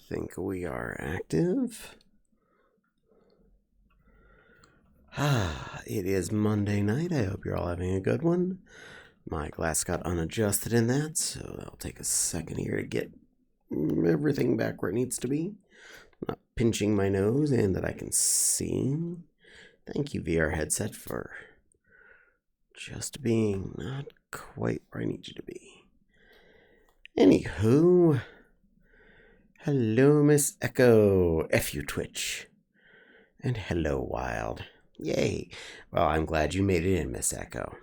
think we are active. It is Monday night. I hope you're all having a good one. My glass got unadjusted in that, so that'll take a second here to get everything back where it needs to be. Not pinching my nose and that I can see. Thank you, VR headset, for just being not quite where I need you to be. Anywho, hello, Miss Echo. F you, Twitch. And hello, Wild. Yay. Well, I'm glad you made it in, Miss Echo.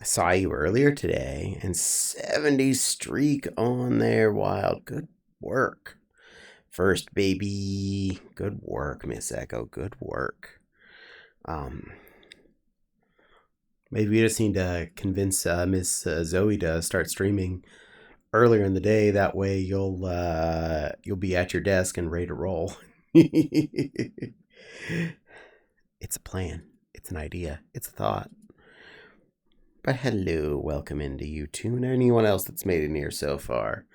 I saw you earlier today, and 70 streak on there, Wild. Good work. First, baby. Good work, Miss Echo. Good work. Maybe we just need to convince Miss Zoe to start streaming earlier in the day. That way you'll be at your desk and ready to roll. It's a plan. It's an idea. It's a thought. But hello, welcome into you too, and anyone else that's made it in here so far.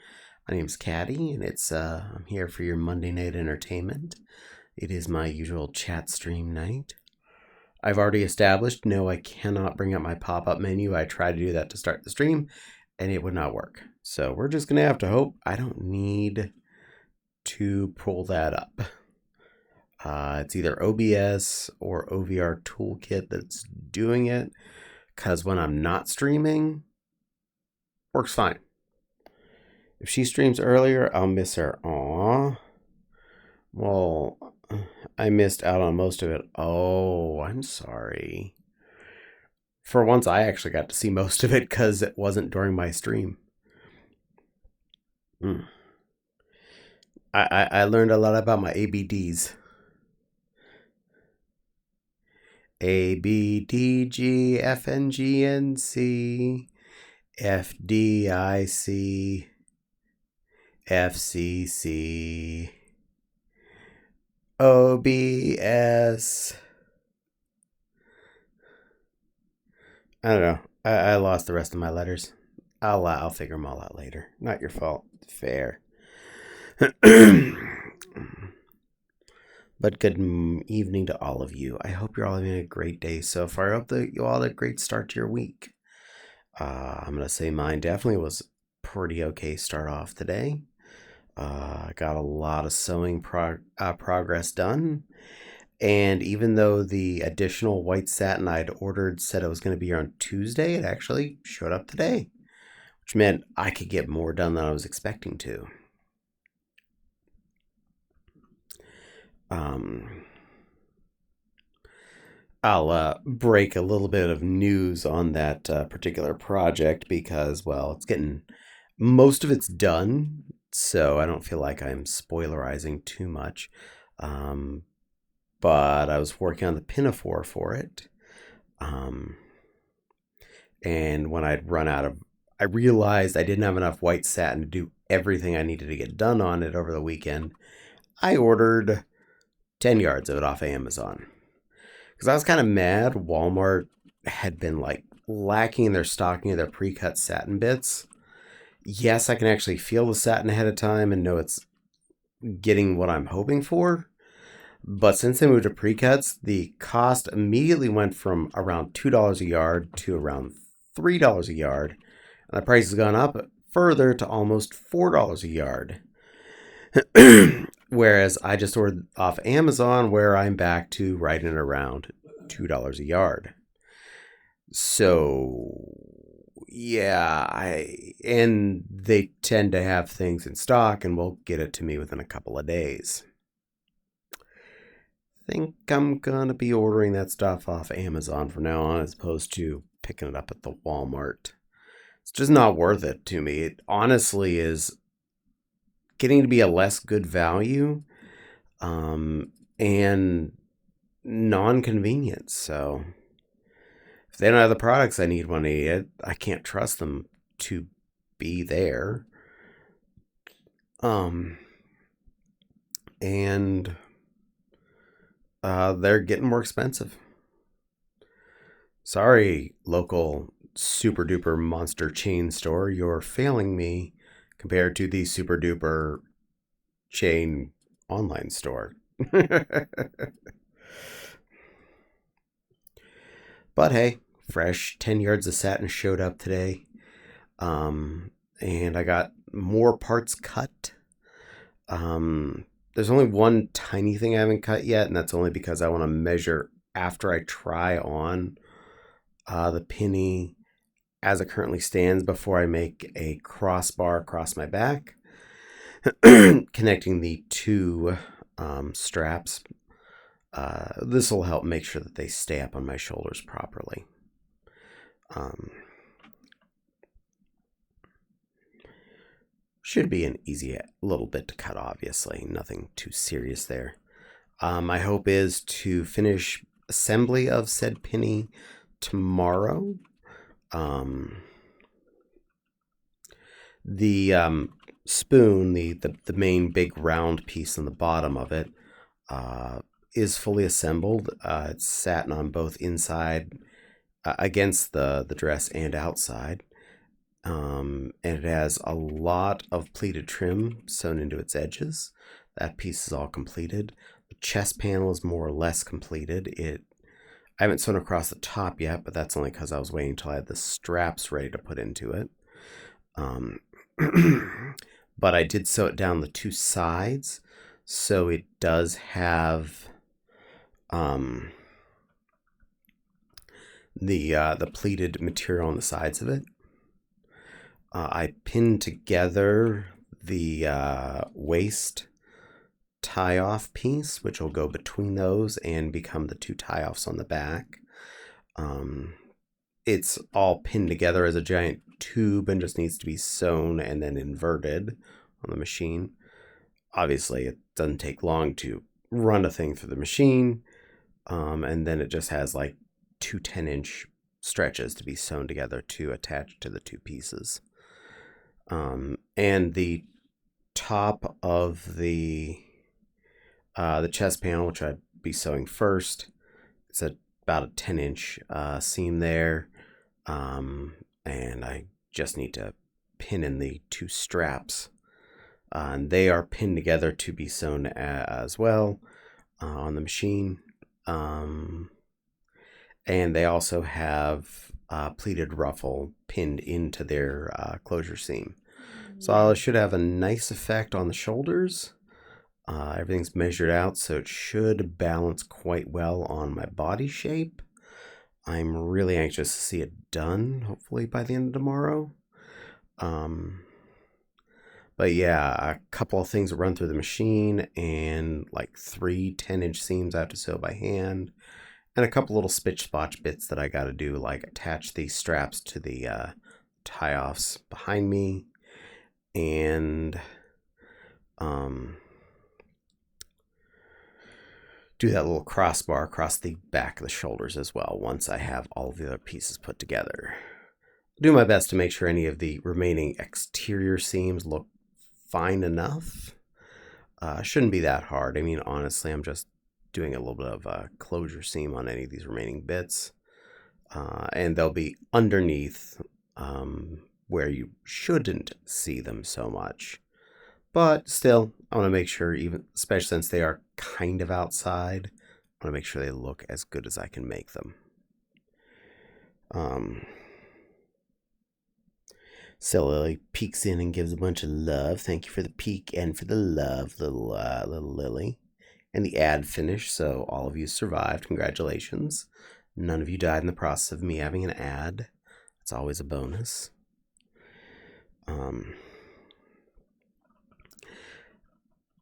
My name's Caddie, and I'm here for your Monday night entertainment. It is my usual chat stream night. I've already established, no, I cannot bring up my pop-up menu. I tried to do that to start the stream, and it would not work. So we're just going to have to hope I don't need to pull that up. It's either OBS or OVR Toolkit that's doing it, because when I'm not streaming, works fine. If she streams earlier, I'll miss her. Aww. Well, I missed out on most of it. Oh, I'm sorry. For once, I actually got to see most of it because it wasn't during my stream. I learned a lot about my ABDs. A, B, D, G, F, N, G, N, C, F, D, I, C, F, C, C, O, B, S. I don't know. I lost the rest of my letters. I'll figure them all out later. Not your fault. Fair. But good evening to all of you. I hope you're all having a great day so far. I hope that you all had a great start to your week. I'm going to say mine definitely was pretty okay start off today. I got a lot of sewing progress done. And even though the additional white satin I'd ordered said it was going to be here on Tuesday, it actually showed up today, which meant I could get more done than I was expecting to. I'll break a little bit of news on that particular project because, well, most of it's done, so I don't feel like I'm spoilerizing too much. But I was working on the pinafore for it. And when I realized I didn't have enough white satin to do everything I needed to get done on it over the weekend. I ordered 10 yards of it off Amazon. Because I was kind of mad. Walmart had been lacking in their stocking of their pre-cut satin bits. Yes, I can actually feel the satin ahead of time and know it's getting what I'm hoping for. But since they moved to pre-cuts, the cost immediately went from around $2 a yard to around $3 a yard. And the price has gone up further to almost $4 a yard. Whereas I just ordered off Amazon where I'm back to right in around $2 a yard. So, yeah, and they tend to have things in stock and will get it to me within a couple of days. I think I'm going to be ordering that stuff off Amazon from now on as opposed to picking it up at the Walmart. It's just not worth it to me. It honestly is getting to be a less good value and non-convenient. So if they don't have the products I need when I need it, I can't trust them to be there. And they're getting more expensive. Sorry, local super duper monster chain store, you're failing me compared to the super duper chain online store. But hey, fresh 10 yards of satin showed up today. And I got more parts cut. There's only one tiny thing I haven't cut yet, and that's only because I want to measure after I try on the penny as it currently stands before I make a crossbar across my back, connecting the two straps. This will help make sure that they stay up on my shoulders properly. Should be an easy little bit to cut, obviously. Nothing too serious there. My hope is to finish assembly of said penny tomorrow. The spoon, the main big round piece on the bottom of it, is fully assembled. It's satin on both inside, against the dress and outside. And it has a lot of pleated trim sewn into its edges. That piece is all completed. The chest panel is more or less completed. I haven't sewn across the top yet, but that's only because I was waiting until I had the straps ready to put into it. But I did sew it down the two sides, so it does have the pleated material on the sides of it. I pinned together the waist tie-off piece, which will go between those and become the two tie-offs on the back. It's all pinned together as a giant tube and just needs to be sewn and then inverted on the machine. Obviously, it doesn't take long to run a thing through the machine, and then it just has like two 10-inch stretches to be sewn together to attach to the two pieces. And the top of the chest panel, which I'd be sewing first, it's about a 10-inch seam there, and I just need to pin in the two straps, and they are pinned together to be sewn as well on the machine. And they also have pleated ruffle pinned into their closure seam. So I should have a nice effect on the shoulders. Everything's measured out, so it should balance quite well on my body shape. I'm really anxious to see it done, hopefully by the end of tomorrow. But yeah, a couple of things run through the machine, and like 3 10-inch seams I have to sew by hand, and a couple little spotch bits that I got to do, like attach the straps to the tie-offs behind me, and do that little crossbar across the back of the shoulders as well once I have all of the other pieces put together. Do my best to make sure any of the remaining exterior seams look fine enough. Shouldn't be that hard. I mean, honestly, I'm just doing a little bit of a closure seam on any of these remaining bits. And they'll be underneath where you shouldn't see them so much. But still, I want to make sure, even especially since they are kind of outside, I want to make sure they look as good as I can make them. So Lily peeks in and gives a bunch of love. Thank you for the peek and for the love, little Lily. And the ad finished, so all of you survived. Congratulations. None of you died in the process of me having an ad. It's always a bonus.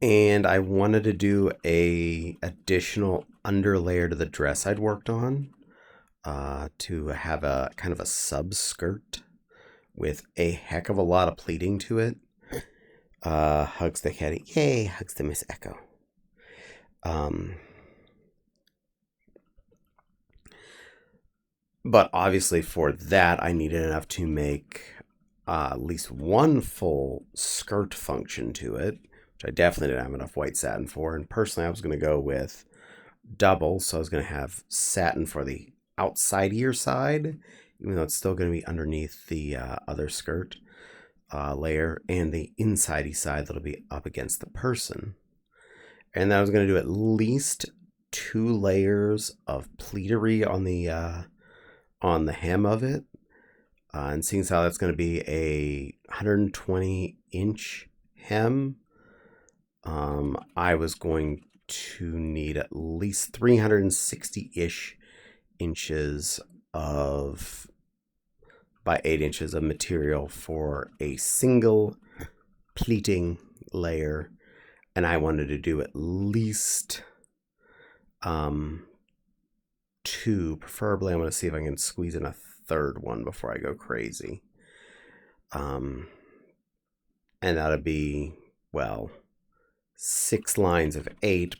And I wanted to do a additional underlayer to the dress I'd worked on, to have a kind of a sub-skirt with a heck of a lot of pleating to it. Hugs the Caddie. Yay, hugs to Miss Echo. But obviously for that, I needed enough to make at least one full skirt function to it, which I definitely didn't have enough white satin for. And personally, I was going to go with double, so I was going to have satin for the outside ear side, even though it's still going to be underneath the other skirt. layer and the insidey side that'll be up against the person. And then I was going to do at least 2 layers of pleatery on the hem of it. And seeing as how that's going to be a 120-inch hem, I was going to need at least 360-ish inches of by 8 inches of material for a single pleating layer, and I wanted to do at least 2. Preferably, I'm going to see if I can squeeze in a third one before I go crazy. And that'll be, well, 6 lines of 8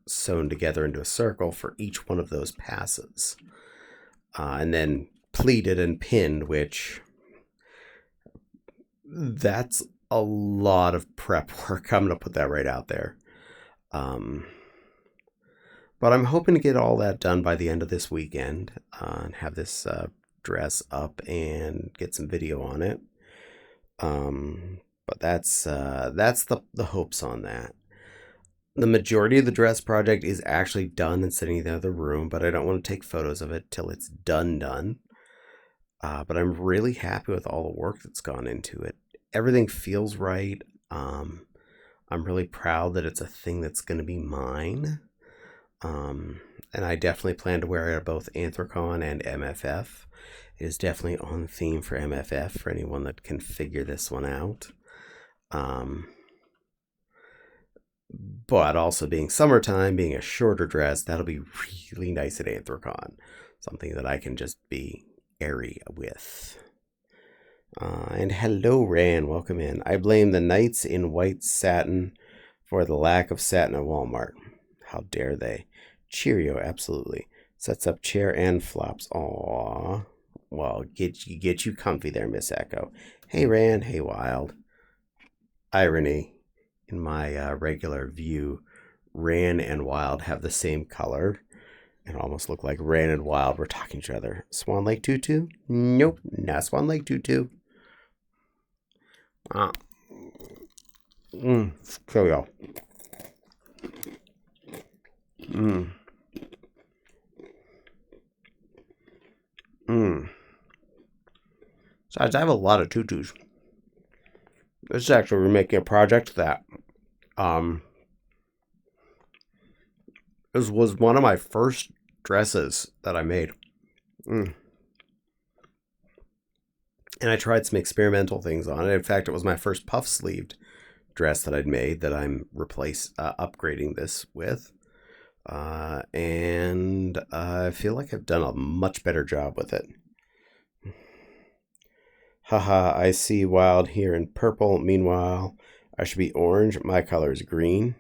sewn together into a circle for each one of those passes. And then pleated and pinned, which that's a lot of prep work. I'm going to put that right out there. But I'm hoping to get all that done by the end of this weekend and have this dress up and get some video on it. But that's the hopes on that. The majority of the dress project is actually done and sitting in the other room, but I don't want to take photos of it till it's done. But I'm really happy with all the work that's gone into it. Everything feels right. I'm really proud that it's a thing that's going to be mine. And I definitely plan to wear it at both Anthrocon and MFF. It is definitely on theme for MFF for anyone that can figure this one out. But also being summertime, being a shorter dress, that'll be really nice at Anthrocon. Something that I can just be airy with. And hello, Ran. Welcome in. I blame the knights in white satin for the lack of satin at Walmart. How dare they? Cheerio, absolutely. Sets up chair and flops. Aww. Well, get you comfy there, Miss Echo. Hey, Ran. Hey, Wild. Irony. In my regular view, Ran and Wild have the same color and almost look like Ran and Wild were talking to each other. Swan Lake Tutu? Nope, not Swan Lake Tutu. Here we go. Besides, I have a lot of tutus. This is actually, we're making a project that this was one of my first dresses that I made. And I tried some experimental things on it. In fact, it was my first puff sleeved dress that I'd made that I'm upgrading this with. And I feel like I've done a much better job with it. Haha, I see Wild here in purple. Meanwhile, I should be orange. My color is green.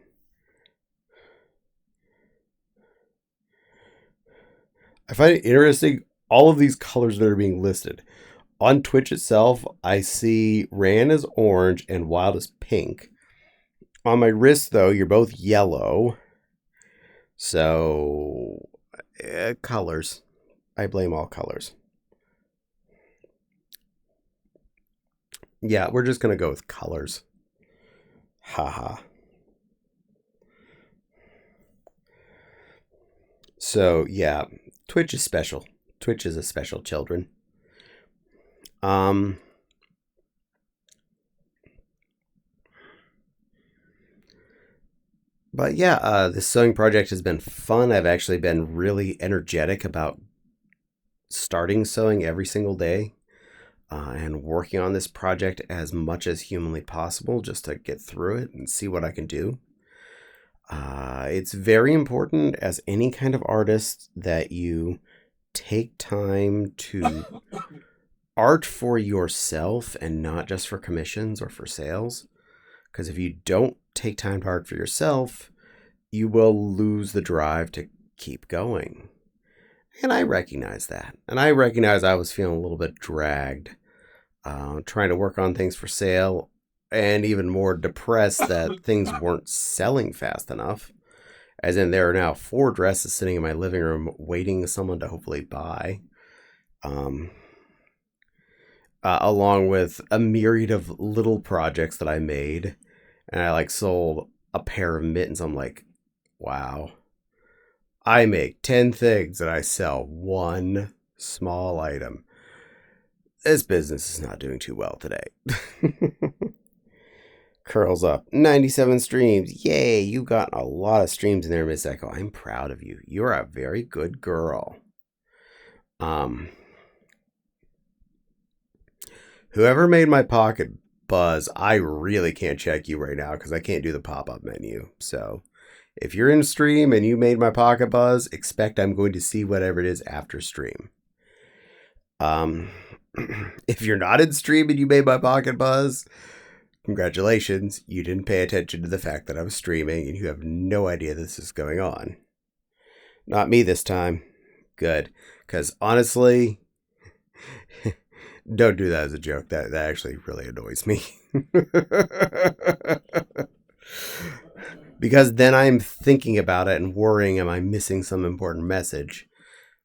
I find it interesting, all of these colors that are being listed. On Twitch itself, I see Ran as orange and Wild as pink. On my wrist, though, you're both yellow. So, colors. I blame all colors. Yeah, we're just going to go with colors. Haha. So, yeah, Twitch is special. Twitch is a special children. But yeah, this sewing project has been fun. I've actually been really energetic about starting sewing every single day and working on this project as much as humanly possible just to get through it and see what I can do. It's very important as any kind of artist that you take time to art for yourself and not just for commissions or for sales. Because if you don't take time to art for yourself, you will lose the drive to keep going. And I recognize that. And I recognize I was feeling a little bit dragged, trying to work on things for sale, and even more depressed that things weren't selling fast enough. As in, there are now 4 dresses sitting in my living room waiting for someone to hopefully buy. along with a myriad of little projects that I made. And I like sold a pair of mittens. I'm like, wow. I make 10 things and I sell one small item. This business is not doing too well today. Curls up. 97 streams. Yay, you got a lot of streams in there, Miss Echo. I'm proud of you. You're a very good girl. Whoever made my pocket buzz, I really can't check you right now because I can't do the pop-up menu. So if you're in stream and you made my pocket buzz, expect I'm going to see whatever it is after stream. If you're not in stream and you made my pocket buzz, congratulations, you didn't pay attention to the fact that I was streaming and you have no idea this is going on. Not me this time. Good. Because honestly, don't do that as a joke. That actually really annoys me. Because then I'm thinking about it and worrying, am I missing some important message?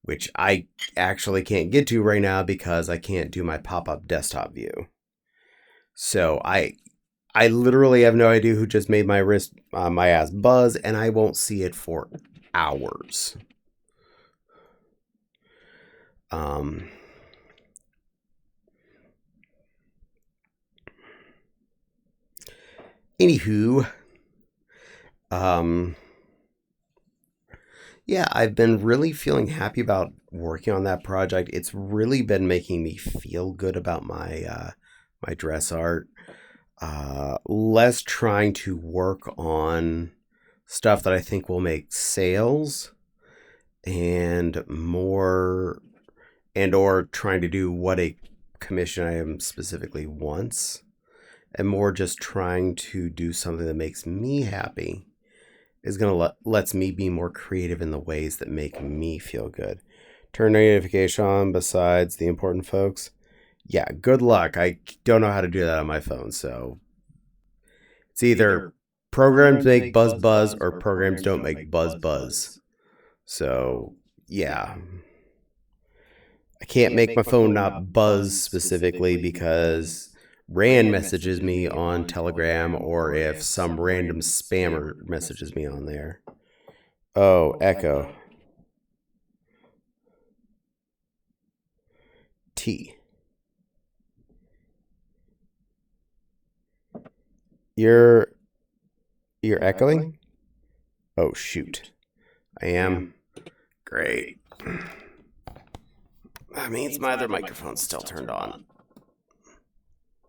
Which I actually can't get to right now because I can't do my pop-up desktop view. So I literally have no idea who just made my wrist, my ass buzz, and I won't see it for hours. Anywho, yeah, I've been really feeling happy about working on that project. It's really been making me feel good about my my dress art. Less trying to work on stuff that I think will make sales, and more, and or trying to do what a commission I am specifically wants, and more just trying to do something that makes me happy. Is going to lets me be more creative in the ways that make me feel good. Turn notification on besides the important folks. Yeah, good luck. I don't know how to do that on my phone, so it's either programs make buzz buzz or programs don't make buzz buzz. So, yeah. I can't make my phone not buzz specifically because Rand messages me on Telegram, or if some random spammer messages me on there. Oh, Echo. T. You're echoing? Oh, shoot. I am. Great. That means my other microphone's still turned on.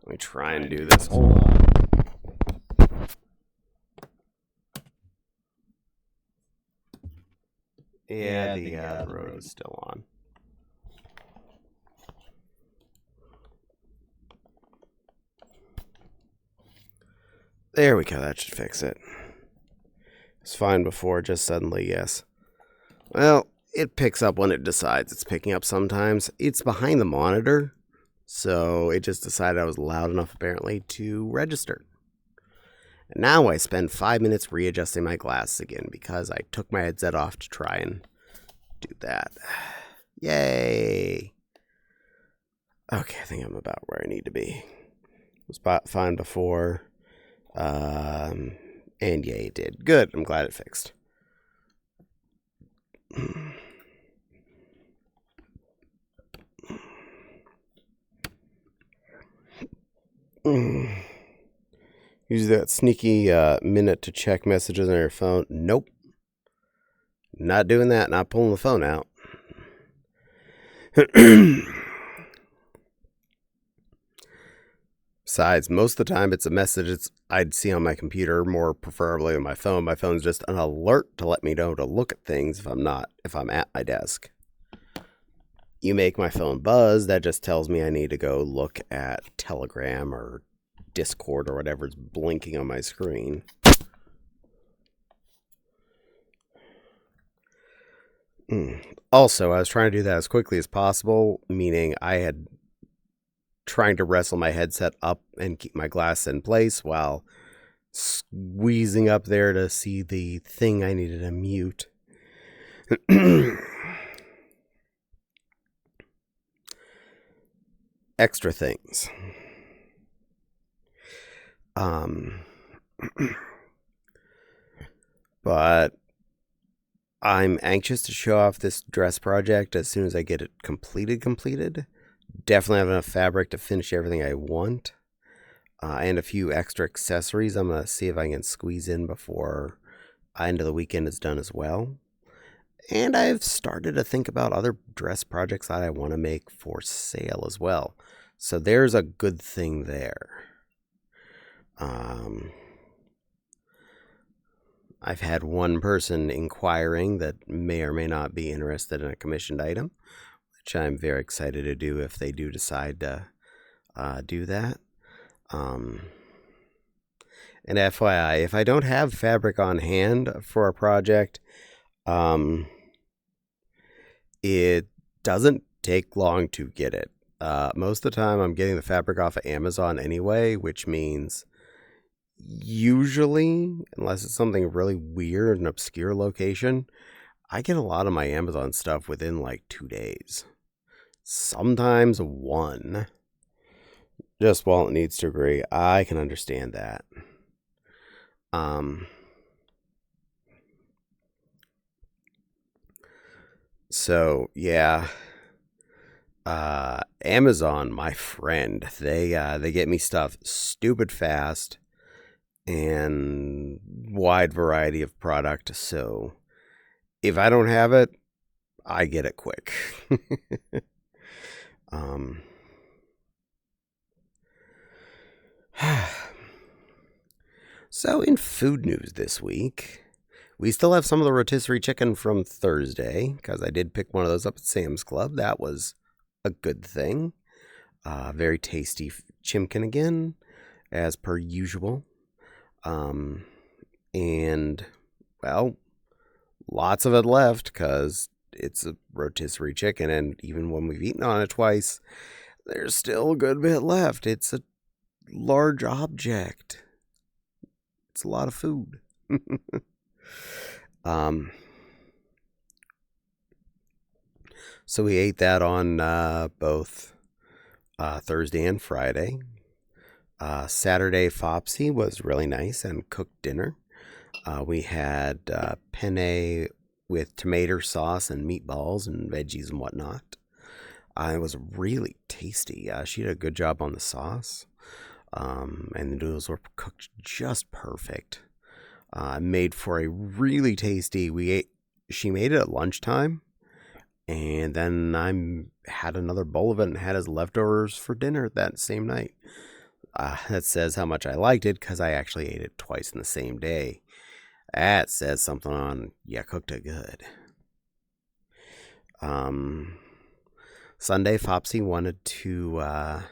Let me try and do this. Hold on. Yeah, the road is still on. There we go. That should fix it. It's fine before, just suddenly, yes. Well, it picks up when it decides it's picking up sometimes. It's behind the monitor, so it just decided I was loud enough, apparently, to register. And now I spend 5 minutes readjusting my glasses again because I took my headset off to try and do that. Yay! Okay, I think I'm about where I need to be. It was fine before. And yeah, it did. Good. I'm glad it fixed. Use that sneaky minute to check messages on your phone. Nope. Not doing that. Not pulling the phone out. Besides, most of the time it's a message I'd see on my computer, more preferably on my phone. My phone's just an alert to let me know to look at things if I'm at my desk. You make my phone buzz, that just tells me I need to go look at Telegram or Discord or whatever's blinking on my screen. Also, I was trying to do that as quickly as possible, meaning I had trying to wrestle my headset up and keep my glass in place while squeezing up there to see the thing I needed to mute. extra things. Um, but I'm anxious to show off this dress project as soon as I get it completed. Definitely have enough fabric to finish everything I want. And a few extra accessories I'm going to see if I can squeeze in before end of the weekend is done as well. And I've started to think about other dress projects that I want to make for sale as well. So there's a good thing there. I've had one person inquiring that may or may not be interested in a commissioned item, which I'm very excited to do if they do decide to do that. And FYI, if I don't have fabric on hand for a project, it doesn't take long to get it. Most of the time, I'm getting the fabric off of Amazon anyway, which means usually, unless it's something really weird and obscure location, I get a lot of my Amazon stuff within like 2 days. Sometimes 1. Just while it needs to agree. I can understand that. So yeah. Amazon, my friend, they get me stuff stupid fast and wide variety of product. So if I don't have it, I get it quick. So in food news this week, we still have some of the rotisserie chicken from Thursday because I did pick one of those up at Sam's Club. That was a good thing. Very tasty chimkin again, as per usual. And, well, lots of it left because it's a rotisserie chicken, and even when we've eaten on it twice, there's still a good bit left. It's a large object. It's a lot of food. So we ate that on both Thursday and Friday. Saturday, Fopsy was really nice and cooked dinner. We had penne with tomato sauce and meatballs and veggies and whatnot. It was really tasty. She did a good job on the sauce. And the noodles were cooked just perfect. Made for a really tasty. She made it at lunchtime, and then I had another bowl of it and had as leftovers for dinner that same night. That says how much I liked it because I actually ate it twice in the same day. That says something on you cooked it good. Sunday, Fopsy wanted to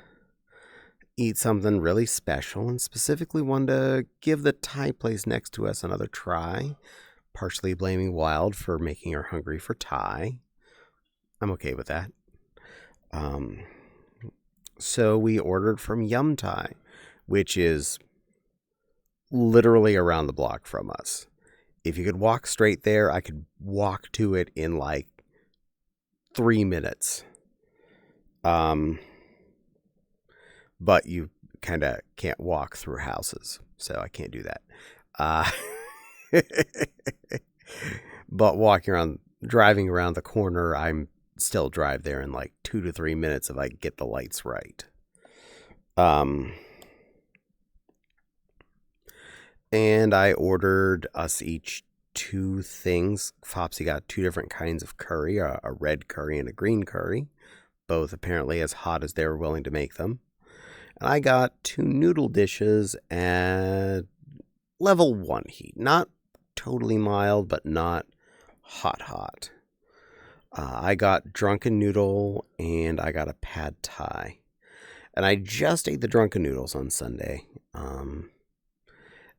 eat something really special and specifically wanted to give the Thai place next to us another try, partially blaming Wild for making her hungry for Thai. I'm okay with that. So we ordered from Yum Thai, which is literally around the block from us. If you could walk straight there, I could walk to it in like 3 minutes. But you kind of can't walk through houses, so I can't do that. But driving around the corner, I'm still drive there in like 2 to 3 minutes if I get the lights right. And I ordered us each 2 things. Fopsy got 2 different kinds of curry, a red curry and a green curry, both apparently as hot as they were willing to make them. And I got 2 noodle dishes at level 1 heat. Not totally mild, but not hot. I got drunken noodle and I got a pad thai. And I just ate the drunken noodles on Sunday.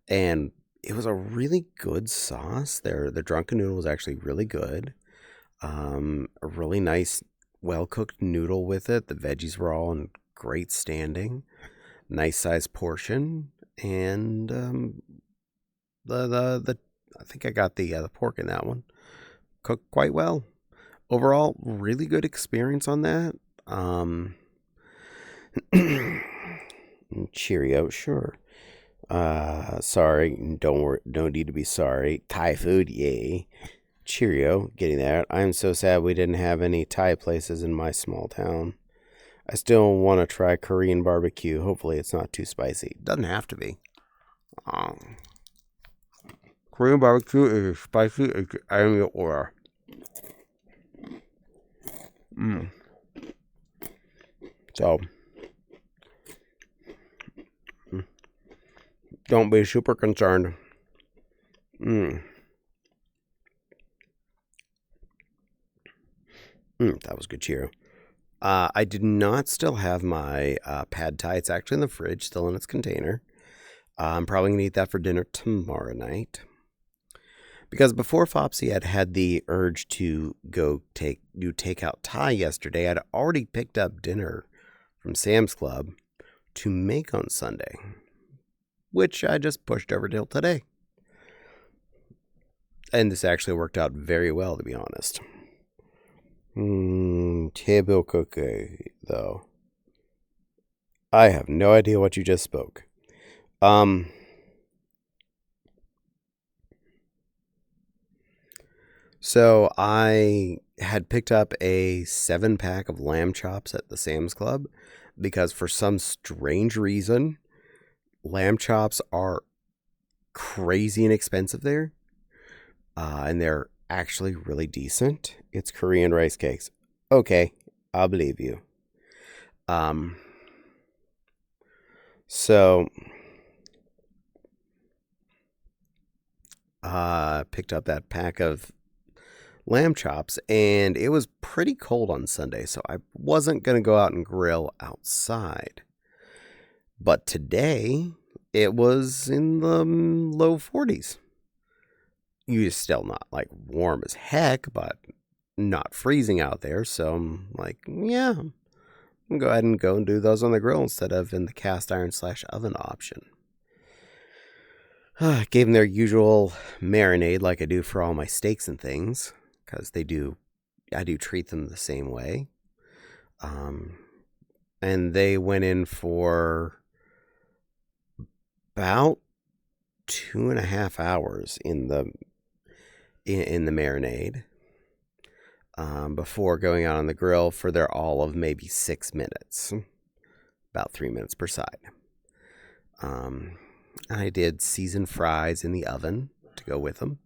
And it was a really good sauce. The drunken noodle was actually really good. A really nice, well-cooked noodle with it. The veggies were all in great standing. Nice size portion. And I think I got the pork in that one. Cooked quite well. Overall, really good experience on that. Cheerio, sure. Sorry, don't worry, don't need to be sorry. Thai food, yay. Cheerio, getting that. I'm so sad we didn't have any Thai places in my small town. I still want to try Korean barbecue. Hopefully it's not too spicy. Doesn't have to be. Korean barbecue is spicy as any order. So, don't be super concerned. That was good cheer. I did not still have my pad thai. It's actually in the fridge, still in its container. I'm probably going to eat that for dinner tomorrow night. Because before Fopsy had the urge to go do takeout Thai yesterday, I'd already picked up dinner from Sam's Club to make on Sunday, which I just pushed over till today. And this actually worked out very well, to be honest. Table cookie, though. I have no idea what you just spoke. So I had picked up a 7-pack of lamb chops at the Sam's Club because for some strange reason, lamb chops are crazy inexpensive there. And they're actually really decent. It's Korean rice cakes. Okay, I'll believe you. So picked up that pack of lamb chops, and it was pretty cold on Sunday, so I wasn't going to go out and grill outside. But today, it was in the low 40s. You're still not like warm as heck, but not freezing out there, so I'm like, yeah, I'll go ahead and go and do those on the grill instead of in the cast iron / oven option. Gave them their usual marinade like I do for all my steaks and things, because I do treat them the same way. And they went in for about 2.5 hours in the marinade before going out on the grill for their all of maybe 6 minutes, about 3 minutes per side. I did seasoned fries in the oven to go with them,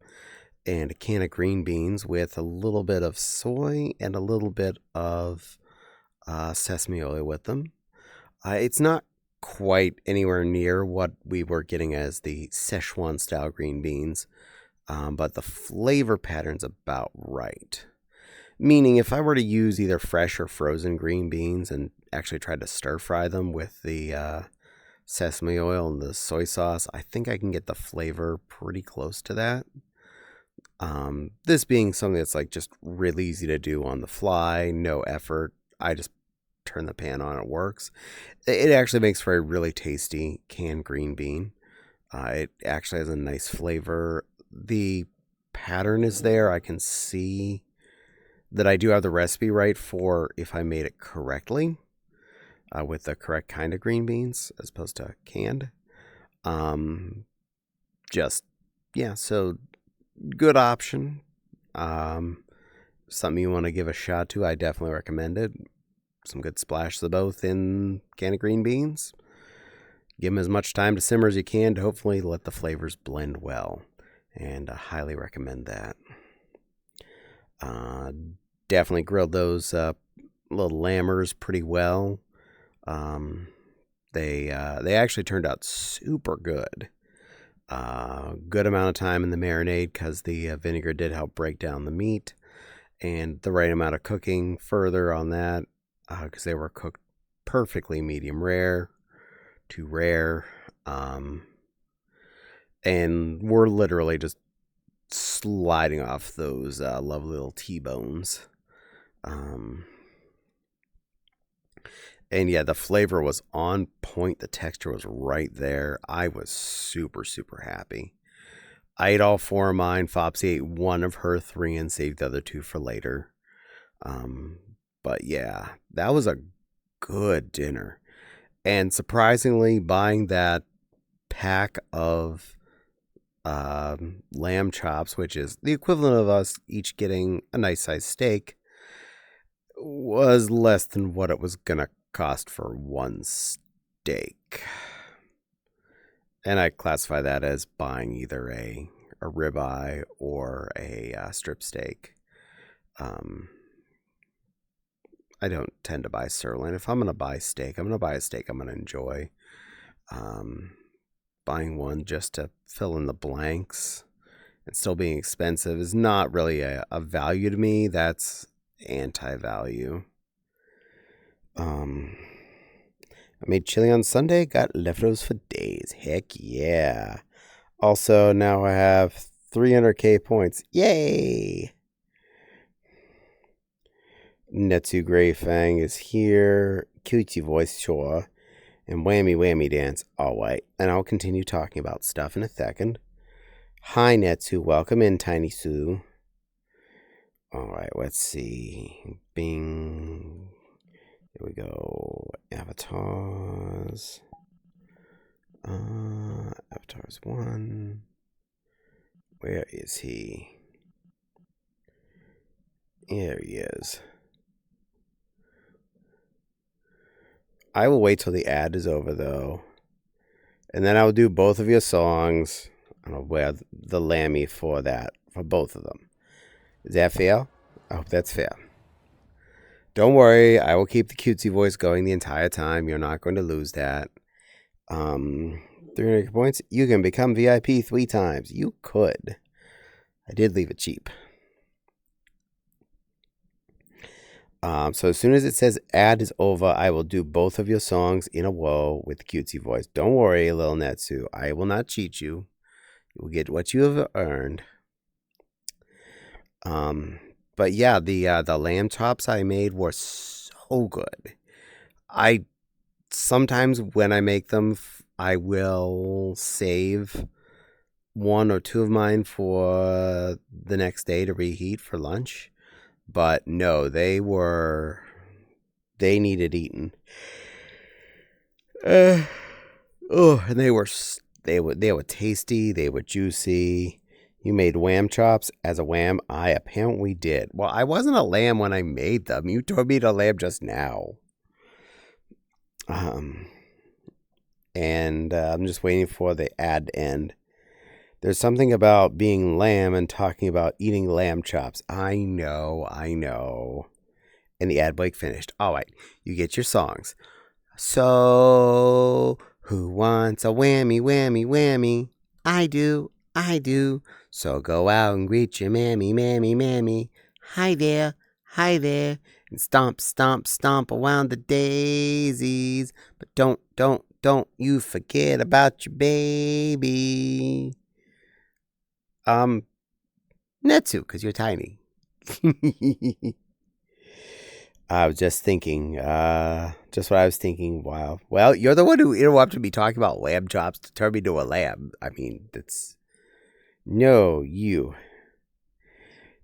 and a can of green beans with a little bit of soy and a little bit of sesame oil with them. It's not quite anywhere near what we were getting as the Szechuan style green beans, but the flavor pattern's about right. Meaning if I were to use either fresh or frozen green beans and actually try to stir fry them with the sesame oil and the soy sauce, I think I can get the flavor pretty close to that. This being something that's like just really easy to do on the fly, no effort. I just turn the pan on, it works. It actually makes for a really tasty canned green bean. It actually has a nice flavor. The pattern is there. I can see that I do have the recipe right for if I made it correctly. With the correct kind of green beans as opposed to canned. So good option. Something you want to give a shot to, I definitely recommend it. Some good splashes of both in canned green beans. Give them as much time to simmer as you can to hopefully let the flavors blend well. And I highly recommend that. Definitely grilled those little lammers pretty well. They actually turned out super good. Good amount of time in the marinade because the vinegar did help break down the meat, and the right amount of cooking further on that because they were cooked perfectly medium rare to rare, and we're literally just sliding off those lovely little T-bones. And yeah, the flavor was on point. The texture was right there. I was super, super happy. I ate all 4 of mine. Fopsy ate 1 of her 3 and saved the other 2 for later. But yeah, that was a good dinner. And surprisingly, buying that pack of lamb chops, which is the equivalent of us each getting a nice sized steak, was less than what it was gonna cost for one steak. And I classify that as buying either a ribeye or a strip steak. I don't tend to buy sirloin. If I'm going to buy steak, I'm going to buy a steak I'm going to enjoy. Buying one just to fill in the blanks and still being expensive is not really a value to me. That's anti-value. I made chili on Sunday, got leftovers for days. Heck yeah. Also, now I have 300k points. Yay! Netsu Gray Fang is here. Cutesy Voice Chore. And Whammy Whammy Dance. Alright. And I'll continue talking about stuff in a second. Hi, Netsu. Welcome in, Tiny Sue. Alright, let's see. Bing. Here we go. Avatars. Avatars 1. Where is he? Here he is. I will wait till the ad is over, though. And then I will do both of your songs. And I'll wear the Lammy for that, for both of them. Is that fair? I hope that's fair. Don't worry, I will keep the cutesy voice going the entire time. You're not going to lose that. 300 points. You can become VIP 3 times. You could. I did leave it cheap. So as soon as it says ad is over, I will do both of your songs in a row with the cutesy voice. Don't worry, little Netsu. I will not cheat you. You will get what you have earned. But yeah, the lamb chops I made were so good. I sometimes when I make them, I will save 1 or 2 of mine for the next day to reheat for lunch. But no, they needed eaten. And they were tasty. They were juicy. You made lamb chops as a lamb? I apparently did. Well, I wasn't a lamb when I made them. You told me to lamb just now. And I'm just waiting for the ad to end. There's something about being lamb and talking about eating lamb chops. I know. And the ad break finished. All right, you get your songs. So, who wants a whammy, whammy, whammy? I do. So go out and greet your mammy, mammy, mammy. Hi there. And stomp, stomp, stomp around the daisies. But don't you forget about your baby. Netsu, because you're tiny. I was just thinking, just what I was thinking. Wow. Well, you're the one who interrupted me talking about lamb chops to turn me to a lamb. I mean, no, you.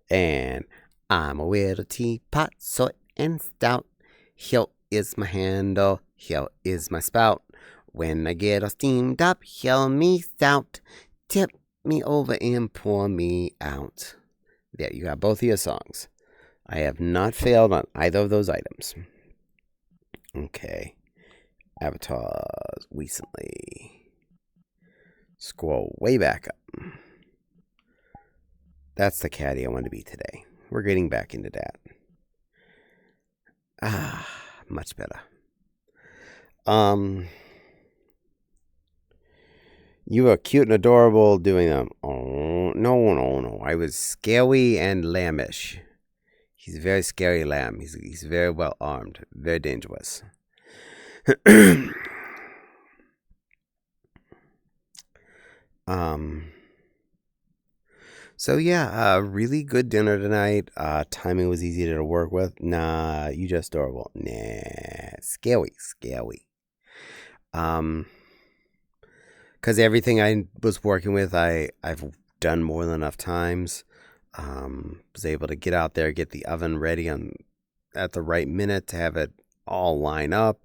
And I'm a little teapot, soy and stout. Here is my handle, here is my spout. When I get all steamed up, hear me stout. Tip me over and pour me out. There, you got both of your songs. I have not failed on either of those items. Okay. Avatars recently. Scroll way back up. That's the Caddie I want to be today. We're getting back into that. Much better. You were cute and adorable doing them. Oh, no. I was scary and lambish. He's a very scary lamb. He's very well armed. Very dangerous. So yeah, really good dinner tonight. Timing was easy to work with. Nah, you just adorable. Nah, scary. Because everything I was working with, I've done more than enough times. Was able to get out there, get the oven ready at the right minute to have it all line up.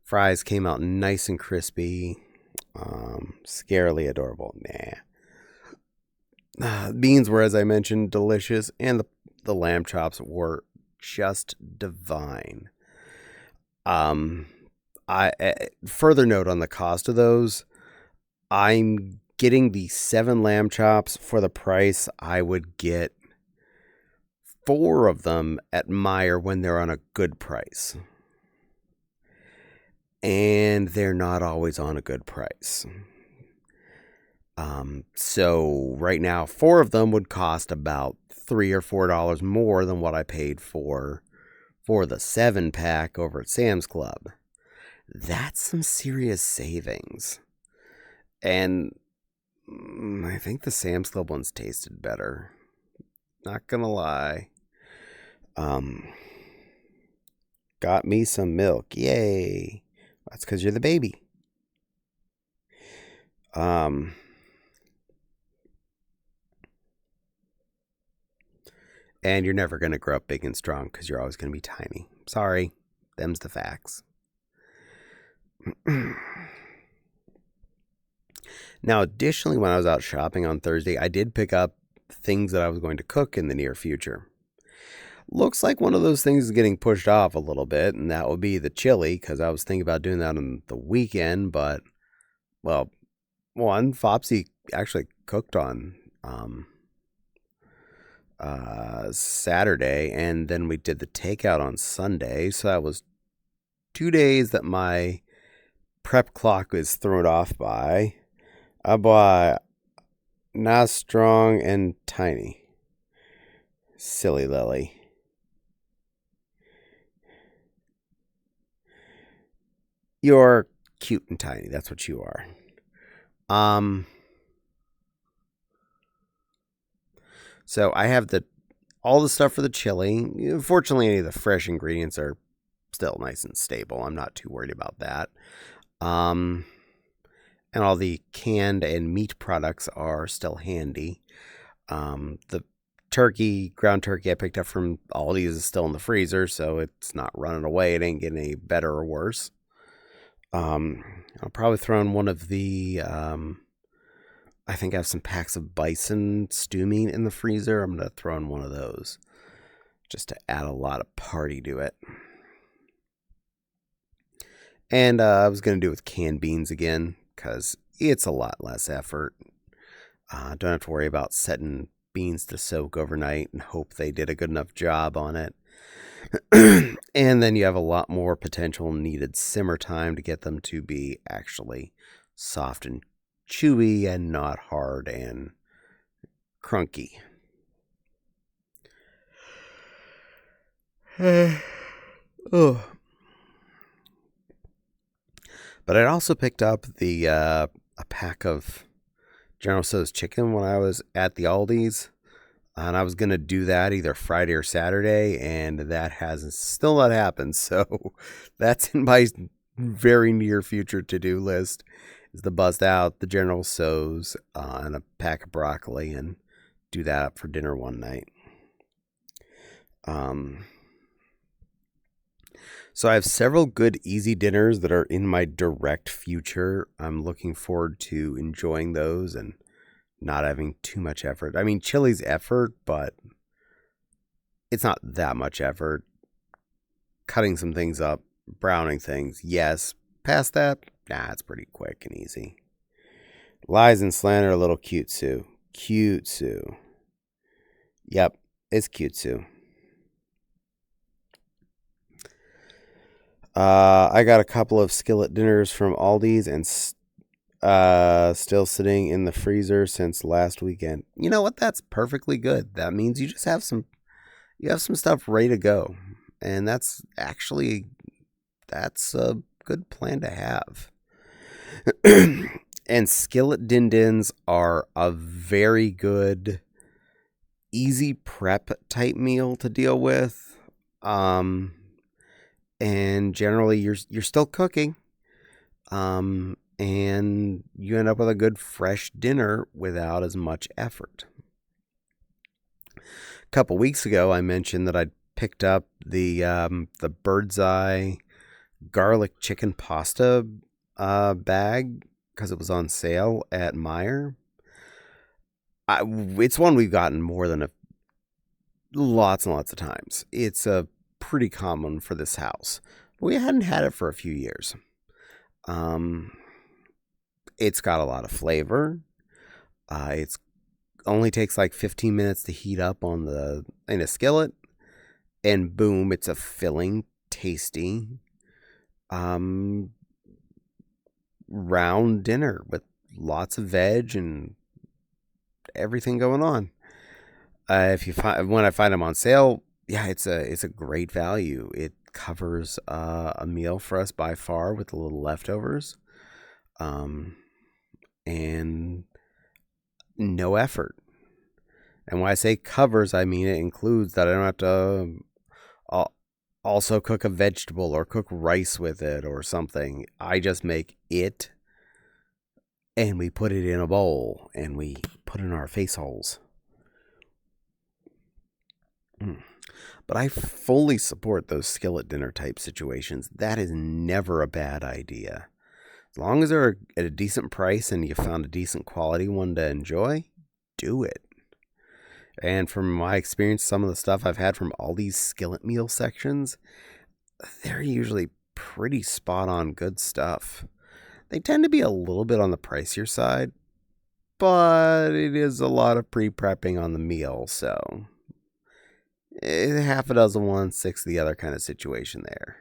Fries came out nice and crispy. Scarily adorable. Beans were, as I mentioned, delicious, and the lamb chops were just divine. Further note on the cost of those, I'm getting the 7 lamb chops for the price I would get 4 of them at Meijer when they're on a good price. And they're not always on a good price. So right now, 4 of them would cost about $3 or $4 more than what I paid for the 7-pack over at Sam's Club. That's some serious savings. And I think the Sam's Club ones tasted better. Not gonna lie. Got me some milk. Yay. That's because you're the baby. And you're never going to grow up big and strong because you're always going to be tiny. Sorry. Them's the facts. Now, additionally, when I was out shopping on Thursday, I did pick up things that I was going to cook in the near future. Looks like one of those things is getting pushed off a little bit, and that would be the chili, because I was thinking about doing that on the weekend, but, well, one, Fopsy actually cooked on Saturday, and then we did the takeout on Sunday, so that was 2 days that my prep clock was thrown off by. I bought not strong and tiny. Silly Lily. You're cute and tiny. That's what you are. So I have all the stuff for the chili. Fortunately, any of the fresh ingredients are still nice and stable. I'm not too worried about that. And all the canned and meat products are still handy. The ground turkey I picked up from Aldi's is still in the freezer, so it's not running away. It ain't getting any better or worse. I'll probably throw in one of the, I think I have some packs of bison stew meat in the freezer. I'm going to throw in one of those just to add a lot of party to it. And I was going to do it with canned beans again because it's a lot less effort. Don't have to worry about setting beans to soak overnight and hope they did a good enough job on it. And then you have a lot more potential needed simmer time to get them to be actually soft and chewy and not hard and crunky. Oh. But I also picked up a pack of General Tso's chicken when I was at the Aldi's. And I was going to do that either Friday or Saturday, and that has still not happened. So that's in my very near future to-do list, is to bust out the General Tso's and a pack of broccoli and do that up for dinner one night. So I have several good easy dinners that are in my direct future. I'm looking forward to enjoying those and not having too much effort. I mean, chili's effort, but it's not that much effort. Cutting some things up, browning things, yes. Past that, it's pretty quick and easy. Lies and slander, a little cute Sue. Cute Sue. Yep, it's cute Sue. I got a couple of skillet dinners from Aldi's and still sitting in the freezer since last weekend. You know what? That's perfectly good. That means you just have some stuff ready to go. And that's a good plan to have. And skillet din-dins are a very good, easy prep type meal to deal with. And generally you're still cooking. And you end up with a good fresh dinner without as much effort. A couple weeks ago, I mentioned that I'd picked up the Bird's Eye garlic chicken pasta bag because it was on sale at Meijer. It's one we've gotten more than lots and lots of times. It's a pretty common for this house. We hadn't had it for a few years. Um, it's got a lot of flavor. It's only takes like 15 minutes to heat up in a skillet, and boom, it's a filling, tasty, um, round dinner with lots of veg and everything going on. If you find When I find them on sale, yeah, it's a great value. It covers a meal for us by far with a little leftovers, um, and no effort. And when I say covers, I mean it includes that I don't have to also cook a vegetable or cook rice with it or something. I just make it, and we put it in a bowl and we put in our face holes. But I fully support those skillet dinner type situations. That is never a bad idea. As long as they're at a decent price and you found a decent quality one to enjoy, do it. And from my experience, some of the stuff I've had from all these skillet meal sections, they're usually pretty spot on good stuff. They tend to be a little bit on the pricier side, but it is a lot of pre-prepping on the meal, so half a dozen one, six the other kind of situation there.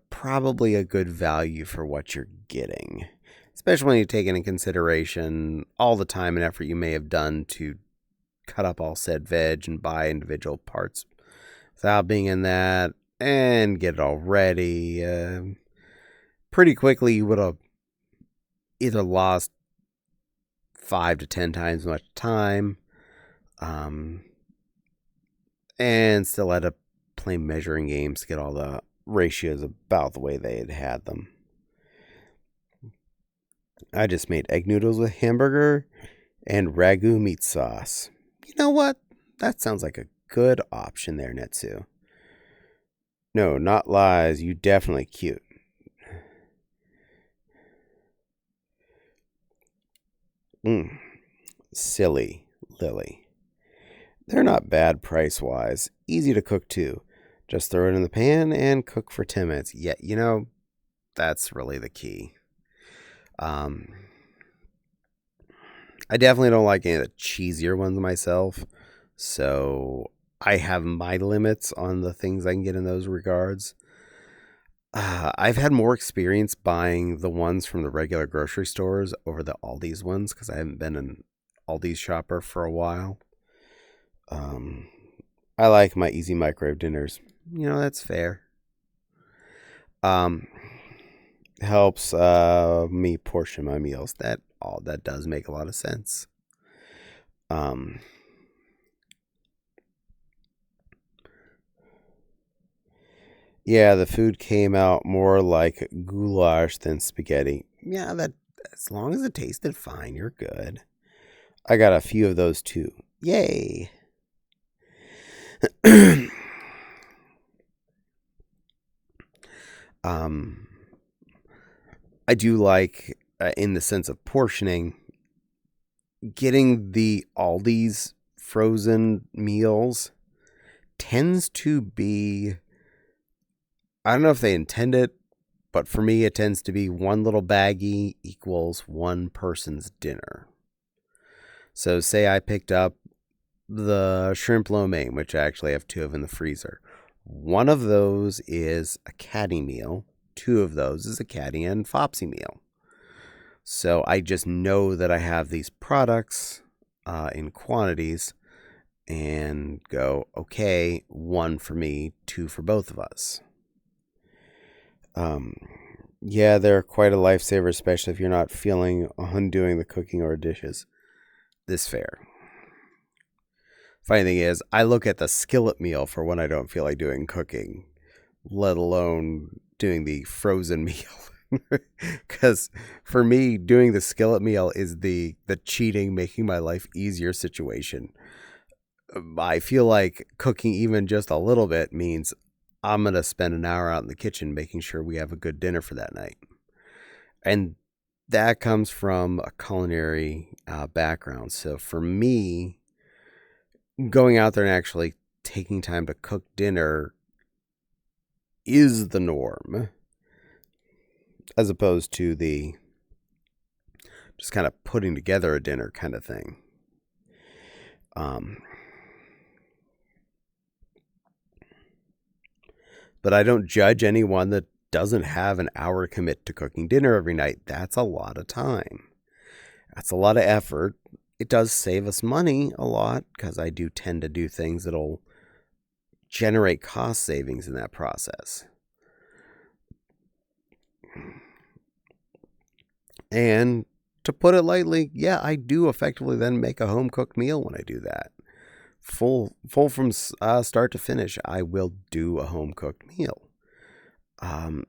Probably a good value for what you're getting, especially when you take into consideration all the time and effort you may have done to cut up all said veg and buy individual parts without being in that and get it all ready. Pretty quickly, you would have either lost 5 to 10 times as much time, and still had to play measuring games to get all the ratios about the way they had them. I just made egg noodles with hamburger and ragu meat sauce. You know what? That sounds like a good option there, Netsu. No, not lies. You definitely cute. Silly Lily. They're not bad price-wise. Easy to cook, too. Just throw it in the pan and cook for 10 minutes. Yeah, that's really the key. I definitely don't like any of the cheesier ones myself, so I have my limits on the things I can get in those regards. I've had more experience buying the ones from the regular grocery stores over the Aldi's ones because I haven't been an Aldi's shopper for a while. I like my easy microwave dinners. That's fair. Helps me portion my meals. That does make a lot of sense. Yeah, the food came out more like goulash than spaghetti. Yeah, that as long as it tasted fine, you're good. I got a few of those too. Yay. I do like, in the sense of portioning, getting the Aldi's frozen meals tends to be, I don't know if they intend it, but for me it tends to be one little baggie equals one person's dinner. So say I picked up the shrimp lo mein, which I actually have 2 of in the freezer. One of those is a Caddie meal. 2 of those is a Caddie and Fopsy meal. So I just know that I have these products in quantities and go, okay, 1 for me, 2 for both of us. Yeah, they're quite a lifesaver, especially if you're not feeling on doing the cooking or dishes. This fair. Funny thing is, I look at the skillet meal for when I don't feel like doing cooking, let alone doing the frozen meal. Because for me, doing the skillet meal is the cheating, making my life easier situation. I feel like cooking even just a little bit means I'm going to spend an hour out in the kitchen making sure we have a good dinner for that night. And that comes from a culinary background. So for me, going out there and actually taking time to cook dinner is the norm, as opposed to the just kind of putting together a dinner kind of thing. But I don't judge anyone that doesn't have an hour commit to cooking dinner every night. That's a lot of time. That's a lot of effort. It does save us money a lot because I do tend to do things that'll generate cost savings in that process. And to put it lightly, yeah, I do effectively then make a home-cooked meal when I do that. Full from start to finish, I will do a home-cooked meal.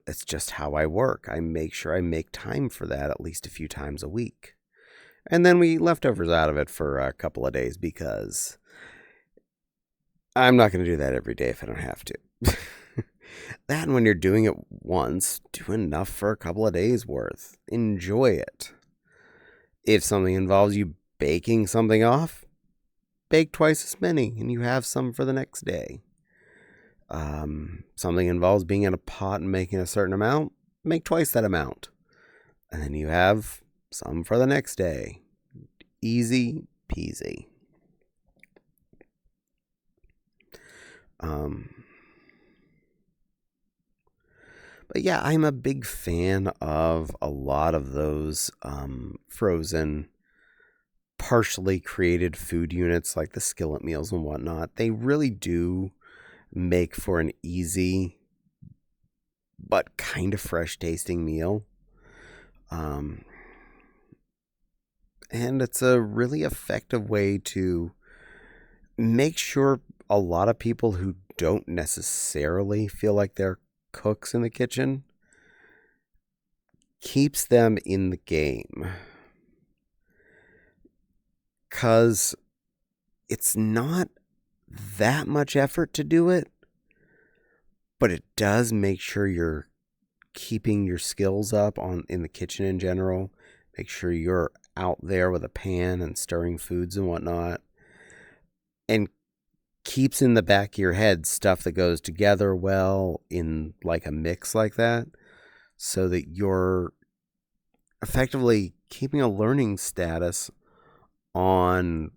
It's just how I work. I make sure I make time for that at least a few times a week. And then we eat leftovers out of it for a couple of days because I'm not going to do that every day if I don't have to. That, and when you're doing it once, do enough for a couple of days worth. Enjoy it. If something involves you baking something off, bake twice as many and you have some for the next day. Something involves being in a pot and making a certain amount, make twice that amount. And then you have some for the next day. Easy peasy. But yeah, I'm a big fan of a lot of those frozen, partially created food units like the skillet meals and whatnot. They really do make for an easy but kind of fresh tasting meal. And it's a really effective way to make sure a lot of people who don't necessarily feel like they're cooks in the kitchen keeps them in the game. 'Cause it's not that much effort to do it, but it does make sure you're keeping your skills up in the kitchen in general. Make sure you're out there with a pan and stirring foods and whatnot, and keeps in the back of your head stuff that goes together well in like a mix like that, so that you're effectively keeping a learning status on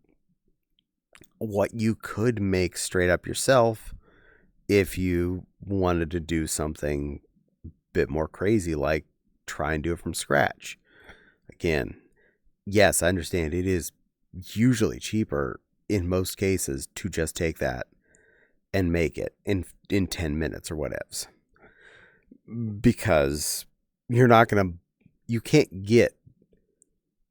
what you could make straight up yourself if you wanted to do something a bit more crazy, like try and do it from scratch. Again, yes, I understand it is usually cheaper in most cases to just take that and make it in 10 minutes or whatevs, because you can't get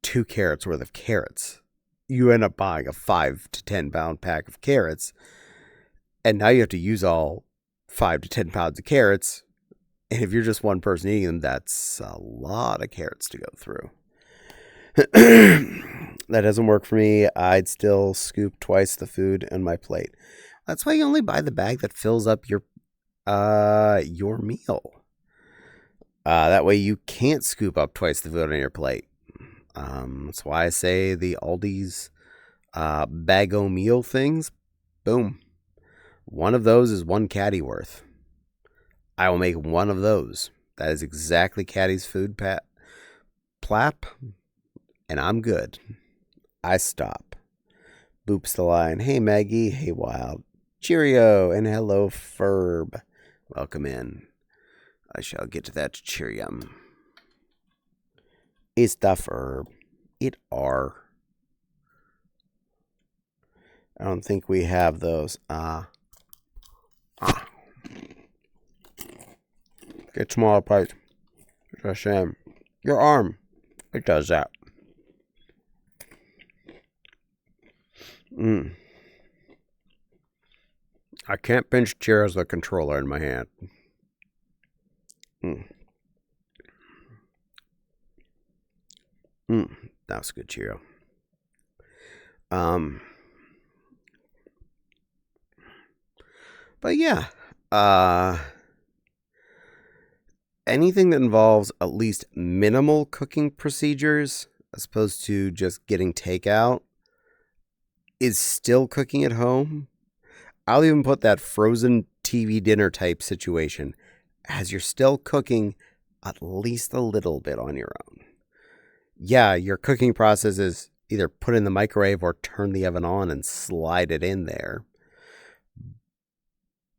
2 carrots worth of carrots. You end up buying a 5 to 10 pound pack of carrots, and now you have to use all 5 to 10 pounds of carrots. And if you're just one person eating them, that's a lot of carrots to go through. That doesn't work for me. I'd still scoop twice the food on my plate. That's why you only buy the bag that fills up your meal. That way you can't scoop up twice the food on your plate. That's why I say the Aldi's bag-o meal things. Boom. One of those is 1 Caddie worth. I will make one of those. That is exactly Caddie's food plap. And I'm good. I stop. Boops the line. Hey, Maggie. Hey, Wild. Cheerio. And hello, Ferb. Welcome in. I shall get to that cheerium. It's the Ferb. It are. I don't think we have those. Get smaller plate. It's a shame. Your arm. It does that. I can't pinch Cheerios with a controller in my hand. That was a good Cheerio. But yeah, Uh, anything that involves at least minimal cooking procedures, as opposed to just getting takeout, is still cooking at home. I'll even put that frozen TV dinner type situation as you're still cooking at least a little bit on your own. Yeah, your cooking process is either put in the microwave or turn the oven on and slide it in there.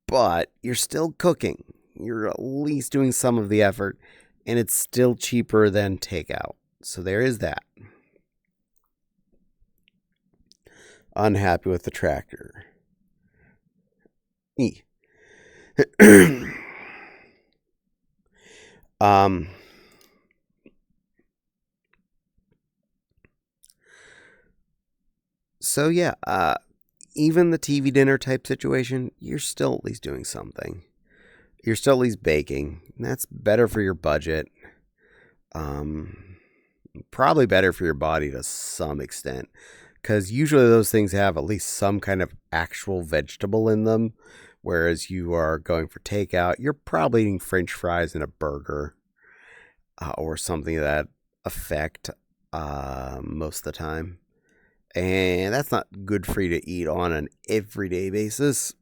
But you're still cooking. You're at least doing some of the effort, and it's still cheaper than takeout. So there is that. Unhappy with the tractor. um so yeah, even the TV dinner type situation, you're still at least doing something. You're still at least baking. That's better for your budget. Probably better for your body to some extent, because usually those things have at least some kind of actual vegetable in them, whereas you are going for takeout, you're probably eating French fries and a burger, or something of that effect, most of the time. And that's not good for you to eat on an everyday basis.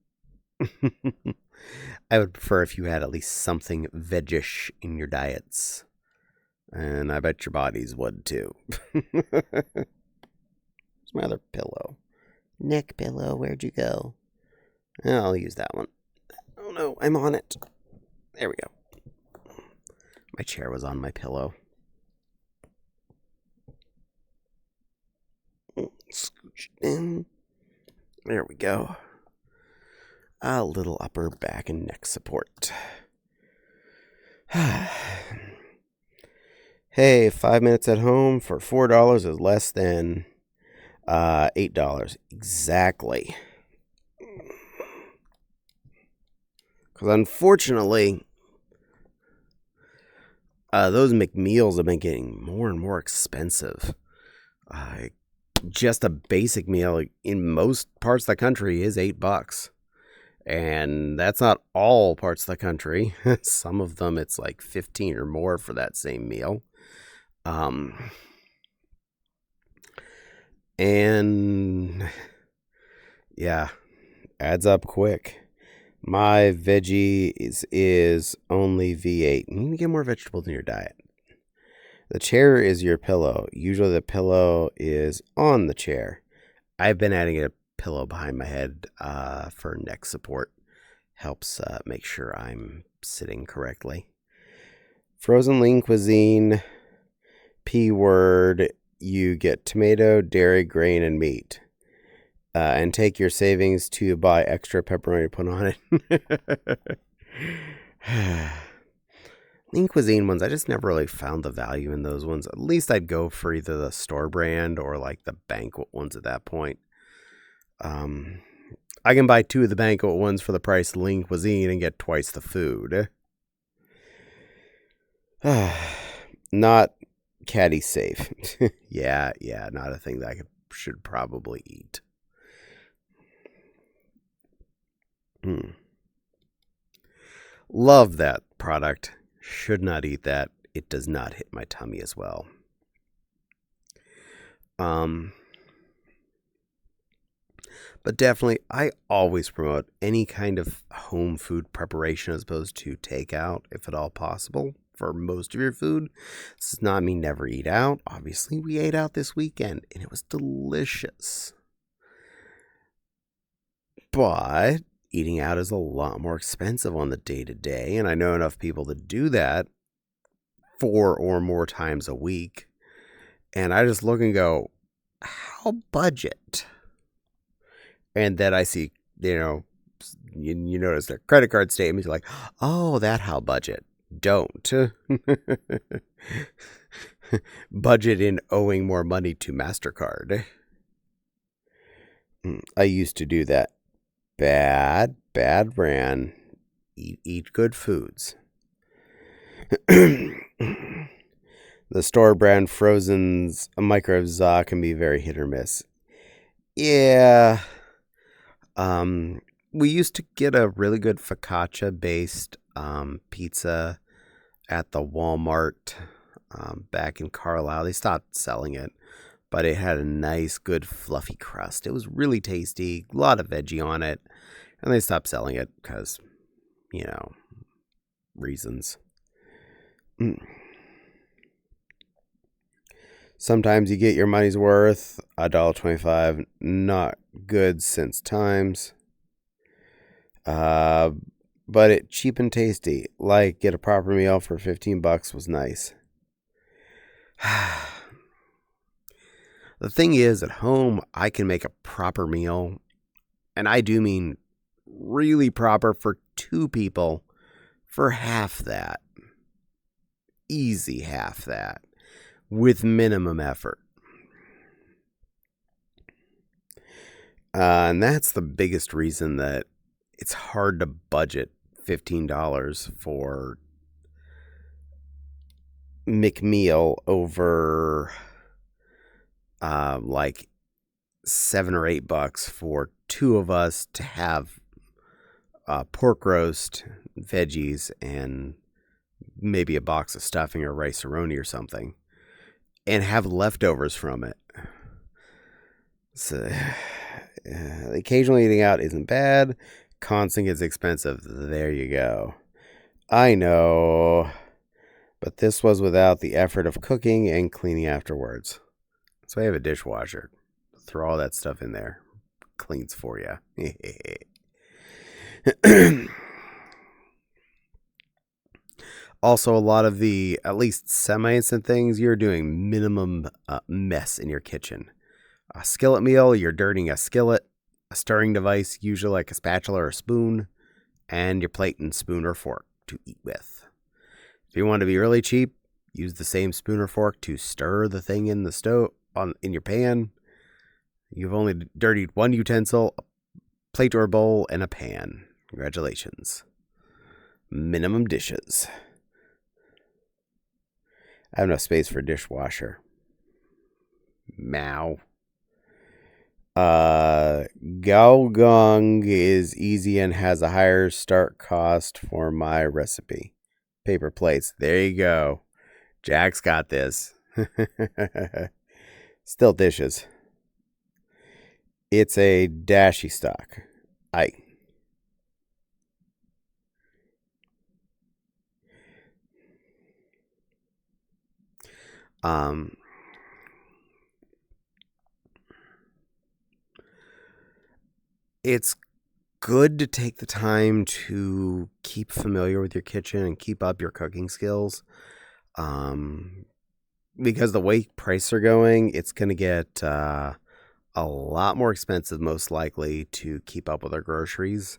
I would prefer if you had at least something veggish in your diets. And I bet your bodies would too. Where's my other pillow? Neck pillow, where'd you go? I'll use that one. Oh no, I'm on it. There we go. My chair was on my pillow. Scooch in. There we go. A little upper back and neck support. Hey, 5 minutes at home for $4 is less than $8. Exactly. Because unfortunately, those McMeals have been getting more and more expensive. Just a basic meal in most parts of the country is $8. And that's not all parts of the country. Some of them it's like 15 or more for that same meal. And yeah, adds up quick. My veggie is only V8. You need to get more vegetables in your diet. The chair is your pillow. Usually the pillow is on the chair. I've been adding a pillow behind my head for neck support. Helps make sure I'm sitting correctly. Frozen lean cuisine. P word. You get tomato, dairy, grain, and meat. And take your savings to buy extra pepperoni to put on it. Lean cuisine ones, I just never really found the value in those ones. At least I'd go for either the store brand or like the banquet ones at that point. I can buy 2 of the banquet ones for the price of lean cuisine and get twice the food. Not Caddie safe. yeah, not a thing that I should probably eat. Love that product. Should not eat that. It does not hit my tummy as well. But definitely, I always promote any kind of home food preparation as opposed to takeout, if at all possible, for most of your food. This does not mean never eat out. Obviously, we ate out this weekend, and it was delicious. But eating out is a lot more expensive on the day-to-day, and I know enough people that do that 4 or more times a week. And I just look and go, how budget? And then I see, you notice their credit card statements. You're like, oh, that how budget. Don't. Budget in owing more money to MasterCard. I used to do that. Bad brand. Eat good foods. The store brand Frozen's microwaves can be very hit or miss. Yeah. we used to get a really good focaccia based pizza at the Walmart back in Carlisle. They stopped selling it, but it had a nice, good, fluffy crust. It was really tasty, a lot of veggie on it, and they stopped selling it because, reasons. Sometimes you get your money's worth. $1.25, not good since times. But it cheap and tasty. Like, get a proper meal for $15 was nice. The thing is, at home, I can make a proper meal, and I do mean really proper for 2 people for half that. Easy half that. With minimum effort. And that's the biggest reason that it's hard to budget $15 for McMeal over like $7 or $8 for 2 of us to have pork roast, veggies, and maybe a box of stuffing or rice-a-roni or something, and have leftovers from it. So, occasionally eating out isn't bad. Constant is expensive. There you go. I know. But this was without the effort of cooking and cleaning afterwards. So I have a dishwasher. Throw all that stuff in there. Cleans for you. Also, a lot of the, at least semi-instant things, you're doing minimum mess in your kitchen. A skillet meal, you're dirtying a skillet, a stirring device, usually like a spatula or a spoon, and your plate and spoon or fork to eat with. If you want to be really cheap, use the same spoon or fork to stir the thing in the stove, in your pan. You've only dirtied 1 utensil, a plate or a bowl, and a pan. Congratulations. Minimum dishes. I have no space for a dishwasher. Meow. Gaogang is easy and has a higher start cost for my recipe. Paper plates. There you go. Jack's got this. Still dishes. It's a dashi stock. It's good to take the time to keep familiar with your kitchen and keep up your cooking skills. Because the way prices are going, it's going to get a lot more expensive, most likely, to keep up with our groceries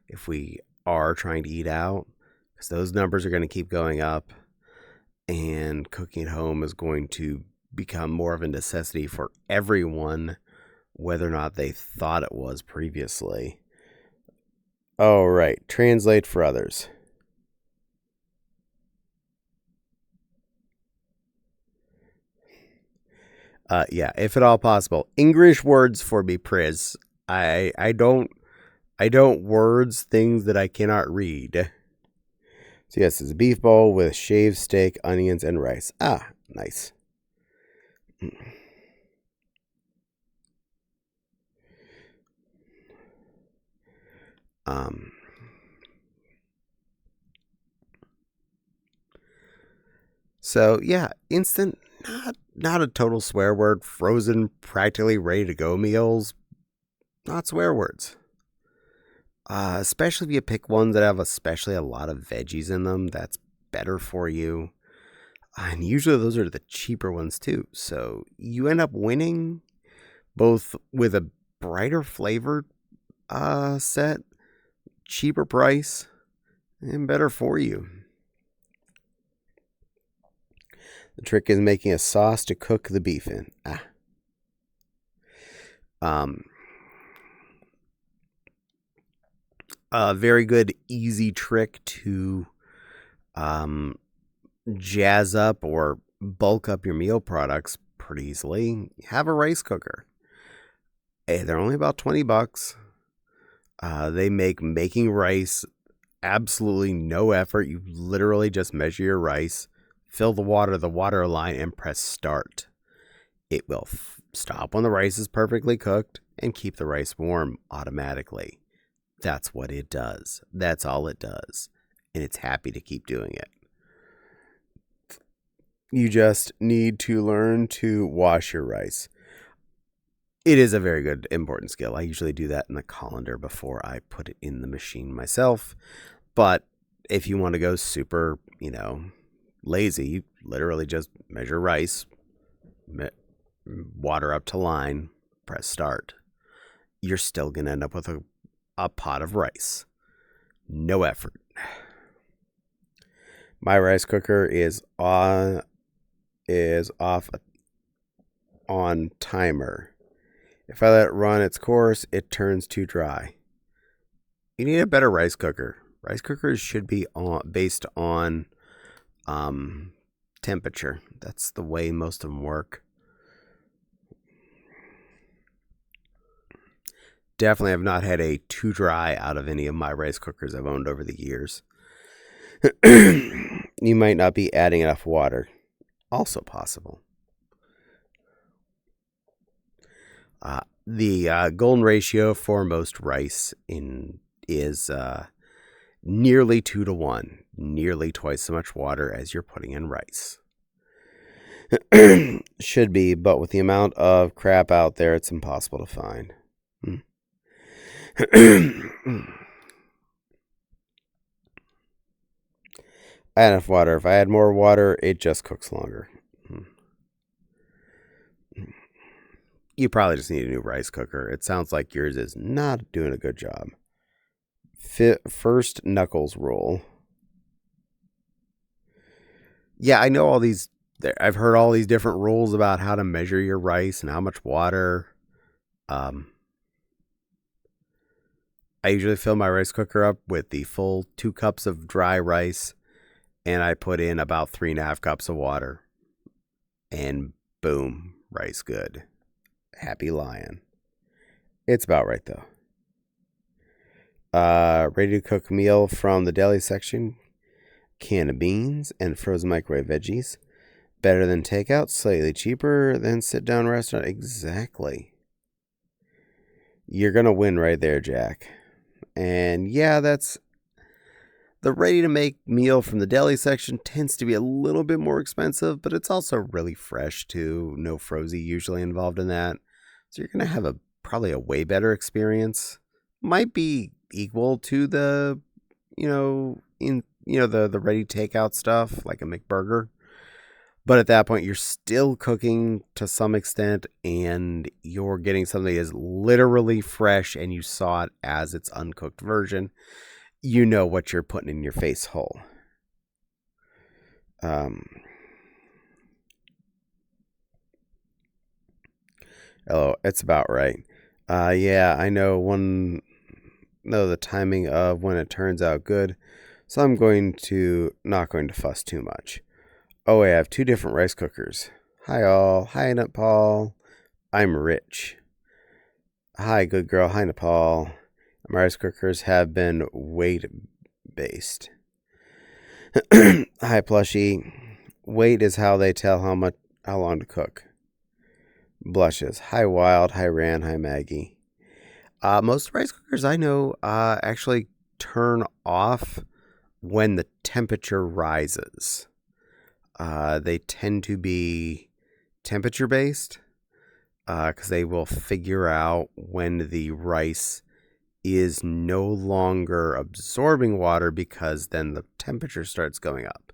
if we are trying to eat out, because those numbers are going to keep going up, and cooking at home is going to become more of a necessity for everyone, whether or not they thought it was previously. Oh, right. Translate for others. Yeah, if at all possible. English words for me, Priz. I don't words things that I cannot read. So yes, it's a beef bowl with shaved steak, onions, and rice. Ah, nice. So yeah, instant, not a total swear word. Frozen, practically ready to go meals, not swear words. Especially if you pick ones that have especially a lot of veggies in them, that's better for you. And usually those are the cheaper ones too. So you end up winning both with a brighter flavor set, cheaper price, and better for you. The trick is making a sauce to cook the beef in. A very good, easy trick to jazz up or bulk up your meal products pretty easily. Have a rice cooker. Hey, they're only about $20. They make making rice absolutely no effort. You literally just measure your rice, fill the water line, and press start. It will stop when the rice is perfectly cooked and keep the rice warm automatically. That's what it does. That's all it does. And it's happy to keep doing it. You just need to learn to wash your rice. It is a very good, important skill. I usually do that in the colander before I put it in the machine myself. But if you want to go super, lazy, you literally just measure rice, water up to line, press start. You're still going to end up with a pot of rice. No effort. My rice cooker is off on timer. If I let it run its course, it turns too dry. You need a better rice cooker. Rice cookers should be based on temperature. That's the way most of them work. Definitely have not had a too dry out of any of my rice cookers I've owned over the years. You might not be adding enough water. Also possible. The golden ratio for most rice is nearly 2-to-1, nearly twice so much water as you're putting in rice. Should be, but with the amount of crap out there, it's impossible to find. I had enough water. If I add more water, it just cooks longer. You probably just need a new rice cooker. It sounds like yours is not doing a good job. First knuckles rule. Yeah, I know all these. I've heard all these different rules about how to measure your rice and how much water. I usually fill my rice cooker up with the full 2 cups of dry rice, and I put in about 3.5 cups of water. And boom, rice good. Happy lion. It's about right, though. Ready to cook meal from the deli section. Can of beans and frozen microwave veggies. Better than takeout, slightly cheaper than sit-down restaurant. Exactly. You're going to win right there, Jack. And yeah, that's the ready-to-make meal from the deli section tends to be a little bit more expensive, but it's also really fresh too. No frozy usually involved in that. So you're going to have probably a way better experience. Might be equal to the, the ready takeout stuff like a McBurger. But at that point, you're still cooking to some extent, and you're getting something that is literally fresh, and you saw it as its uncooked version. You know what you're putting in your face hole. Oh, it's about right. Yeah, I know the timing of when it turns out good, so I'm not going to fuss too much. Oh, I have 2 different rice cookers. Hi all. Hi Nepal. I'm rich. Hi good girl. Hi Nepal. My rice cookers have been weight based. Hi Plushy. Weight is how they tell how long to cook. Blushes. Hi Wild. Hi Ran. Hi Maggie. Most rice cookers I know actually turn off when the temperature rises. They tend to be temperature based because they will figure out when the rice is no longer absorbing water, because then the temperature starts going up.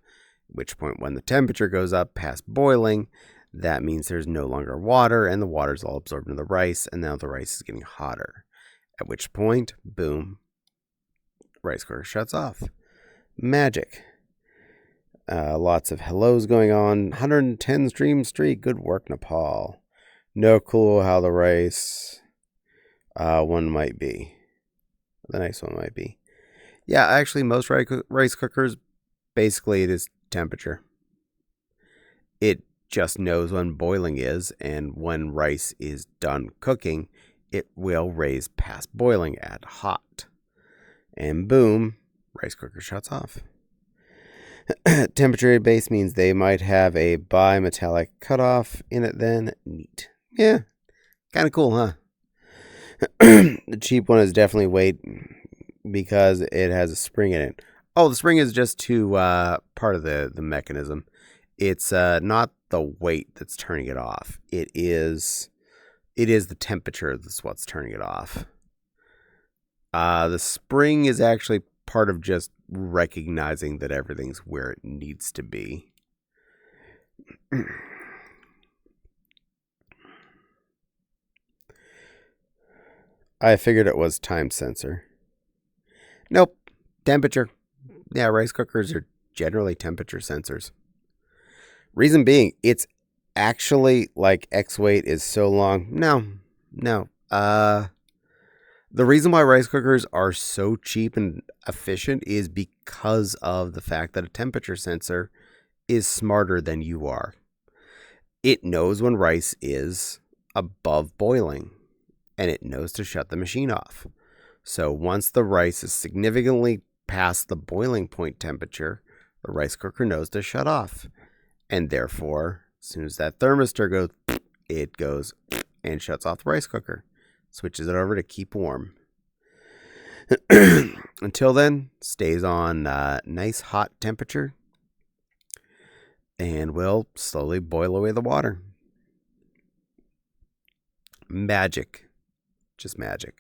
At which point, when the temperature goes up past boiling, that means there's no longer water, and the water's all absorbed into the rice, and now the rice is getting hotter. At which point, boom, rice cooker shuts off. Magic. Lots of hellos going on. 110 stream streak. Good work, Nepal. No clue how the rice one might be. The next one might be. Yeah, actually, most rice cookers, basically, it is temperature. It just knows when boiling is, and when rice is done cooking, it will raise past boiling at hot. And boom, rice cooker shuts off. Temperature base means they might have a bimetallic cutoff in it then. Neat. Yeah, kind of cool, huh? The cheap one is definitely weight because it has a spring in it. Oh, the spring is just to part of the mechanism. It's not the weight that's turning it off. It is the temperature that's what's turning it off. The spring is actually part of just recognizing that everything's where it needs to be. I figured it was time sensor. Nope. Temperature. Yeah, rice cookers are generally temperature sensors. Reason being, it's actually like X weight is so long. No. The reason why rice cookers are so cheap and efficient is because of the fact that a temperature sensor is smarter than you are. It knows when rice is above boiling, and it knows to shut the machine off. So once the rice is significantly past the boiling point temperature, the rice cooker knows to shut off. And therefore, as soon as that thermistor goes, it goes and shuts off the rice cooker. Switches it over to keep warm. Until then, stays on nice hot temperature and will slowly boil away the water. Magic. Just magic.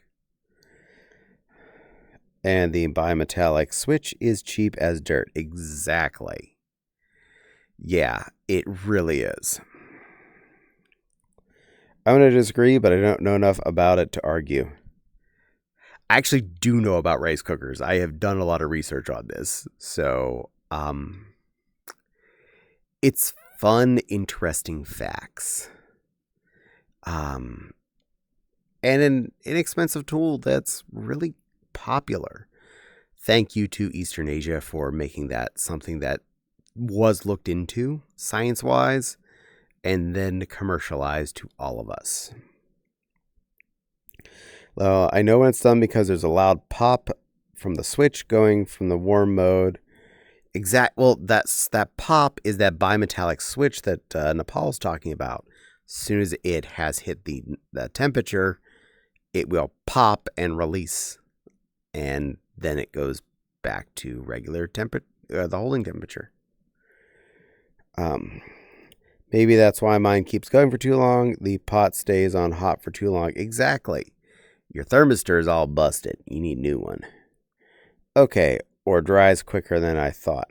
And the bimetallic switch is cheap as dirt. Exactly. Yeah, it really is. I'm going to disagree, but I don't know enough about it to argue. I actually do know about rice cookers. I have done a lot of research on this. So, it's fun, interesting facts. And an inexpensive tool that's really popular. Thank you to Eastern Asia for making that something that was looked into science-wise and then commercialized to all of us. I know when it's done because there's a loud pop from the switch going from the warm mode. That pop is that bimetallic switch that Nepal's talking about. As soon as it has hit the temperature, it will pop and release, and then it goes back to regular temperature, the holding temperature. Maybe that's why mine keeps going for too long. The pot stays on hot for too long. Exactly. Your thermistor is all busted. You need a new one. Okay, or dries quicker than I thought.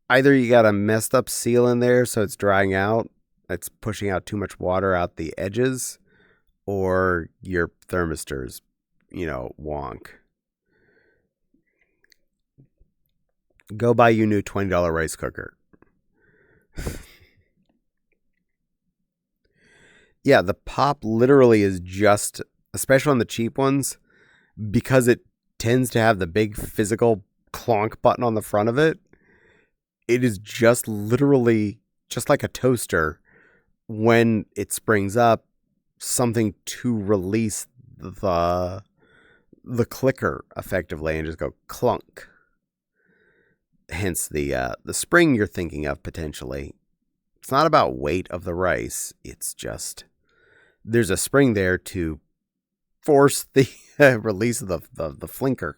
Either you got a messed up seal in there so it's drying out, it's pushing out too much water out the edges, or your thermistor's, wonk. Go buy you a new $20 rice cooker. Yeah, the pop literally is just, especially on the cheap ones, because it tends to have the big physical clonk button on the front of it. It is just literally just like a toaster. When it springs up, something to release the clicker effectively and just go clunk. Hence the spring you're thinking of potentially. It's not about weight of the rice. It's just there's a spring there to force the release of the flinker.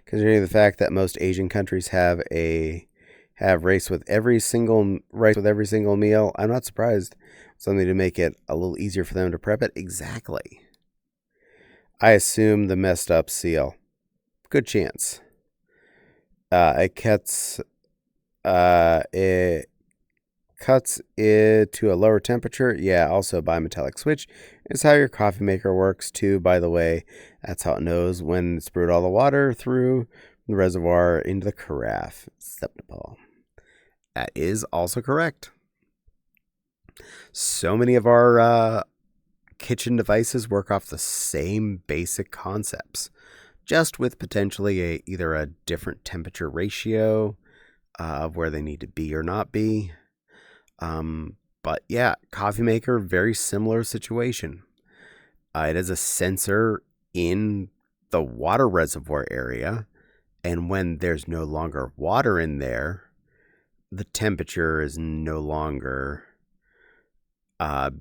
Considering the fact that most Asian countries have rice with every single meal, I'm not surprised. Something to make it a little easier for them to prep it. Exactly. I assume the messed up seal. Good chance. It cuts it to a lower temperature. Yeah, also bimetallic switch is how your coffee maker works too, by the way. That's how it knows when it's brewed all the water through the reservoir into the carafe. Acceptable. That is also correct. So many of our kitchen devices work off the same basic concepts, just with potentially either a different temperature ratio of where they need to be or not be. But yeah, coffee maker, very similar situation. It has a sensor in the water reservoir area, and when there's no longer water in there, the temperature is no longer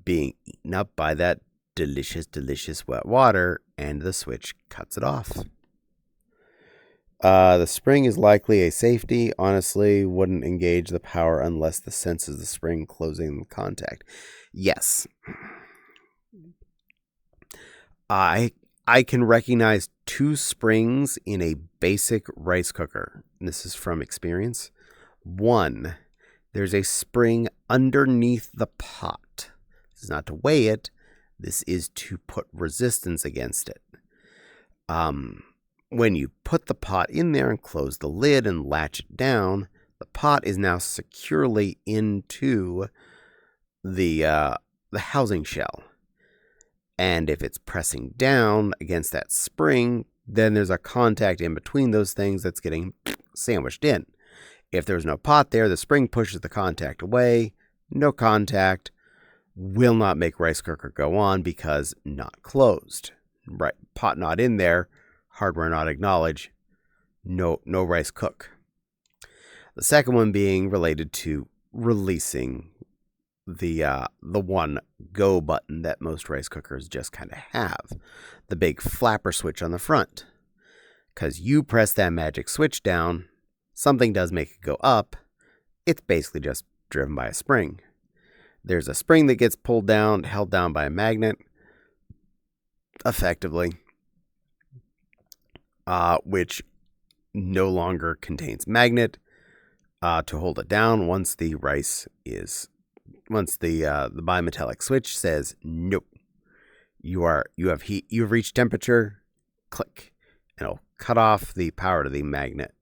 being eaten up by that delicious, delicious wet water, and the switch cuts it off. The spring is likely a safety. Honestly, wouldn't engage the power unless the senses the spring closing the contact. Yes. I can recognize two springs in a basic rice cooker. This is from experience. One, there's a spring underneath the pot. This is not to weigh it. This is to put resistance against it. When you put the pot in there and close the lid and latch it down, the pot is now securely into the housing shell. And if it's pressing down against that spring, then there's a contact in between those things that's getting sandwiched in. If there's no pot there, the spring pushes the contact away. No contact. Will not make rice cooker go on because not closed. Right, pot not in there. Hardware not acknowledged. No rice cook. The second one being related to releasing the one go button that most rice cookers just kind of have. The big flapper switch on the front. Because you press that magic switch down, something does make it go up. It's basically just driven by a spring. There's a spring that gets pulled down, held down by a magnet, effectively. Which no longer contains magnet to hold it down once the bimetallic switch says nope. You have heat. You have reached temperature. Click, and it'll cut off the power to the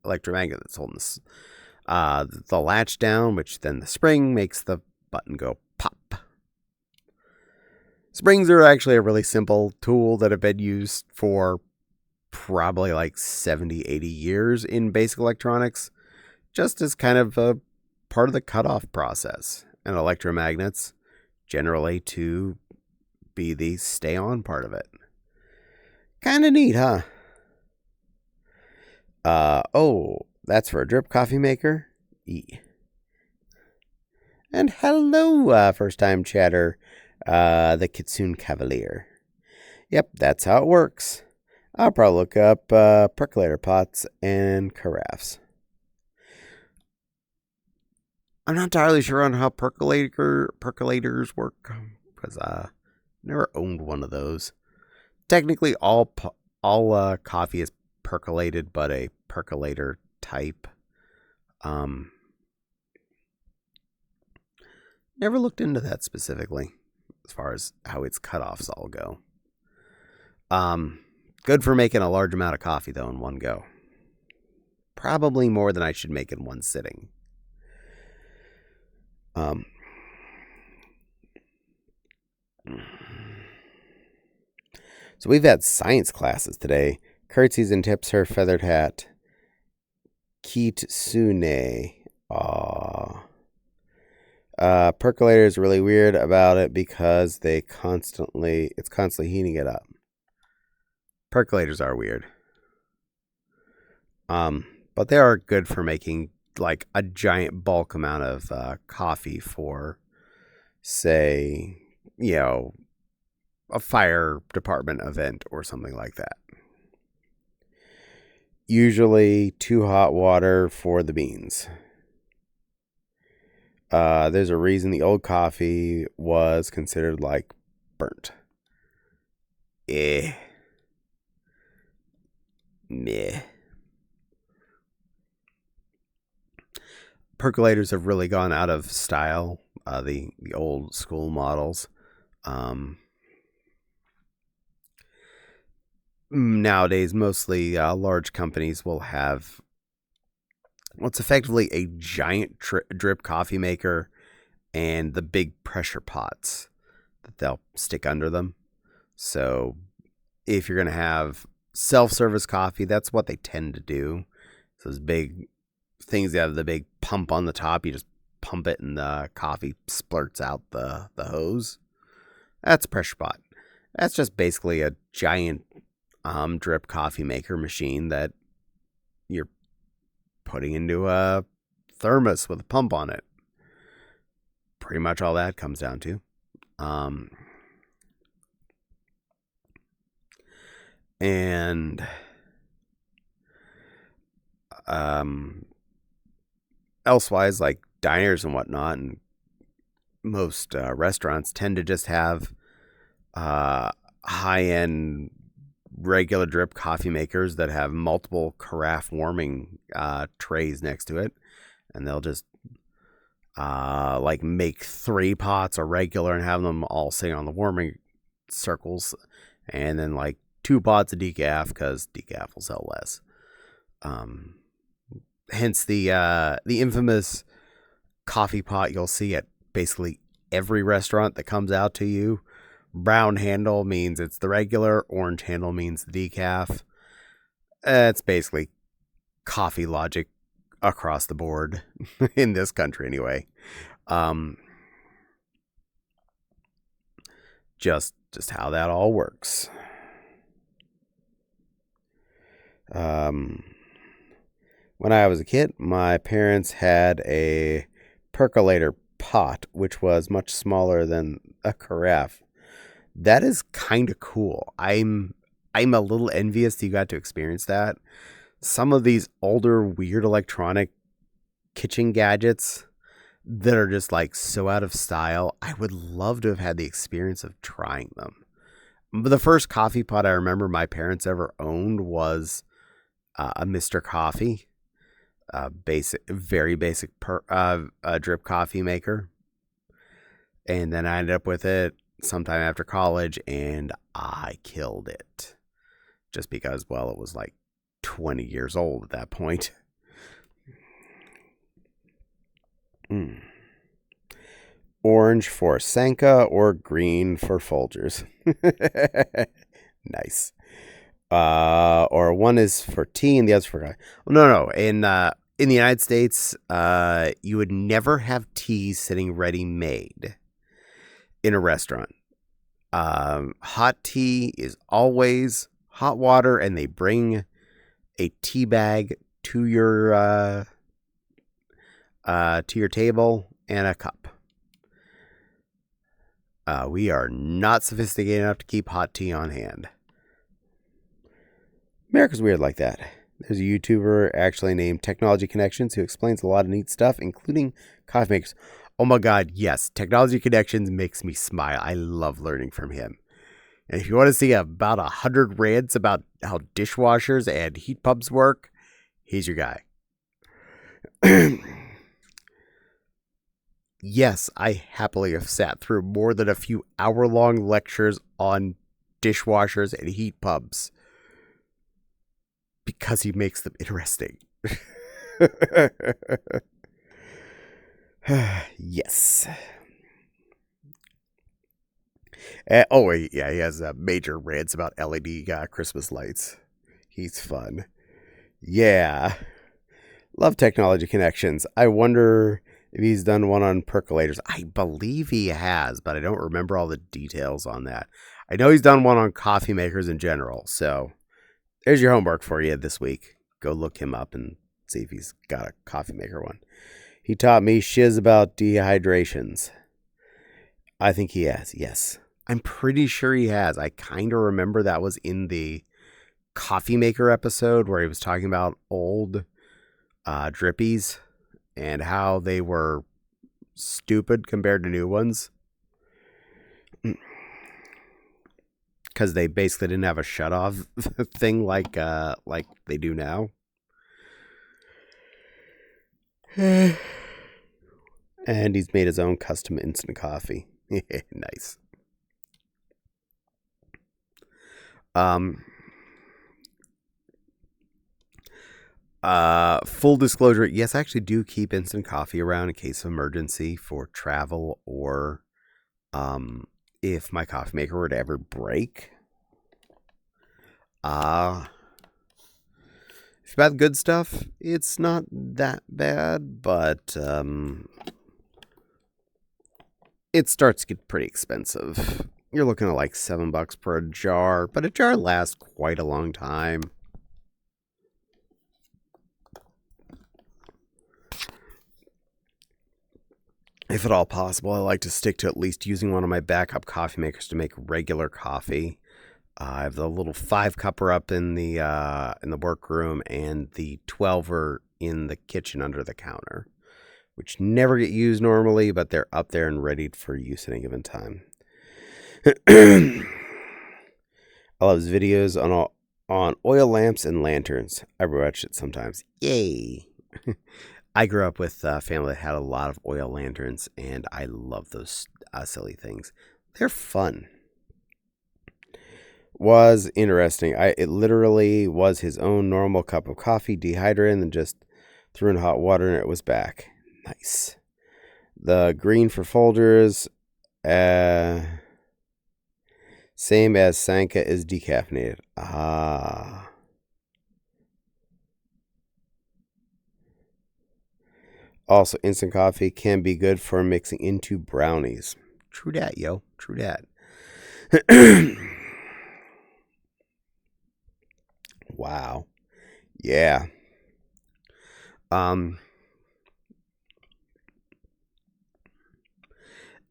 electromagnet that's holding this, the latch down, which then the spring makes the button go pop. Springs are actually a really simple tool that have been used for probably like 70, 80 years in basic electronics, just as kind of a part of the cutoff process. And electromagnets generally to be the stay on part of it. Kind of neat, huh? That's for a drip coffee maker? And hello, first time chatter, the Kitsune Cavalier. Yep, that's how it works. I'll probably look up percolator pots and carafes. I'm not entirely sure on how percolators work because I never owned one of those. Technically, all coffee is percolated, but a percolator type. Never looked into that specifically as far as how its cutoffs all go. Good for making a large amount of coffee, though, in one go. Probably more than I should make in one sitting. So we've had science classes today. Curtsies and tips her feathered hat. Kitsune. Aww. Percolator is really weird about it because it's constantly heating it up. Percolators are weird. But they are good for making like a giant bulk amount of coffee for, say, a fire department event or something like that. Usually too hot water for the beans. There's a reason the old coffee was considered like burnt. Meh. Percolators have really gone out of style. The old school models. Nowadays, mostly large companies will have what's effectively a giant drip coffee maker and the big pressure pots that they'll stick under them. So if you're going to have self-service coffee, that's what they tend to do. Those big things that have the big pump on the top. You just pump it and the coffee splurts out the hose. That's a pressure pot. That's just basically a giant drip coffee maker machine that you're putting into a thermos with a pump on it. Pretty much all that comes down to. And elsewise, like diners and whatnot, and most restaurants tend to just have high-end regular drip coffee makers that have multiple carafe warming trays next to it, and they'll just like make 3 pots of regular and have them all sitting on the warming circles, and then like 2 pots of decaf, because decaf will sell less. Hence the infamous coffee pot you'll see at basically every restaurant that comes out to you. Brown handle means it's the regular, orange handle means the decaf. It's basically coffee logic across the board in this country anyway. Just how that all works. When I was a kid, my parents had a percolator pot, which was much smaller than a carafe. That is kind of cool. I'm a little envious that you got to experience that. Some of these older, weird electronic kitchen gadgets that are just like so out of style, I would love to have had the experience of trying them. But the first coffee pot I remember my parents ever owned was a Mr. Coffee, very basic drip coffee maker. And then I ended up with it sometime after college, and I killed it. Just because, well, it was like 20 years old at that point. Orange for Sanka or green for Folgers. Nice. Or one is for tea and the other's for... No. In the United States, you would never have tea sitting ready-made in a restaurant. Hot tea is always hot water, and they bring a tea bag to your table and a cup. We are not sophisticated enough to keep hot tea on hand. America's weird like that. There's a YouTuber actually named Technology Connections who explains a lot of neat stuff, including coffee makers. Oh my God, yes. Technology Connections makes me smile. I love learning from him. And if you want to see about 100 rants about how dishwashers and heat pumps work, he's your guy. Yes, I happily have sat through more than a few hour-long lectures on dishwashers and heat pumps because he makes them interesting. Yes. Yeah, he has major rants about LED Christmas lights. He's fun. Yeah. Love Technology Connections. I wonder if he's done one on percolators. I believe he has, but I don't remember all the details on that. I know he's done one on coffee makers in general, so there's your homework for you this week. Go look him up and see if he's got a coffee maker one. He taught me shiz about dehydrations. I think he has, yes. I'm pretty sure he has. I kind of remember that was in the coffee maker episode where he was talking about old drippies and how they were stupid compared to new ones. Because they basically didn't have a shut-off thing like they do now. And he's made his own custom instant coffee. Nice. Full disclosure, yes, I actually do keep instant coffee around in case of emergency for travel or if my coffee maker were to ever break. If If you buy the good stuff, it's not that bad, but it starts to get pretty expensive. You're looking at like $7 per a jar, but a jar lasts quite a long time. If at all possible, I like to stick to at least using one of my backup coffee makers to make regular coffee. I have the little 5-cupper up in the workroom and the 12er in the kitchen under the counter, which never get used normally, but they're up there and ready for use at any given time. I love his videos on oil lamps and lanterns. I watch it sometimes. Yay! I grew up with a family that had a lot of oil lanterns, and I love those silly things. They're fun. Was interesting. It literally was his own normal cup of coffee, dehydrated, and just threw in hot water, and it was back. Nice. The green for Folgers, same as Sanka, is decaffeinated. Ah. Also, instant coffee can be good for mixing into brownies. True dat, yo. True dat. Wow. Yeah. And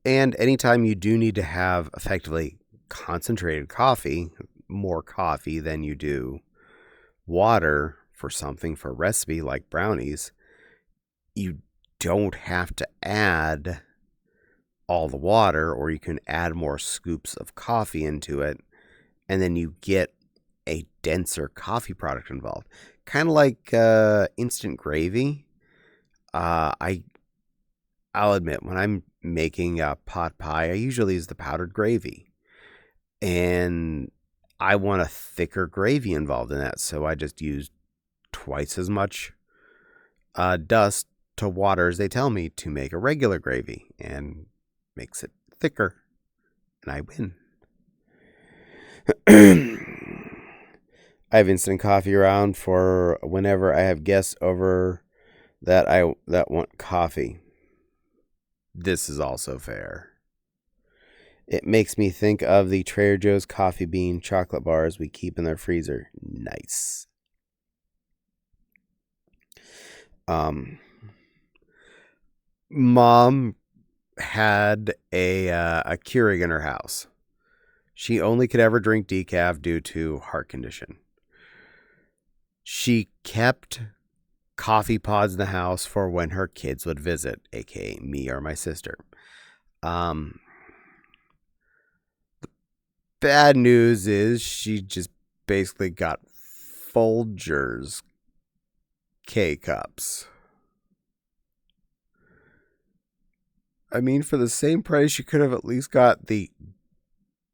anytime you do need to have effectively concentrated coffee, more coffee than you do water for something, for a recipe like brownies, you don't have to add all the water, or you can add more scoops of coffee into it, and then you get a denser coffee product involved. Kind of like instant gravy. I'll admit, when I'm making a pot pie, I usually use the powdered gravy. And I want a thicker gravy involved in that, so I just use twice as much dust to water as they tell me to make a regular gravy, and makes it thicker, and I win. I have instant coffee around for whenever I have guests over that want coffee. This is also fair. It makes me think of the Trader Joe's coffee bean chocolate bars we keep in their freezer. Nice. Mom had a Keurig in her house. She only could ever drink decaf due to heart condition. She kept coffee pods in the house for when her kids would visit, aka me or my sister. The bad news is she just basically got Folgers K-Cups. I mean, for the same price, you could have at least got the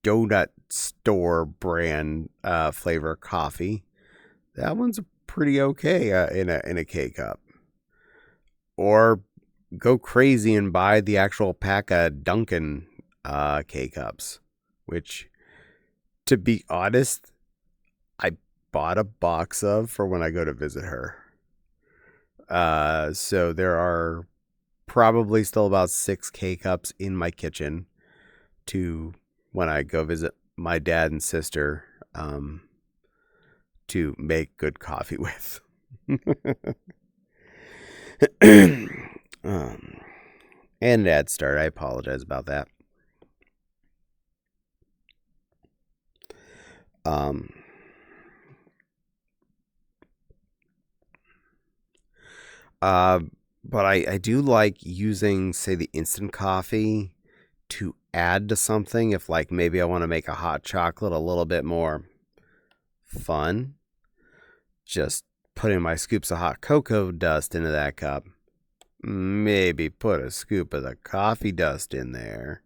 donut store brand flavor coffee. That one's pretty okay in a K-Cup. Or go crazy and buy the actual pack of Dunkin' K-Cups, which, to be honest, I bought a box of for when I go to visit her. So there are probably still about 6 K-Cups in my kitchen to when I go visit my dad and sister to make good coffee with. And ad start. I apologize about that. But I do like using, say, the instant coffee to add to something. If, like, maybe I want to make a hot chocolate a little bit more fun, just putting my scoops of hot cocoa dust into that cup. Maybe put a scoop of the coffee dust in there,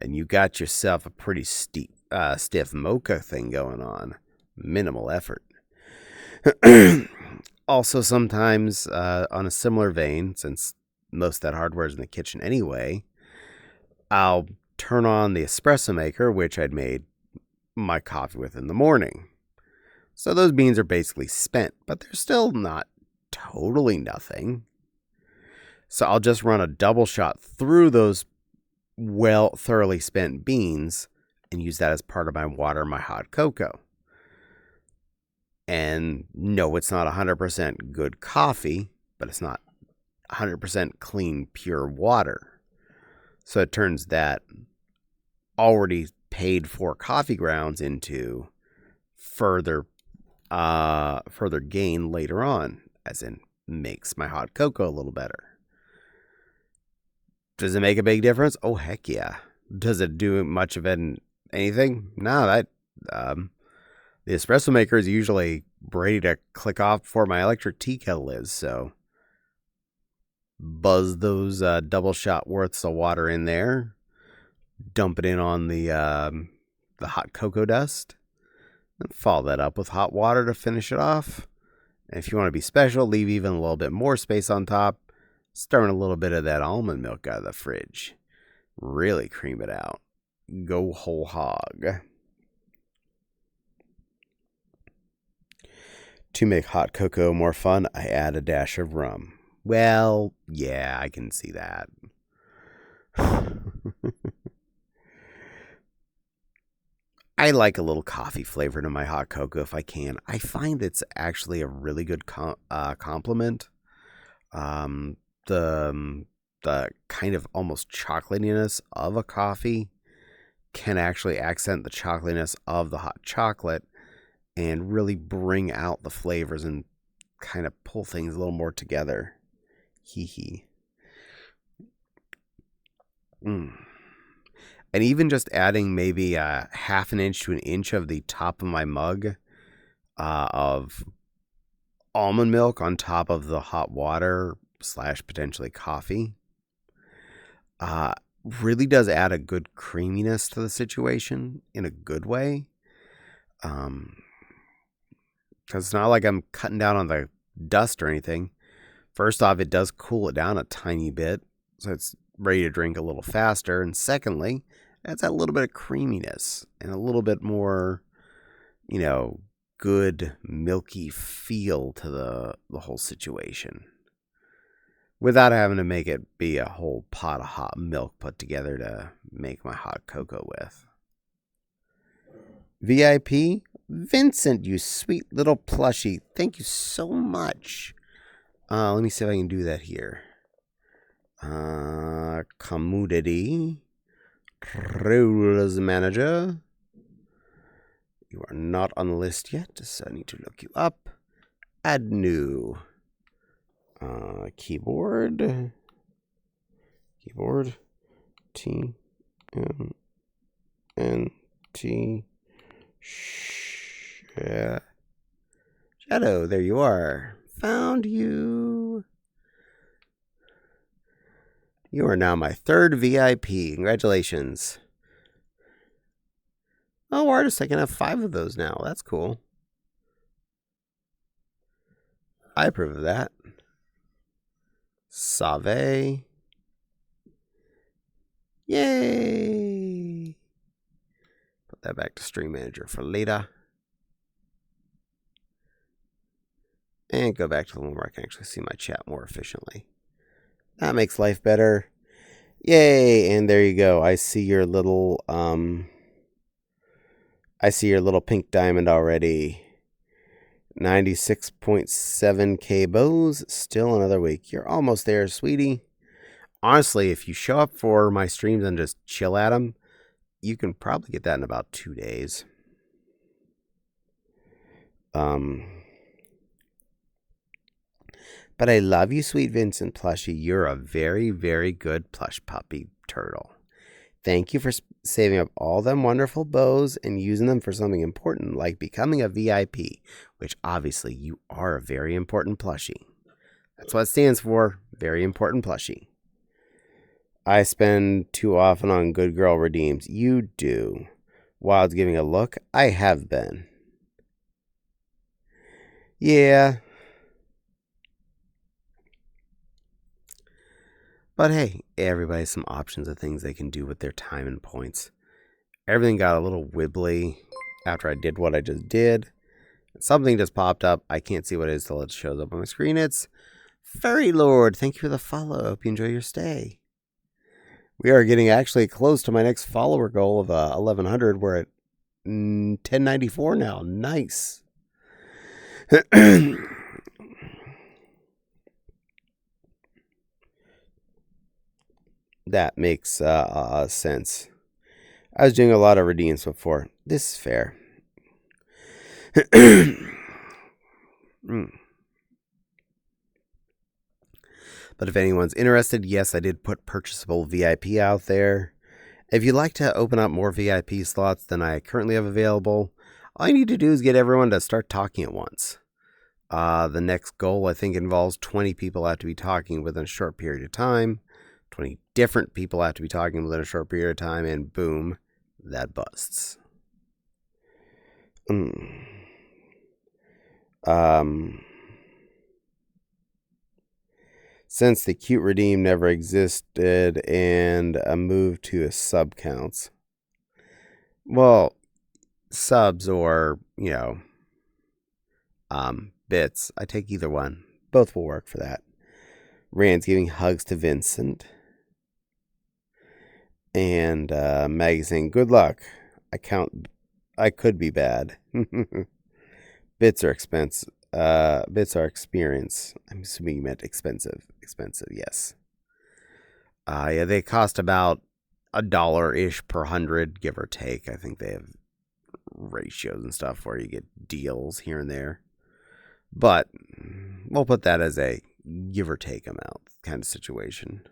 and you got yourself a pretty stiff mocha thing going on. Minimal effort. Also, sometimes, on a similar vein, since most of that hardware is in the kitchen anyway, I'll turn on the espresso maker, which I'd made my coffee with in the morning. So those beans are basically spent, but they're still not totally nothing. So I'll just run a double shot through those thoroughly spent beans and use that as part of my water, my hot cocoa. And no, it's not 100% good coffee, but it's not 100% clean, pure water. So it turns that already paid for coffee grounds into further gain later on, as in makes my hot cocoa a little better. Does it make a big difference? Oh, heck yeah. Does it do much of anything? No, the espresso maker is usually ready to click off before my electric tea kettle is, so buzz those double shot worths of water in there, dump it in on the hot cocoa dust, and follow that up with hot water to finish it off. And if you want to be special, leave even a little bit more space on top. Stir in a little bit of that almond milk out of the fridge. Really cream it out. Go whole hog. To make hot cocoa more fun, I add a dash of rum. Well, yeah, I can see that. I like a little coffee flavor to my hot cocoa if I can. I find it's actually a really good compliment. The kind of almost chocolatiness of a coffee can actually accent the chocolatiness of the hot chocolate and really bring out the flavors and kind of pull things a little more together. Hee hee. And even just adding maybe a half an inch to an inch of the top of my mug of almond milk on top of the hot water / potentially coffee really does add a good creaminess to the situation in a good way. Because it's not like I'm cutting down on the dust or anything. First off, it does cool it down a tiny bit, so it's ready to drink a little faster. And secondly, adds that little bit of creaminess and a little bit more, good milky feel to the whole situation, without having to make it be a whole pot of hot milk put together to make my hot cocoa with. VIP, Vincent, you sweet little plushie. Thank you so much. Let me see if I can do that here. Commodity. Rules manager. You are not on the list yet, so I need to look you up. Add new. Keyboard. T M N T Shadow. There you are. Found you. You are now my third VIP. Congratulations. Oh, artist, I can have 5 of those now. That's cool. I approve of that. Save. Yay! Put that back to Stream Manager for later. And go back to the one where I can actually see my chat more efficiently. That makes life better. Yay! And there you go. I see your little pink diamond already. 96.7k bows. Still another week. You're almost there, sweetie. Honestly, if you show up for my streams and just chill at them, you can probably get that in about 2 days. But I love you, sweet Vincent Plushie. You're a very, very good plush puppy turtle. Thank you for saving up all them wonderful bows and using them for something important, like becoming a VIP, which obviously you are a very important plushie. That's what it stands for, very important plushie. I spend too often on Good Girl Redeems. You do. Wild's giving a look. I have been. Yeah. But hey, everybody has some options of things they can do with their time and points. Everything got a little wibbly after I did what I just did. Something just popped up. I can't see what it is till it shows up on the screen. It's Fairy Lord. Thank you for the follow. Hope you enjoy your stay. We are getting actually close to my next follower goal of 1100. We're at 1094 now. Nice. That makes sense. I was doing a lot of redeems before. This is fair. But if anyone's interested, yes, I did put purchasable VIP out there. If you'd like to open up more VIP slots than I currently have available, all you need to do is get everyone to start talking at once. The next goal, I think, involves 20 people have to be talking within a short period of time. 20 different people have to be talking within a short period of time, and boom, that busts. Since the cute redeem never existed and a move to a sub counts. Well, subs or, bits. I take either one. Both will work for that. Rand's giving hugs to Vincent. And Maggie saying, good luck. I could be bad. Bits are expensive. Bits are experience. I'm assuming you meant expensive. Expensive, yes. Yeah, they cost about $1-ish per 100, give or take. I think they have ratios and stuff where you get deals here and there. But we'll put that as a give or take amount kind of situation.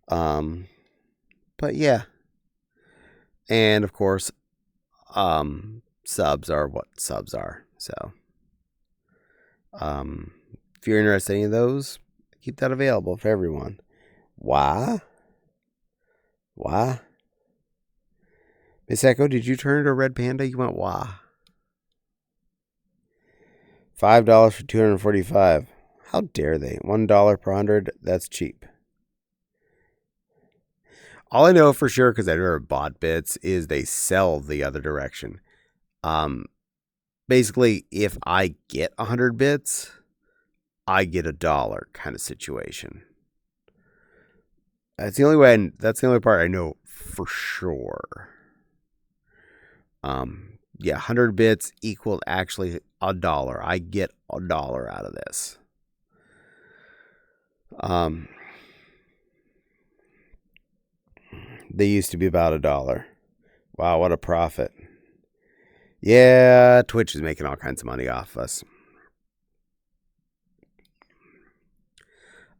But yeah. And of course, subs are what subs are. So, if you're interested in any of those, keep that available for everyone. Why? Miss Echo, did you turn into a red panda? You went why? $5 for 245. How dare they? $1 per 100. That's cheap. All I know for sure, because I never bought bits, is they sell the other direction. Basically, if I get 100 bits, I get $1 kind of situation. That's the only way. That's the only part I know for sure. Yeah, 100 bits equaled actually $1. I get $1 out of this. They used to be about $1. Wow, what a profit. Yeah, Twitch is making all kinds of money off us.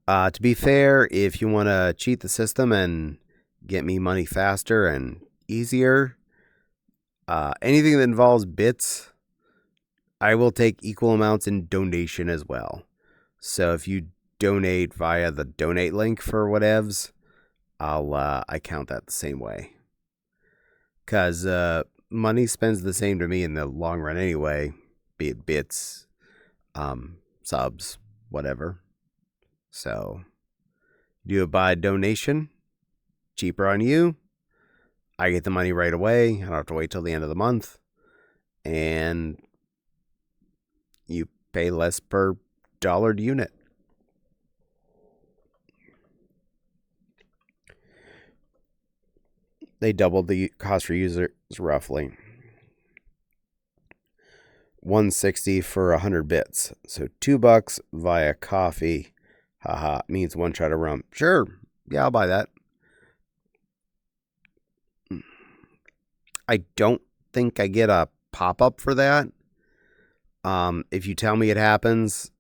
To be fair, if you want to cheat the system and get me money faster and easier, anything that involves bits, I will take equal amounts in donation as well. So if you donate via the donate link for whatevs, I count that the same way. Because money spends the same to me in the long run anyway, be it bits, subs, whatever. So, do it by donation, cheaper on you. I get the money right away. I don't have to wait till the end of the month. And you pay less per $1 unit. They doubled the cost for users roughly. $160 for 100 bits. So $2 via coffee. Haha, means one shot of rum. Sure. Yeah, I'll buy that. I don't think I get a pop-up for that. If you tell me it happens,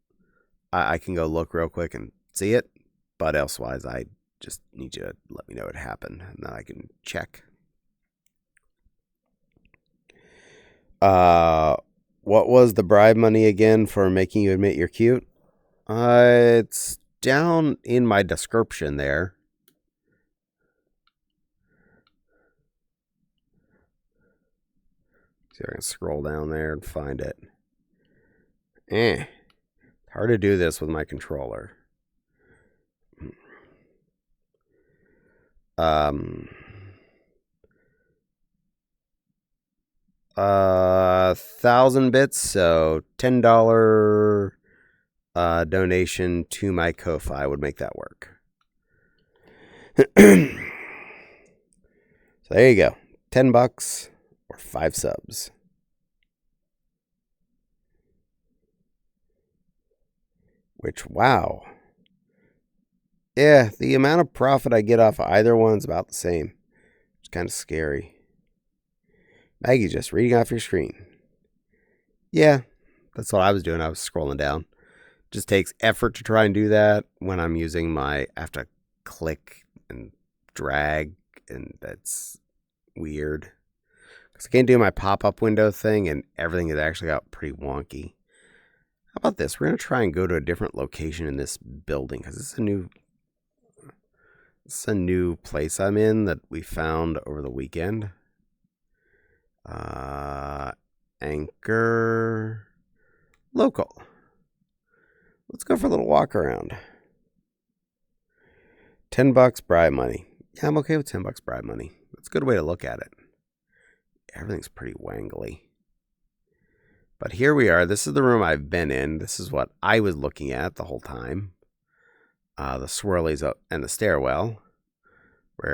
I can go look real quick and see it. But elsewise, I just need you to let me know it happened, and then I can check. What was the bribe money again for making you admit you're cute? It's down in my description there. See if I can scroll down there and find it. Hard to do this with my controller. 1,000 bits, so $10 donation to my Ko-Fi would make that work. So there you go. $10 or 5 subs. Which, wow. Yeah, the amount of profit I get off either one's about the same. It's kind of scary. Maggie just reading off your screen. Yeah, that's what I was doing. I was scrolling down. Just takes effort to try and do that when I'm using my... I have to click and drag, and that's weird. Because I can't do my pop-up window thing, and everything is actually got pretty wonky. How about this? We're going to try and go to a different location in this building, because it's a new place I'm in that we found over the weekend. Anchor local. Let's go for a little walk around. $10 bribe money. Yeah, I'm okay with $10 bribe money. That's a good way to look at it. Everything's pretty wangly. But here we are. This is the room I've been in. This is what I was looking at the whole time. The swirlies up and the stairwell.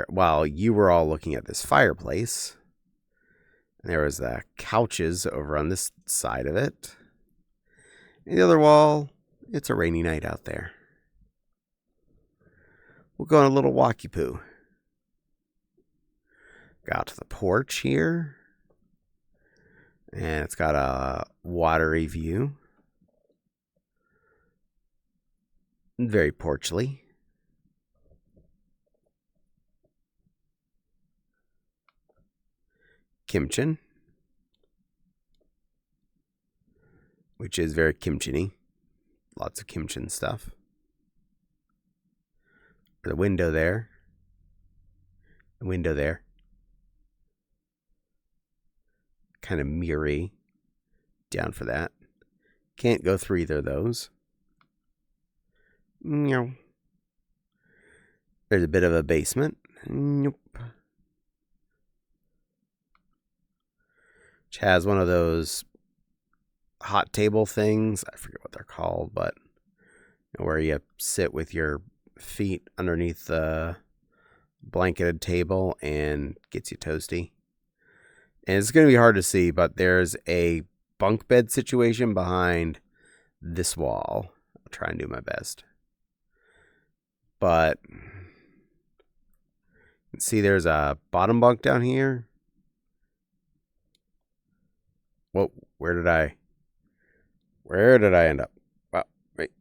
While you were all looking at this fireplace. There was the couches over on this side of it. And the other wall, it's a rainy night out there. We'll go on a little walkie poo. Got to the porch here. And it's got a watery view. Very porchly. Kimchin, which is very kimchi-y. Lots of kimchin stuff. The window there. The window there. Kind of mirror-y. Down for that. Can't go through either of those. No. There's a bit of a basement. Nope. Which has one of those hot table things. I forget what they're called, but where you sit with your feet underneath the blanketed table and gets you toasty. And it's going to be hard to see, but there's a bunk bed situation behind this wall. I'll try and do my best. But you can see there's a bottom bunk down here. Whoa, where did I end up? Wow, wait,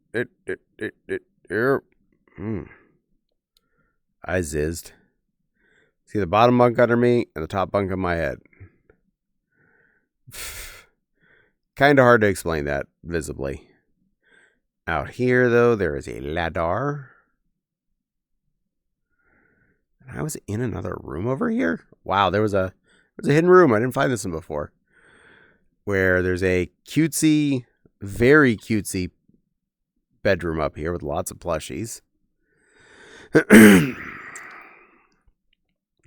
I zizzed. See the bottom bunk under me and the top bunk on my head. Kind of hard to explain that visibly. Out here, though, there is a ladder. I was in another room over here. Wow, there's a hidden room. I didn't find this one before. Where there's a cutesy, very cutesy bedroom up here with lots of plushies.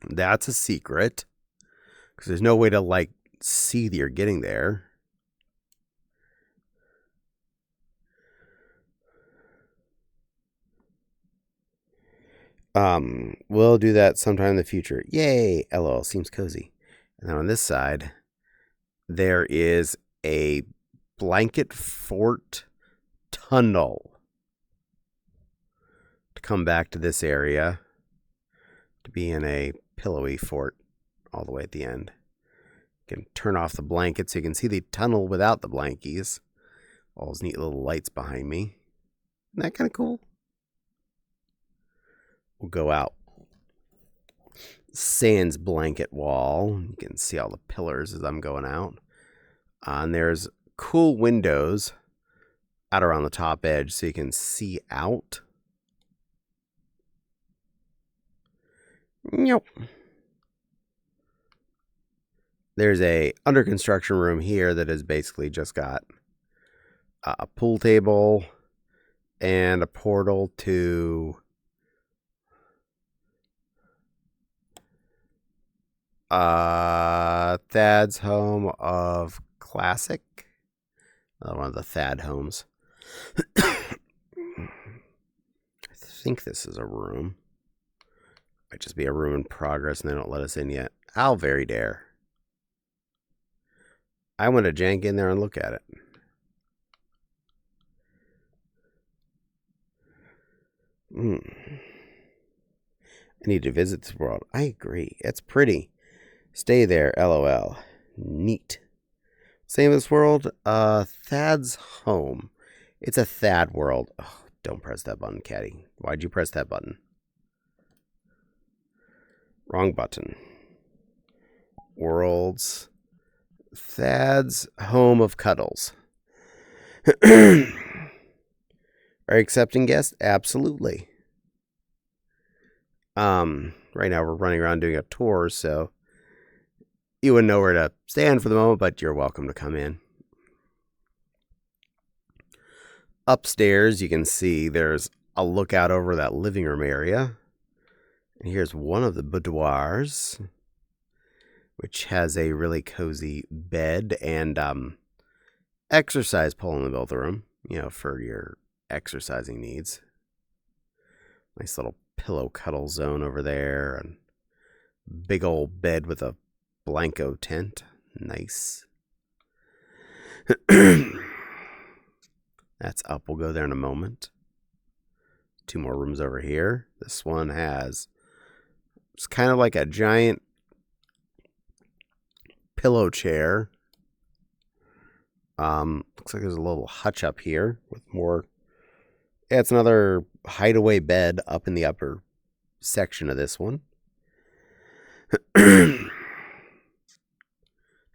That's a secret. Because there's no way to, see that you're getting there. We'll do that sometime in the future. Yay! LOL, seems cozy. And then on this side, there is a blanket fort tunnel to come back to this area to be in a pillowy fort all the way at the end. You can turn off the blanket so you can see the tunnel without the blankies. All those neat little lights behind me. Isn't that kind of cool? We'll go out. Sans blanket wall. You can see all the pillars as I'm going out. And there's cool windows out around the top edge so you can see out. Nope. There's a under construction room here that has basically just got a pool table and a portal to Thad's home of classic. Another one of the Thad homes. I think this is a room. Might just be a room in progress and they don't let us in yet. I'll very dare. I want to jank in there and look at it. I need to visit this world. I agree. It's pretty. Stay there, LOL. Neat. Same as this world. Thad's home. It's a Thad world. Oh, don't press that button, Caddie. Why'd you press that button? Wrong button. Worlds. Thad's home of cuddles. Are you accepting guests? Absolutely. Right now we're running around doing a tour, so you wouldn't know where to stand for the moment, but you're welcome to come in. Upstairs, you can see there's a lookout over that living room area. And here's one of the boudoirs, which has a really cozy bed and exercise pole in the middle of the room, for your exercising needs. Nice little pillow cuddle zone over there, and big old bed with a blanco tent. Nice. That's up. We'll go there in a moment. 2 more rooms over here. This one has, it's kind of like a giant pillow chair. Looks like there's a little hutch up here with more. Yeah, it's another hideaway bed up in the upper section of this one.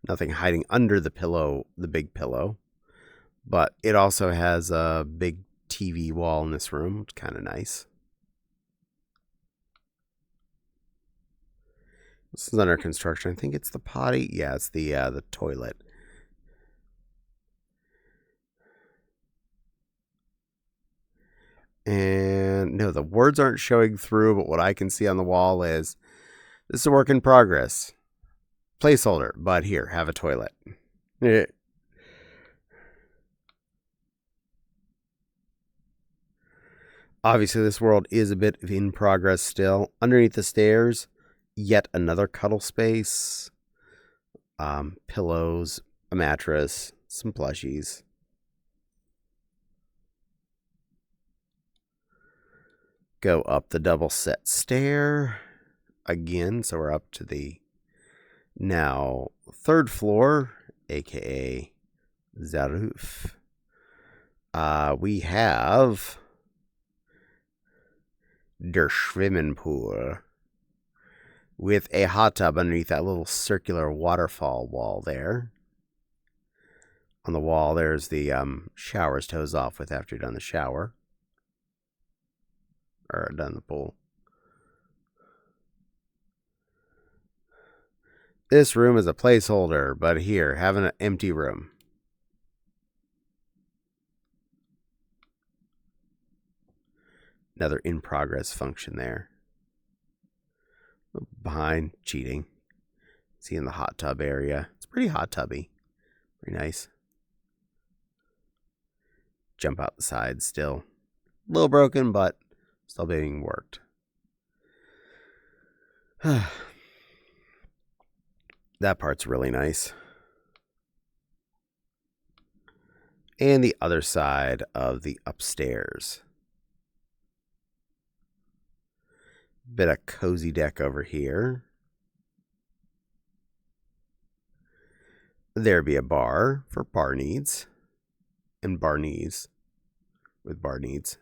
Nothing hiding under the pillow, the big pillow. But it also has a big TV wall in this room. It's kind of nice. This is under construction. I think it's the potty. Yeah, it's the toilet. And no, the words aren't showing through, but what I can see on the wall is, this is a work in progress. Placeholder, but here, have a toilet. Obviously, this world is a bit in progress still. Underneath the stairs, yet another cuddle space. Pillows, a mattress, some plushies. Go up the double set stair again, so we're up to the now 3rd floor, aka the roof. We have der swimming pool with a hot tub underneath that little circular waterfall wall there. On the wall, there's the showers to hose off with after you're done the shower. Or done the pool. This room is a placeholder, but here, have an empty room. Another in progress function there. Behind, cheating. See in the hot tub area. It's pretty hot tubby. Very nice. Jump out the side still. A little broken, but still being worked. That part's really nice. And the other side of the upstairs. Bit of cozy deck over here. There be a bar for bar needs. And bar needs. With bar needs.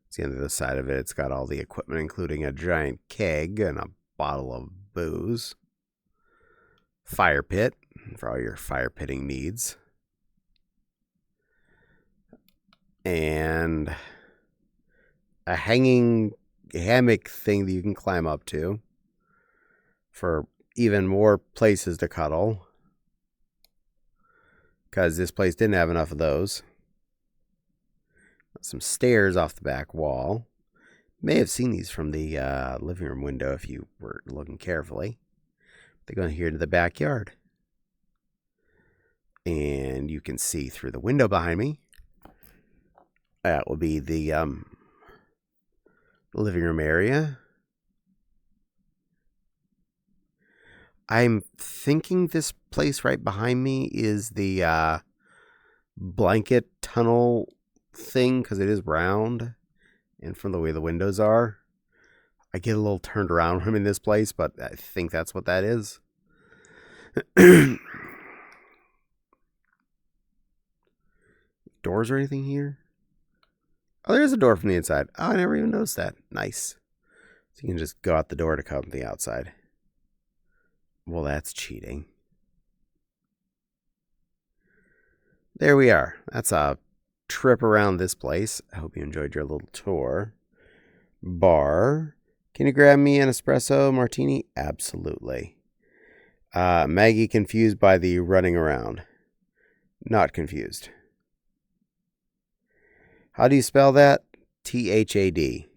See on the other side of it, it's got all the equipment, including a giant keg and a bottle of booze. Fire pit for all your fire pitting needs. And a hanging hammock thing that you can climb up to for even more places to cuddle. Because this place didn't have enough of those. Some stairs off the back wall. May have seen these from the living room window if you were looking carefully. They go here into the backyard. And you can see through the window behind me. That will be the living room area. I'm thinking this place right behind me is the blanket tunnel thing because it is round. And from the way the windows are, I get a little turned around when I'm in this place, but I think that's what that is. Doors or anything here? Oh, there's a door from the inside. Oh, I never even noticed that. Nice. So you can just go out the door to come from the outside. Well, that's cheating. There we are. That's a trip around this place. I hope you enjoyed your little tour. Bar. Can you grab me an espresso martini? Absolutely. Maggie confused by the running around. Not confused. How do you spell that? T-H-A-D.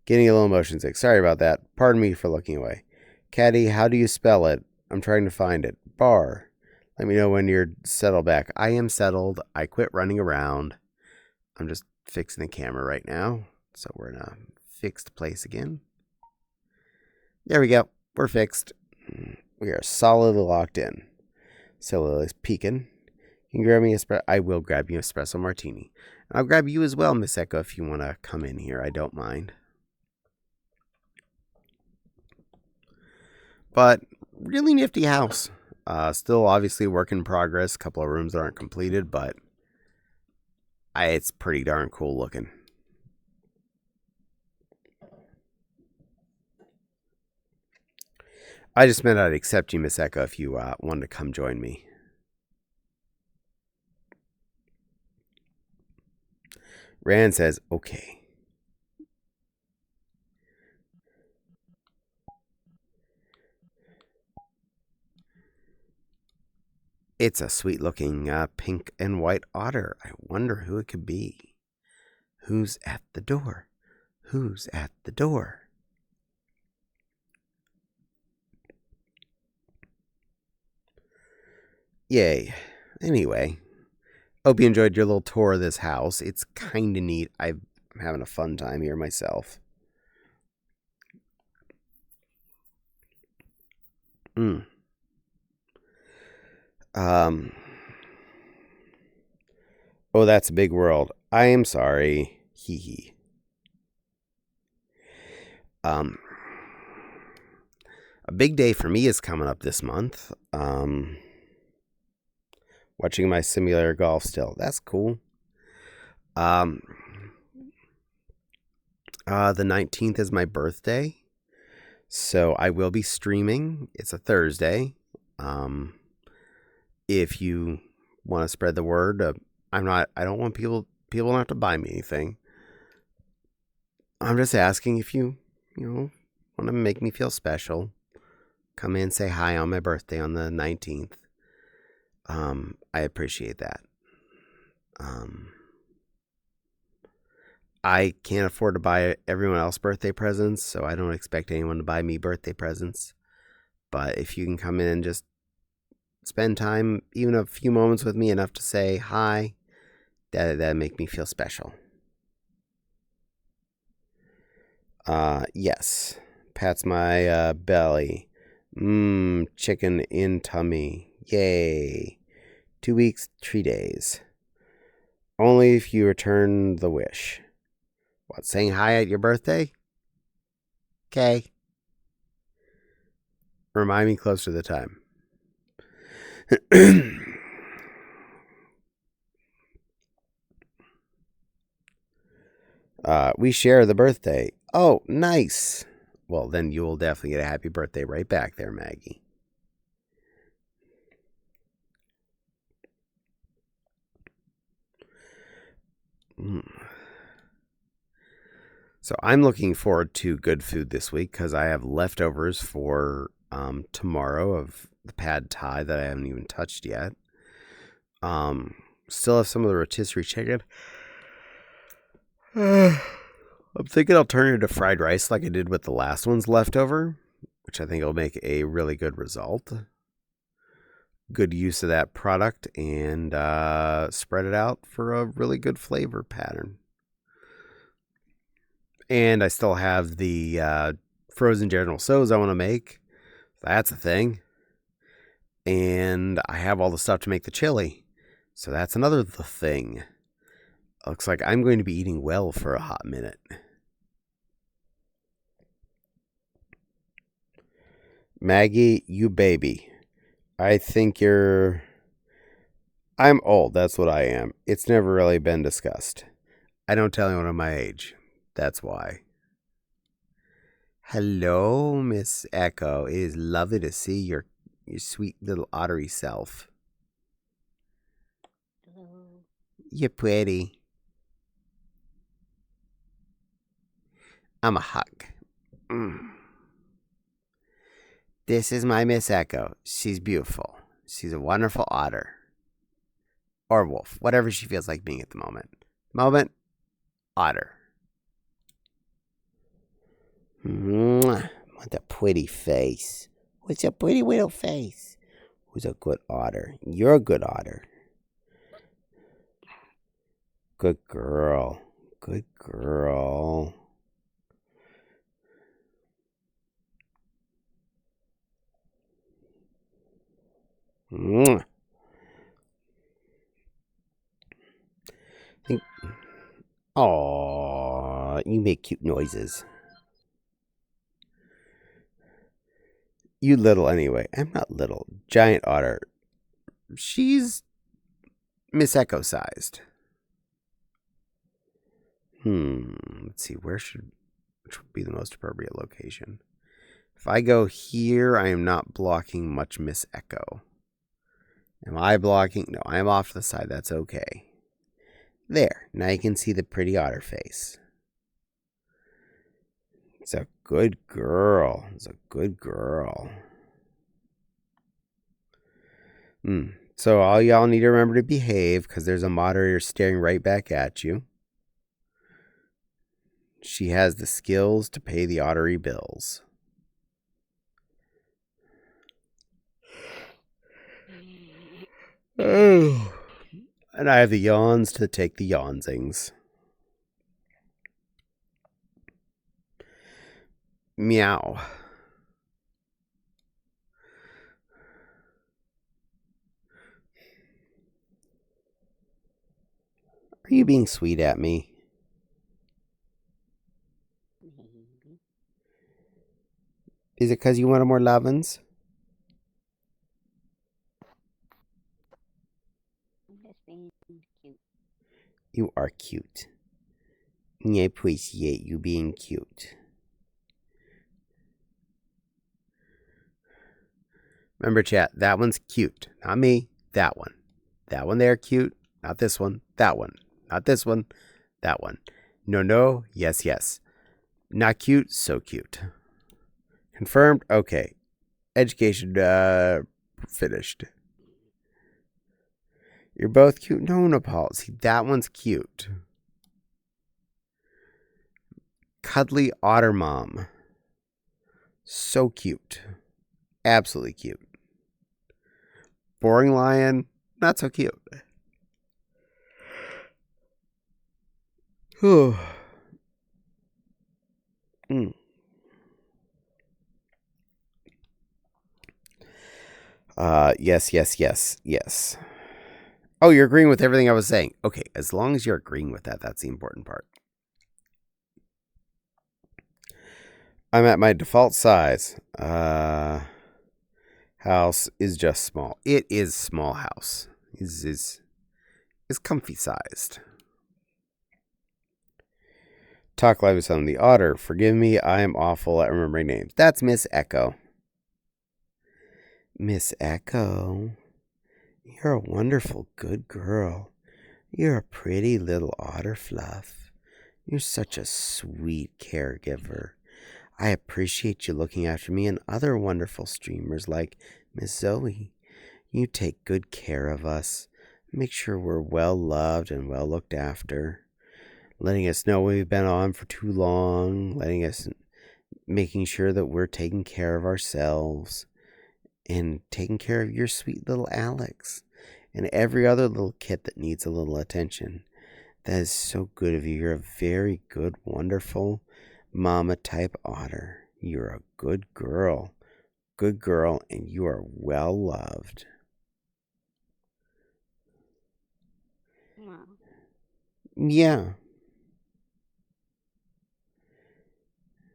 Getting a little motion sick. Sorry about that. Pardon me for looking away. Caddie, how do you spell it? I'm trying to find it. Bar. Let me know when you're settled back. I am settled. I quit running around. I'm just fixing the camera right now. So we're in a fixed place again. There we go. We're fixed. We are solidly locked in. So Lily's peeking. You can grab me I will grab you an espresso martini. And I'll grab you as well, Miss Echo, if you want to come in here. I don't mind. But really nifty house. Still obviously work in progress. A couple of rooms that aren't completed, but it's pretty darn cool looking. I just meant I'd accept you, Miss Echo, if you wanted to come join me. Rand says, okay. It's a sweet-looking pink and white otter. I wonder who it could be. Who's at the door? Who's at the door? Yay. Anyway, hope you enjoyed your little tour of this house. It's kind of neat. I'm having a fun time here myself. Oh, that's a big world. I am sorry. Hee hee. A big day for me is coming up this month. Watching my simulator golf still. That's cool. The 19th is my birthday. So I will be streaming. It's a Thursday. If you want to spread the word, I don't want people don't have to buy me anything. I'm just asking if you want to make me feel special. Come in, say hi on my birthday on the 19th. I appreciate that. I can't afford to buy everyone else birthday presents, so I don't expect anyone to buy me birthday presents. But if you can come in and just spend time, even a few moments with me, enough to say hi, that'd make me feel special. Yes. Pats my belly. Chicken in tummy. Yay. 2 weeks, 3 days. Only if you return the wish. What, saying hi at your birthday? Okay. Remind me closer to the time. We share the birthday. Oh, nice. Well, then you will definitely get a happy birthday right back there, Maggie. So I'm looking forward to good food this week because I have leftovers for tomorrow of the pad thai that I haven't even touched yet. Still have some of the rotisserie chicken. I'm thinking I'll turn it into fried rice like I did with the last one's leftover, which I think will make a really good result. Good use of that product, and spread it out for a really good flavor pattern. And I still have the frozen General Tso's I want to make. That's a thing. And I have all the stuff to make the chili. So that's another thing. Looks like I'm going to be eating well for a hot minute. Maggie, you baby. I think you're... I'm old, that's what I am. It's never really been discussed. I don't tell anyone my age. That's why. Hello, Miss Echo. It is lovely to see your sweet little ottery self. Hello. You're pretty. I'm a hug. This is my Miss Echo. She's beautiful. She's a wonderful otter. Or wolf. Whatever she feels like being at the moment. Otter. What a pretty face. What's a pretty little face? Who's a good otter? You're a good otter. Good girl. Good girl. Aww, you make cute noises. You little anyway. I'm not little. Giant otter. She's Miss Echo sized. Let's see, which would be the most appropriate location? If I go here, I am not blocking much Miss Echo. Am I blocking? No, I am off to the side. That's okay. There. Now you can see the pretty otter face. It's a good girl. It's a good girl. So all y'all need to remember to behave, because there's a moderator staring right back at you. She has the skills to pay the ottery bills. Oh. And I have the yawns to take the yawnsings. Meow. Are you being sweet at me? Maybe. Is it because you wanted more lovin's? I'm just being cute. You are cute. I appreciate you being cute. Remember, chat, that one's cute. Not me. That one. That one there, cute. Not this one. That one. Not this one. That one. No, no. Yes, yes. Not cute. So cute. Confirmed. Okay. Education finished. You're both cute. No, Nepal. See, that one's cute. Cuddly otter mom. So cute. Absolutely cute. Boring lion. Not so cute. Whew. Yes. Oh, you're agreeing with everything I was saying. Okay, as long as you're agreeing with that, that's the important part. I'm at my default size. House is just small. It is small house. Is comfy sized. Talk live with some of the otter. Forgive me, I am awful at remembering names. That's Miss Echo. Miss Echo, you're a wonderful, good girl. You're a pretty little otter fluff. You're such a sweet caregiver. I appreciate you looking after me and other wonderful streamers like Miss Zoe. You take good care of us. Make sure we're well loved and well looked after. Letting us know we've been on for too long. Letting us making sure that we're taking care of ourselves and taking care of your sweet little Alex and every other little kit that needs a little attention. That is so good of you. You're a very good, wonderful mama type otter. You're a good girl. Good girl, and you are well loved. Wow. Yeah.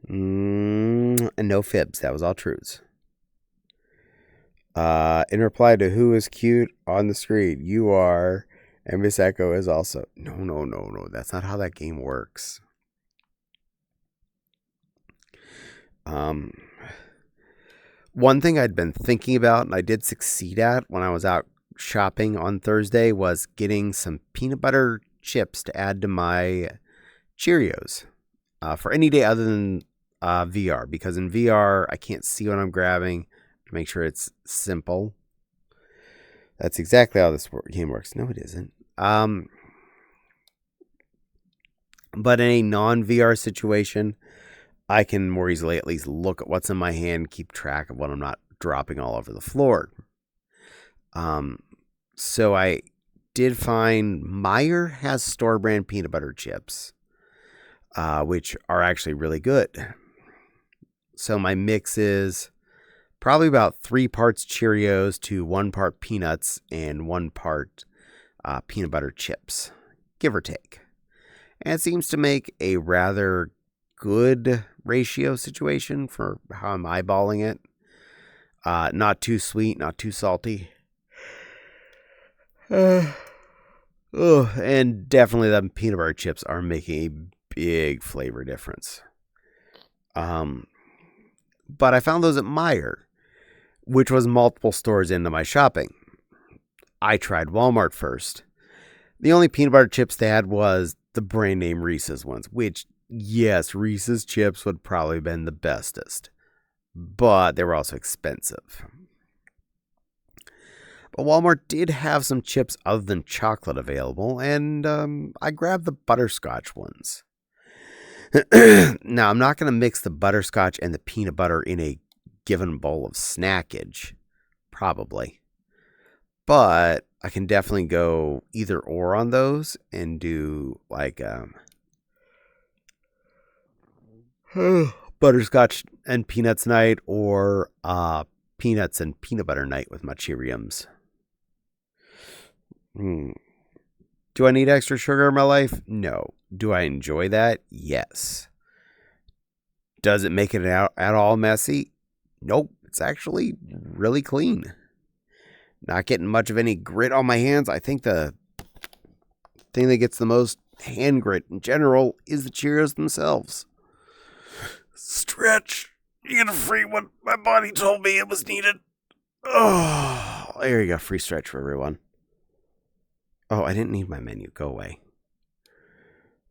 And no fibs. That was all truths. In reply to who is cute on the screen, you are, and Miss Echo is also. No. That's not how that game works. One thing I'd been thinking about, and I did succeed at when I was out shopping on Thursday, was getting some peanut butter chips to add to my Cheerios for any day other than VR, because in VR I can't see what I'm grabbing to make sure it's simple. That's exactly how this game works. No, it isn't. But in a non-VR situation, I can more easily at least look at what's in my hand, keep track of what I'm not dropping all over the floor. So I did find Meyer has store brand peanut butter chips, which are actually really good. So my mix is probably about 3 parts Cheerios to 1 part peanuts and 1 part peanut butter chips, give or take. And it seems to make a rather good ratio situation for how I'm eyeballing it. Not too sweet, not too salty. And definitely the peanut butter chips are making a big flavor difference. But I found those at Meijer, which was multiple stores into my shopping. I tried Walmart first. The only peanut butter chips they had was the brand name Reese's ones, which, yes, Reese's chips would probably have been the bestest, but they were also expensive. But Walmart did have some chips other than chocolate available, and I grabbed the butterscotch ones. Now, I'm not going to mix the butterscotch and the peanut butter in a given bowl of snackage, probably. But I can definitely go either or on those and do like butterscotch and peanuts night or peanuts and peanut butter night with my Cheeriums. Do I need extra sugar in my life? No. Do I enjoy that? Yes. Does it make it at all messy? Nope. It's actually really clean. Not getting much of any grit on my hands. I think the thing that gets the most hand grit in general is the Cheerios themselves. Stretch. You get a free one. My body told me it was needed. Oh, there you go. Free stretch for everyone. Oh, I didn't need my menu. Go away.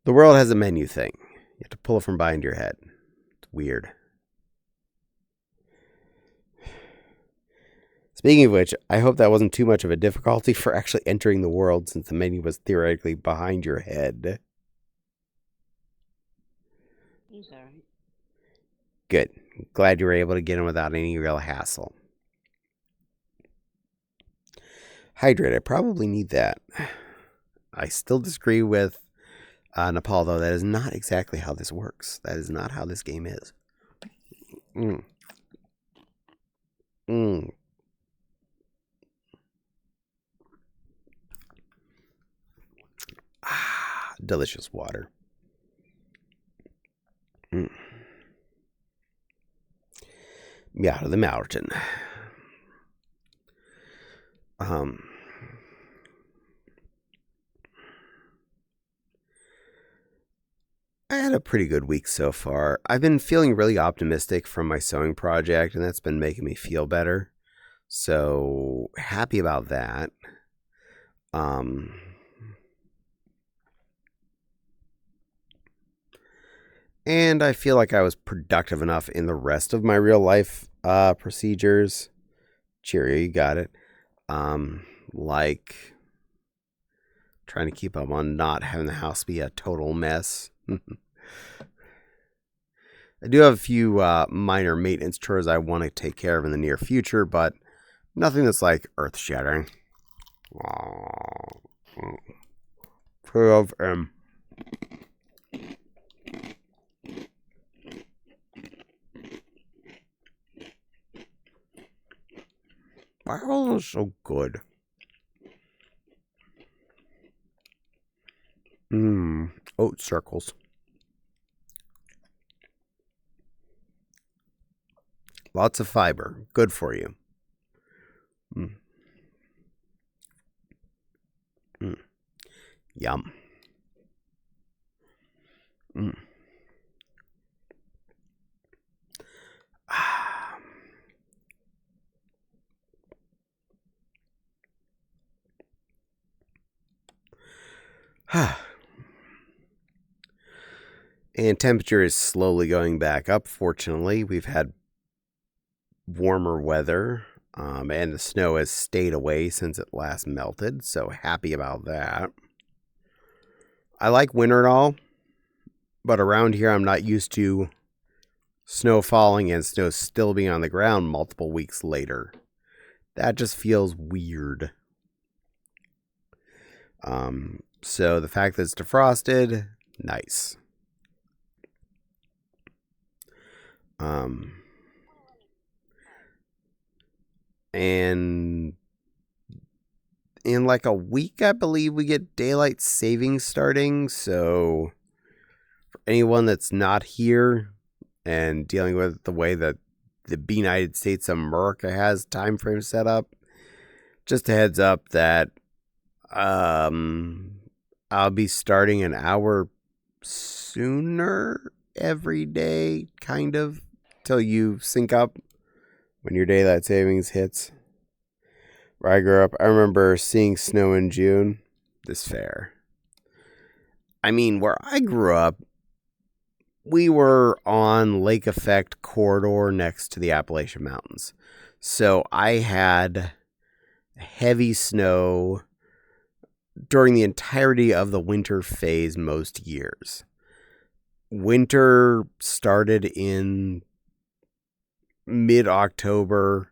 The world has a menu thing. You have to pull it from behind your head. It's weird. Speaking of which, I hope that wasn't too much of a difficulty for actually entering the world, since the menu was theoretically behind your head. He's alright. Good. Glad you were able to get in without any real hassle. Hydrate. I probably need that. I still disagree with Nepal, though. That is not exactly how this works. That is not how this game is. Delicious water. Out of the mountain. I had a pretty good week so far. I've been feeling really optimistic from my sewing project, and that's been making me feel better. So happy about that. And I feel like I was productive enough in the rest of my real life procedures. Cheerio, you got it. Like trying to keep up on not having the house be a total mess. I do have a few minor maintenance chores I want to take care of in the near future, but nothing that's like earth-shattering. Of why are all those so good? Oat circles. Lots of fiber. Good for you. Yum. And temperature is slowly going back up. Fortunately, we've had warmer weather, and the snow has stayed away since it last melted, so happy about that. I like winter and all, but around here I'm not used to snow falling and snow still being on the ground multiple weeks later. That just feels weird. So the fact that it's defrosted, nice. And in like a week, I believe we get daylight savings starting. So for anyone that's not here and dealing with the way that the United States of America has time frame set up, just a heads up that I'll be starting an hour sooner every day, kind of, till you sync up when your daylight savings hits. Where I grew up, I remember seeing snow in June. This fair. I mean, where I grew up, we were on Lake Effect corridor next to the Appalachian Mountains. So I had heavy snow during the entirety of the winter phase most years. Winter started in mid-October,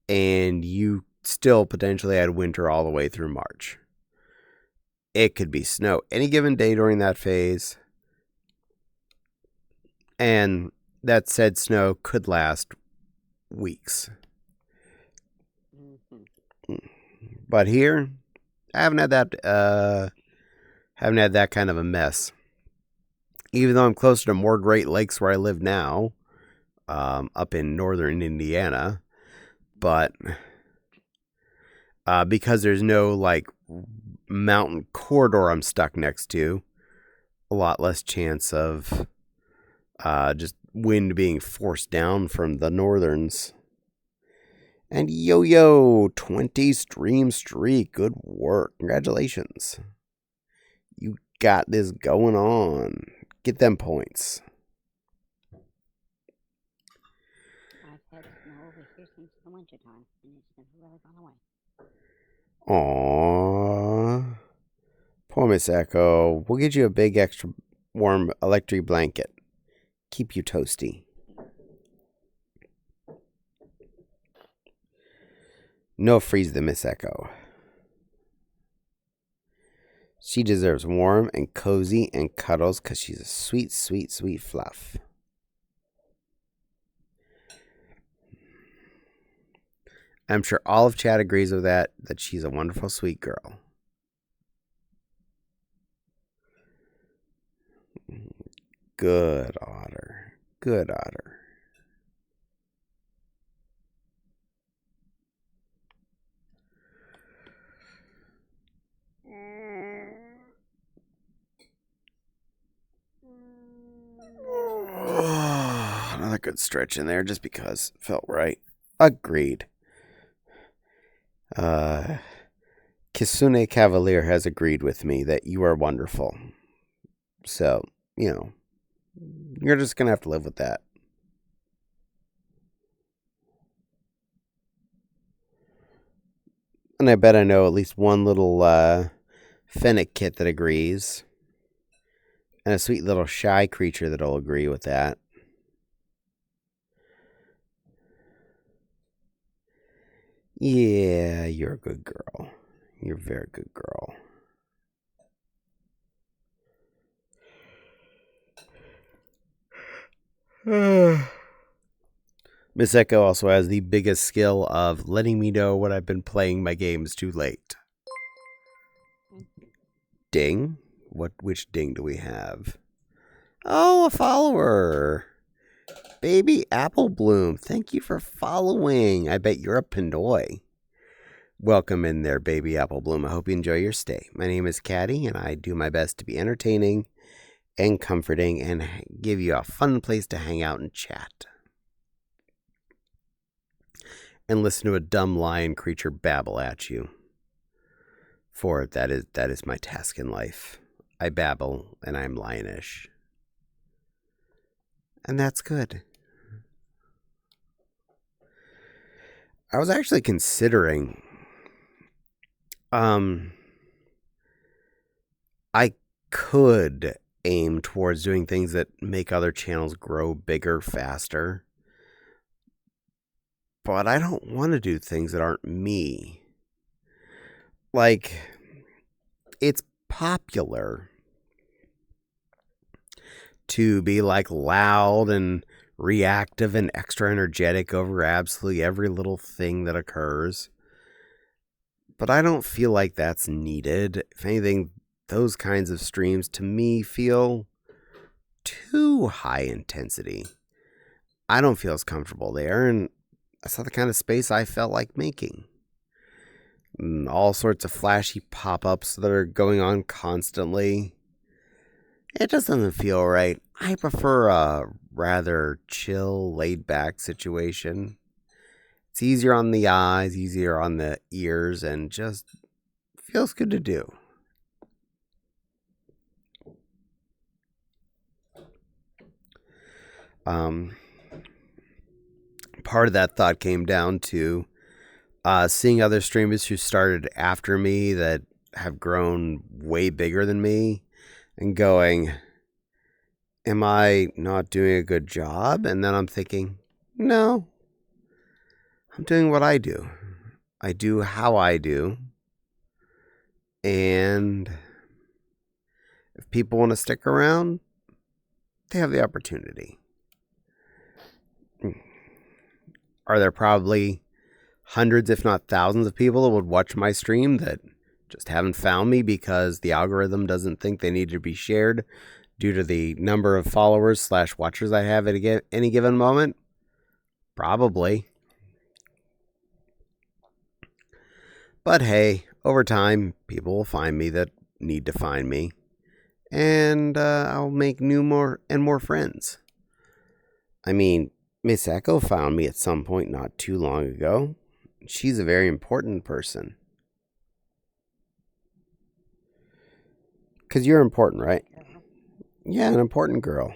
and you still potentially had winter all the way through March. It could be snow any given day during that phase, and that said snow could last weeks. But here, I haven't had that kind of a mess. Even though I'm closer to more Great Lakes where I live now, up in northern Indiana, but because there's no like mountain corridor I'm stuck next to, a lot less chance of just wind being forced down from the northerns. And yo, 20 stream streak. Good work. Congratulations. You got this going on. Get them points. I've had snow over here since the winter time, and it's never really gone away. Aww. Poor Miss Echo. We'll get you a big extra warm electric blanket. Keep you toasty. No freeze the Miss Echo. She deserves warm and cozy and cuddles because she's a sweet, sweet, sweet fluff. I'm sure all of chat agrees with that she's a wonderful, sweet girl. Good otter. Good otter. Another good stretch in there just because it felt right. Agreed. Kisune Cavalier has agreed with me that you are wonderful. So, you're just going to have to live with that. And I bet I know at least one little Fennec kit that agrees. And a sweet little shy creature that'll agree with that. Yeah, you're a good girl. You're a very good girl. Miss Echo also has the biggest skill of letting me know when I've been playing my games too late. Ding? Which ding do we have? Oh, a follower. Baby Apple Bloom, thank you for following. I bet you're a Pinoy. Welcome in there, Baby Apple Bloom. I hope you enjoy your stay. My name is Caddie, and I do my best to be entertaining and comforting and give you a fun place to hang out and chat. And listen to a dumb lion creature babble at you. For that is my task in life. I babble and I'm lionish. And that's good. I was actually considering I could aim towards doing things that make other channels grow bigger faster. But I don't want to do things that aren't me. Like, it's popular to be like loud and reactive and extra energetic over absolutely every little thing that occurs. But I don't feel like that's needed. If anything, those kinds of streams to me feel too high intensity. I don't feel as comfortable there, and that's not the kind of space I felt like making. And all sorts of flashy pop-ups that are going on constantly. It just doesn't feel right. I prefer a rather chill, laid-back situation. It's easier on the eyes, easier on the ears, and just feels good to do. Part of that thought came down to seeing other streamers who started after me that have grown way bigger than me and going, am I not doing a good job? And then I'm thinking, no, I'm doing what I do. I do how I do. And if people want to stick around, they have the opportunity. Are there probably hundreds, if not thousands, of people that would watch my stream that just haven't found me because the algorithm doesn't think they need to be shared due to the number of followers / watchers I have at any given moment? Probably. But hey, over time, people will find me that need to find me. And I'll make more friends. I mean, Miss Echo found me at some point not too long ago. She's a very important person. Because you're important, right? Yeah, an important girl.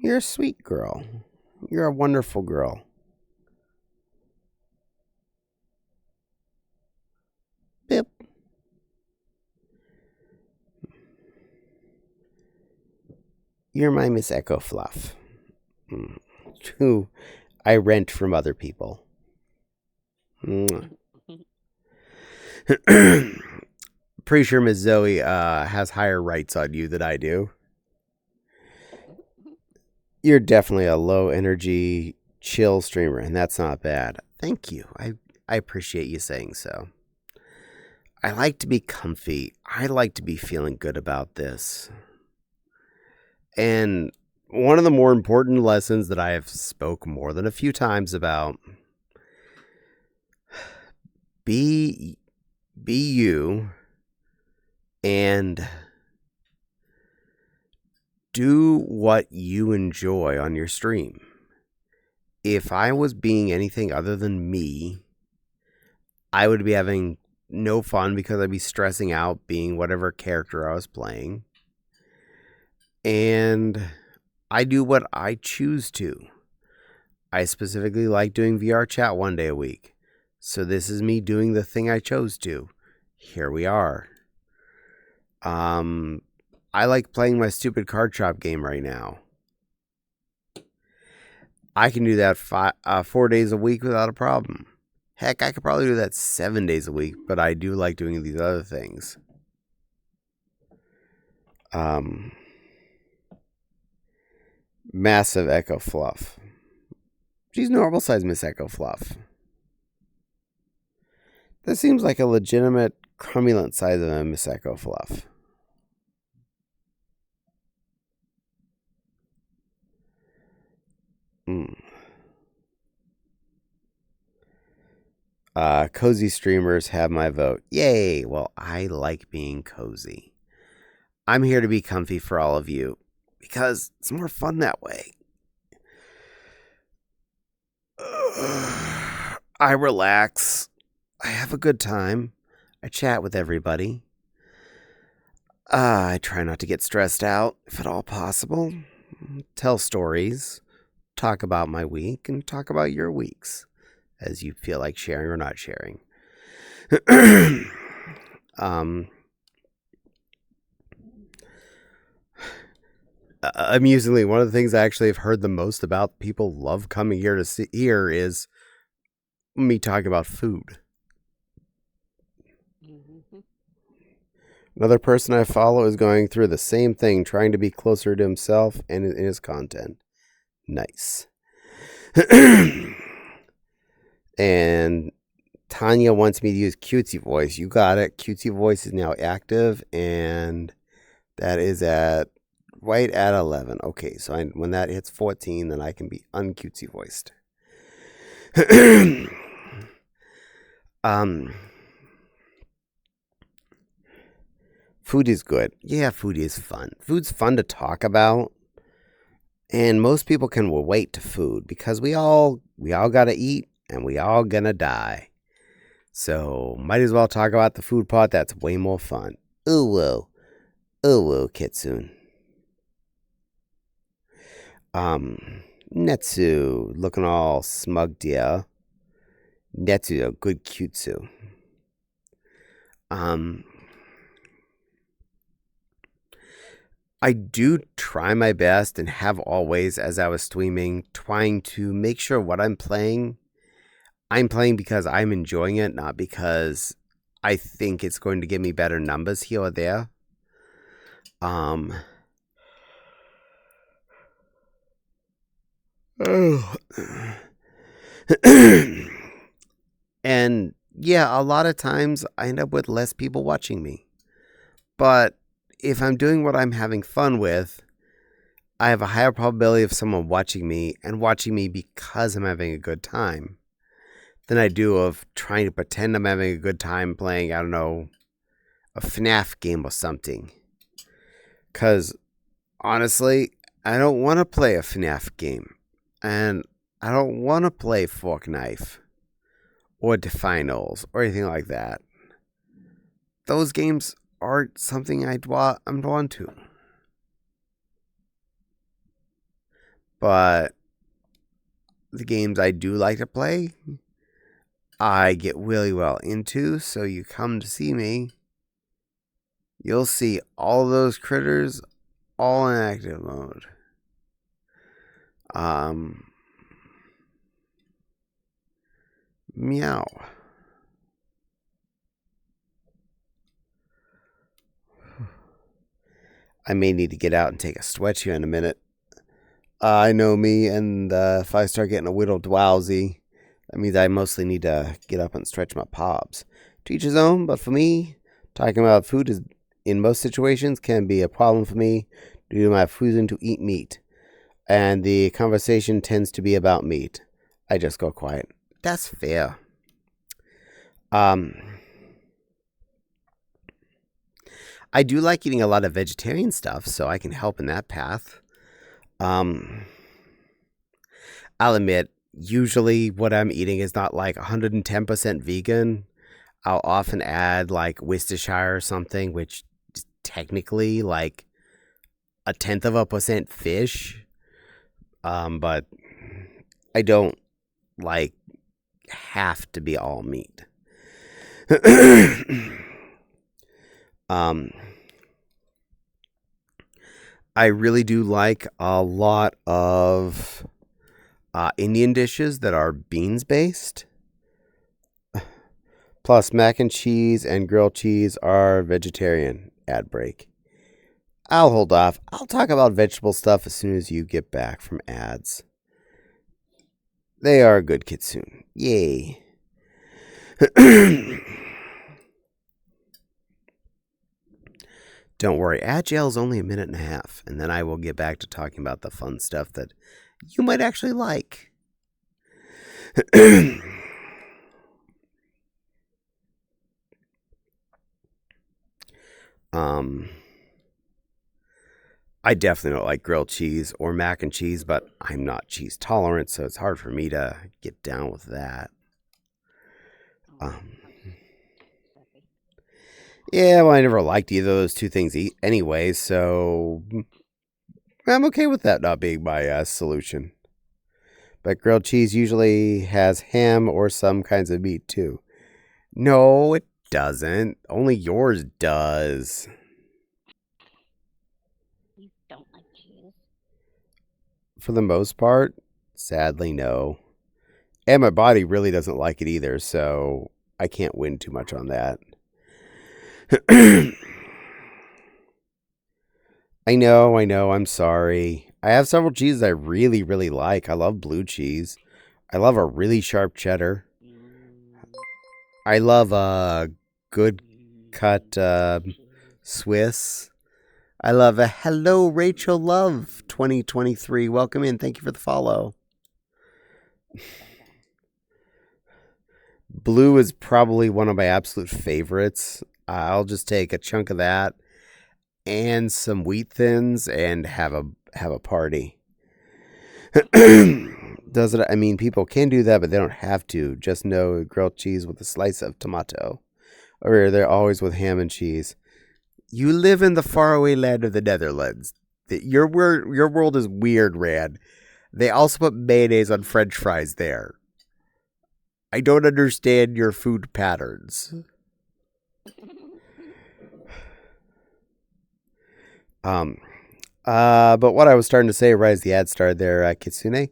You're a sweet girl. You're a wonderful girl. Bip. You're my Miss Echo Fluff. Who I rent from other people. Pretty sure Miss Zoe has higher rights on you than I do. You're definitely a low energy, chill streamer, and that's not bad. Thank you. I appreciate you saying so. I like to be comfy. I like to be feeling good about this. And one of the more important lessons that I have spoke more than a few times about, be you and do what you enjoy on your stream. If I was being anything other than me, I would be having no fun because I'd be stressing out being whatever character I was playing. And I do what I choose to. I specifically like doing VR chat one day a week. So this is me doing the thing I chose to. Here we are. I like playing my stupid card shop game right now. I can do that 4 days a week without a problem. Heck, I could probably do that 7 days a week, but I do like doing these other things. Massive Echo Fluff. She's normal size Miss Echo Fluff. This seems like a legitimate crumulent size of a Miss Echo Fluff. Cozy streamers have my vote. Yay! Well, I like being cozy. I'm here to be comfy for all of you because it's more fun that way. I relax. I have a good time. I chat with everybody. I try not to get stressed out, if at all possible. Tell stories. Talk about my week and talk about your weeks as you feel like sharing or not sharing. Amusingly, one of the things I actually have heard the most about people love coming here to hear is me talking about food. Mm-hmm. Another person I follow is going through the same thing, trying to be closer to himself and in his content. Nice. And Tanya wants me to use cutesy voice. You got it. Cutesy voice is now active, and that is right at 11. Okay, so when that hits 14, then I can be uncutesy voiced. Food is good. Yeah, food is fun. Food's fun to talk about. And most people can relate to food because we all gotta eat and we all gonna die. So might as well talk about the food part. That's way more fun. Ooh woo. Ooh woo, Kitsune. Netsu looking all smug, dear. Netsu, a good cutesue. I do try my best and have always, as I was streaming, trying to make sure what I'm playing because I'm enjoying it, not because I think it's going to give me better numbers here or there. And yeah, a lot of times I end up with less people watching me. But if I'm doing what I'm having fun with, I have a higher probability of someone watching me and watching me because I'm having a good time than I do of trying to pretend I'm having a good time playing, I don't know, a FNAF game or something. Because honestly, I don't want to play a FNAF game. And I don't want to play Fork Knife or Definals or anything like that. Those games aren't something I'm drawn to. But the games I do like to play, I get really well into. So you come to see me, you'll see all those critters all in active mode. Meow. I may need to get out and take a stretch here in a minute. I know me, and if I start getting a little drowsy, that means I mostly need to get up and stretch my pobs. To each his own, but for me, talking about food is, in most situations, can be a problem for me due to my refusing to eat meat. And the conversation tends to be about meat. I just go quiet. That's fair. I do like eating a lot of vegetarian stuff, so I can help in that path. I'll admit, usually what I'm eating is not like 110% vegan. I'll often add like Worcestershire or something, which is technically like 0.1% fish. But I don't like have to be all meat. I really do like a lot of Indian dishes that are beans based. Plus, mac and cheese and grilled cheese are vegetarian. Ad break. I'll hold off. I'll talk about vegetable stuff as soon as you get back from ads. They are a good kitsune. Yay. Don't worry, Agile's only a minute and a half, and then I will get back to talking about the fun stuff that you might actually like. I definitely don't like grilled cheese or mac and cheese, but I'm not cheese tolerant, so it's hard for me to get down with that. Yeah, well, I never liked either of those two things anyway, so I'm okay with that not being my solution. But grilled cheese usually has ham or some kinds of meat too. No, it doesn't. Only yours does. You don't like cheese? For the most part, sadly, no. And my body really doesn't like it either, so I can't win too much on that. I know, I'm sorry. I have several cheeses I really, really like. I love blue cheese. I love a really sharp cheddar. I love a good cut Swiss. I love a hello, Rachel Love 2023. Welcome in. Thank you for the follow. Blue is probably one of my absolute favorites. I'll just take a chunk of that and some wheat thins and have a party. Does it? I mean, people can do that, but they don't have to. Just know grilled cheese with a slice of tomato, or they're always with ham and cheese. You live in the faraway land of the Netherlands. Your world is weird, Rad. They also put mayonnaise on French fries there. I don't understand your food patterns. But what I was starting to say right as the ad started there, Kitsune,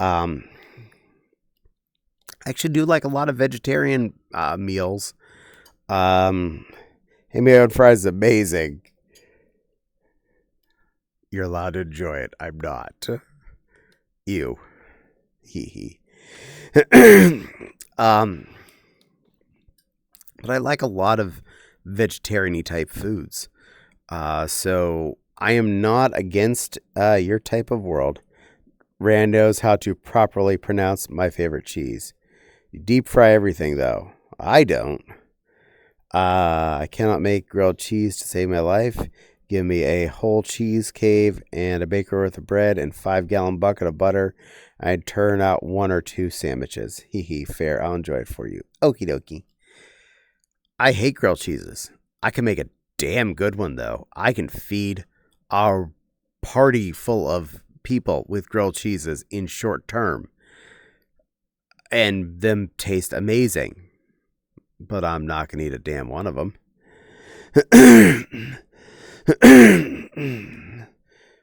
I actually do like a lot of vegetarian meals. Ham fries is amazing. You're allowed to enjoy it. I'm not. Ew. Hee hee. But I like a lot of vegetarian-y type foods. So I am not against your type of world. Rand knows how to properly pronounce my favorite cheese. You deep fry everything, though. I don't. I cannot make grilled cheese to save my life. Give me a whole cheese cave and a baker worth of bread and 5-gallon bucket of butter. I'd turn out 1 or 2 sandwiches. Hee hee, fair. I'll enjoy it for you. Okie dokie. I hate grilled cheeses. I can make a damn good one, though. I can feed our party full of people with grilled cheeses in short term. And them taste amazing. But I'm not going to eat a damn one of them.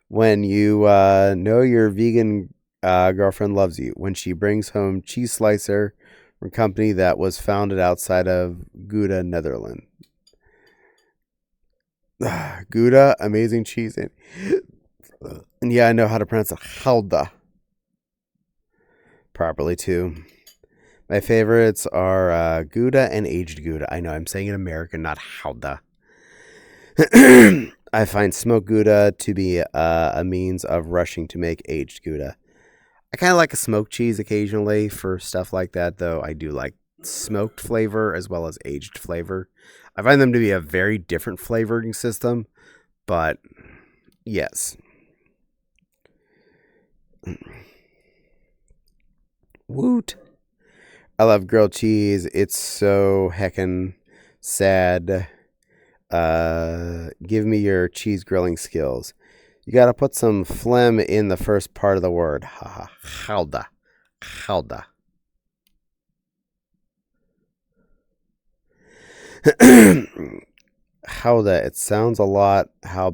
When you know your vegan girlfriend loves you. When she brings home cheese slicer from a company that was founded outside of Gouda, Netherlands. Gouda, amazing cheese. And yeah, I know how to pronounce it. Gouda. Properly, too. My favorites are Gouda and aged Gouda. I know, I'm saying it American, not Gouda. I find smoked Gouda to be a means of rushing to make aged Gouda. I kind of like a smoked cheese occasionally for stuff like that, though. I do like smoked flavor as well as aged flavor. I find them to be a very different flavoring system, but yes. Woot. I love grilled cheese. It's so heckin' sad. Give me your cheese grilling skills. You gotta put some phlegm in the first part of the word. Haha. Gouda. Gouda. Gouda. It sounds a lot how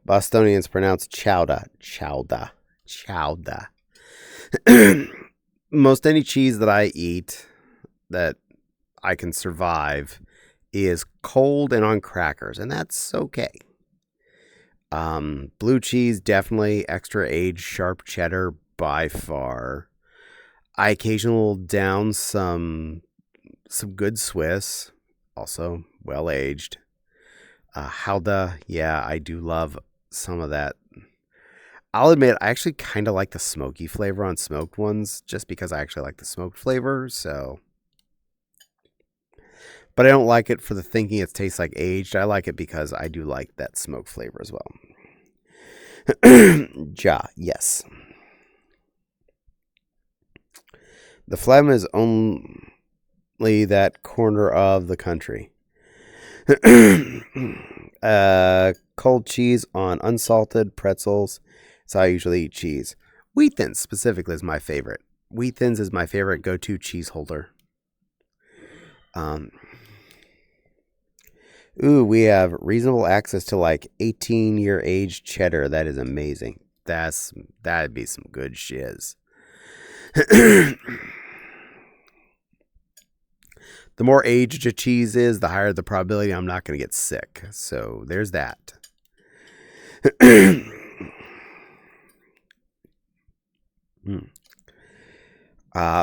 Bostonians pronounce chowda. Chowda. Chowda. Most any cheese that I eat that I can survive is cold and on crackers, and that's okay. Blue cheese, definitely extra aged sharp cheddar by far. I occasionally will down some good Swiss, also well aged. Halda, yeah, I do love some of that. I'll admit, I actually kind of like the smoky flavor on smoked ones, just because I actually like the smoked flavor. So, but I don't like it for the thinking it tastes like aged. I like it because I do like that smoked flavor as well. Ja, yes. The phlegm is only that corner of the country. Cold cheese on unsalted pretzels. That's how I usually eat cheese. Wheat Thins specifically is my favorite. Wheat Thins is my favorite go-to cheese holder. We have reasonable access to like 18-year aged cheddar. That is amazing. That'd be some good shiz. The more aged a cheese is, the higher the probability I'm not going to get sick. So there's that.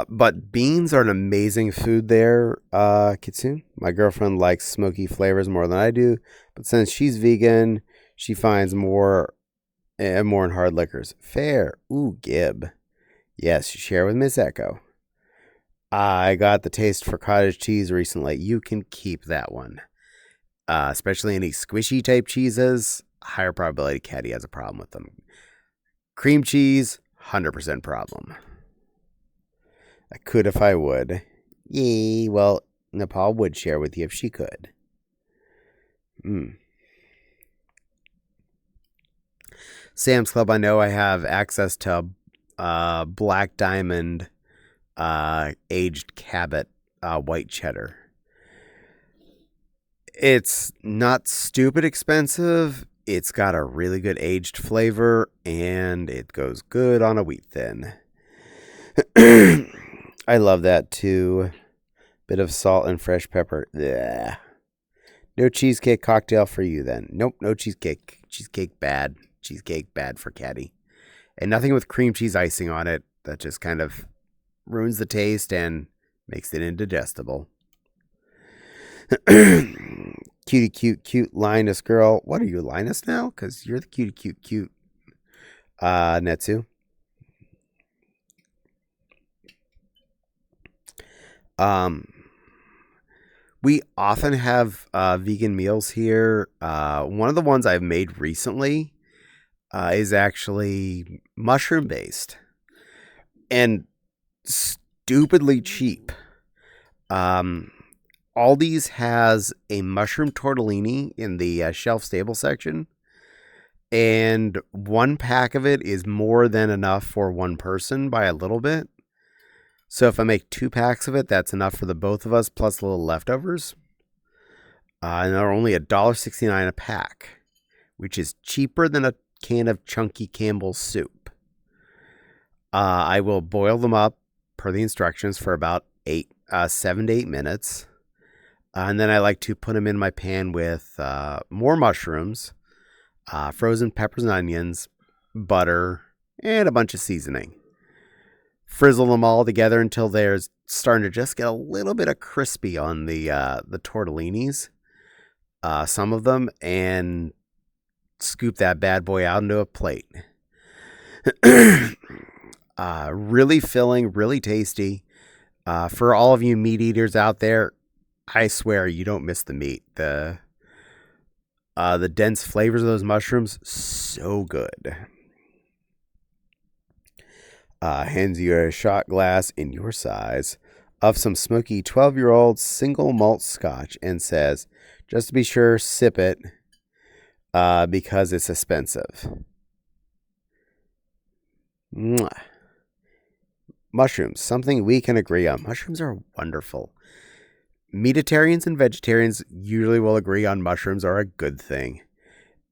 But beans are an amazing food there, Kitsune. My girlfriend likes smoky flavors more than I do, but since she's vegan, she finds more in hard liquors. Fair. Ooh, Gib. Yes, share with Miss Echo. I got the taste for cottage cheese recently. You can keep that one. Especially any squishy type cheeses, higher probability Caddie has a problem with them. Cream cheese, 100% problem. I could if I would. Yay, well, Nepal would share with you if she could. Sam's Club, I know I have access to Black Diamond aged Cabot white cheddar. It's not stupid expensive. It's got a really good aged flavor, and it goes good on a wheat thin. I love that too. Bit of salt and fresh pepper. Ugh. No cheesecake cocktail for you then. Nope, no cheesecake. Cheesecake bad. Cheesecake bad for Caddie. And nothing with cream cheese icing on it. That just kind of ruins the taste and makes it indigestible. Cutie cute Linus girl. What are you, Linus now? Because you're the cutie cute Netsu. We often have vegan meals here. One of the ones I've made recently is actually mushroom based and stupidly cheap. Aldi's has a mushroom tortellini in the shelf stable section, and one pack of it is more than enough for one person by a little bit. So if I make 2 packs of it, that's enough for the both of us plus a little leftovers. And they're only $1.69 a pack, which is cheaper than a can of chunky Campbell's soup. I will boil them up per the instructions for about 7 to 8 minutes. And then I like to put them in my pan with more mushrooms, frozen peppers and onions, butter, and a bunch of seasoning. Frizzle them all together until they're starting to just get a little bit of crispy on the tortellinis, some of them, and scoop that bad boy out into a plate. Really filling, really tasty. For all of you meat eaters out there, I swear you don't miss the meat. The dense flavors of those mushrooms, so good. Hands you a shot glass in your size of some smoky 12-year-old single malt scotch and says, just to be sure, sip it because it's expensive. Mwah. Mushrooms, something we can agree on. Mushrooms are wonderful. Meatitarians and vegetarians usually will agree on mushrooms are a good thing.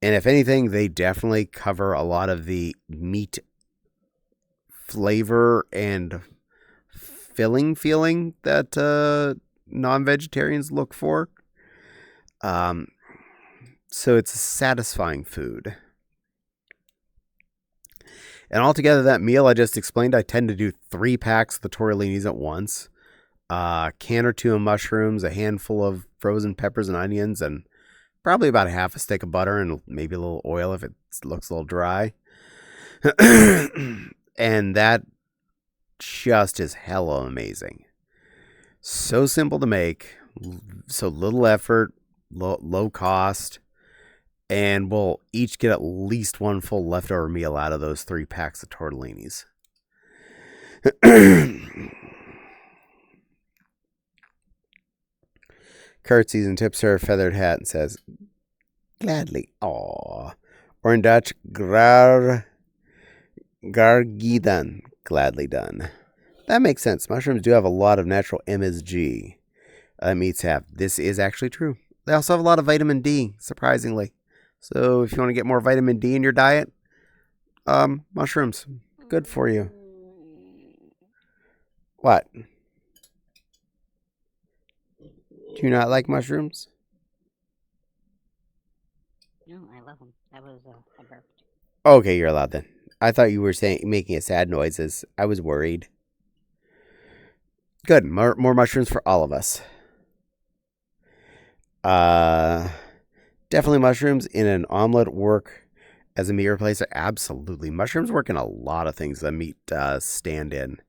And if anything, they definitely cover a lot of the meat flavor and filling feeling that non-vegetarians look for. So it's a satisfying food. And altogether, that meal I just explained, I tend to do 3 packs of the tortellinis at once. A can or 2 of mushrooms, a handful of frozen peppers and onions, and probably about half a stick of butter and maybe a little oil if it looks a little dry. And that just is hella amazing. So simple to make, so little effort, low cost, and we'll each get at least one full leftover meal out of those 3 packs of tortellinis. Curtsies and tips her feathered hat and says, gladly, aw. Or in Dutch, gargidan, gladly done. That makes sense. Mushrooms do have a lot of natural MSG. Meats have. This is actually true. They also have a lot of vitamin D, surprisingly. So if you want to get more vitamin D in your diet, mushrooms, good for you. What? Do you not like mushrooms? No, I love them. That was I burped. Okay, you're allowed then. I thought you were making a sad noises. I was worried. Good. More mushrooms for all of us. Definitely mushrooms in an omelet work as a meat replacer. Absolutely. Mushrooms work in a lot of things that meat stand in.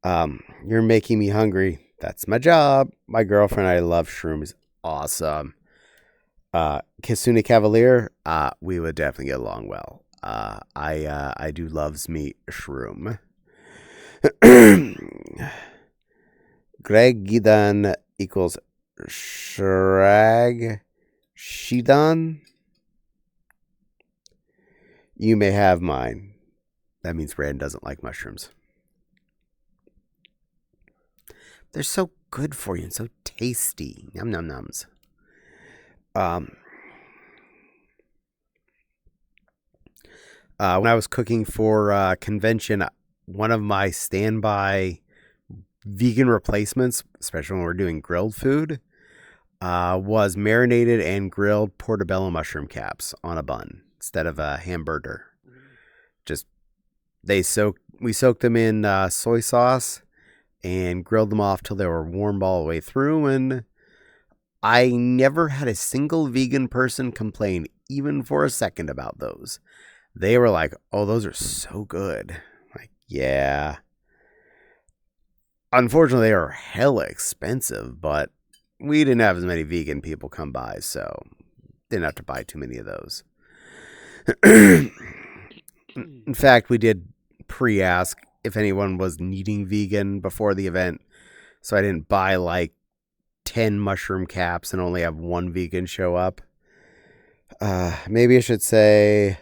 You're making me hungry. That's my job. My girlfriend and I love shrooms. Awesome. Kitsune Cavalier, we would definitely get along well. I do loves me shroom. Greg Gidan equals Shrag Shidan. You may have mine. That means Rand doesn't like mushrooms. They're so good for you and so tasty. Yum num nums. When I was cooking for convention, one of my standby vegan replacements, especially when we're doing grilled food, was marinated and grilled portobello mushroom caps on a bun instead of a hamburger. Just we soaked them in soy sauce and grilled them off till they were warmed all the way through, and I never had a single vegan person complain even for a second about those. They were like, "Oh, those are so good." Like, yeah. Unfortunately, they are hella expensive, but we didn't have as many vegan people come by, so didn't have to buy too many of those. In fact, we did pre-ask if anyone was needing vegan before the event, so I didn't buy like 10 mushroom caps and only have one vegan show up. Maybe I should say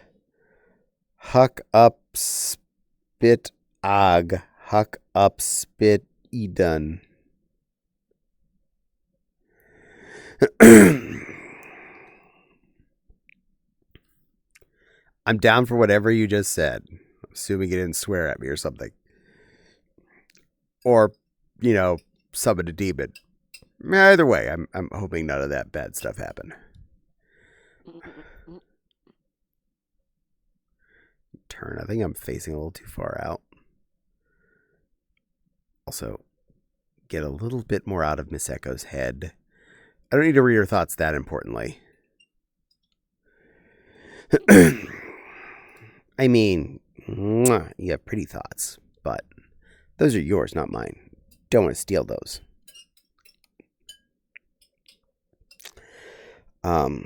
huck up spit ag, huck up spit edun. I'm down for whatever you just said, assuming you didn't swear at me or something. Or, summon a demon. Either way, I'm hoping none of that bad stuff happened. Turn. I think I'm facing a little too far out. Also, get a little bit more out of Miss Echo's head. I don't need to read her thoughts that importantly. I mean, you have pretty thoughts, but those are yours, not mine. Don't want to steal those. I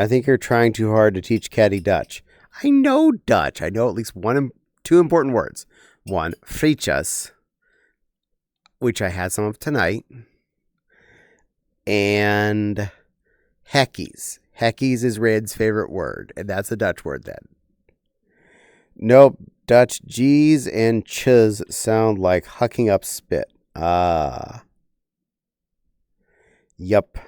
think you're trying too hard to teach Caddie Dutch. I know Dutch. I know at least two important words. One, frietjes, which I had some of tonight, and heckies. Heckies is Red's favorite word, and that's a Dutch word then. Nope, Dutch G's and ch's sound like hucking up spit. Yup.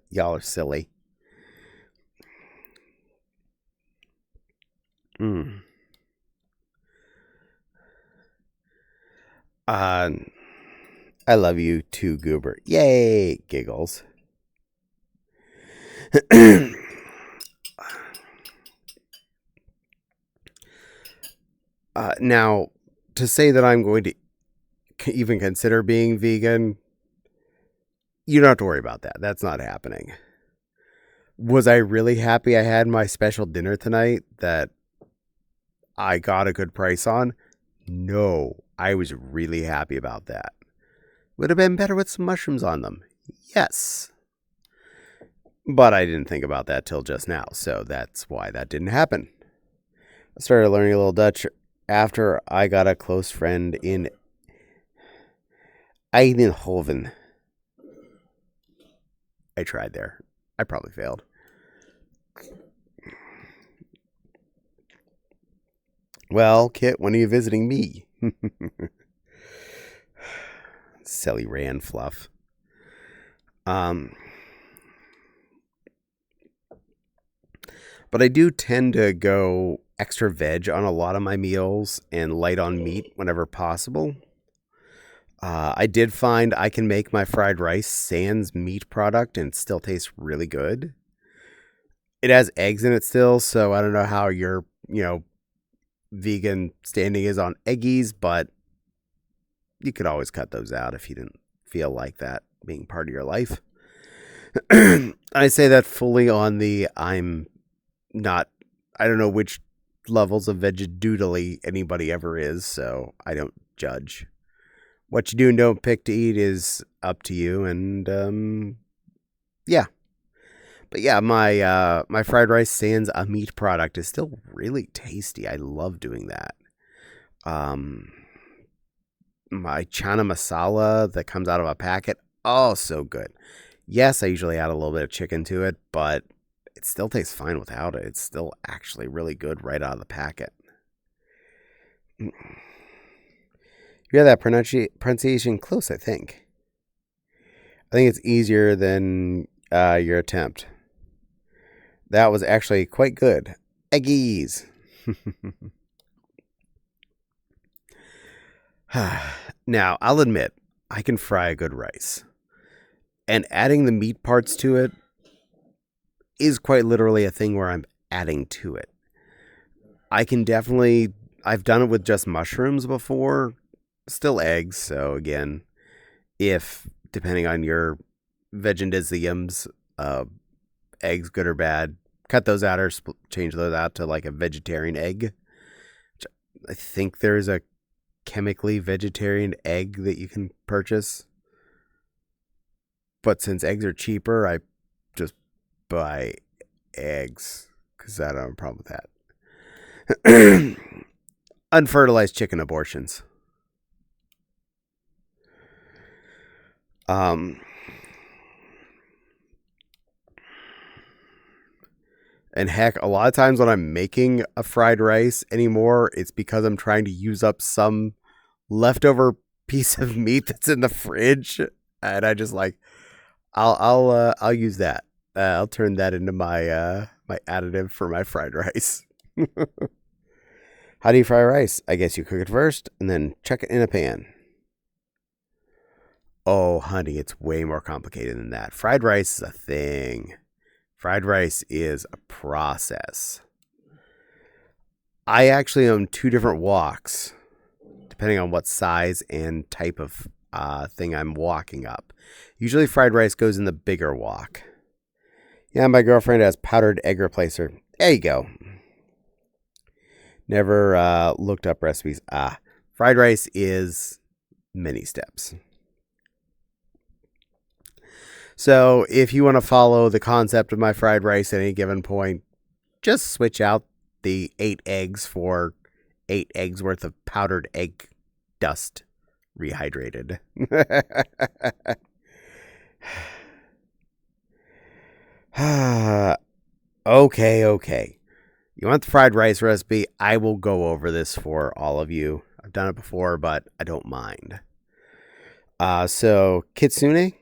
Y'all are silly. Mm. Uh, I love you too, Goober. Yay! Giggles. Now, to say that I'm going to even consider being vegan, you don't have to worry about that. That's not happening. Was I really happy I had my special dinner tonight that I got a good price on? No, I was really happy about that. Would have been better with some mushrooms on them. Yes. But I didn't think about that till just now, so that's why that didn't happen. I started learning a little Dutch after I got a close friend in Eindhoven. I tried there. I probably failed. Well, Kit, when are you visiting me? Silly Ran Fluff. But I do tend to go extra veg on a lot of my meals and light on meat whenever possible. I did find I can make my fried rice sans meat product and it still tastes really good. It has eggs in it still, so I don't know how your, vegan standing is on eggies, but you could always cut those out if you didn't feel like that being part of your life. I say that fully on the I don't know which levels of vegedoodly anybody ever is, so I don't judge. What you do and don't pick to eat is up to you, and yeah. But yeah, my fried rice sans a meat product is still really tasty. I love doing that. My chana masala that comes out of a packet, oh, so good. Yes, I usually add a little bit of chicken to it, but it still tastes fine without it. It's still actually really good right out of the packet. You got that pronunciation close, I think. I think it's easier than your attempt. That was actually quite good. Eggies. Now, I'll admit, I can fry a good rice. And adding the meat parts to it is quite literally a thing where I'm adding to it. I've done it with just mushrooms before, still eggs, so again, if, depending on your vegetarians, eggs, good or bad, cut those out or change those out to like a vegetarian egg. I think there's a chemically vegetarian egg that you can purchase. But since eggs are cheaper, I just buy eggs because I don't have a problem with that. Unfertilized chicken abortions. And heck, a lot of times when I'm making a fried rice anymore, it's because I'm trying to use up some leftover piece of meat that's in the fridge, and I just like, I'll use that. I'll turn that into my my additive for my fried rice. How do you fry rice? I guess you cook it first and then chuck it in a pan. Oh, honey, it's way more complicated than that. Fried rice is a thing. Fried rice is a process. I actually own two different woks, depending on what size and type of thing I'm walking up. Usually fried rice goes in the bigger wok. Yeah, my girlfriend has powdered egg replacer. There you go. Never looked up recipes. Fried rice is many steps. So if you want to follow the concept of my fried rice at any given point, just switch out the 8 eggs for 8 eggs worth of powdered egg dust rehydrated. Okay. You want the fried rice recipe? I will go over this for all of you. I've done it before, but I don't mind. So, Kitsune,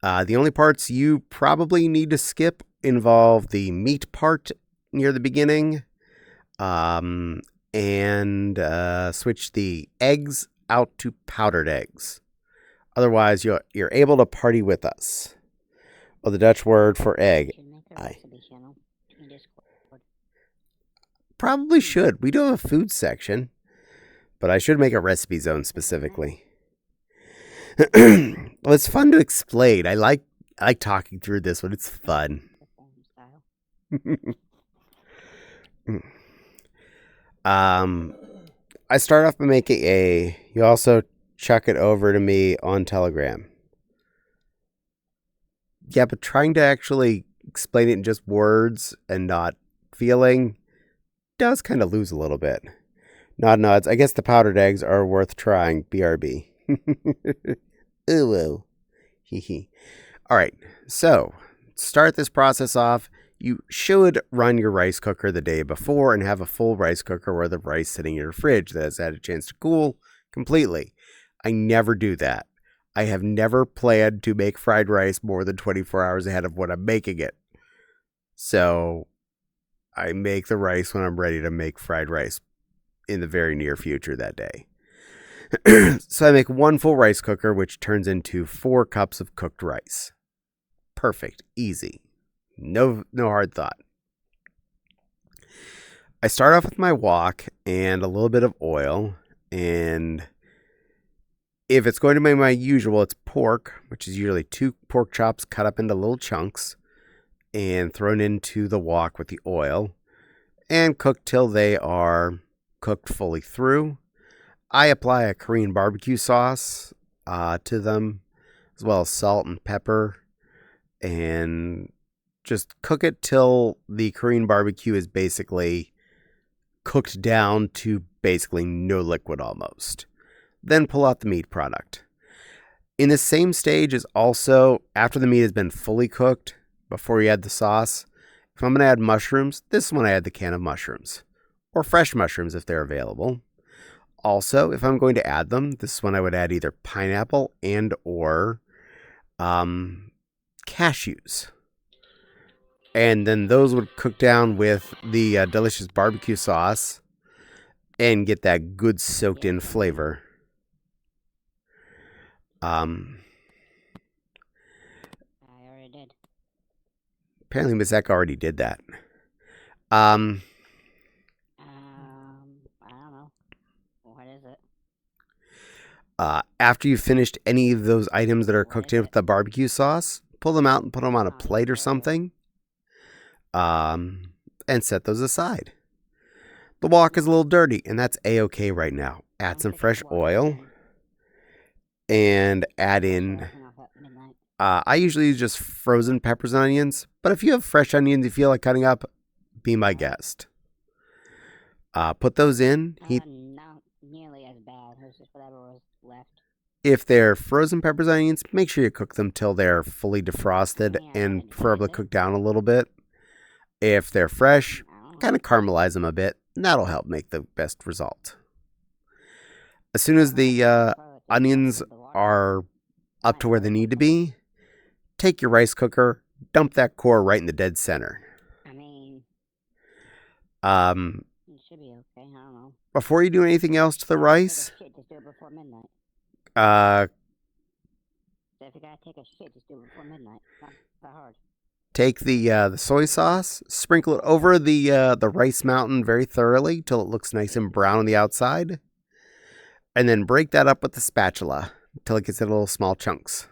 The only parts you probably need to skip involve the meat part near the beginning, and switch the eggs out to powdered eggs. Otherwise, you're able to party with us. Well, the Dutch word for egg. Probably should. We do have a food section, but I should make a recipe zone specifically. Well, it's fun to explain. I like talking through this one. It's fun. I start off by making a. You also chuck it over to me on Telegram. Yeah, but trying to actually explain it in just words and not feeling does kind of lose a little bit. Nod nods. I guess the powdered eggs are worth trying. BRB. Ooh, woo. Hee hee. All right. So, start this process off. You should run your rice cooker the day before and have a full rice cooker where the rice sitting in your fridge that has had a chance to cool completely. I never do that. I have never planned to make fried rice more than 24 hours ahead of when I'm making it. So I make the rice when I'm ready to make fried rice in the very near future that day. So I make one full rice cooker, which turns into 4 cups of cooked rice. Perfect. Easy. No hard thought. I start off with my wok and a little bit of oil, and if it's going to be my usual, it's pork, which is usually 2 pork chops cut up into little chunks and thrown into the wok with the oil and cooked till they are cooked fully through. I apply a Korean barbecue sauce to them, as well as salt and pepper, and just cook it till the Korean barbecue is basically cooked down to basically no liquid almost. Then pull out the meat product. In the same stage is also after the meat has been fully cooked, before you add the sauce. If I'm going to add mushrooms, this is when I add the can of mushrooms, or fresh mushrooms if they're available. Also, if I'm going to add them, this is when I would add either pineapple and or cashews. And then those would cook down with the delicious barbecue sauce and get that good soaked in flavor. I already did. Apparently Miss Eck already did that. I don't know. What is it? After you've finished any of those items that are cooked in with the barbecue sauce, pull them out and put them on a plate or something. And set those aside. The wok is a little dirty, and that's a-okay right now. Add some fresh oil and add in. I usually use just frozen peppers and onions, but if you have fresh onions you feel like cutting up, be my guest. Put those in. Not nearly as bad. It was just whatever was left. If they're frozen peppers and onions, make sure you cook them till they're fully defrosted and preferably cooked down a little bit. If they're fresh, kind of caramelize them a bit, and that'll help make the best result. As soon as the onions are up to where they need to be, take your rice cooker, dump that core right in the dead center. It should be okay. I don't know. Before you do anything else to the rice, Just do it before midnight. uh, So if you gotta take a shit, just do it before midnight. Not that hard. take the soy sauce, sprinkle it over the rice mountain very thoroughly till it looks nice and brown on the outside, and then break that up with the spatula till it gets in little small chunks.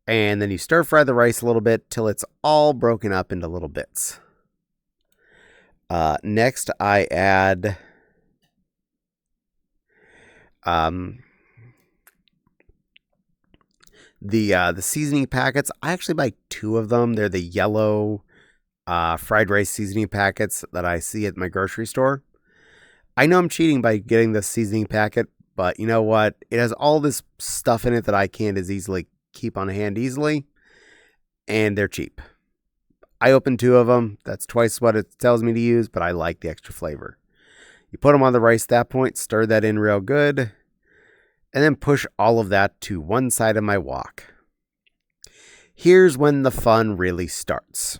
And then you stir fry the rice a little bit till it's all broken up into little bits. Next, I add the seasoning packets. I actually buy 2 of them. They're the yellow fried rice seasoning packets that I see at my grocery store. I know I'm cheating by getting the seasoning packet, but you know what? It has all this stuff in it that I can't as easily keep on hand easily, and they're cheap. I opened 2 of them. That's twice what it tells me to use, but I like the extra flavor. You put them on the rice at that point, stir that in real good, and then push all of that to one side of my wok. Here's when the fun really starts.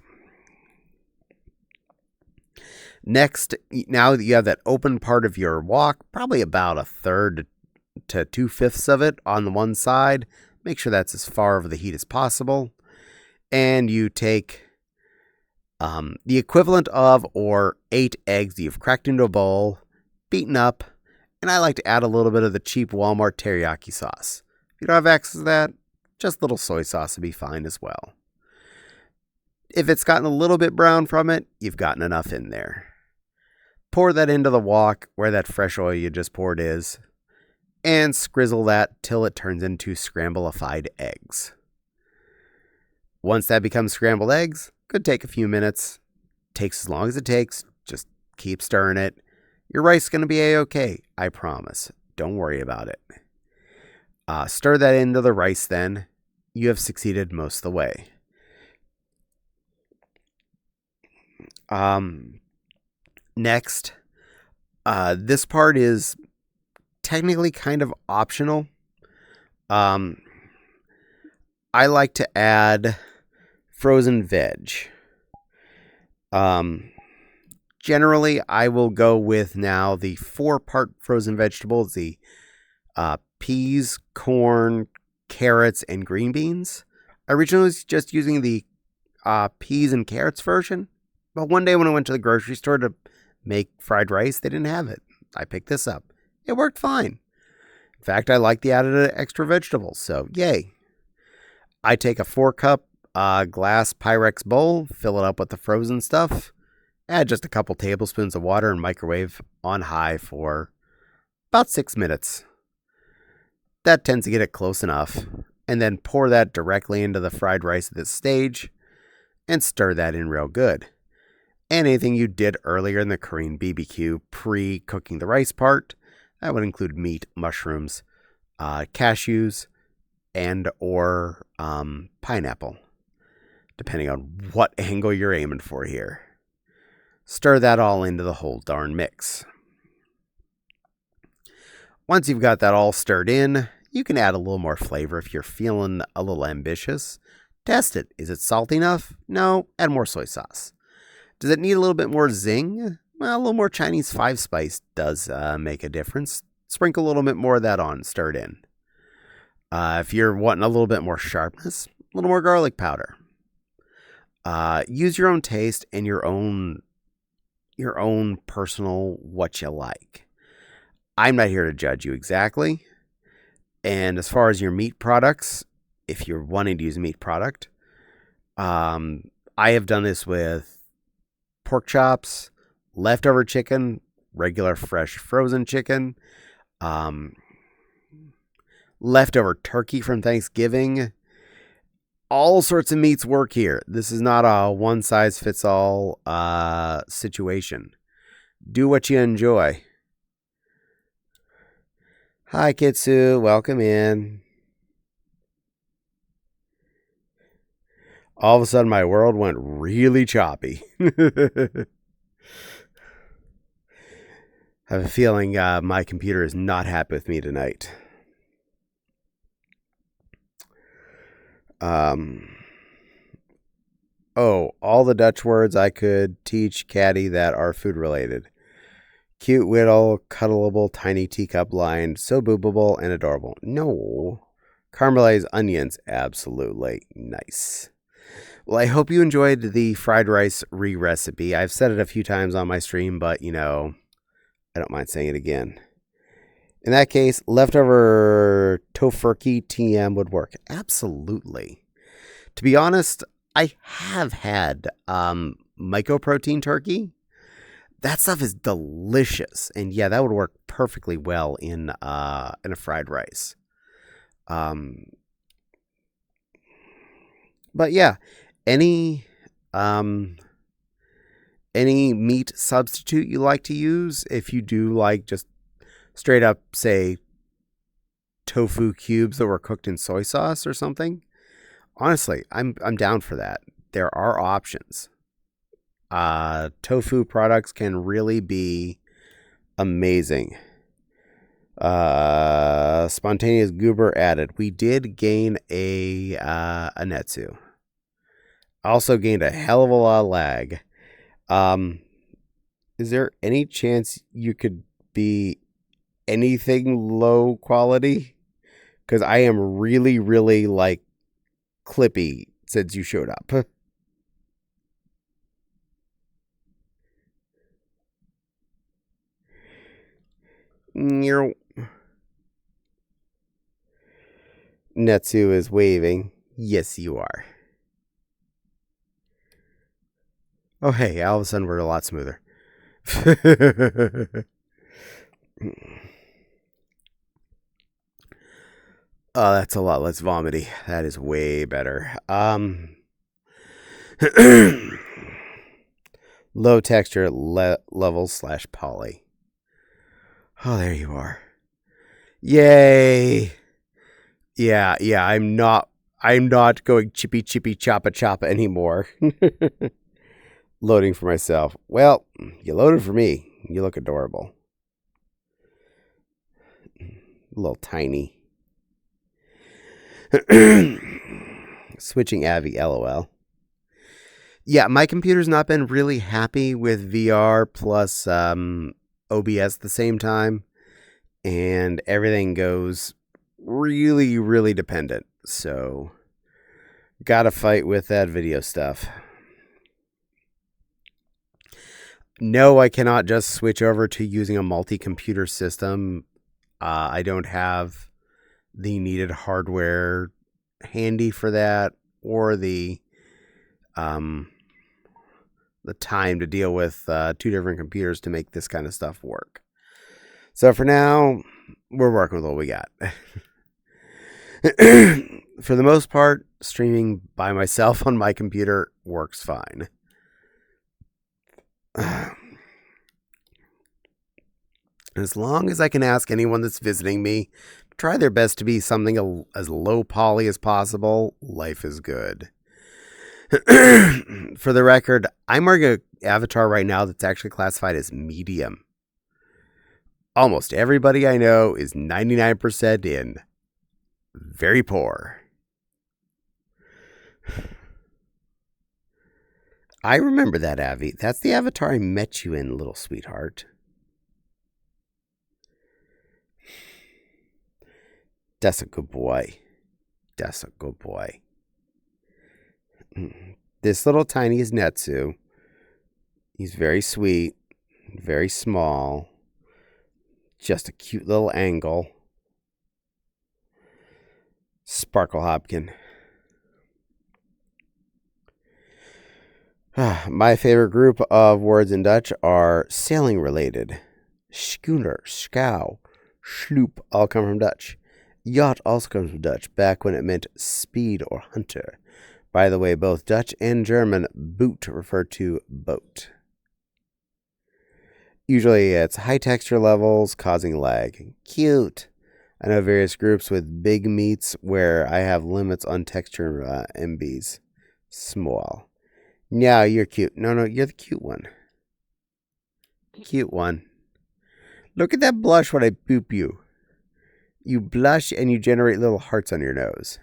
Next, now that you have that open part of your wok, probably about a third to 2/5 of it on the one side, make sure that's as far over the heat as possible, and you take the equivalent of or 8 eggs that you've cracked into a bowl, beaten up, and I like to add a little bit of the cheap Walmart teriyaki sauce. If you don't have access to that, just a little soy sauce would be fine as well. If it's gotten a little bit brown from it, you've gotten enough in there. Pour that into the wok where that fresh oil you just poured is, and scrizzle that till it turns into scramblified eggs. Once that becomes scrambled eggs, could take a few minutes. Takes as long as it takes. Just keep stirring it. Your rice is going to be a-okay, I promise. Don't worry about it. Stir that into the rice then. You have succeeded most of the way. Next, this part is technically kind of optional. I like to add frozen veg. Generally, I will go with now the 4-part frozen vegetables, the peas, corn, carrots, and green beans. I originally was just using the peas and carrots version, but one day when I went to the grocery store to make fried rice, they didn't have it. I picked this up. It worked fine. In fact, I like the added extra vegetables, so yay. I take a 4-cup glass Pyrex bowl, fill it up with the frozen stuff, add just a couple tablespoons of water and microwave on high for about 6 minutes. That tends to get it close enough, and then pour that directly into the fried rice at this stage and stir that in real good. And anything you did earlier in the Korean BBQ pre-cooking the rice part, that would include meat, mushrooms, cashews, and or pineapple, depending on what angle you're aiming for here. Stir that all into the whole darn mix. Once you've got that all stirred in, you can add a little more flavor if you're feeling a little ambitious. Test it. Is it salty enough? No, add more soy sauce. Does it need a little bit more zing? Well, a little more Chinese 5-spice does make a difference. Sprinkle a little bit more of that on, stir it in. If you're wanting a little bit more sharpness, a little more garlic powder. Use your own taste and your own personal what you like. I'm not here to judge you exactly. And as far as your meat products, if you're wanting to use a meat product, I have done this with pork chops, leftover chicken, regular fresh frozen chicken, leftover turkey from Thanksgiving. All sorts of meats work here. This is not a one-size-fits-all situation. Do what you enjoy. Hi, Kitsu. Welcome in. All of a sudden, my world went really choppy. I have a feeling my computer is not happy with me tonight. All the Dutch words I could teach Caddie that are food related. Cute, whittle, cuddleable, tiny teacup lined, so boobable and adorable. No. Caramelized onions, absolutely nice. Well, I hope you enjoyed the fried rice re-recipe. I've said it a few times on my stream, but, I don't mind saying it again. In that case, leftover tofurkey TM would work. Absolutely. To be honest, I have had mycoprotein turkey. That stuff is delicious. And yeah, that would work perfectly well in a fried rice. But yeah, any meat substitute you like to use, if you do like just straight up, say, tofu cubes that were cooked in soy sauce or something, honestly, I'm down for that. There are options. Tofu products can really be amazing. Spontaneous goober added. We did gain a netsu. Also gained a hell of a lot of lag. Is there any chance you could be anything low quality? Because I am really, really like clippy since you showed up. Netsu is waving. Yes, you are. Oh, hey, all of a sudden we're a lot smoother. Oh, that's a lot less vomity. That is way better. Low texture levels / poly. Oh, there you are. Yay. Yeah, I'm not going chippy choppa choppa anymore. Loading for myself. Well, you loaded for me. You look adorable. A little tiny. Switching Avi, lol. Yeah, my computer's not been really happy with VR plus OBS at the same time. And everything goes really, really dependent. So, gotta fight with that video stuff. No, I cannot just switch over to using a multi-computer system. I don't have the needed hardware handy for that, or the time to deal with 2 different computers to make this kind of stuff work. So for now, we're working with what we got. For the most part, streaming by myself on my computer works fine. As long as I can ask anyone that's visiting me, try their best to be something as low poly as possible, life is good. For the record, I'm wearing an avatar right now that's actually classified as medium. Almost everybody I know is 99% in very poor. I remember that, Avi. That's the avatar I met you in, little sweetheart. That's a good boy. That's a good boy. This little tiny is Netsu. He's very sweet, very small, just a cute little angle. Sparkle Hopkin. My favorite group of words in Dutch are sailing related. Schooner, scow, sloop all come from Dutch. Yacht also comes from Dutch, back when it meant speed or hunter. By the way, both Dutch and German boot refer to boat. Usually it's high texture levels causing lag. Cute. I know various groups with big meats where I have limits on texture MBs. Small. Yeah, you're cute. No, you're the cute one. Cute one. Look at that blush when I boop you. You blush and you generate little hearts on your nose.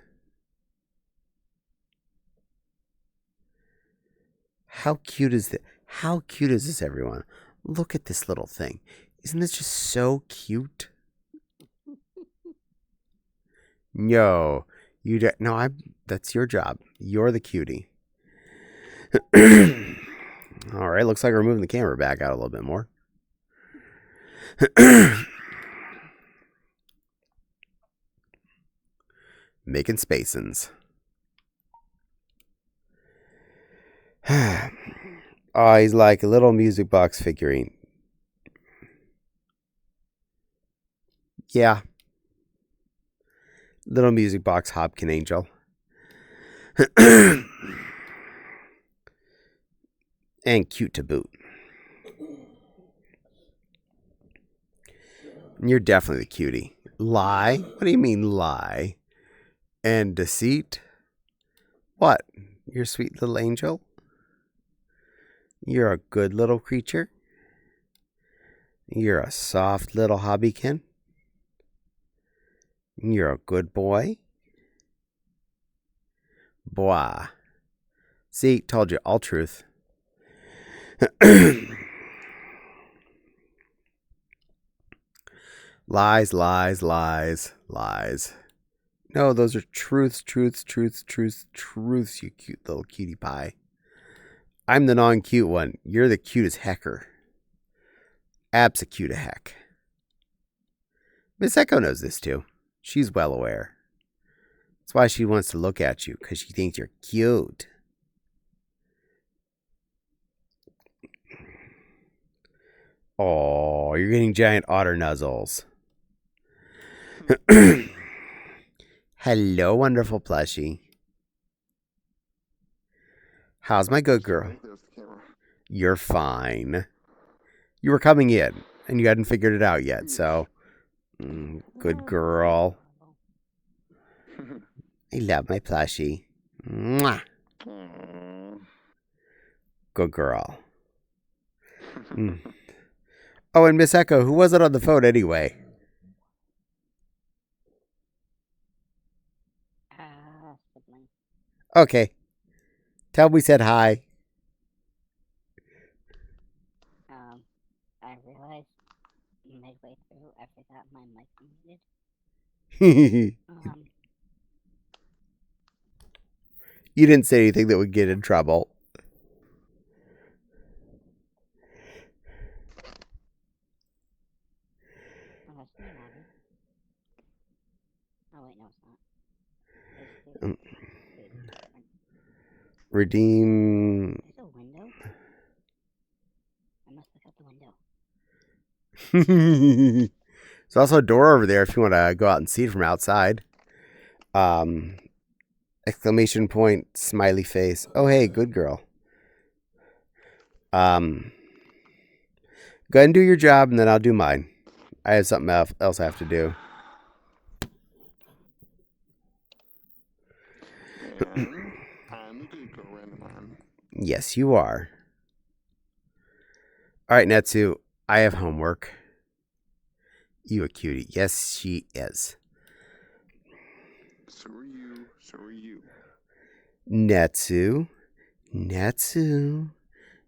How cute is this? How cute is this, everyone? Look at this little thing. Isn't this just so cute? No, that's your job. You're the cutie. All right, looks like we're moving the camera back out a little bit more. Making spacins. Oh, he's like a little music box figurine. Yeah. Little music box Hopkin angel. And cute to boot. You're definitely the cutie. Lie? What do you mean lie? And deceit? What? You're a sweet little angel? You're a good little creature? You're a soft little hobbykin? You're a good boy? Bois. See, told you, all truth. Lies, lies, lies, lies. No, those are truths, truths, truths, truths, truths, you cute little cutie pie. I'm the non-cute one. You're the cutest hecker. Absa-cute a heck. Miss Echo knows this too. She's well aware. That's why she wants to look at you, because she thinks you're cute. Oh, you're getting giant otter nuzzles. Hello, wonderful plushie. How's my good girl? You're fine. You were coming in, and you hadn't figured it out yet, so... good girl. I love my plushie. Mwah. Good girl. Oh, and Miss Echo, who was it on the phone anyway? Sibling. Okay. Tell him we said hi. I realized midway through I forgot my mic muted. You didn't say anything that would get in trouble. Oh, that's not Abby. Oh wait, no, it's not. Redeem. There's a window? I must look out the window. There's also a door over there if you want to go out and see it from outside. Exclamation point, smiley face. Oh, hey, good girl. Go ahead and do your job, and then I'll do mine. I have something else I have to do. I'm a good girl, Randomon. Yes, you are. All right, Netsu, I have homework. You a cutie. Yes, she is. So are you. So are you. Netsu,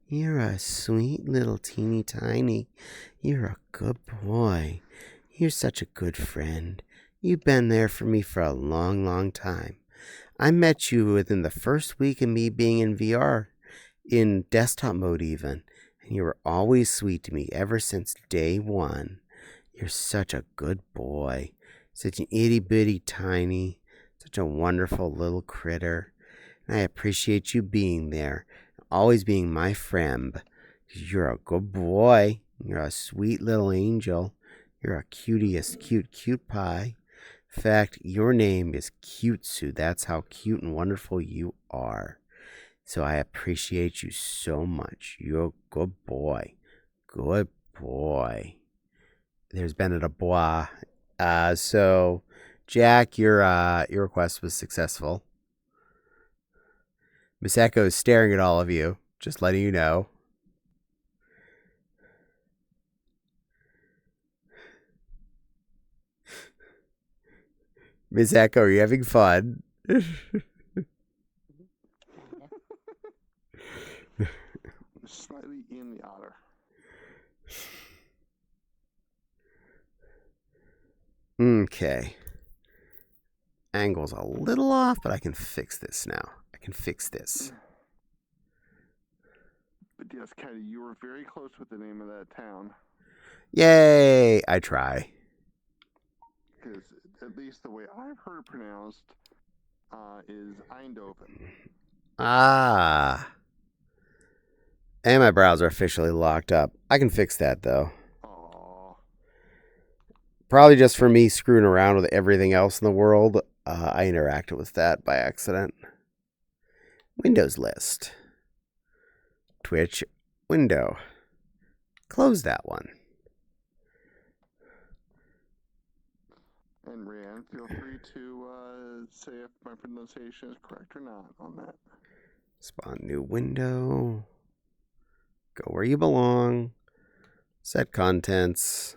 you're a sweet little teeny tiny. You're a good boy. You're such a good friend. You've been there for me for a long, long time. I met you within the first week of me being in VR, in desktop mode even, and you were always sweet to me ever since day one. You're such a good boy. Such an itty-bitty tiny, such a wonderful little critter. And I appreciate you being there, always being my friend. You're a good boy. You're a sweet little angel. You're a cutiest cute pie. In fact, your name is Cutesue. That's how cute and wonderful you are. So I appreciate you so much. You're a good boy. Good boy. There's Bennett a bois. So Jack, your request was successful. Miss Echo is staring at all of you, just letting you know. Miss Echo, are you having fun? Slightly in the otter. Okay. Angle's a little off, but I can fix this now. I can fix this. But yes, Caddie, you were very close with the name of that town. Yay! I try. Because at least the way I've heard it pronounced is Eindhoven. Ah. And my browser officially locked up. I can fix that, though. Aww. Probably just for me screwing around with everything else in the world. I interacted with that by accident. Windows list. Twitch window. Close that one. And Rand, feel free to say if my pronunciation is correct or not on that. Spawn new window. Go where you belong. Set contents.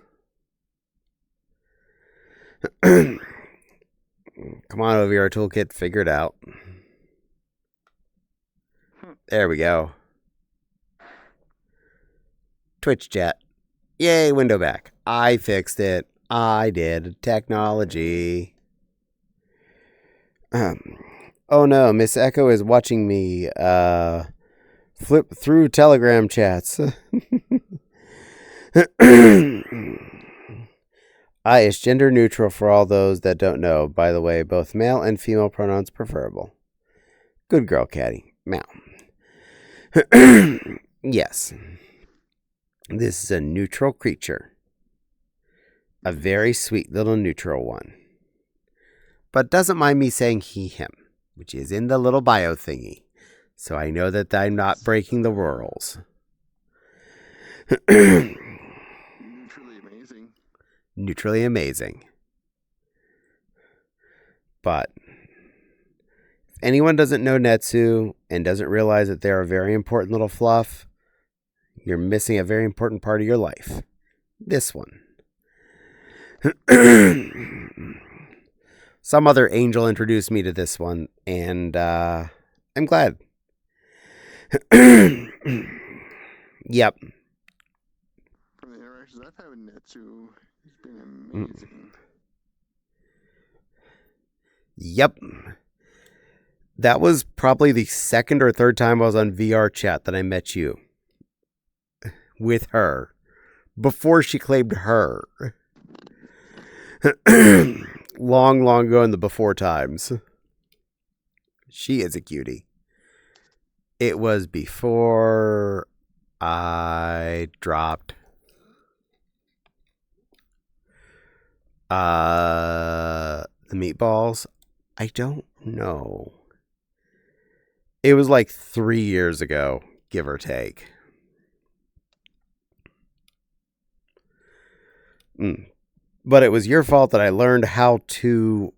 Come on, OVR Toolkit, figure it out. There we go. Twitch chat. Yay, window back. I fixed it. I did. Technology. Oh no, Miss Echo is watching me flip through Telegram chats. I is gender neutral for all those that don't know. By the way, both male and female pronouns preferable. Good girl, Caddie. Meow. Yes. This is a neutral creature. A very sweet little neutral one. But doesn't mind me saying he, him, which is in the little bio thingy. So I know that I'm not breaking the rules. Neutrally amazing. Neutrally amazing. But if anyone doesn't know Netsu and doesn't realize that they're a very important little fluff, you're missing a very important part of your life. This one. Some other angel introduced me to this one, and I'm glad. Yep. From the interactions I've had with Netsu, it's been amazing. Yep. That was probably the second or third time I was on VR chat that I met you. With her. Before she claimed her. Long, long ago in the before times. She is a cutie. It was before I dropped the meatballs. I don't know. It was like 3 years ago, give or take. But it was your fault that I learned how to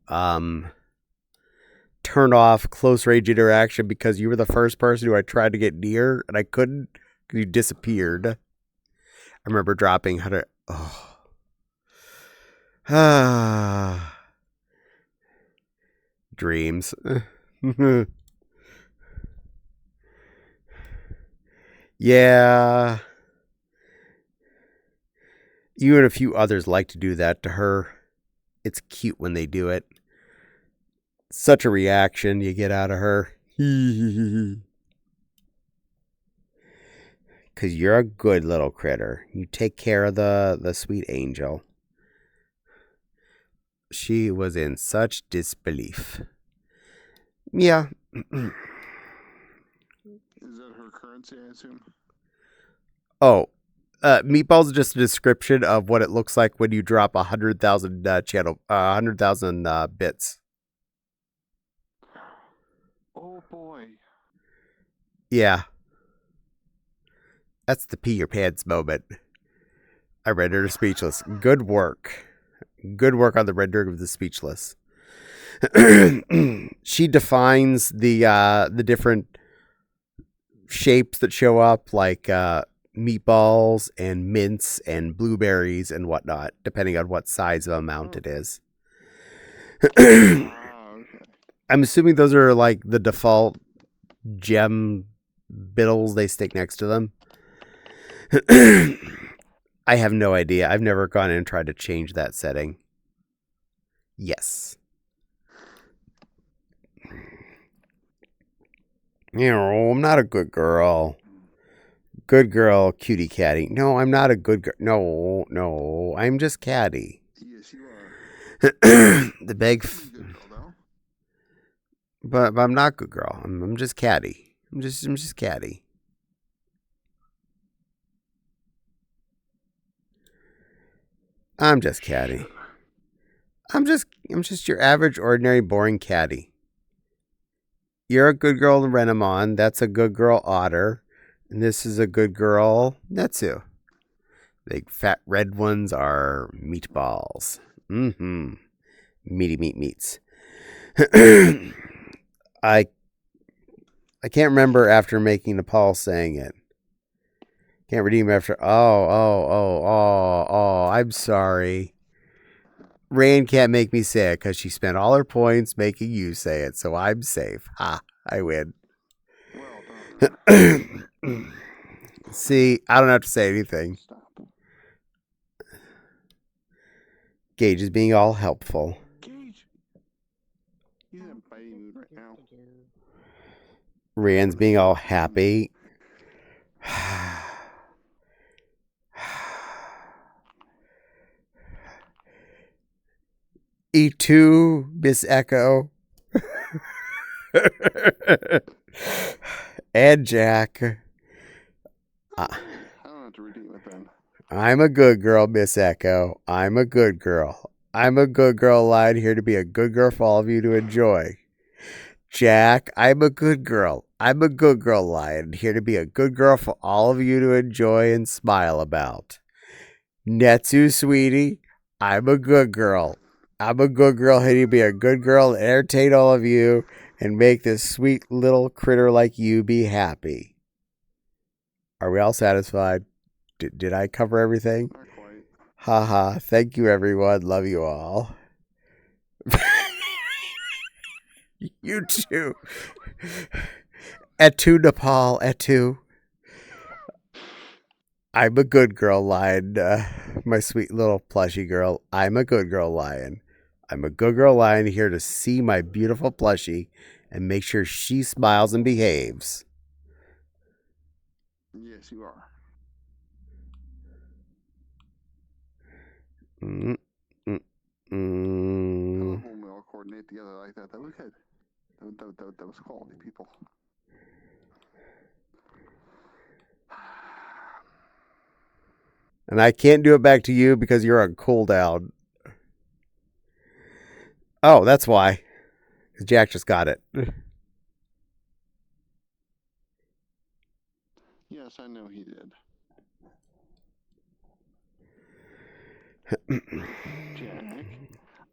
turn off close range interaction because you were the first person who I tried to get near and I couldn't because you disappeared. I remember dropping how to. Oh. Dreams. Yeah. You and a few others like to do that to her. It's cute when they do it. Such a reaction you get out of her. Because you're a good little critter. You take care of the sweet angel. She was in such disbelief. Yeah. Is that her currency, I assume? Oh. Meatballs is just a description of what it looks like when you drop 100,000 100,000 bits. Oh boy. Yeah. That's the pee your pants moment. I rendered her speechless. Good work. Good work on the rendering of the speechless. She defines the different shapes that show up, like meatballs and mints and blueberries and whatnot, depending on what size of amount it is. Okay. I'm assuming those are like the default gem biddles they stick next to them. I have no idea. I've never gone in and tried to change that setting. Yes. You know, I'm not a good girl. Good girl, cutie Caddie. No, I'm not a good girl. No, I'm just Caddie. Yes, you are. The big. Good girl, though. But I'm not good girl. I'm just Caddie. I'm just Caddie. I'm just Caddie. I'm just your average, ordinary, boring Caddie. You're a good girl in Renamon. That's a good girl Otter. And this is a good girl Netsu. Big fat red ones are meatballs. Mm-hmm. Meaty meats. I can't remember after making Nepal saying it. Can't redeem after. Oh, I'm sorry. Rain can't make me say it because she spent all her points making you say it, so I'm safe. Ha, I win. Well done. See, I don't have to say anything. Stop. Gage is being all helpful. Gage. He's in a biting mood right now. Rand's being all happy. E2, Miss Echo. And Jack. I don't have to redeem it then. I'm a good girl, Miss Echo. I'm a good girl. I'm a good girl lying here to be a good girl for all of you to enjoy. Jack, I'm a good girl. I'm a good girl lying here to be a good girl for all of you to enjoy and smile about. Netsu, sweetie, I'm a good girl. I'm a good girl here to be a good girl and entertain all of you and make this sweet little critter like you be happy. Are we all satisfied? Did I cover everything? Not quite. Haha. Thank you, everyone. Love you all. You too. Etu, Nepal. Etu. I'm a good girl lion. My sweet little plushy girl. I'm a good girl lion. I'm a good girl lion here to see my beautiful plushie and make sure she smiles and behaves. Yes, you are. When we all coordinate together like that, that was good. That was quality, people. And I can't do it back to you because you're on cooldown. Oh, that's why. Jack just got it. Yes, I know he did. Jack,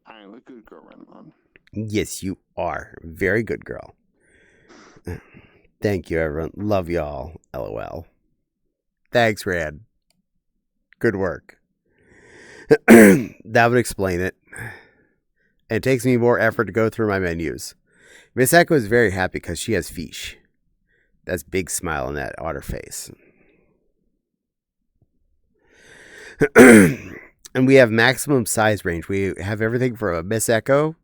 I'm a good girl, Renmon. Yes, you are. Very good girl. Thank you, everyone. Love y'all. LOL. Thanks, Rand. Good work. That would explain it. And it takes me more effort to go through my menus. Miss Echo is very happy because she has fish. That's big smile on that otter face. And we have maximum size range. We have everything from a Miss Echo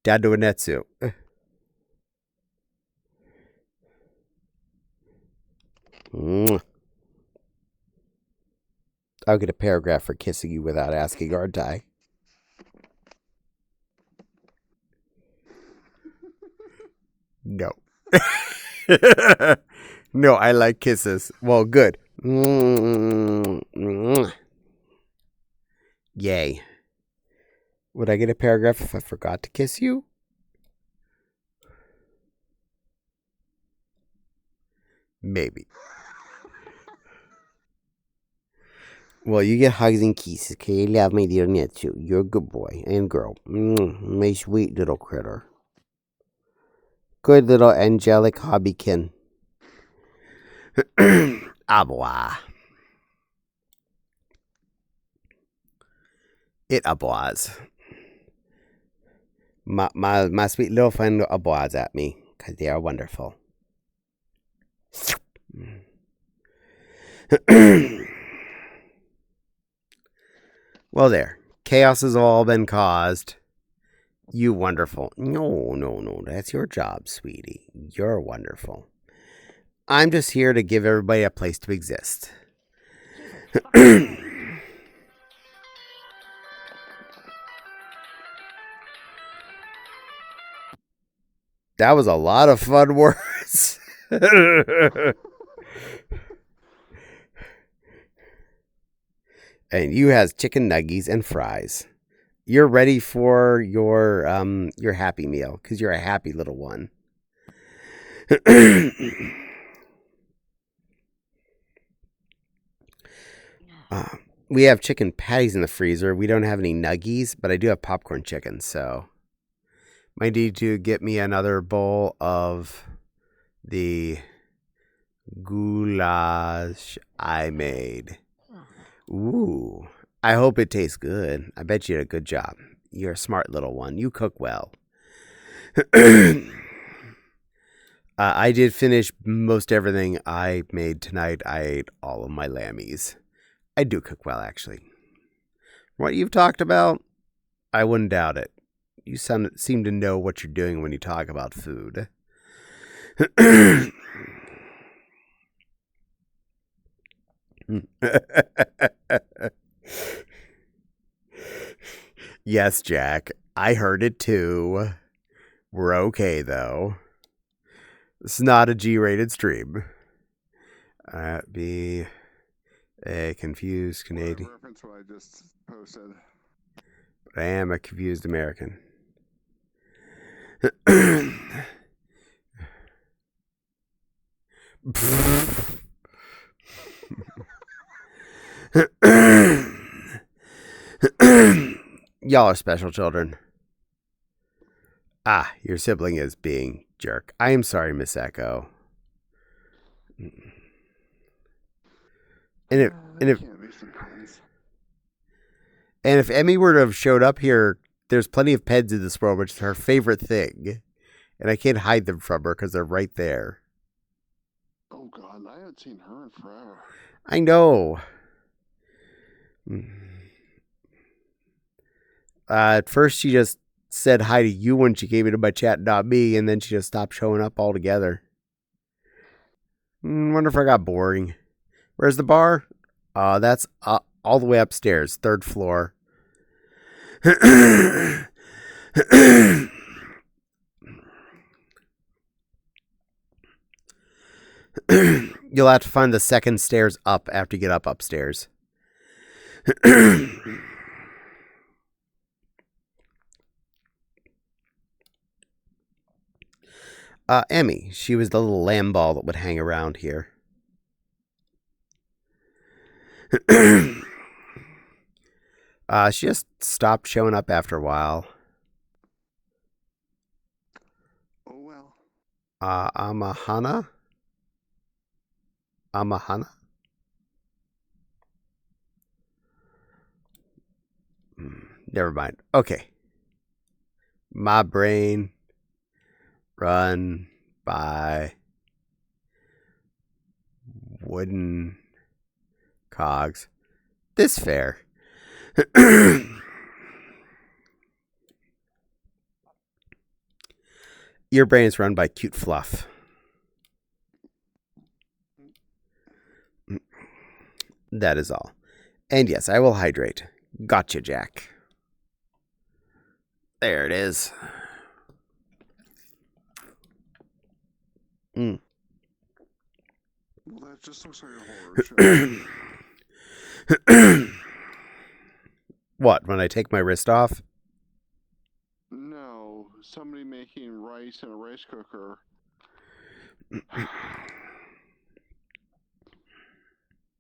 down to a Netsu. I'll get a paragraph for kissing you without asking, aren't I? No. No, I like kisses. Well, good. Yay. Would I get a paragraph if I forgot to kiss you? Maybe. Well, you get hugs and kisses, okay? You love my dear Netsu. You're a good boy and girl. My sweet little critter. Good little angelic hobbykin. Abois. It abois. My sweet little friend abois at me, because they are wonderful. Well, there. Chaos has all been caused. You wonderful. No. That's your job, sweetie. You're wonderful. I'm just here to give everybody a place to exist. That was a lot of fun words. And you has chicken nuggies and fries. You're ready for your happy meal because you're a happy little one. We have chicken patties in the freezer. We don't have any nuggies, but I do have popcorn chicken, so might need to get me another bowl of the goulash I made. Ooh, I hope it tastes good. I bet you did a good job. You're a smart little one. You cook well. I did finish most everything I made tonight. I ate all of my lammies. I do cook well, actually. What you've talked about, I wouldn't doubt it. You seem to know what you're doing when you talk about food. Yes, Jack. I heard it too. We're okay, though. It's not a G-rated stream. Be a confused Canadian. Reference what I just posted. But I am a confused American. Y'all are special children. Ah, your sibling is being jerk. I am sorry, Miss Echo. And if Emmy were to have showed up here, there's plenty of peds in this world, which is her favorite thing. And I can't hide them from her because they're right there. Oh, God, I haven't seen her in forever. I know. At first, she just said hi to you when she came into my chat, not me, and then she just stopped showing up altogether. Wonder if I got boring. Where's the bar? That's all the way upstairs, 3rd floor. You'll have to find the 2nd stairs up after you get upstairs. Emmy. She was the little lamb ball that would hang around here. She just stopped showing up after a while. Oh, well. Amahana? Never mind. Okay. My brain run by wooden cogs. This fair. Your brain is run by cute fluff. That is all. And yes, I will hydrate. Gotcha, Jack. There it is. Well, that just looks like a horror show. What, when I take my wrist off? No, somebody making rice in a rice cooker.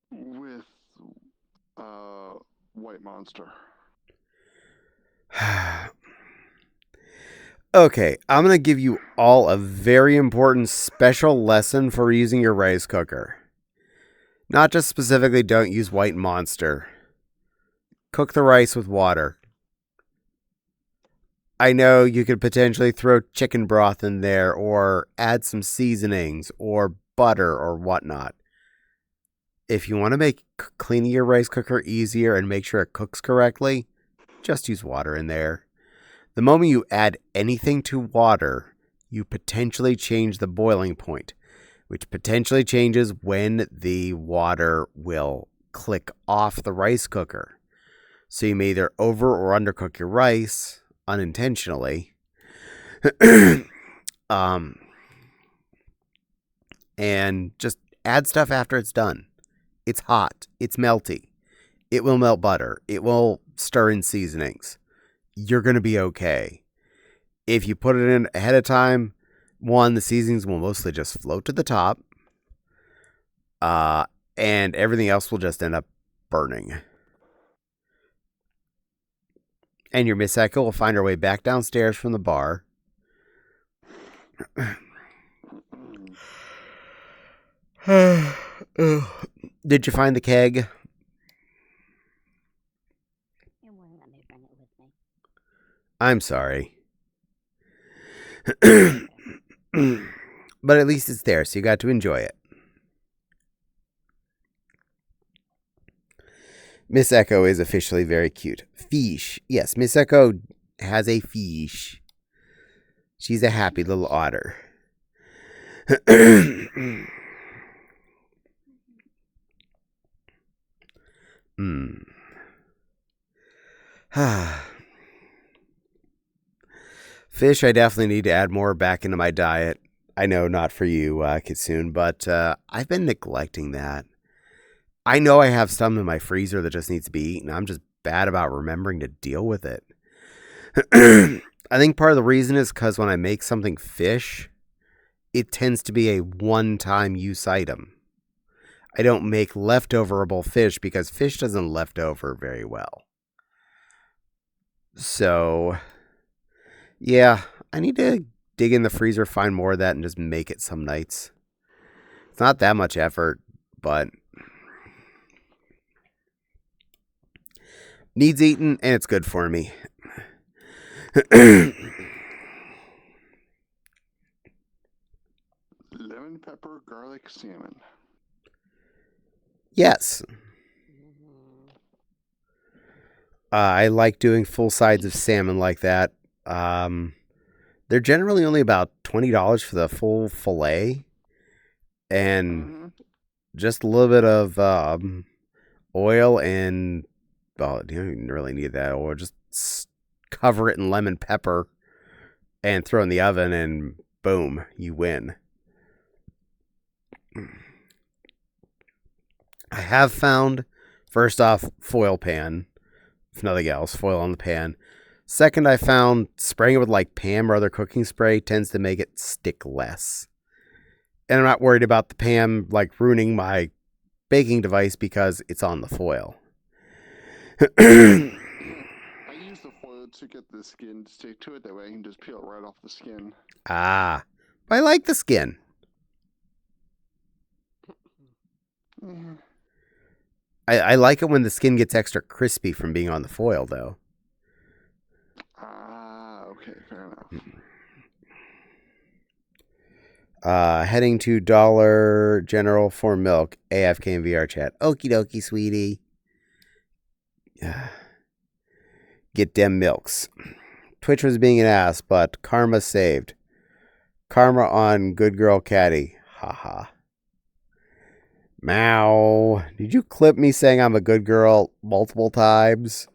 With White Monster. Okay, I'm going to give you all a very important special lesson for using your rice cooker. Not just specifically don't use White Monster. Cook the rice with water. I know you could potentially throw chicken broth in there or add some seasonings or butter or whatnot. If you want to make cleaning your rice cooker easier and make sure it cooks correctly, just use water in there. The moment you add anything to water, you potentially change the boiling point, which potentially changes when the water will click off the rice cooker. So you may either over or undercook your rice unintentionally. And just add stuff after it's done. It's hot. It's melty. It will melt butter. It will stir in seasonings. You're going to be okay. If you put it in ahead of time, one, the seasonings will mostly just float to the top. And everything else will just end up burning. And your Miss Echo will find her way back downstairs from the bar. Did you find the keg? It wouldn't let me bring it with me. I'm sorry. But at least it's there, so you got to enjoy it. Miss Echo is officially very cute. Fish. Yes, Miss Echo has a fish. She's a happy little otter. Fish, I definitely need to add more back into my diet. I know not for you, Kitsune, but I've been neglecting that. I know I have some in my freezer that just needs to be eaten. I'm just bad about remembering to deal with it. I think part of the reason is because when I make something fish, it tends to be a one-time use item. I don't make leftoverable fish because fish doesn't leftover very well. So, yeah, I need to dig in the freezer, find more of that, and just make it some nights. It's not that much effort, but needs eaten, and it's good for me. Lemon pepper garlic salmon. Yes. I like doing full sides of salmon like that. They're generally only about $20 for the full fillet. And just a little bit of oil and, well, you don't even really need that oil. Just cover it in lemon pepper and throw in the oven and boom, you win. I have found, first off, foil pan. If nothing else, foil on the pan. Second, I found spraying it with like Pam or other cooking spray tends to make it stick less. And I'm not worried about the Pam like ruining my baking device because it's on the foil. I use the foil to get the skin to stick to it. That way I can just peel it right off the skin. Ah, I like the skin. Yeah. I like it when the skin gets extra crispy from being on the foil, though. Okay, fair enough. Heading to Dollar General for milk. AFK and VR chat. Okie dokie, sweetie. Get dem milks. Twitch was being an ass, but karma saved. Karma on good girl Caddie. Haha. Meow. Did you clip me saying I'm a good girl multiple times?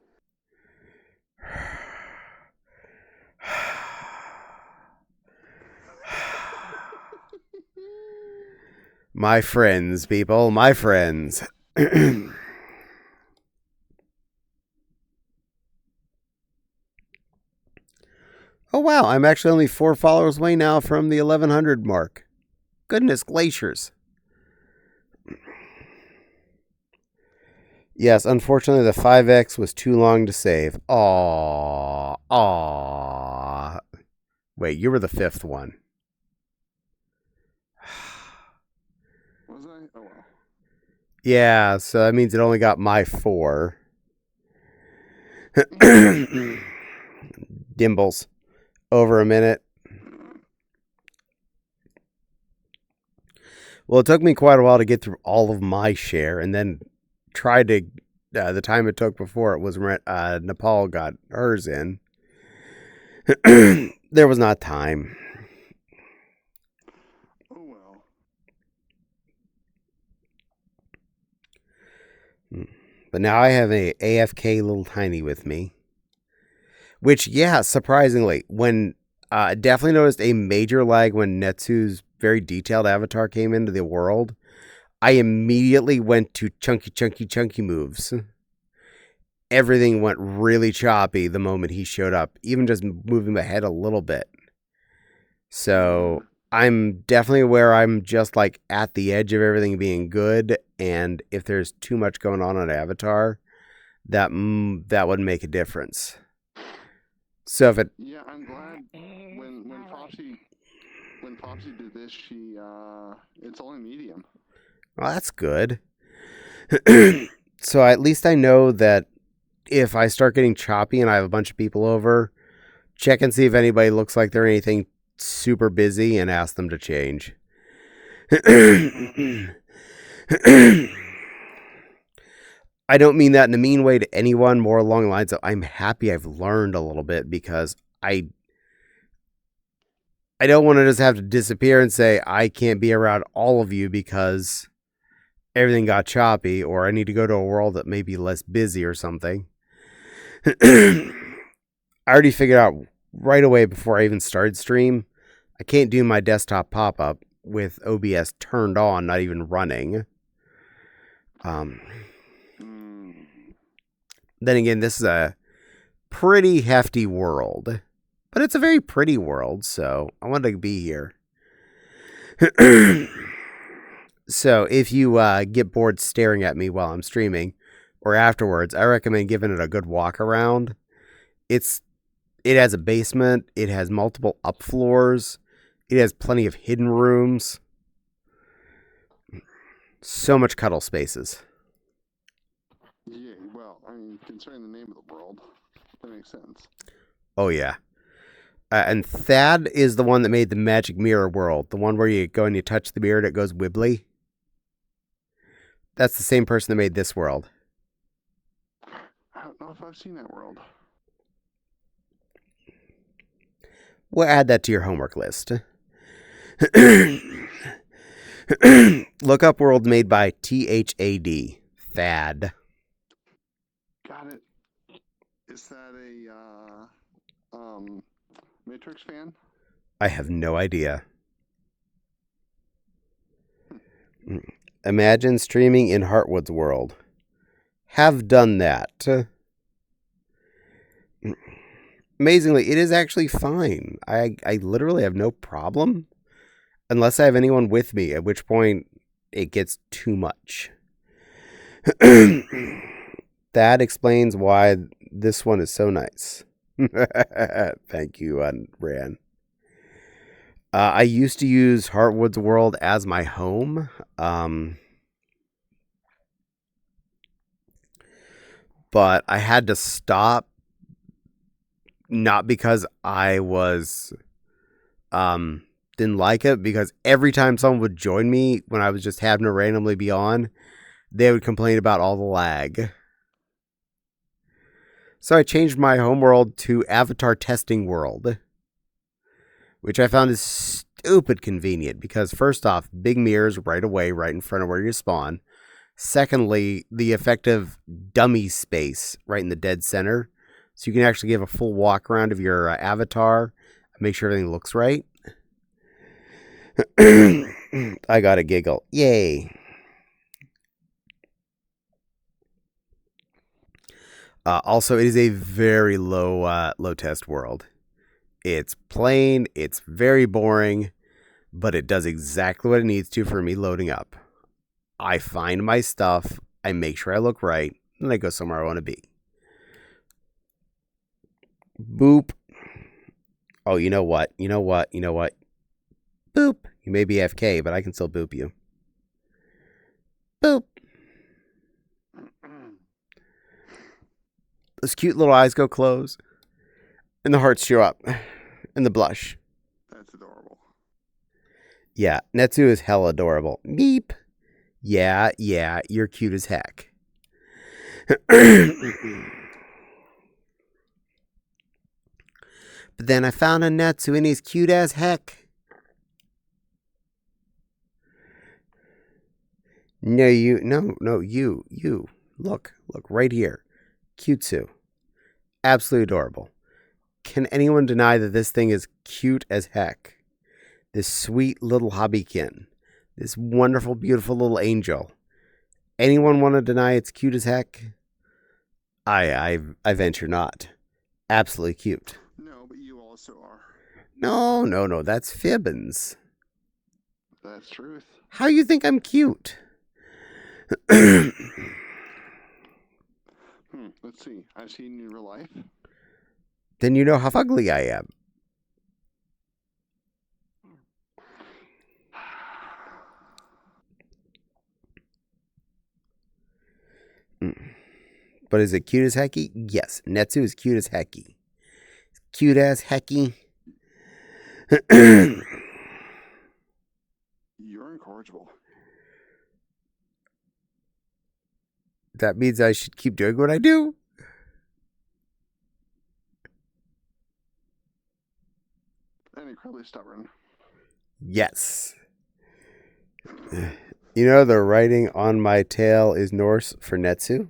My friends, people. My friends. Oh, wow. I'm actually only 4 followers away now from the 1100 mark. Goodness glaciers. Yes, unfortunately, the 5X was too long to save. Aww. Wait, you were the 5th one. Was I? Oh, well. Yeah, so that means it only got my 4. Dimbles. Over a minute. Well, it took me quite a while to get through all of my share, and then tried to, the time it took before it was Nepal got hers in. There was not time. Oh, well. But now I have a AFK little tiny with me. Which, yeah, surprisingly, when definitely noticed a major lag when Netsu's very detailed avatar came into the world. I immediately went to chunky moves. Everything went really choppy the moment he showed up, even just moving my head a little bit. So I'm definitely aware I'm just like at the edge of everything being good, and if there's too much going on Avatar, that would make a difference. So if it, yeah, I'm glad when Popsy did this, it's only medium. Well, that's good. So at least I know that if I start getting choppy and I have a bunch of people over, check and see if anybody looks like they're anything super busy and ask them to change. I don't mean that in a mean way to anyone, more along the lines of I'm happy I've learned a little bit because I don't want to just have to disappear and say I can't be around all of you because everything got choppy or I need to go to a world that may be less busy or something. I already figured out right away before I even started stream, I can't do my desktop pop-up with OBS turned on, not even running. Then again, this is a pretty hefty world, but it's a very pretty world, so I wanted to be here. So if you get bored staring at me while I'm streaming or afterwards, I recommend giving it a good walk around. It has a basement, it has multiple up floors, it has plenty of hidden rooms. So much cuddle spaces. Yeah, well, I mean, considering the name of the world, that makes sense. Oh, yeah. And Thad is the one that made the Magic Mirror world. The one where you go and you touch the mirror and it goes wibbly. That's the same person that made this world. I don't know if I've seen that world. We'll add that to your homework list. Look up world made by THAD. Thad. Got it. Is that a Matrix fan? I have no idea. Imagine streaming in Heartwood's world. Have done that. Amazingly, it is actually fine. I literally have no problem. Unless I have anyone with me, at which point it gets too much. That explains why this one is so nice. Thank you, Ran. I used to use Heartwood's World as my home. But I had to stop. Not because I was didn't like it, because every time someone would join me when I was just having to randomly be on, they would complain about all the lag. So I changed my homeworld to Avatar Testing World, which I found is stupid convenient because first off, big mirrors right away, right in front of where you spawn. Secondly, the effective dummy space right in the dead center. So you can actually give a full walk around of your avatar and make sure everything looks right. I got a giggle. Yay. Also, it is a very low test world. It's plain, it's very boring, but it does exactly what it needs to for me loading up. I find my stuff, I make sure I look right, and I go somewhere I want to be. Boop. Oh, you know what? Boop. You may be FK, but I can still boop you. Boop. Those cute little eyes go close. And the hearts show up. And the blush. That's adorable. Yeah, Netsu is hella adorable. Beep. Yeah, you're cute as heck. But then I found a Netsu and he's cute as heck. No, you. Look right here. Cutesue. Absolutely adorable. Can anyone deny that this thing is cute as heck? This sweet little hobbykin. This wonderful, beautiful little angel. Anyone want to deny it's cute as heck? I venture not. Absolutely cute. No, but you also are. No, that's Fibbins. That's truth. How you think I'm cute? Let's see. I've seen you in real life. Then you know how ugly I am. But is it cute as hecky? Yes, Netsu is cute as hecky. Cute as hecky. You're incorrigible. That means I should keep doing what I do. And incredibly stubborn. Yes. You know the writing on my tail is Norse for Netsu?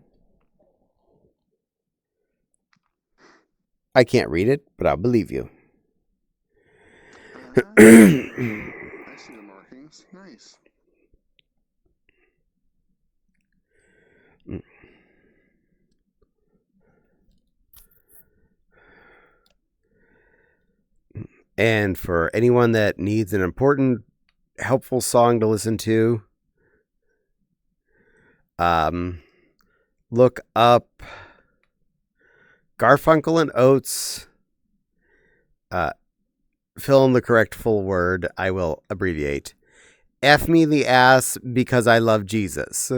I can't read it, but I'll believe you. I see the markings. Nice. And for anyone that needs an important, helpful song to listen to, look up Garfunkel and Oates. Fill in the correct full word. I will abbreviate. F me the ass because I love Jesus.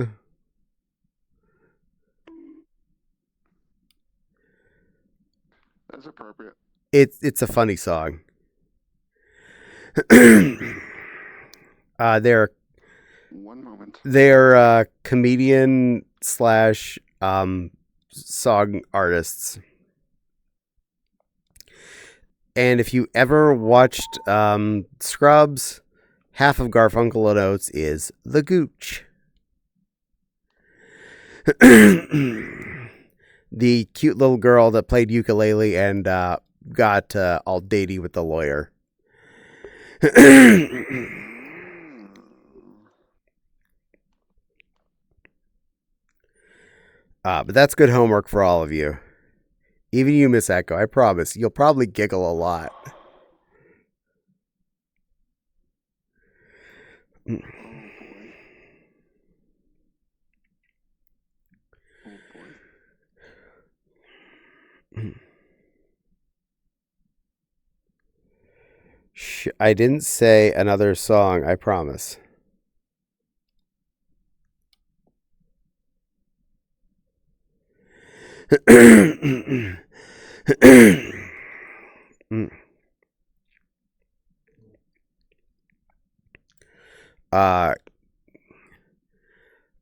That's appropriate. It's a funny song. They're One moment. They're comedian / song artists. And if you ever watched Scrubs, half of Garfunkel and Oates is the Gooch. The cute little girl that played ukulele and got all datey with the lawyer. But that's good homework for all of you. Even you, Miss Echo, I promise. You'll probably giggle a lot. Oh boy. Oh boy. I didn't say another song, I promise.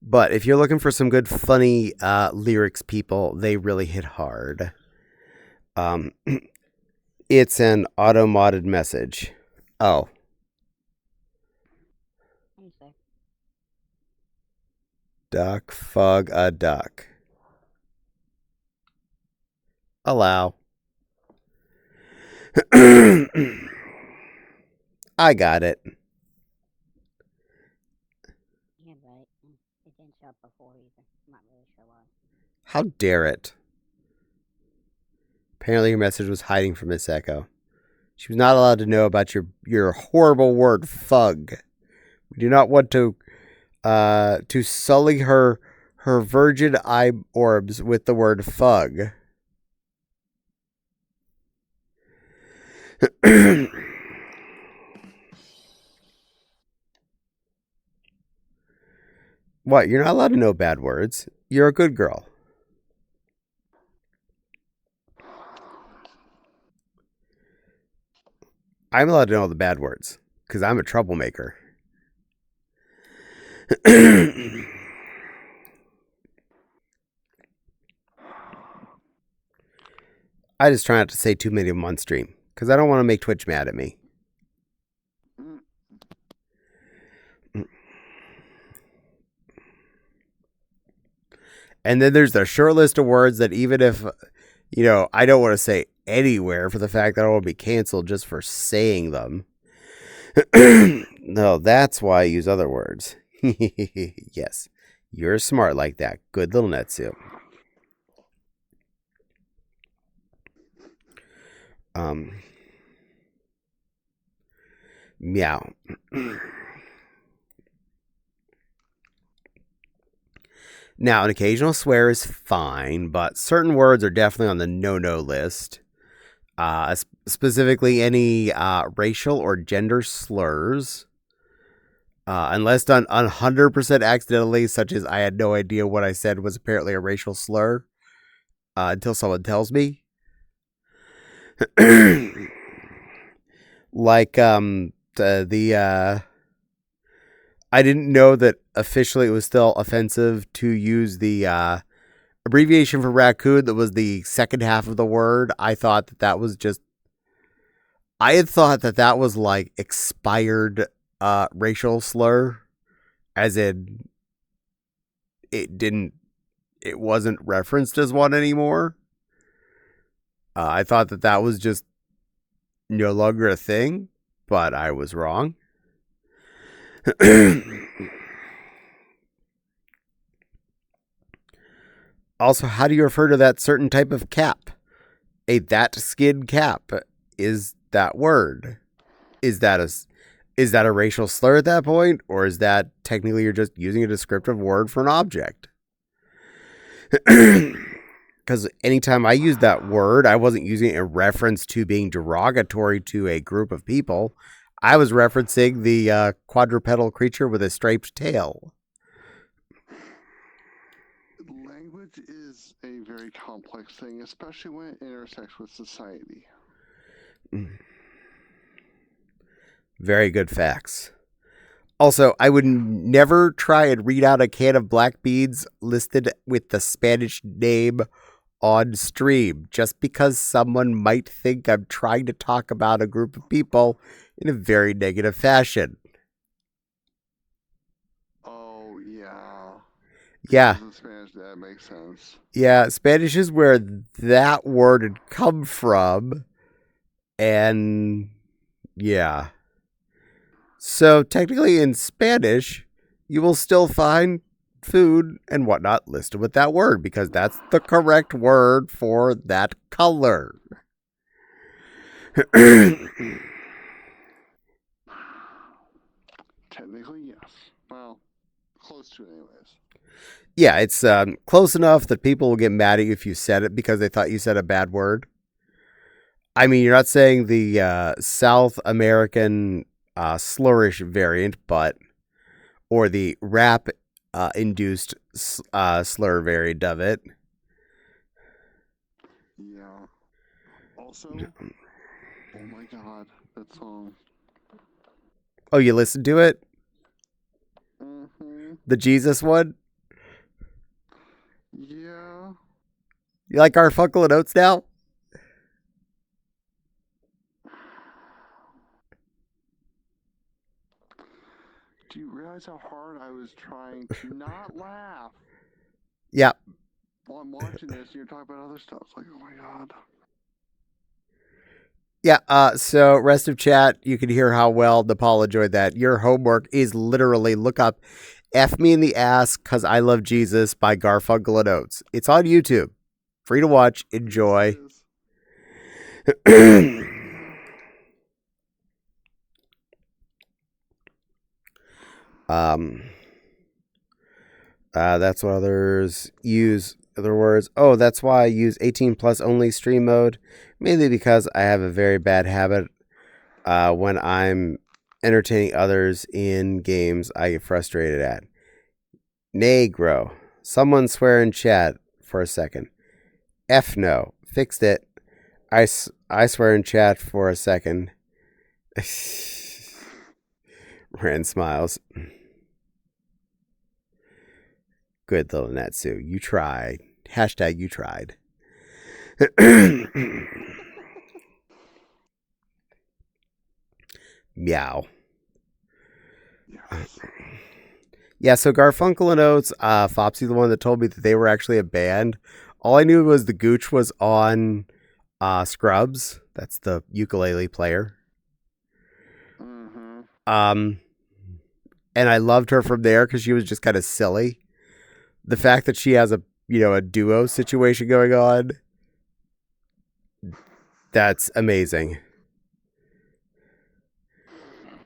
But if you're looking for some good, funny lyrics, people, they really hit hard. It's an auto-modded message. Oh. Duck, fug, a duck. Allow. I got it. Yeah, but it didn't show up before either. I'm not really sure why. How dare it? Apparently your message was hiding from Miss Echo. She was not allowed to know about your horrible word, fug. We do not want to sully her virgin eye orbs with the word fug. What? You're not allowed to know bad words. You're a good girl. I'm allowed to know the bad words because I'm a troublemaker. I just try not to say too many of them on stream because I don't want to make Twitch mad at me. And then there's the short list of words that even if, I don't want to say anywhere for the fact that I will be canceled just for saying them. No, that's why I use other words. Yes, you're smart like that. Good little Netsu. Meow. Now, an occasional swear is fine, but certain words are definitely on the no-no list. Specifically, any racial or gender slurs. Unless done 100% accidentally, such as I had no idea what I said was apparently a racial slur until someone tells me. Like I didn't know that officially it was still offensive to use the abbreviation for raccoon that was the second half of the word. I had thought that was like expired racial slur, as in it wasn't referenced as one anymore. I thought that was just no longer a thing, but I was wrong. Also, how do you refer to that certain type of cap? A that skin cap is that word. Is that a racial slur at that point, or is that technically you're just using a descriptive word for an object? Because anytime I used that word, I wasn't using it in reference to being derogatory to a group of people. I was referencing the quadrupedal creature with a striped tail. Language is a very complex thing, especially when it intersects with society. Very good facts. Also, I would never try and read out a can of black beans listed with the Spanish name on stream, just because someone might think I'm trying to talk about a group of people in a very negative fashion. Oh, yeah. Yeah. In Spanish, that makes sense. Yeah, Spanish is where that word had come from. And yeah. So technically in Spanish, you will still find food and whatnot listed with that word, because that's the correct word for that color. Technically, yes. Well, close to it anyways. Yeah, it's close enough that people will get mad at you if you said it because they thought you said a bad word. I mean, you're not saying the South American slurish variant, or the rap induced slur variant of it. Yeah. Also, oh my god, that song. Oh, you listened to it? Mm-hmm. The Jesus one? Yeah. You like Garfunkel and Oates now? Do you realize how hard I was trying to not laugh Yeah. while I'm watching this and you're talking about other stuff? It's like, oh my god. Yeah, so rest of chat, you can hear how well Nepal enjoyed that. Your homework is literally look up F Me in the Ass Cause I Love Jesus by Garfunkel and Oates. It's on YouTube. Free to watch. Enjoy. That's what others use. Other words, oh, that's why I use 18 plus only stream mode, mainly because I have a very bad habit. When I'm entertaining others in games, I get frustrated at. Negro. Someone swear in chat for a second. F no. Fixed it. I swear in chat for a second. Rand smiles. Good little Natsu. You tried. Hashtag you tried. Meow. Yes. Yeah, so Garfunkel and Oates, Fopsy, the one that told me that they were actually a band. All I knew was the Gooch was on Scrubs. That's the ukulele player. Mm-hmm. And I loved her from there because she was just kind of silly. The fact that she has a duo situation going on, that's amazing.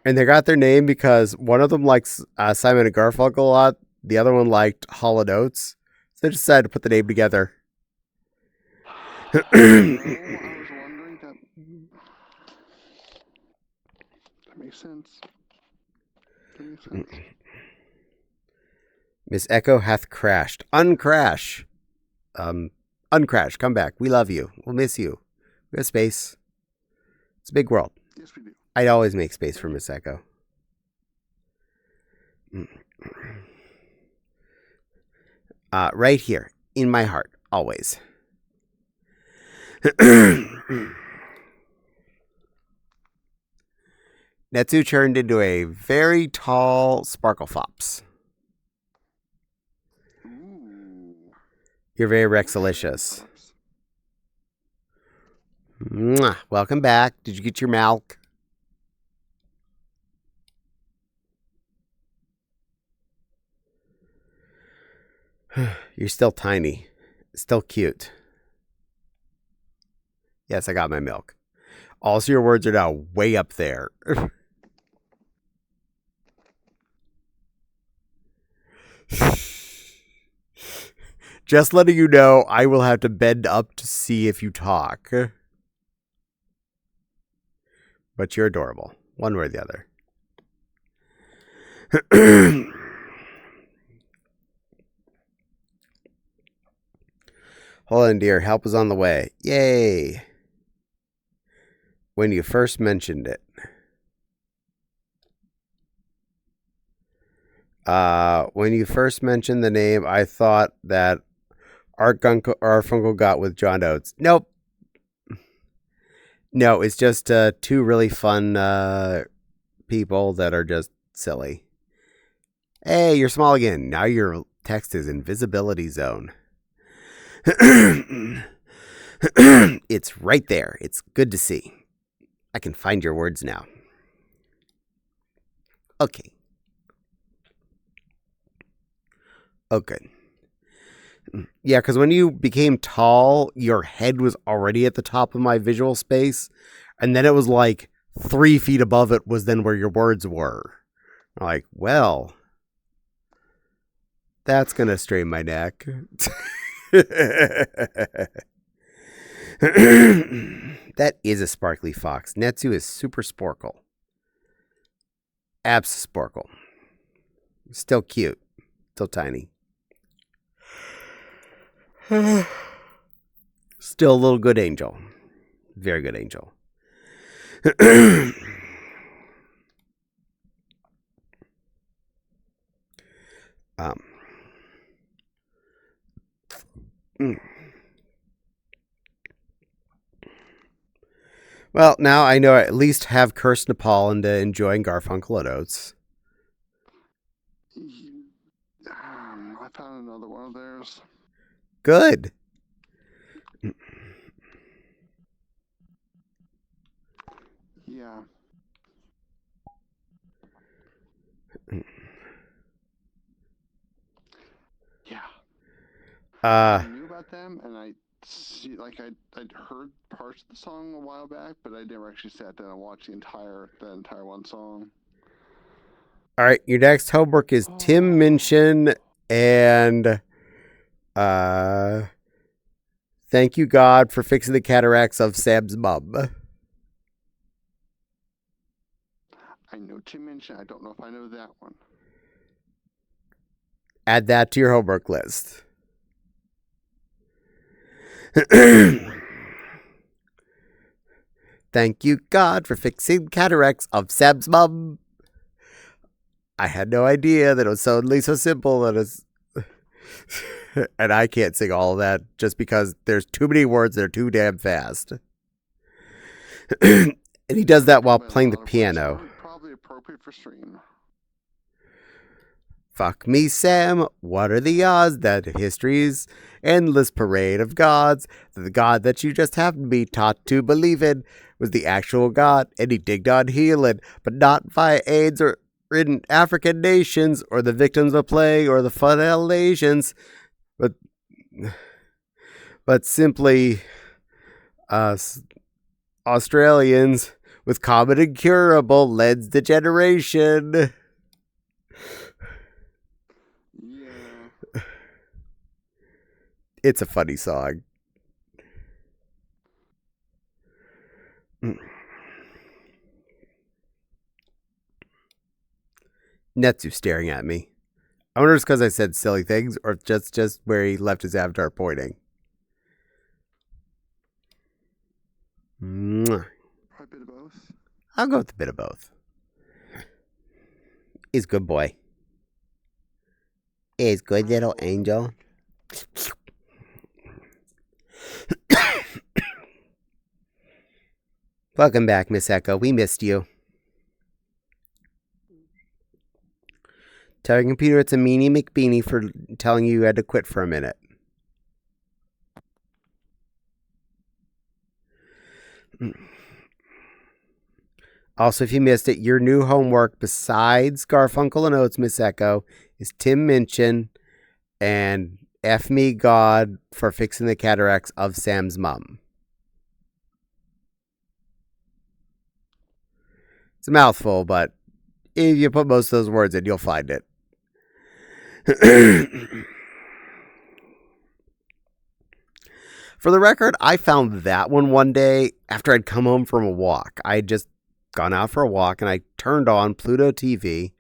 And they got their name because one of them likes Simon and Garfunkel a lot. The other one liked Hall & Oates. So they decided to put the name together. I was wondering that. That makes sense. Miss Echo hath crashed. Uncrash. Uncrash. Come back. We love you. We'll miss you. We have space. It's a big world. Yes, we do. I'd always make space for Miss Echo. Right here, in my heart, always. Netsu turned into a very tall Sparkle Fops. Ooh. You're very Rexalicious. Mwah. Welcome back. Did you get your milk? You're still tiny. Still cute. Yes, I got my milk. Also, your words are now way up there. Just letting you know, I will have to bend up to see if you talk. But you're adorable. One way or the other. Hold on, dear. Help is on the way. Yay. When you first mentioned it. When you first mentioned the name, I thought that Art Garfunkel got with John Oates. Nope. No, it's just two really fun people that are just silly. Hey, you're small again. Now your text is invisibility zone. It's right there. It's good to see. I can find your words now. Okay. Oh, good. Yeah, because when you became tall, your head was already at the top of my visual space. And then it was like 3 feet above it was then where your words were. I'm like, well, that's going to strain my neck. That is a sparkly fox. Netsu is super sporkle. Abs sporkle. Still cute. Still tiny. Still a little good angel. Very good angel. Well, now I know I at least have cursed Nepal into enjoying Garfunkel and Oates. I found another one of theirs. Good. Yeah. Yeah. I knew about them, and I'd heard parts of the song a while back, but I never actually sat down and watched the entire one song. All right, your next homework is Tim Minchin and thank you God for fixing the cataracts of Sam's mum. I know Tim Minchin. I don't know if I know that one. Add that to your homework list. Thank you, God, for fixing cataracts of Sam's mum. I had no idea that it was suddenly so simple that it's... And I can't sing all of that just because there's too many words that are too damn fast. And he does that while playing the piano. Probably appropriate for stream. Fuck me, Sam. What are the odds that history's endless parade of gods, that the God that you just happened to be taught to believe in was the actual God, and he digged on healing, but not via AIDS or in African nations, or the victims of plague, or the Fidel Asians, but simply us Australians with common incurable lens degeneration. Yeah. It's a funny song. Netsu staring at me. I wonder if it's because I said silly things or if just where he left his avatar pointing. Mwah. Probably a bit of both. I'll go with a bit of both. He's a good boy. He's good little angel. Welcome back, Miss Echo. We missed you. Tell your computer it's a meanie McBeanie for telling you had to quit for a minute. Also, if you missed it, your new homework besides Garfunkel and Oates, Miss Echo, is Tim Minchin and F me God for fixing the cataracts of Sam's mom. It's a mouthful, but if you put most of those words in, you'll find it. For the record, I found that one day after I'd come home from a walk. I'd just gone out for a walk and I turned on Pluto TV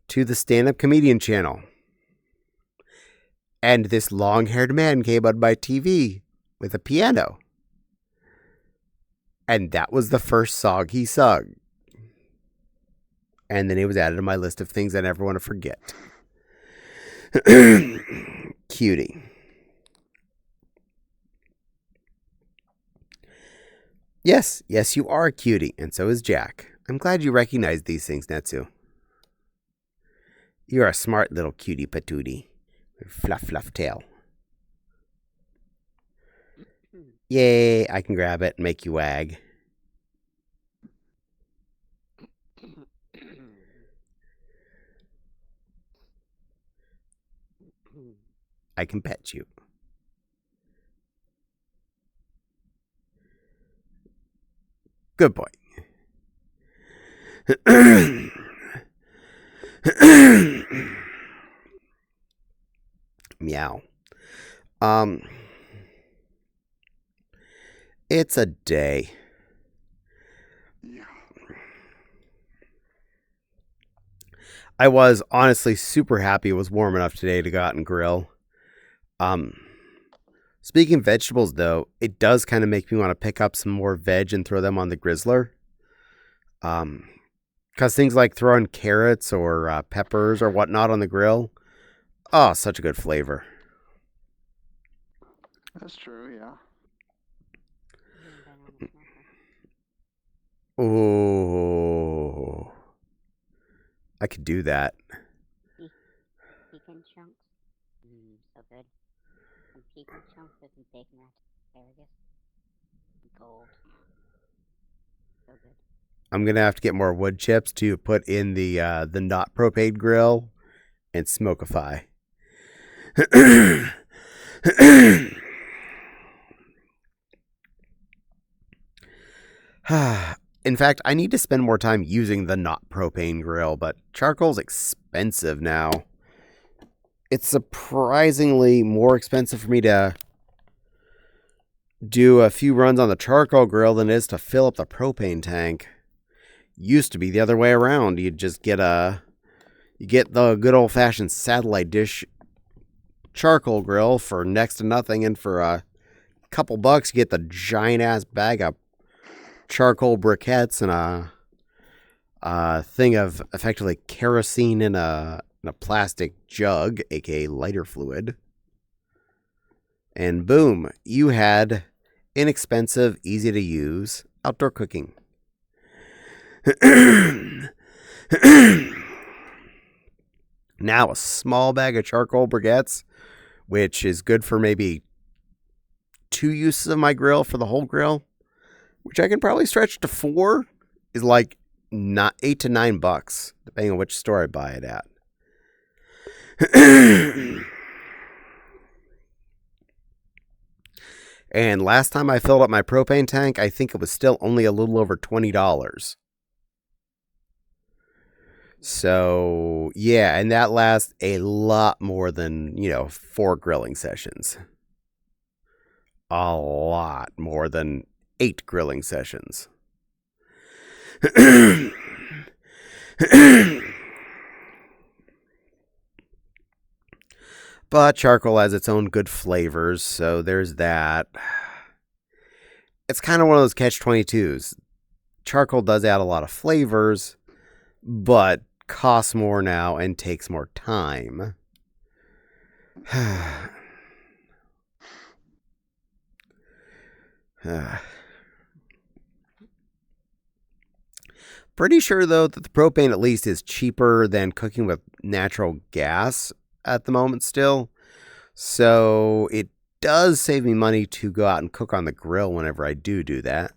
to the stand-up comedian channel. And this long-haired man came on my TV with a piano. And that was the first song he sung. And then it was added to my list of things I never want to forget. Cutie. Yes, you are a cutie, and so is Jack. I'm glad you recognize these things, Netsu. You're a smart little cutie patootie. Fluff, fluff tail. Yay, I can grab it and make you wag. I can pet you. Good boy. Meow. It's a day. Yeah. I was honestly super happy it was warm enough today to go out and grill. Speaking of vegetables, though, it does kind of make me want to pick up some more veg and throw them on the grizzler. Because things like throwing carrots or peppers or whatnot on the grill, oh, such a good flavor. That's true, yeah. Oh, I could do that. Pecan chunks. So good. Some pecan chunks with some bacon wrapped asparagus. Gold. So good. I'm gonna have to get more wood chips to put in the not propane grill and smokeify. In fact, I need to spend more time using the not propane grill, but charcoal's expensive now. It's surprisingly more expensive for me to do a few runs on the charcoal grill than it is to fill up the propane tank. Used to be the other way around. You get the good old fashioned satellite dish charcoal grill for next to nothing, and for a couple bucks you get the giant ass bag of charcoal briquettes and a thing of effectively kerosene in a plastic jug, aka lighter fluid. And boom, you had inexpensive, easy to use outdoor cooking. Now a small bag of charcoal briquettes, which is good for maybe 2 uses of my grill for the whole grill, which I can probably stretch to 4, is like not $8 to $9, depending on which store I buy it at. And last time I filled up my propane tank, I think it was still only a little over $20. So, yeah, and that lasts a lot more than, 4 grilling sessions. A lot more than 8 grilling sessions. But charcoal has its own good flavors, so there's that. It's kind of one of those catch-22s. charcoal does add a lot of flavors, but costs more now and takes more time. Pretty sure, though, that the propane at least is cheaper than cooking with natural gas at the moment still. So it does save me money to go out and cook on the grill whenever I do that.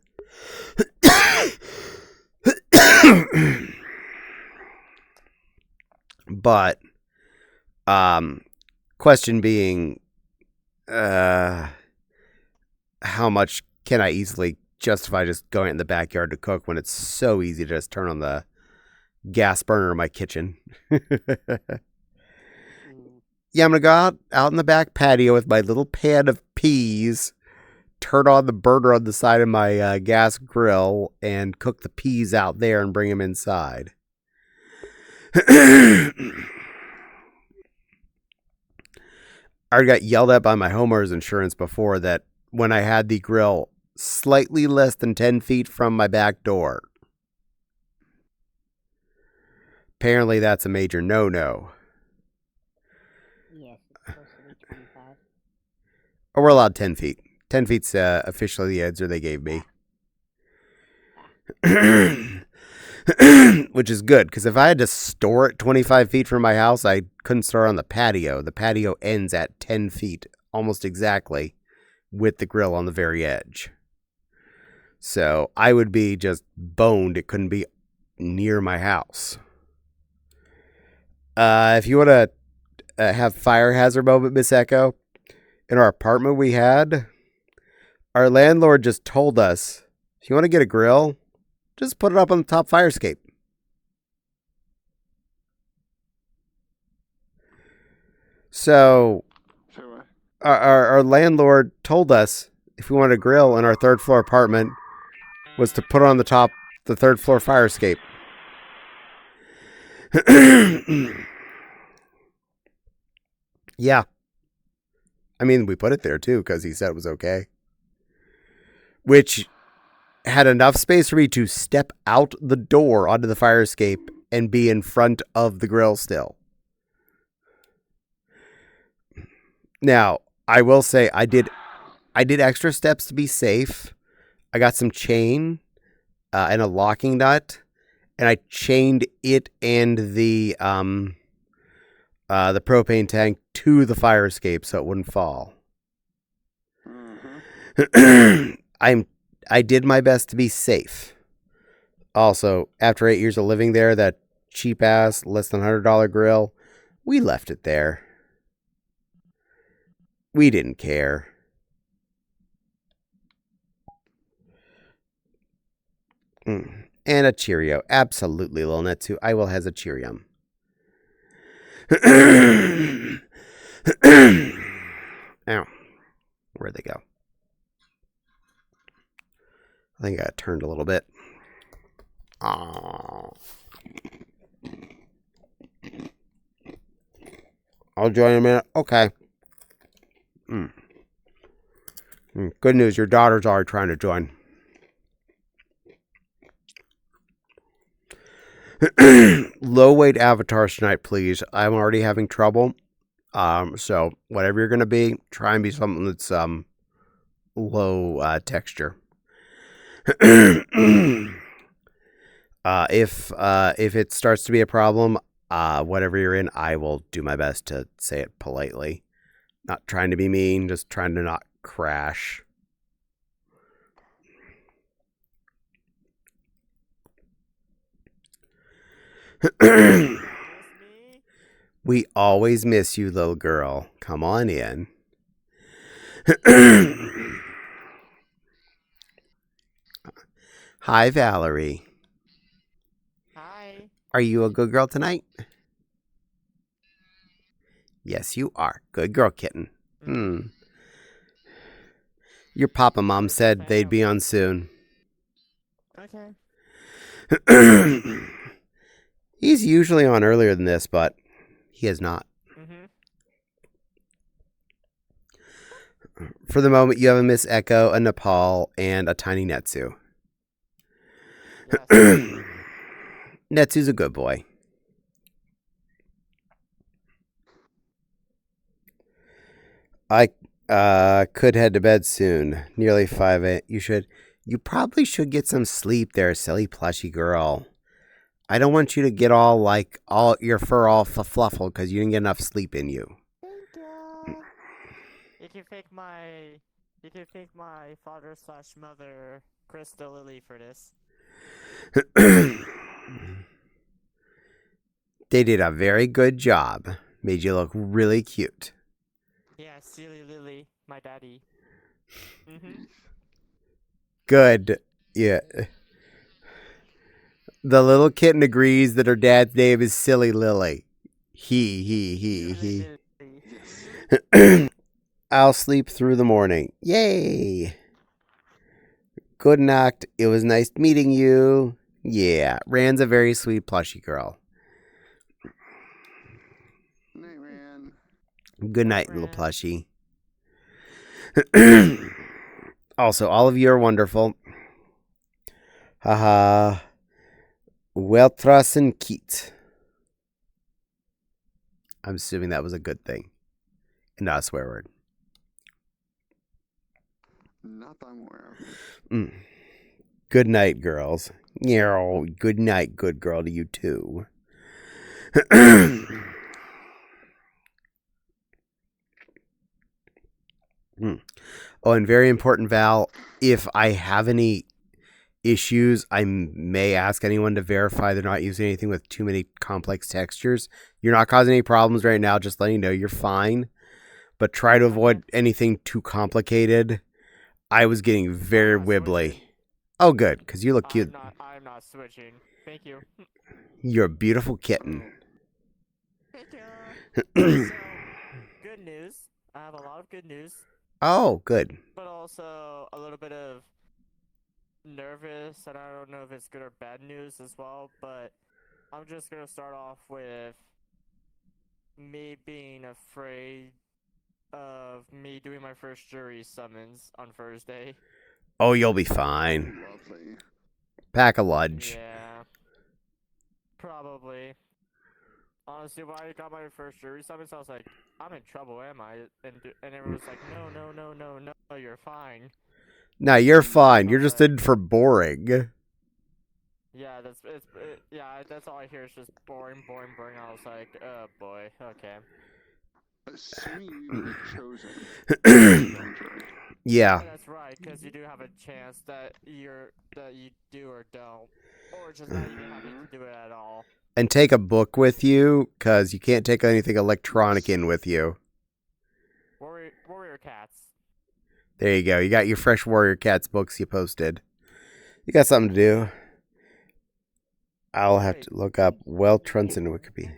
But, question being, how much can I easily justify just going in the backyard to cook when it's so easy to just turn on the gas burner in my kitchen? Yeah, I'm going to go out in the back patio with my little pan of peas, turn on the burner on the side of my gas grill, and cook the peas out there and bring them inside. I already got yelled at by my homeowner's insurance before that when I had the grill slightly less than 10 feet from my back door. Apparently that's a major no-no. Yes, it's supposed to be 25. Or we're allowed 10 feet. 10 feet's officially the answer they gave me. Which is good, because if I had to store it 25 feet from my house, I couldn't store it on the patio. The patio ends at 10 feet, almost exactly, with the grill on the very edge. So I would be just boned. It couldn't be near my house. If you want to have fire hazard moment, Miss Echo, in our apartment we had, our landlord just told us, if you want to get a grill, just put it up on the top fire escape. So our landlord told us if we wanted a grill in our third floor apartment was to put it on the third floor fire escape. Yeah. I mean, we put it there too because he said it was okay. Which had enough space for me to step out the door onto the fire escape and be in front of the grill still. Now, I will say I did extra steps to be safe. I got some chain and a locking nut, and I chained it and the propane tank to the fire escape so it wouldn't fall. I did my best to be safe. Also, after 8 years of living there, that cheap-ass, less than $100 grill, we left it there. We didn't care. And a Cheerio. Absolutely, Lil Netsu. I will has a Cheerium. Ow. Where'd they go? I think I got turned a little bit. Aww. I'll join in a minute. Okay. Good news. Your daughter's already trying to join. Low weight avatars tonight, please. I'm already having trouble. So whatever you're going to be, try and be something that's low texture. If it starts to be a problem, whatever you're in, I will do my best to say it politely. Not trying to be mean, just trying to not crash. We always miss you, little girl. Come on in. Hi, Valerie. Hi. Are you a good girl tonight? Yes, you are. Good girl, kitten. Your papa mom said they'd be on soon. Okay. He's usually on earlier than this, but he is not. For the moment, you have a Miss Echo, a Nepal, and a tiny Netsu. Yes. Netsu's a good boy. I could head to bed soon. Nearly 5 a.m. You probably should get some sleep there, silly plushy girl. I don't want you to get all your fur all fluffled because you didn't get enough sleep in you. Thank you. You can thank my father/mother, Crystal Lily, for this. They did a very good job. Made you look really cute. Yeah, silly Lily, my daddy. Good. Yeah. The little kitten agrees that her dad's name is Silly Lily. He. Silly Lily. Yes. I'll sleep through the morning. Yay! Good night. It was nice meeting you. Yeah, Rand's a very sweet plushy girl. Night, Ran. Good night, Night, little Ran. plushie. Also, all of you are wonderful. Haha. Weltrassen Keat. I'm assuming that was a good thing. And not a swear word. Not that I'm aware of. Good night, girls. Yeah, good night, good girl to you too. Oh, and very important, Val, if I have any issues, I may ask anyone to verify they're not using anything with too many complex textures. You're not causing any problems right now, just letting you know you're fine. But try to avoid anything too complicated. I was getting very wibbly. Switching. Oh, good, because you look cute. I'm not switching. Thank you. You're a beautiful kitten. Thank you. So, good news. I have a lot of good news, Oh, good. but also a little bit of nervous, and I don't know if it's good or bad news as well, but I'm just gonna start off with me being afraid of me doing my first jury summons on Thursday. Oh, you'll be fine. Lovely. Pack a lunch. Yeah. Probably. Honestly, when I got my first jury summons, I was like, I'm in trouble, am I? And everyone was like, no, you're fine. No, you're fine. You're just in for boring. Yeah, that's all I hear is just boring. I was like, oh boy, okay. Assuming you get chosen. Yeah. That's right, because you do have a chance that you do or don't, or just not even having to do it at all. And take a book with you, because you can't take anything electronic in with you. Warrior Cats. There you go. You got your fresh Warrior Cats books you posted. You got something to do. I'll have to look up Weltrunsen in Wikipedia.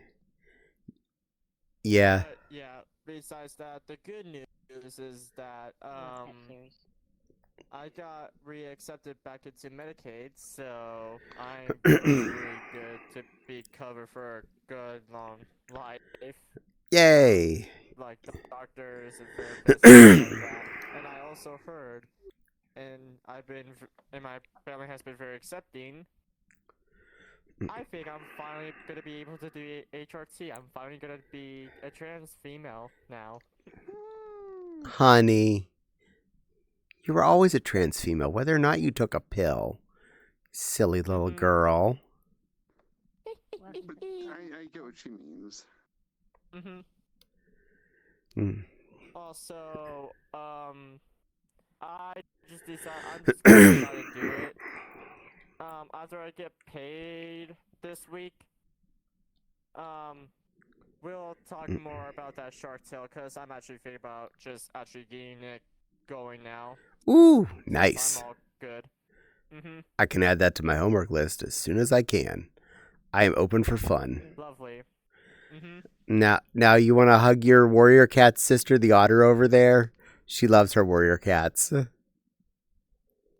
Yeah. But, yeah, besides that, the good news is that, I got reaccepted back into Medicaid, so I'm really good to be covered for a good long life. Yay. Like the doctors and therapists and stuff like that. And I also heard, and my family has been very accepting. I think I'm finally gonna be able to do HRT. I'm finally gonna be a trans female now. Honey. You were always a trans female, whether or not you took a pill. Silly little girl. I get what she means. Also, I'm just gonna decide to do it. After I get paid this week, we'll talk more about that Shark Tale, because I'm actually thinking about just actually getting it going now. Ooh, nice. I'm all good. I can add that to my homework list as soon as I can. I am open for fun. Lovely. Now you want to hug your warrior cat sister, the otter over there? She loves her warrior cats.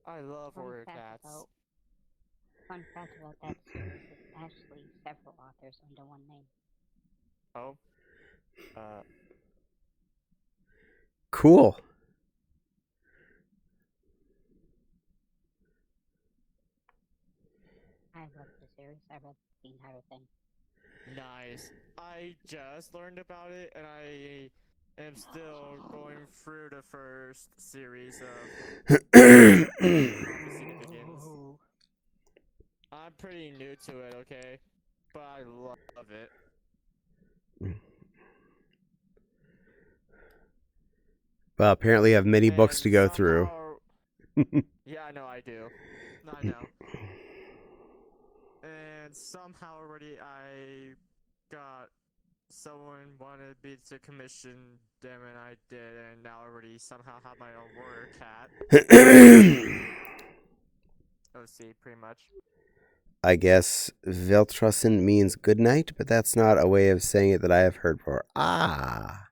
I love warrior cats. Fun fact about that series is actually several authors under one name. Oh. Cool. I loved the series. I read the entire thing. Nice. I just learned about it, and I am still going through the first series of Prophecy Begins. I'm pretty new to it, okay? But I love it. Well, apparently you have many books And to go through. Yeah, I know, I do. I know. And somehow already I got someone wanted me to commission them, and I did, and now I already somehow have my own warrior cat. OC, pretty much. I guess Veltrassen means good night, but that's not a way of saying it that I have heard before. Ah.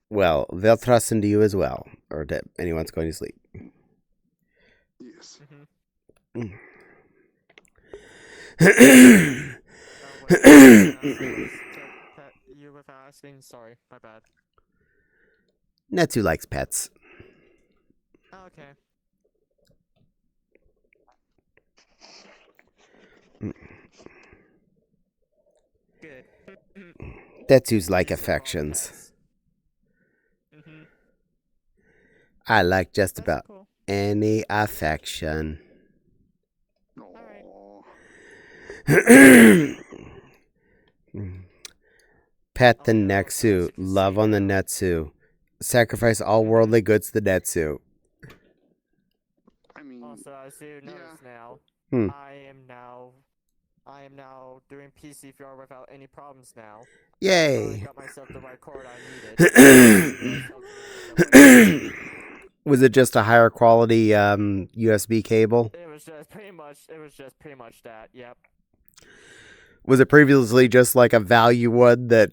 Well, Veltrassen to you as well, or to anyone's going to sleep. Yes. Mm-hmm. You without asking? Sorry, my bad. Netsu likes pets. Oh, okay. Good. Netsu's like These are all affections. pets. Mm-hmm. I like just That's about cool. any affection. Alright. Pet the Oh, yeah, Netsu. as you can Love see on the now. Netsu. Sacrifice all worldly goods to the Netsu. I mean, Also, as you notice now, Hmm. I am now doing PC4 without any problems now. I Yay! got myself the right cord I needed. Was it just a higher quality USB cable? It was just pretty much that. Yep. Was it previously just like a value one that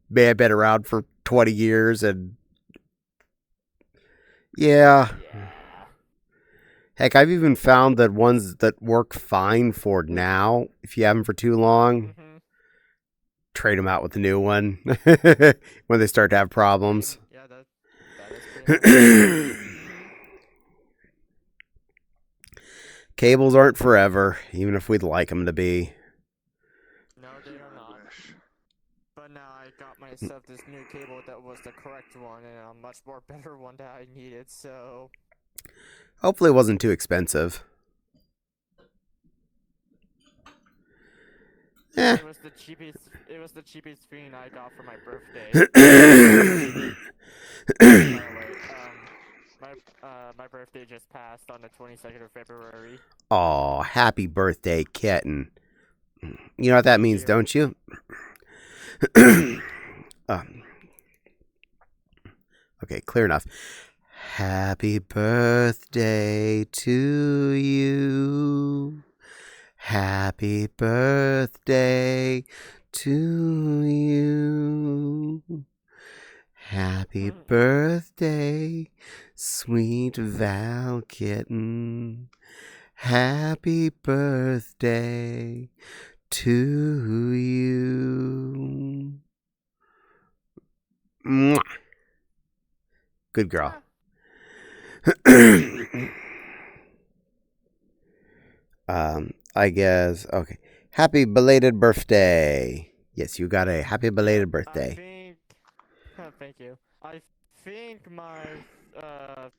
may have been around for 20 years and yeah. Heck, I've even found that ones that work fine for now, if you have them for too long, Mm-hmm. trade them out with a new one when they start to have problems. Yeah, that is pretty much Cables aren't forever, even if we'd like them to be. No, they yeah, are I not. wish. But now I got myself this new cable that was the correct one, and a much more better one that I needed, so... Hopefully it wasn't too expensive. It was the cheapest thing I got for my birthday. By the way, my birthday just passed on the 22nd of February. Aw, happy birthday, kitten. You know what that means, don't you? Okay, clear enough. Happy birthday to you. Happy birthday to you. Happy birthday, sweet Val kitten. Happy birthday to you. Mwah. Good girl. I guess, okay. Happy belated birthday. Yes, you got a happy belated birthday. Thank you. I think my I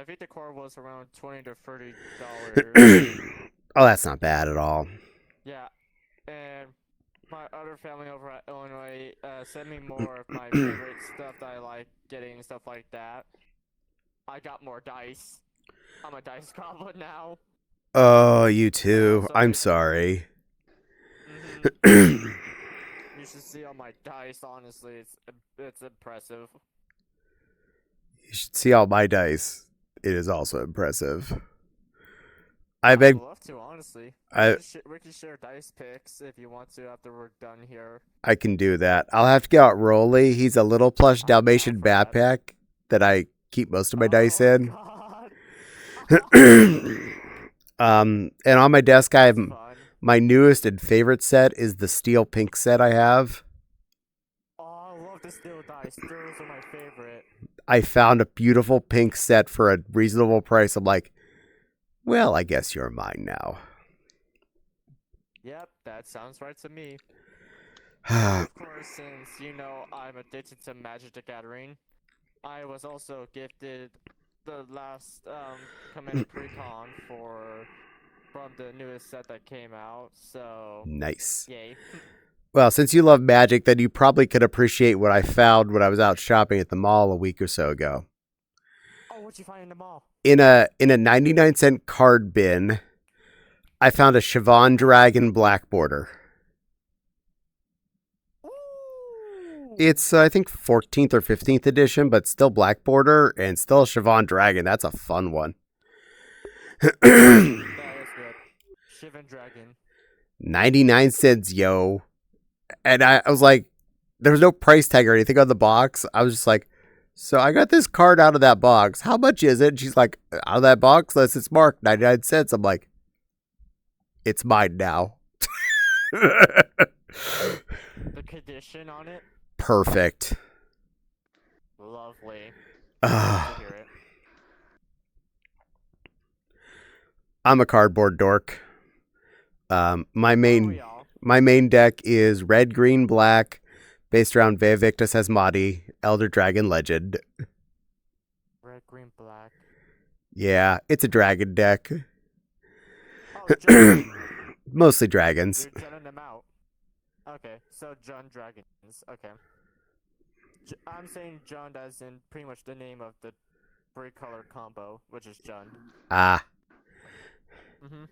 think the core was around $20 to $30. Oh, that's not bad at all. Yeah, and my other family over at Illinois sent me more of my favorite stuff that I like getting and stuff like that. I got more dice. I'm a dice goblin now. Oh, you too. So I'm sorry. You should see all my dice. Honestly, it's impressive. You should see all my dice. It is also impressive. I'd love to, honestly. We can share dice picks if you want to after we're done here. I can do that. I'll have to get out Rolly. He's a little plush Dalmatian backpack that I keep most of my dice in. And on my desk, I have my newest and favorite set is the steel pink set I have. Oh, I love the steel dice. Those are my favorite. I found a beautiful pink set for a reasonable price. I'm like, Well, I guess you're mine now. Yep, that sounds right to me. Of course, since I'm addicted to Magic the Gathering, I was also gifted the last Commander Precon from the newest set that came out. So Nice. yay. Well, since you love Magic, then you probably could appreciate what I found when I was out shopping at the mall a week or so ago. Oh, what'd you find in the mall? In a 99-cent card bin, I found a Siobhan Dragon black border. Ooh. It's, I think, 14th or 15th edition, but still black border and still a Siobhan Dragon. That's a fun one. That is good. Shivan Dragon. 99 cents, yo. And I was like, there was no price tag or anything on the box. I was just like, so I got this card out of that box. How much is it? And she's like, out of that box, unless it's marked 99 cents. I'm like, it's mine now. The condition on it? Perfect. Lovely. Love to hear it. I'm a cardboard dork. My main deck is red, green, black, based around Veevictus Asmati, Elder Dragon Legend. Red, green, black. Yeah, it's a dragon deck. Oh, Jund. Mostly dragons. You're jutting them out. Okay, so Jund Dragons. Okay. I'm saying Jund as in pretty much the name of the three-color combo, which is Jund. Ah. Mm-hmm.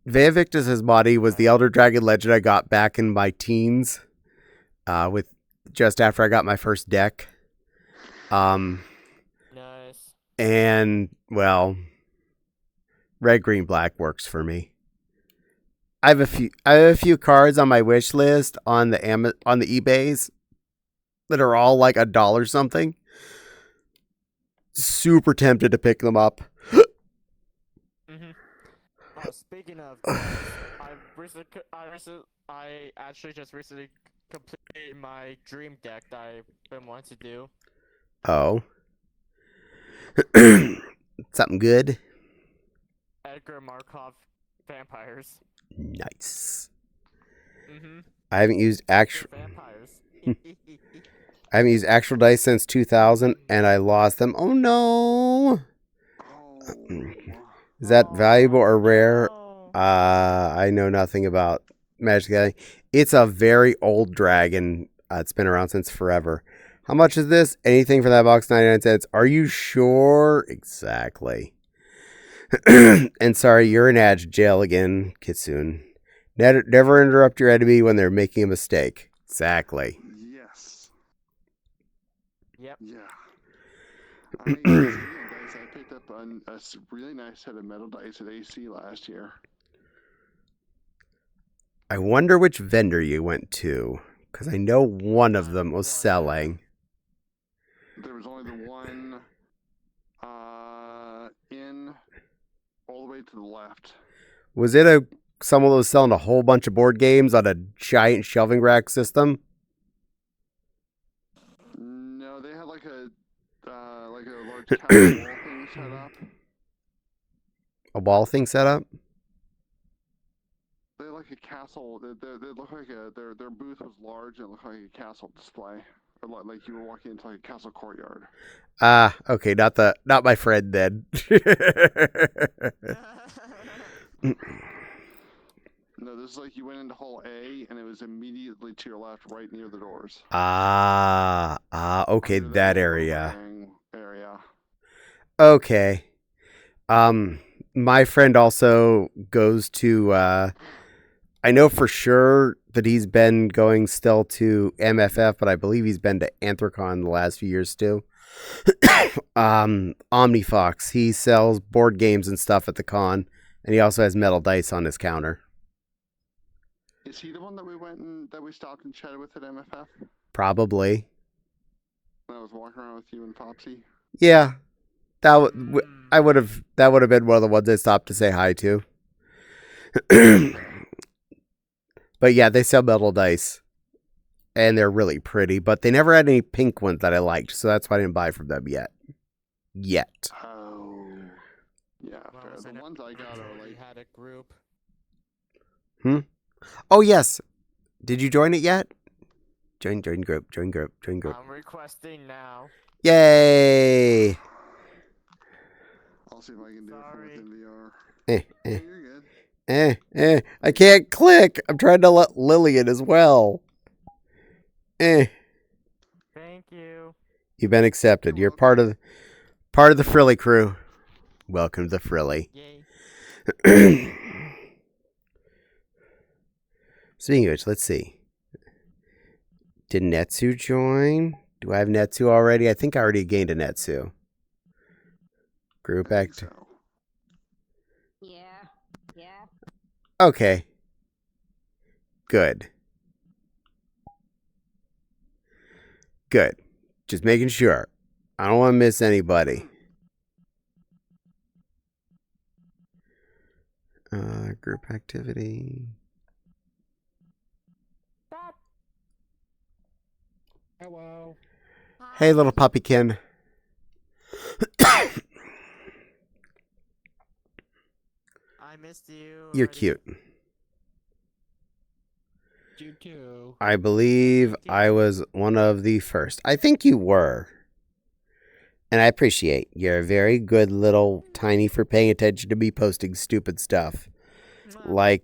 Veevictus Asmati was the Elder Dragon Legend I got back in my teens, with just after I got my first deck. Nice. And well, red, green, black works for me. I have a few cards on my wish list on the eBays that are all like $1 something. Super tempted to pick them up. Mm-hmm. Speaking of, I actually just recently completed my dream deck that I've been wanting to do. Oh. Something good? Edgar Markov vampires. Nice. Mm-hmm. I haven't used actual Vampires. dice since 2000 and I lost them. Oh no. Is that valuable or rare? No. I know nothing about Magic the Gathering. It's a very old dragon. It's been around since forever. How much is this? Anything for that box, 99 cents. Are you sure? Exactly. And sorry, you're in jail again, Kitsune. Never interrupt your enemy when they're making a mistake. Exactly. Yes. Yep. Yeah. I picked up a really nice set of metal dice at AC last year. I wonder which vendor you went to, because I know one of them was selling. There was only the one in all the way to the left. Was it someone that was selling a whole bunch of board games on a giant shelving rack system? No, they had like a large castle wall thing set up. A wall thing set up? They had like a castle. They looked like their booth was large and it looked like a castle display. Or like you were walking into like a castle courtyard. Ah, okay, not my friend then. No, this is like you went into Hall A and it was immediately to your left, right near the doors. Okay, Under that area. Area. Okay. My friend also goes to, I know for sure that he's been going still to MFF, but I believe he's been to Anthrocon the last few years too. OmniFox, he sells board games and stuff at the con, and he also has metal dice on his counter. Is he the one that we stopped and chatted with at MFF? Probably. When I was walking around with you and Popsy? Yeah. That would have been one of the ones I stopped to say hi to. But yeah, they sell metal dice. And they're really pretty, but they never had any pink ones that I liked, so that's why I didn't buy from them yet. Oh. Yeah, When fair. was The in ones I got are we like had a group. Oh, yes. Did you join it yet? Join group. I'm requesting now. Yay! I'll see if I can do Sorry. it from within VR. Eh, Yeah, you're good. I can't click. I'm trying to let Lillian as well. Thank you. You've been accepted. You're You're part of the Frilly crew. Welcome to the Frilly. Yay. Speaking of which, let's see. Did Netsu join? Do I have Netsu already? I think I already gained a Netsu. Group I think act. so. Yeah. Okay. Good. Just making sure. I don't want to miss anybody. Group activity. Hello. Hey, little puppykin. I missed you. You're already. cute. You too. I believe I was one of the first. I think you were. And I appreciate you're very good little tiny for paying attention to me posting stupid stuff. Mwah. Like,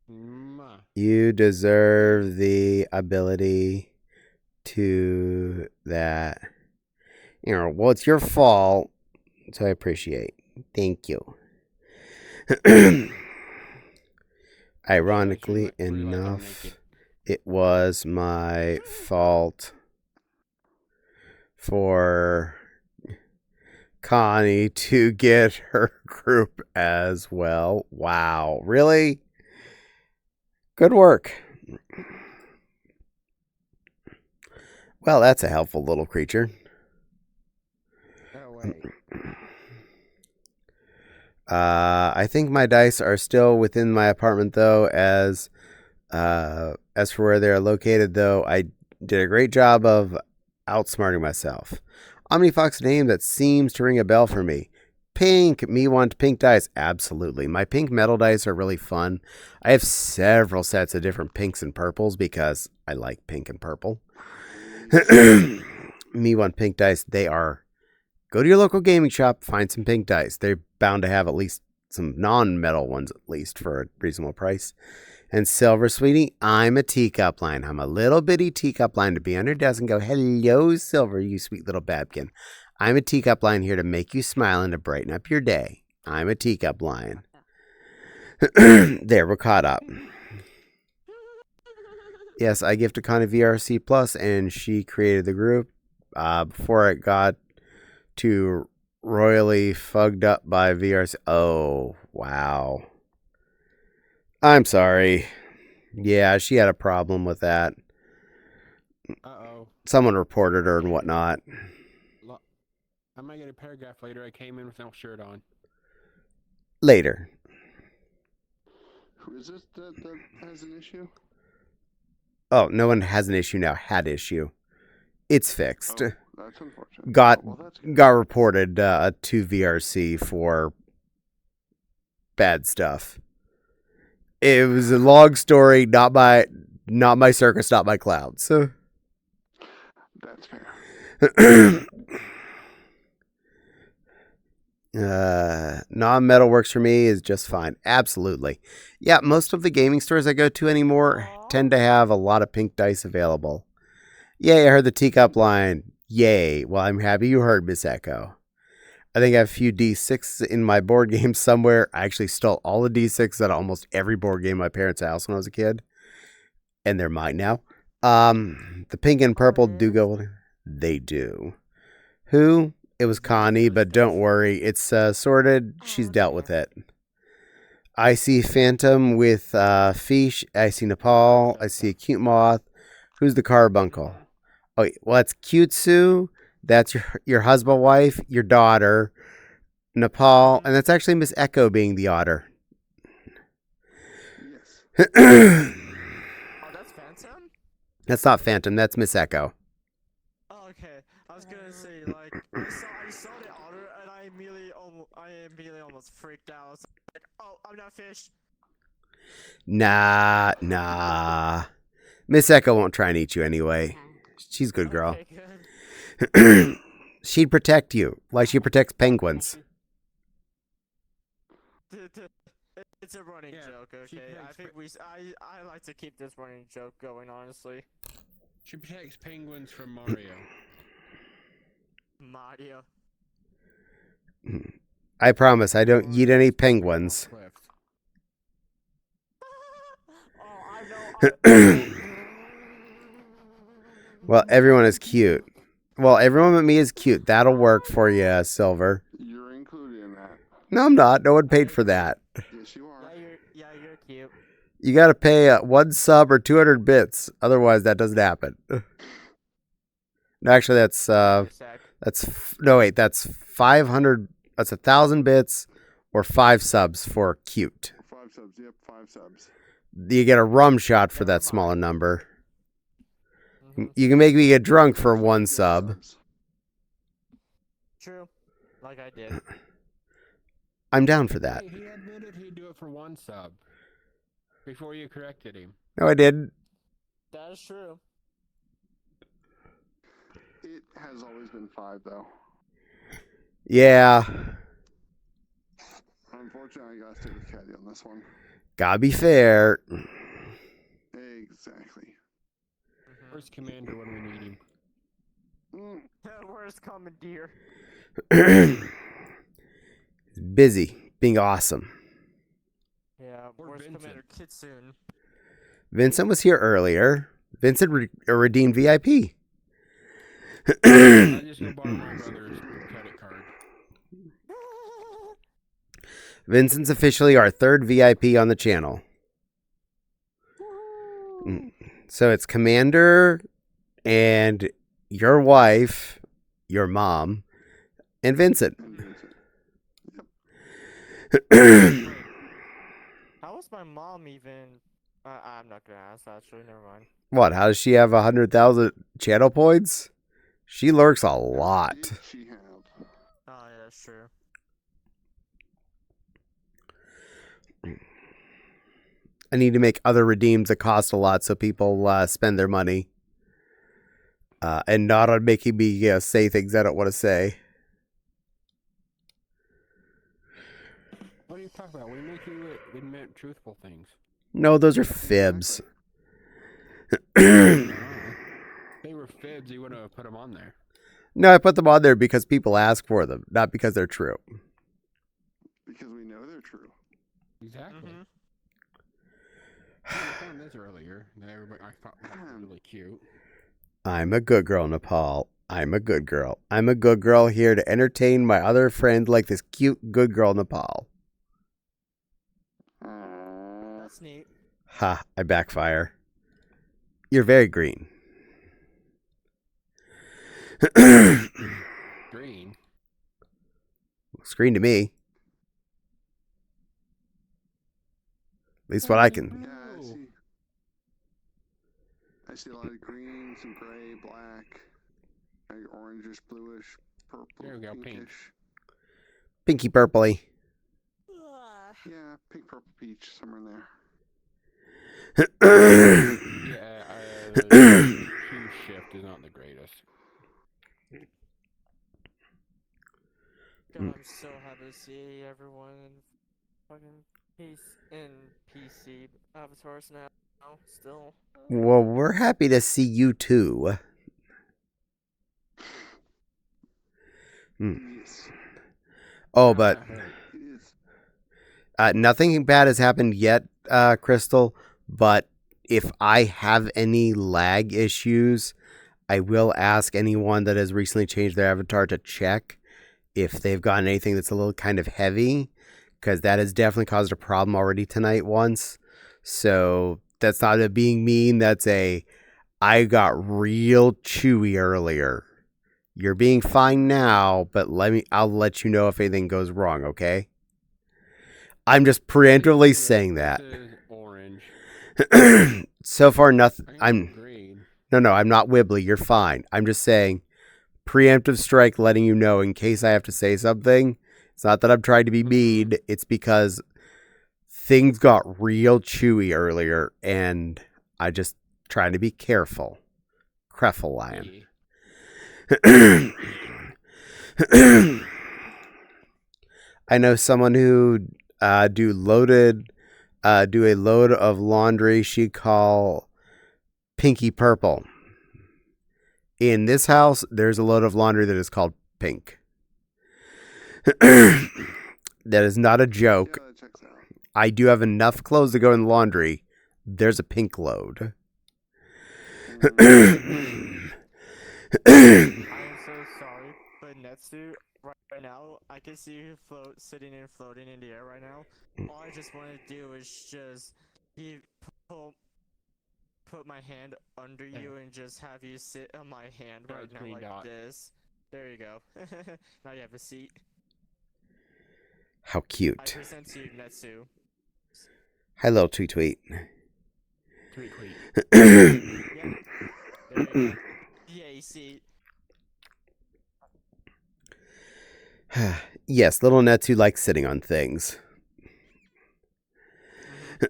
Mwah. you deserve the ability to that. You know, well, it's your fault. So I appreciate. Thank you. Ironically Realize I'm enough, naked. it was my fault for Connie to get her group as well. Wow. Really? Good work. Well, that's a helpful little creature. Oh wait. I think my dice are still within my apartment, though. As for where they're located, though, I did a great job of outsmarting myself. OmniFox name that seems to ring a bell for me. Pink. Me want pink dice. Absolutely. My pink metal dice are really fun. I have several sets of different pinks and purples because I like pink and purple. Me want pink dice. They are. Go to your local gaming shop, find some pink dice. They're bound to have at least some non-metal ones, at least, for a reasonable price. And silver, sweetie, I'm a teacup line. I'm a little bitty teacup line to be on your desk and go, hello, silver, you sweet little babkin. I'm a teacup line here to make you smile and to brighten up your day. I'm a teacup line. There, we're caught up. Yes, I gifted Connie VRC Plus, and she created the group before it got too royally fugged up by VRC. Oh, wow. I'm sorry. Yeah, she had a problem with that. Uh-oh. Someone reported her and whatnot. I might get a paragraph later. I came in with no shirt on. Later. Who is this that has an issue? Oh, no one has an issue now. Had issue. It's fixed. Oh, that's unfortunate. Got Oh, well, that's good. got reported to VRC for bad stuff. It was a long story, not my circus, not my clouds. So That's fair. non-metal works for me is just fine. Absolutely. Yeah, most of the gaming stores I go to anymore tend to have a lot of pink dice available. Yay, I heard the teacup line. Yay. Well, I'm happy you heard, Miss Echo. I think I have a few D6 in my board game somewhere. I actually stole all the D6 at almost every board game in my parents' house when I was a kid. And they're mine now. The pink and purple do go. They do. Who? It was Connie, but don't worry. It's sorted. She's dealt with it. I see Phantom with Fish. I see Nepal. I see a cute moth. Who's the carbuncle? Oh, well, it's Cutesue. That's your husband, wife, your daughter, Nepal, and that's actually Miss Echo being the otter. Yes. Oh, that's Phantom? That's not Phantom. That's Miss Echo. Oh, okay. I was gonna say, like, I saw the otter and I immediately almost freaked out. I was like, oh, I'm not fish. Nah. Miss Echo won't try and eat you anyway. She's a good girl. Okay, good. She'd protect you, like she protects penguins. It's a running joke, she okay? I protects think I like to keep this running joke going, honestly. She protects penguins from Mario. Mario. I promise I don't eat any penguins. Oh, I know. Well, everyone is cute. Well, everyone but me is cute. That'll work for you, Silver. You're included in that. No, I'm not. No one paid for that. Yes, you are. Yeah, you're cute. You gotta pay 1 sub or 200 bits. Otherwise, that doesn't happen. No, actually, that's that's 500. That's 1,000 bits or 5 subs for cute. 5 subs. Yep, 5 subs. You get a rum shot for that smaller number. Mhm. You can make me get drunk for 1 sub. True. Like I did. I'm down for that. He admitted he'd do it for 1 sub before you corrected him. No, I didn't. That is true. It has always been 5, though. Yeah. Unfortunately, I gotta stick with Caddie on this one. Gotta be fair. Exactly. Where's Commander when we need him? Where's Commandeer? He's busy being awesome. Yeah, Or where's Vincent? Commander Kitsune? Vincent was here earlier. Vincent redeemed VIP. I just go borrow my brother's credit card. Vincent's officially our 3rd VIP on the channel. So it's Commander and your wife, your mom, and Vincent. How was my mom even? I'm not gonna ask. Actually, never mind. What? How does she have 100,000 channel points? She lurks a lot. Did she have? Oh, yeah, that's true. I need to make other redeems that cost a lot so people spend their money. And not on making me say things I don't want to say. What are you talking about? We make you admit truthful things. No, those are fibs. They were fibs. You wouldn't have put them on there. No, I put them on there because people ask for them, not because they're true. Because we know they're true. Exactly. Mm-hmm. I found this earlier. That everybody I thought was really cute. I'm a good girl, Nepal. I'm a good girl. I'm a good girl here to entertain my other friends like this cute good girl, Nepal. That's neat. Ha, I backfire. You're very green. Green. Looks green to me. At least what I can. Yeah, I see a lot of green, some gray, black, maybe orangish, bluish, purple, There we go, pink. pinkish. Pinky purpley. Yeah, pink, purple, peach, somewhere in there. Yeah, the hue shift is not the greatest. God, I'm so happy to see everyone in fucking PC avatars now. Still. Well, we're happy to see you too. Yes. Oh, but Yes. nothing bad has happened yet, Crystal. But if I have any lag issues, I will ask anyone that has recently changed their avatar to check if they've gotten anything that's a little kind of heavy, because that has definitely caused a problem already tonight once. So that's not a being mean. That's I got real chewy earlier. You're being fine now, but I'll let you know if anything goes wrong, okay? I'm just preemptively saying that. This is orange. So far, nothing. I'm green. No, I'm not wibbly. You're fine. I'm just saying preemptive strike, letting you know in case I have to say something. It's not that I'm trying to be mean. It's because things got real chewy earlier, and I just trying to be careful. Creffel lion. I know someone who do a load of laundry she'd call pinky purple. In this house, there's a load of laundry that is called pink. That is not a joke. Yeah, that checks out. I do have enough clothes to go in the laundry. There's a pink load. I am so sorry, but Netsu, right now, I can see you sitting and floating in the air right now. All I just want to do is just put my hand under you and just have you sit on my hand Yeah, right it's now green like dot. this. There you go. Now you have a seat. How I cute. present to you, Netsu. Hi, little tweet tweet. Tweet. Yep. There you go. Yeah, you see. Yes, little Netsu likes sitting on things.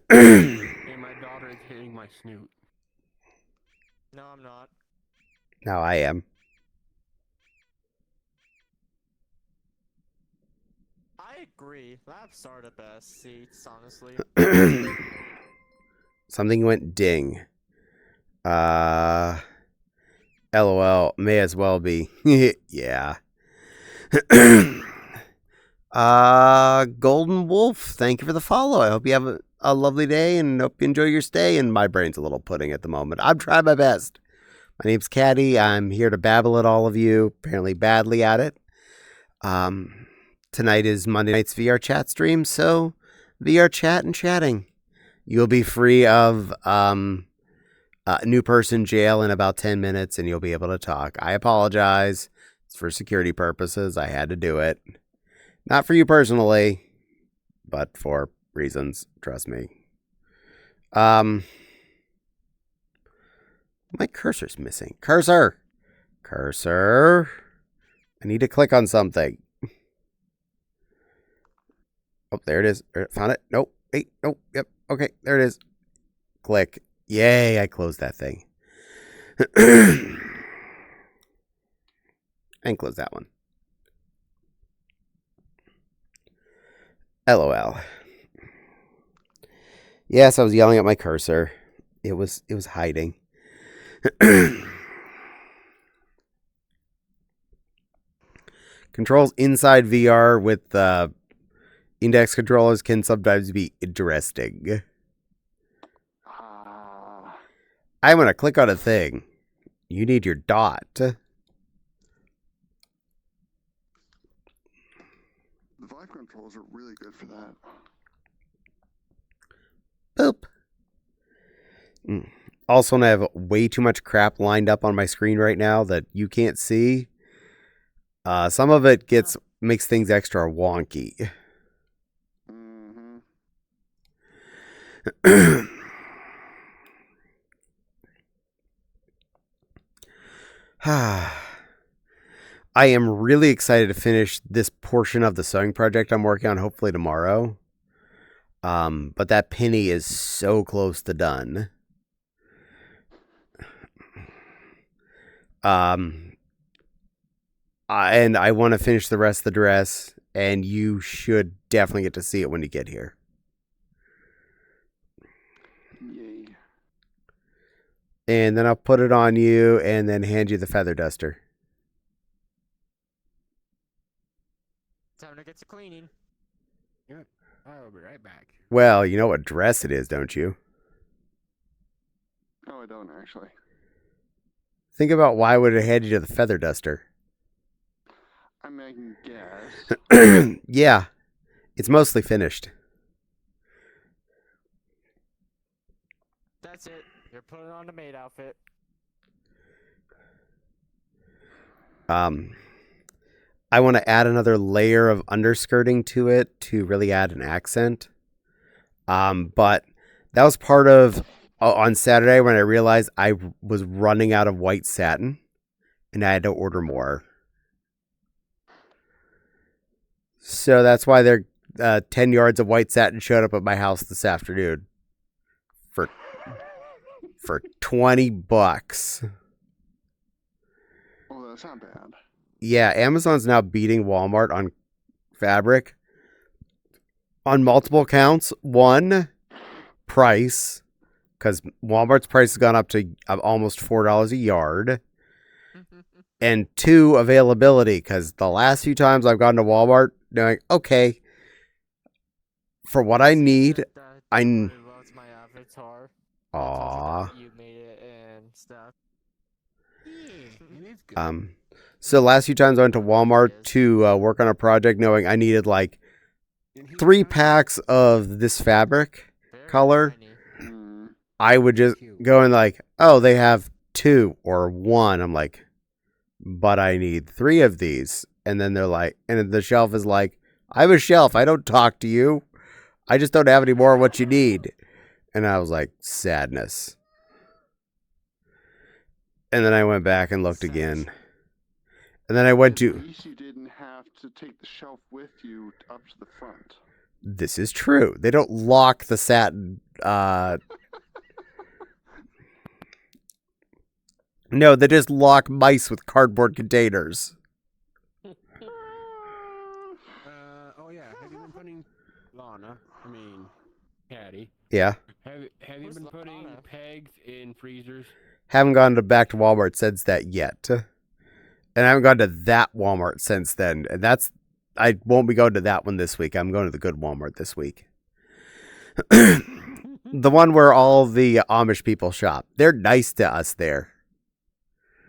And my daughter is hitting my snoot. No, I'm not. Now I am. I agree. Laps are the best seats, honestly. Something went ding. LOL. May as well be. Yeah. Golden Wolf, thank you for the follow. I hope you have a lovely day and hope you enjoy your stay. And my brain's a little pudding at the moment. I'm trying my best. My name's Caddie. I'm here to babble at all of you, apparently badly at it. Tonight is Monday night's VR chat stream, so VR chat and chatting. You'll be free of new person jail in about 10 minutes and you'll be able to talk. I apologize. It's for security purposes. I had to do it. Not for you personally, but for reasons. Trust me. My cursor's missing. Cursor! I need to click on something. Oh, there it is. Found it. Nope. Hey, nope. Yep. Okay, there it is. Click. Yay, I closed that thing. And close that one. LOL. Yes, I was yelling at my cursor. It was hiding. Controls inside VR with index controllers can sometimes be interesting. I'm going to click on a thing. You need your dot. The Vive controls are really good for that. Boop. Also, I have way too much crap lined up on my screen right now that you can't see. Some of it makes things extra wonky. I am really excited to finish this portion of the sewing project I'm working on, hopefully tomorrow. But that penny is so close to done. And I want to finish the rest of the dress, and you should definitely get to see it when you get here. Yay. And then I'll put it on you and then hand you the feather duster. Time to get to cleaning. Yep. I'll be right back. Well, you know what dress it is, don't you? No, I don't actually. Think about why would it hand you to the feather duster? I mean, I can guess. Yeah, it's mostly finished. That's it. You're putting on the maid outfit. I want to add another layer of underskirting to it to really add an accent. But that was part of on Saturday when I realized I was running out of white satin and I had to order more. So that's why they're 10 yards of white satin showed up at my house this afternoon for $20. Oh, that's not bad. Yeah, Amazon's now beating Walmart on fabric on multiple counts. One, price, because Walmart's price has gone up to almost $4 a yard. And two, availability, because the last few times I've gone to Walmart, they're like, okay, for what I need, I really loved my avatar. Aww. You made it and stuff. It is good. So the last few times I went to Walmart to work on a project, knowing I needed like And he's 3 tiny. packs of this fabric Very color, tiny. Mm. I would just go and like, oh, they have 2 or 1. I'm like, but I need 3 of these. And then they're like, and the shelf is like, I have a shelf. I don't talk to you. I just don't have any more of what you need. And I was like, sadness. And then I went back and looked again. And then I went At to, least you didn't have to take the shelf with you up to the front. this is true. They don't lock the satin. No, they just lock mice with cardboard containers. Oh yeah, have you been putting Lana? I mean, Caddie. Yeah. Have you Who's been putting Lana? pegs in freezers? Haven't gone back to Walmart since that yet. And I haven't gone to that Walmart since then. And I won't be going to that one this week. I'm going to the good Walmart this week. The one where all the Amish people shop. They're nice to us there.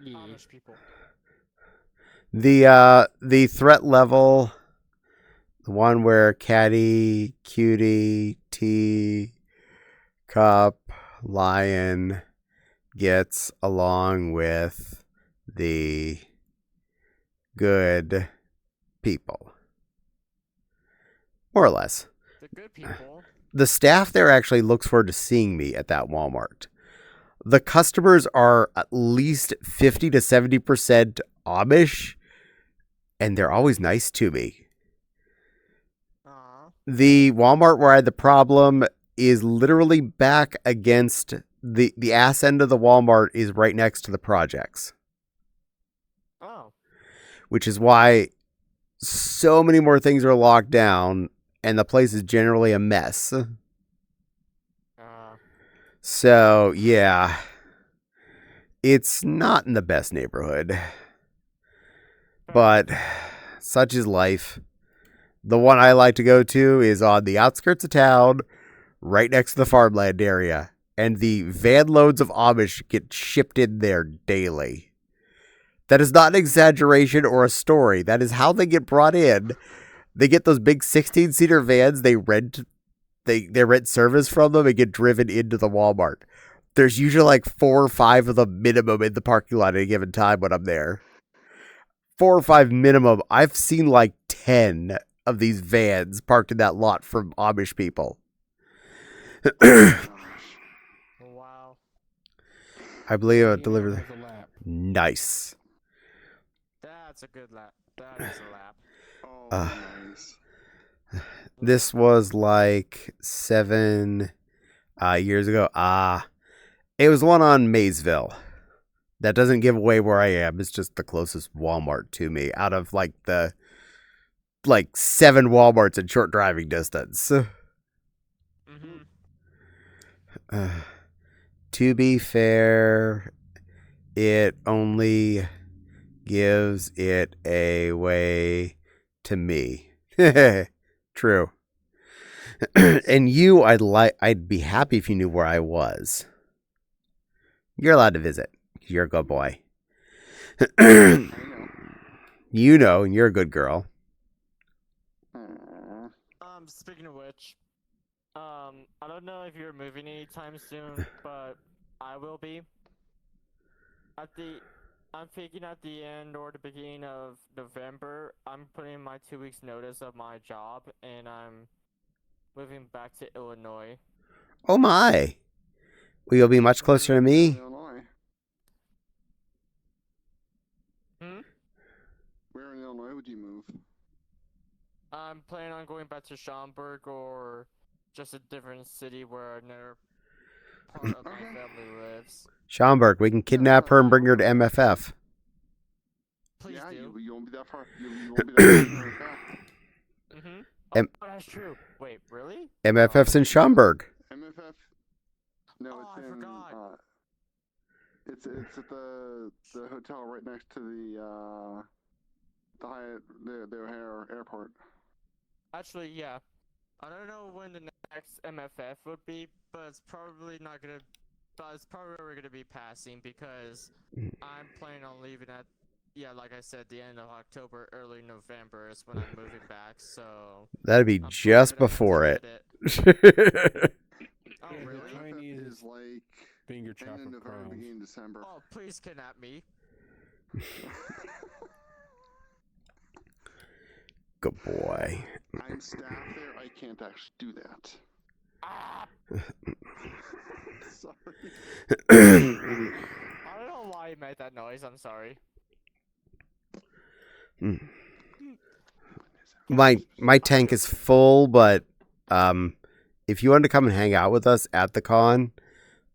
Yeah. Amish people. The threat level, the one where Caddie, Cutie, Tea, Cup, Lion gets along with the good people. More or less. The good people. The staff there actually looks forward to seeing me at that Walmart. The customers are at least 50 to 70% Amish, and they're always nice to me. The Walmart where I had the problem is literally back against the ass end of the Walmart is right next to the projects. Oh. Which is why so many more things are locked down and the place is generally a mess. So, yeah. It's not in the best neighborhood. But such is life. The one I like to go to is on the outskirts of town, right next to the farmland area. And the van loads of Amish get shipped in there daily. That is not an exaggeration or a story. That is how they get brought in. They get those big 16-seater vans. They rent service from them and get driven into the Walmart. There's usually like 4 or 5 of them minimum in the parking lot at a given time when I'm there. 4 or 5 minimum. I've seen like 10 of these vans parked in that lot from Amish people. Wow. I believe Yeah, it delivered. there's a lap. Nice. That's a good lap. That is a lap. Oh, nice. This was like 7 years ago. It was one on Maysville. That doesn't give away where I am. It's just the closest Walmart to me out of like 7 Walmarts in short driving distance. To be fair, it only gives it away to me. True. And you, I'd be happy if you knew where I was. You're allowed to visit. You're a good boy. You know, and you're a good girl. Speaking of which, I don't know if you're moving anytime soon, but I will be. I'm thinking at the end or the beginning of November, I'm putting in my 2 weeks notice of my job, and I'm moving back to Illinois. Oh my. Well, you'll be much closer to me. Illinois. Hmm? Where in Illinois would you move? I'm planning on going back to Schaumburg or just a different city where another part of my Okay. family lives. Schaumburg, we can kidnap her and bring her to MFF. Please Yeah, do. you won't be that far. You won't be that far from her back. Mm-hmm. M- Oh, that's true. Wait, really? MFF's in Schaumburg. MFF. No, Oh, it's I in. forgot. It's at the hotel right next to the Hyatt, the O'Hare Airport. Actually, yeah. I don't know when the next MFF would be, but it's probably not gonna. But it's probably gonna be passing because I'm planning on leaving at, yeah, like I said, the end of October, early November is when I'm moving back. So That'd be I'm probably just gonna have to before it. edit. Oh, Yeah, the really? Chinese MFF is like finger end chop of of November, crowns. beginning of December. Oh, please kidnap me. Good boy. I'm staff there. I can't actually do that. Ah! Sorry. I don't know why you made that noise. I'm sorry. My tank is full, but if you want to come and hang out with us at the con,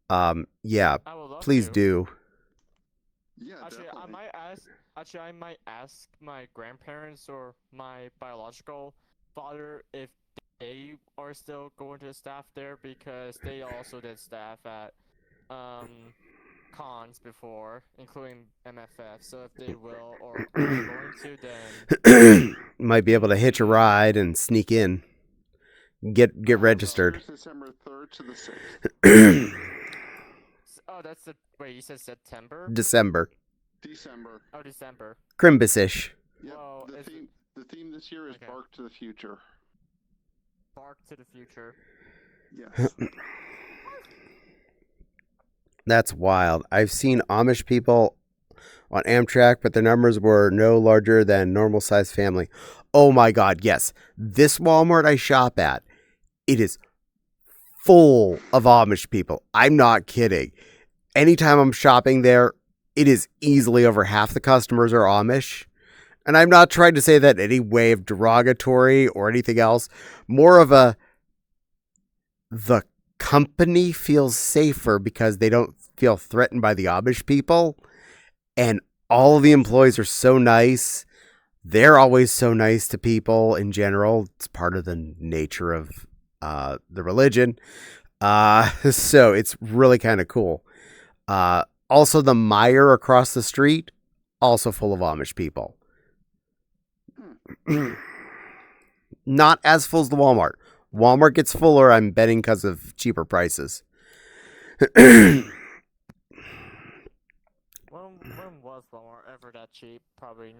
yeah, I would love please to. do. Yeah, Actually, definitely. I might ask my grandparents or my biological father if they are still going to staff there because they also did staff at cons before, including MFF. So if they will or are going to, then Might be able to hitch a ride and sneak in. Get registered. December 3rd to the 6th. oh, that's the wait. You said September? December. December. Oh, December. Crimbus-ish. Yep. Well, The theme this year is Okay. Bark to the Future. Bark to the future. Yes. That's wild. I've seen Amish people on Amtrak, but the numbers were no larger than normal sized family. Oh my God, yes. This Walmart I shop at, it is full of Amish people. I'm not kidding. Anytime I'm shopping there, it is easily over half the customers are Amish. And I'm not trying to say that in any way of derogatory or anything else. More of the company feels safer because they don't feel threatened by the Amish people. And all of the employees are so nice. They're always so nice to people in general. It's part of the nature of the religion. So it's really kind of cool. Also, the Meijer across the street, also full of Amish people. Not as full as the Walmart. Walmart gets fuller, I'm betting, because of cheaper prices. When was Walmart ever that cheap? Probably.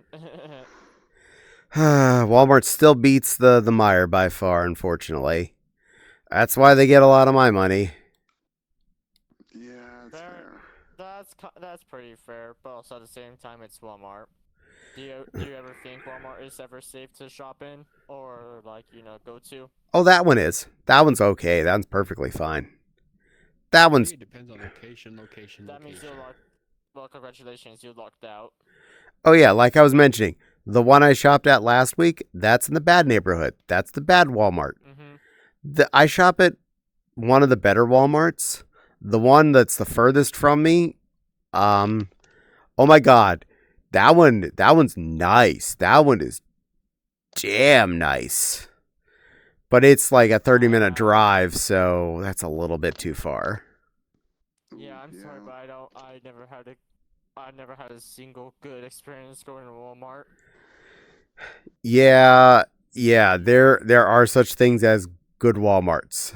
Walmart still beats the Meijer by far, unfortunately. That's why they get a lot of my money. Yeah, that's fair. That's pretty fair, but also at the same time, it's Walmart. Do you ever think Walmart is ever safe to shop in or go to? Oh, that one is. That one's okay. That one's perfectly fine. That one's. It depends on location. That means you're locked. Well, congratulations, you lucked out. Oh yeah, like I was mentioning, the one I shopped at last week, that's in the bad neighborhood. That's the bad Walmart. Mm-hmm. I shop at one of the better Walmarts. The one that's the furthest from me. Oh my God. That one's nice. That one is damn nice. But it's like a 30-minute drive, so that's a little bit too far. Yeah, I'm sorry, but I never had a single good experience going to Walmart. Yeah, there are such things as good Walmarts.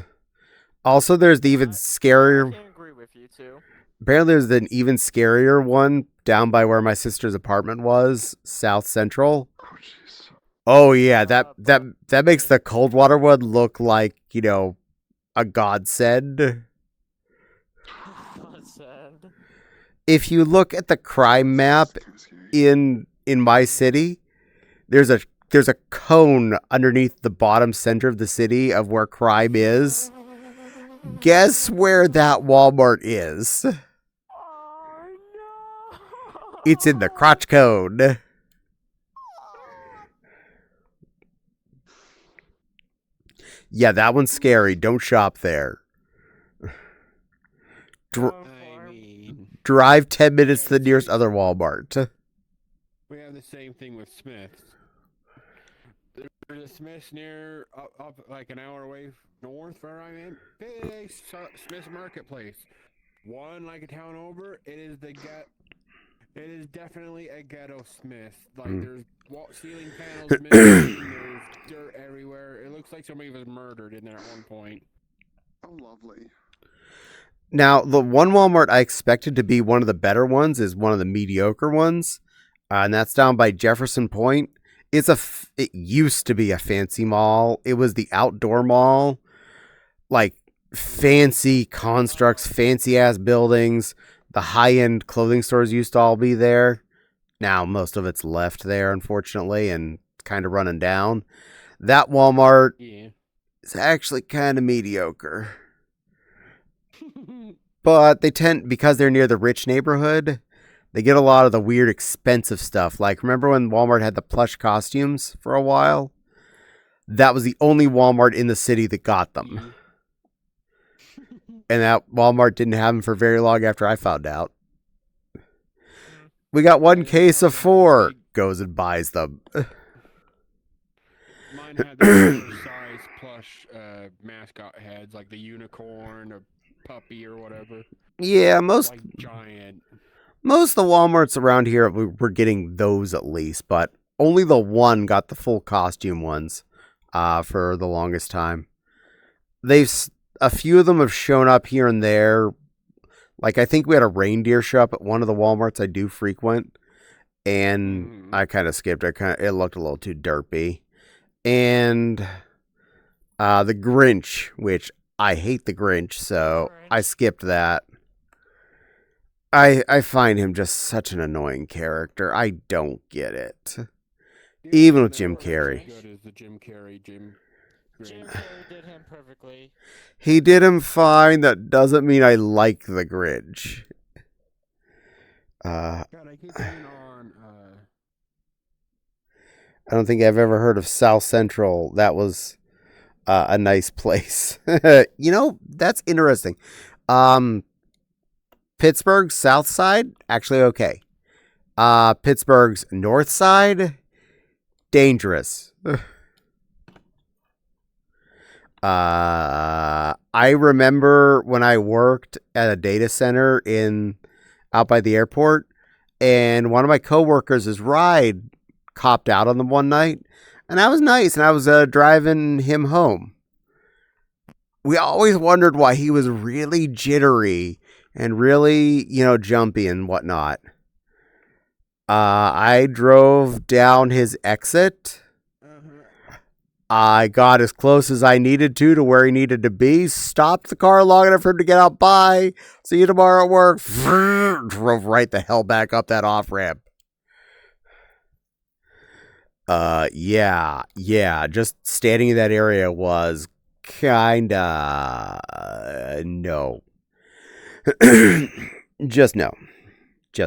Also, there's the even scarier. I can agree with you too. Apparently, there's an even scarier one down by where my sister's apartment was, South Central. Oh, jeez. Oh yeah, that makes the Coldwater one look like, a godsend. Godsend. If you look at the crime map in my city, there's a cone underneath the bottom center of the city of where crime is. Guess where that Walmart is? Oh no! It's in the crotch cone. Yeah, that one's scary. Don't shop there. I mean, Drive 10 minutes to the nearest other Walmart. we have the same thing with Smiths. There's a Smiths near up like an hour away north where I'm in. Big Smiths Marketplace. One like a town over. It is definitely a ghetto Smith. Like there's ceiling panels missing. There's dirt everywhere. It looks like somebody was murdered in there at one point. Oh, lovely. Now, the one Walmart I expected to be one of the better ones is one of the mediocre ones, and that's down by Jefferson Point. It used to be a fancy mall. It was the outdoor mall, like fancy constructs, fancy ass buildings. The high end clothing stores used to all be there. Now most of it's left there, unfortunately, and kind of running down. That Walmart is actually kind of mediocre. But they tend, because they're near the rich neighborhood, they get a lot of the weird expensive stuff. Like, remember when Walmart had the plush costumes for a while? That was the only Walmart in the city that got them. And that Walmart didn't have them for very long after I found out. We got one case of 4. Goes and buys them. Mine had the size plush mascot heads, like the unicorn or puppy or whatever. Yeah, most like giant. Most of the Walmarts around here were getting those at least, but only the one got the full costume ones for the longest time. A few of them have shown up here and there. Like, I think we had a reindeer show up at one of the Walmarts I do frequent, and I kind of skipped it. It looked a little too derpy. And the Grinch, which I hate the Grinch, so I skipped that. I find him just such an annoying character. I don't get it. Even with Jim Carrey. Good as the Jim Carrey. Jim Carrey did him perfectly. He did him fine. That doesn't mean I like the Grinch. God, I keep saying on. I don't think I've ever heard of South Central. That was a nice place. That's interesting. Pittsburgh's South Side, actually okay. Pittsburgh's North Side, dangerous. I remember when I worked at a data center out by the airport, and one of my coworkers' ride copped out on them one night, and that was nice, and I was driving him home. We always wondered why he was really jittery and really, jumpy and whatnot. I drove down his exit. I got as close as I needed to where he needed to be. Stopped the car long enough for him to get out. Bye. See you tomorrow at work. Drove right the hell back up that off-ramp. Yeah. Just standing in that area was kinda no. Just no.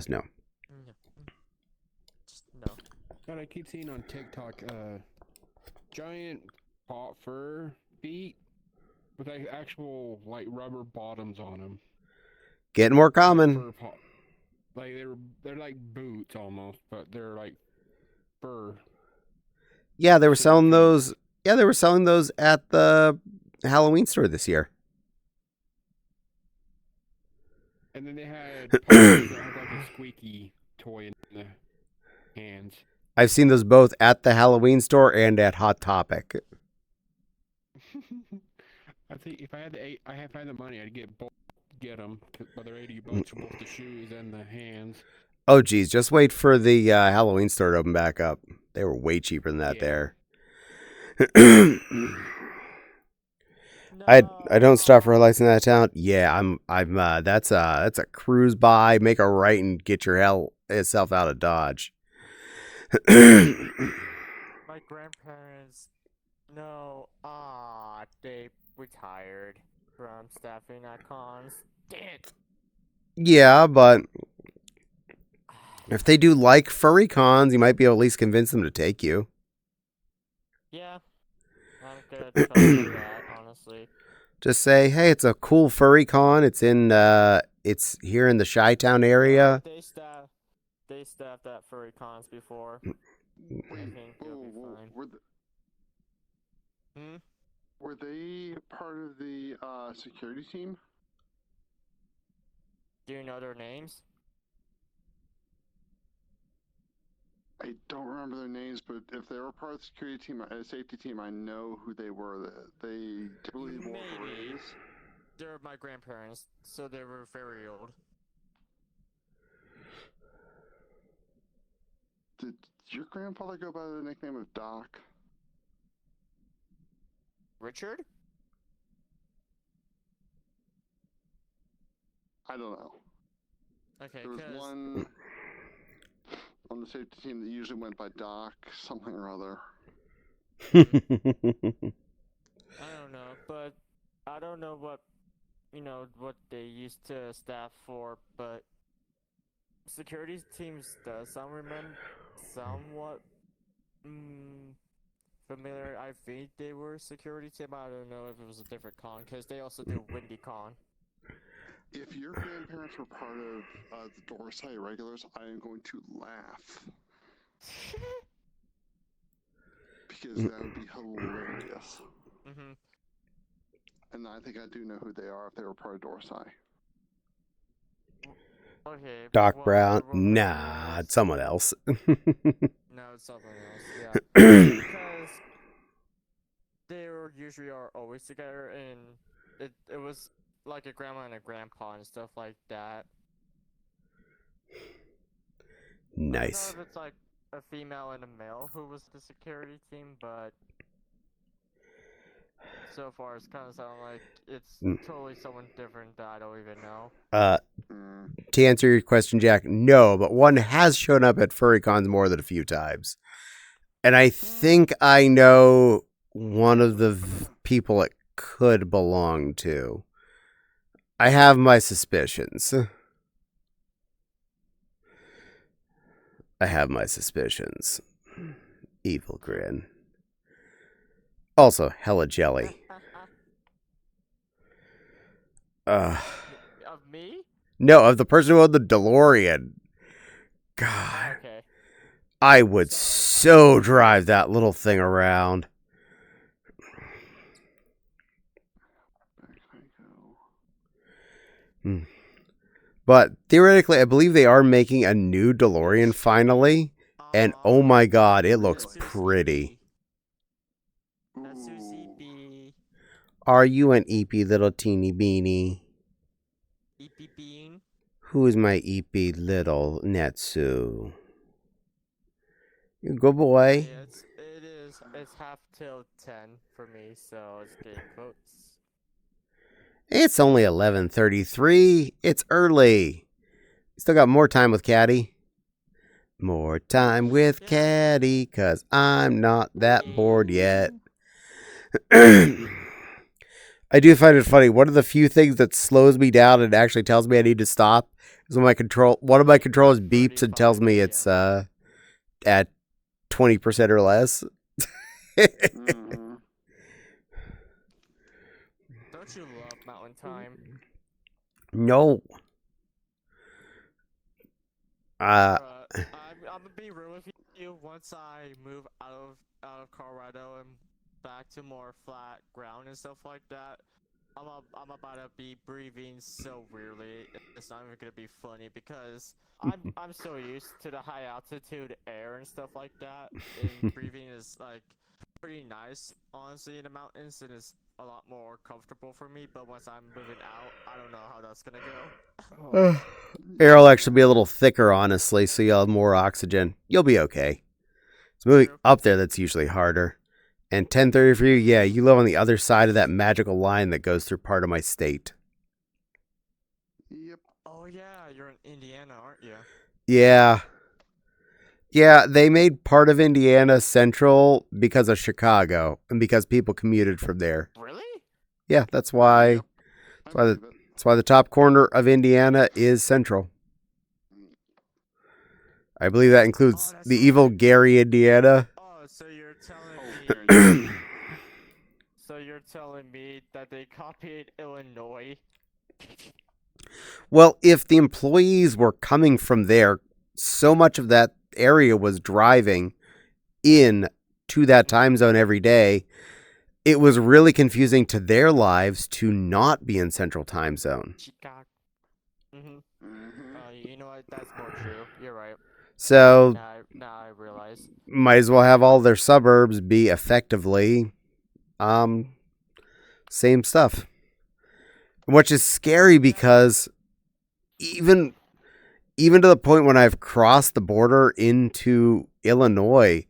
No. God, I keep seeing on TikTok, giant pot fur feet with like actual like rubber bottoms on them. Getting more common. Like they're like boots almost, but they're like fur. Yeah, they were selling those. Yeah, they were selling those at the Halloween store this year. And then they had that had like a squeaky toy in the hands. I've seen those both at the Halloween store and at Hot Topic. I think if I had the money, I'd get them. But they're $80 for both the shoes and the hands. Oh, geez, just wait for the Halloween store to open back up. They were way cheaper than that there. I don't stop for a license in that town. Yeah, I'm that's a cruise by, make a right and get yourself out of Dodge. My grandparents, they retired from staffing at cons. Damn it. Yeah, but if they do like furry cons, you might be able to at least convince them to take you. Yeah, I'm gonna tell you that, honestly. Just say, hey, it's a cool furry con. It's here in the Chi-Town area. They staffed at furry cons before. I think it'll be fine. Were they part of the security team? Do you know their names? I don't remember their names, but if they were part of the security team, safety team, I know who they were. They typically wore berets. They're my grandparents, so they were very old. Did your grandfather go by the nickname of Doc? Richard? I don't know. Okay, There was one on the safety team that usually went by Doc, something or other. I don't know, but I don't know what they used to staff for, but security teams does somewhat familiar. I think they were security team. I don't know if it was a different con, because they also do Windy Con. If your grandparents were part of the Dorsey regulars, I am going to laugh. Because that would be hilarious. And I think I do know who they are if they were part of Dorsey. Okay. Doc Brown? Nah, it's someone else. No, it's something else, yeah. Because they usually are always together, and it was like a grandma and a grandpa and stuff like that. Nice. I don't know if it's like a female and a male who was the security team, but so far it's kind of sounding like it's totally someone different that I don't even know. To answer your question, Jack, no, but one has shown up at FurryCons more than a few times. And I think I know one of the people it could belong to. I have my suspicions. Evil grin. Also, hella jelly. Of me? No, of the person who owned the DeLorean. God. Okay. I would so drive that little thing around. But theoretically, I believe they are making a new DeLorean finally. And oh my god, it looks pretty. Are you an eepy little teeny beanie? Eepy bean? Who's my eepy little Netsu? You good boy. Yeah, it is. It's half till 10 for me, so it's getting close. It's only 11:33. It's early. Still got more time with Caddie. More time with Caddie, 'cause I'm not that bored yet. I do find it funny. One of the few things that slows me down and actually tells me I need to stop is when one of my controllers beeps and tells me it's at 20% or less. Don't you love mountain time? No. I'm gonna be real with you. Once I move out of Colorado and back to more flat ground and stuff like that, I'm about to be breathing so weirdly. It's not even gonna be funny because I'm so used to the high altitude air and stuff like that, and breathing is like pretty nice, honestly, in the mountains, and it's a lot more comfortable for me. But once I'm moving out, I don't know how that's gonna go. Air will actually be a little thicker, honestly, so you'll have more oxygen. You'll be okay. It's moving up there that's usually harder. And 10:30 for you, yeah, you live on the other side of that magical line that goes through part of my state. Yep. Oh yeah, you're in Indiana, aren't you? Yeah. Yeah, they made part of Indiana central because of Chicago and because people commuted from there. Really? Yeah, that's why. That's why the top corner of Indiana is central. I believe that includes the evil Gary, Indiana. Oh, so you're telling me telling me that they copied Illinois? Well, if the employees were coming from there, so much of that area was driving in to that time zone every day. It was really confusing to their lives to not be in Central Time Zone. Chicago. Mm-hmm. Mm-hmm. You know what? That's more true. You're right. So Now I realize. might as well have all their suburbs be effectively same stuff. Which is scary because even to the point when I've crossed the border into Illinois,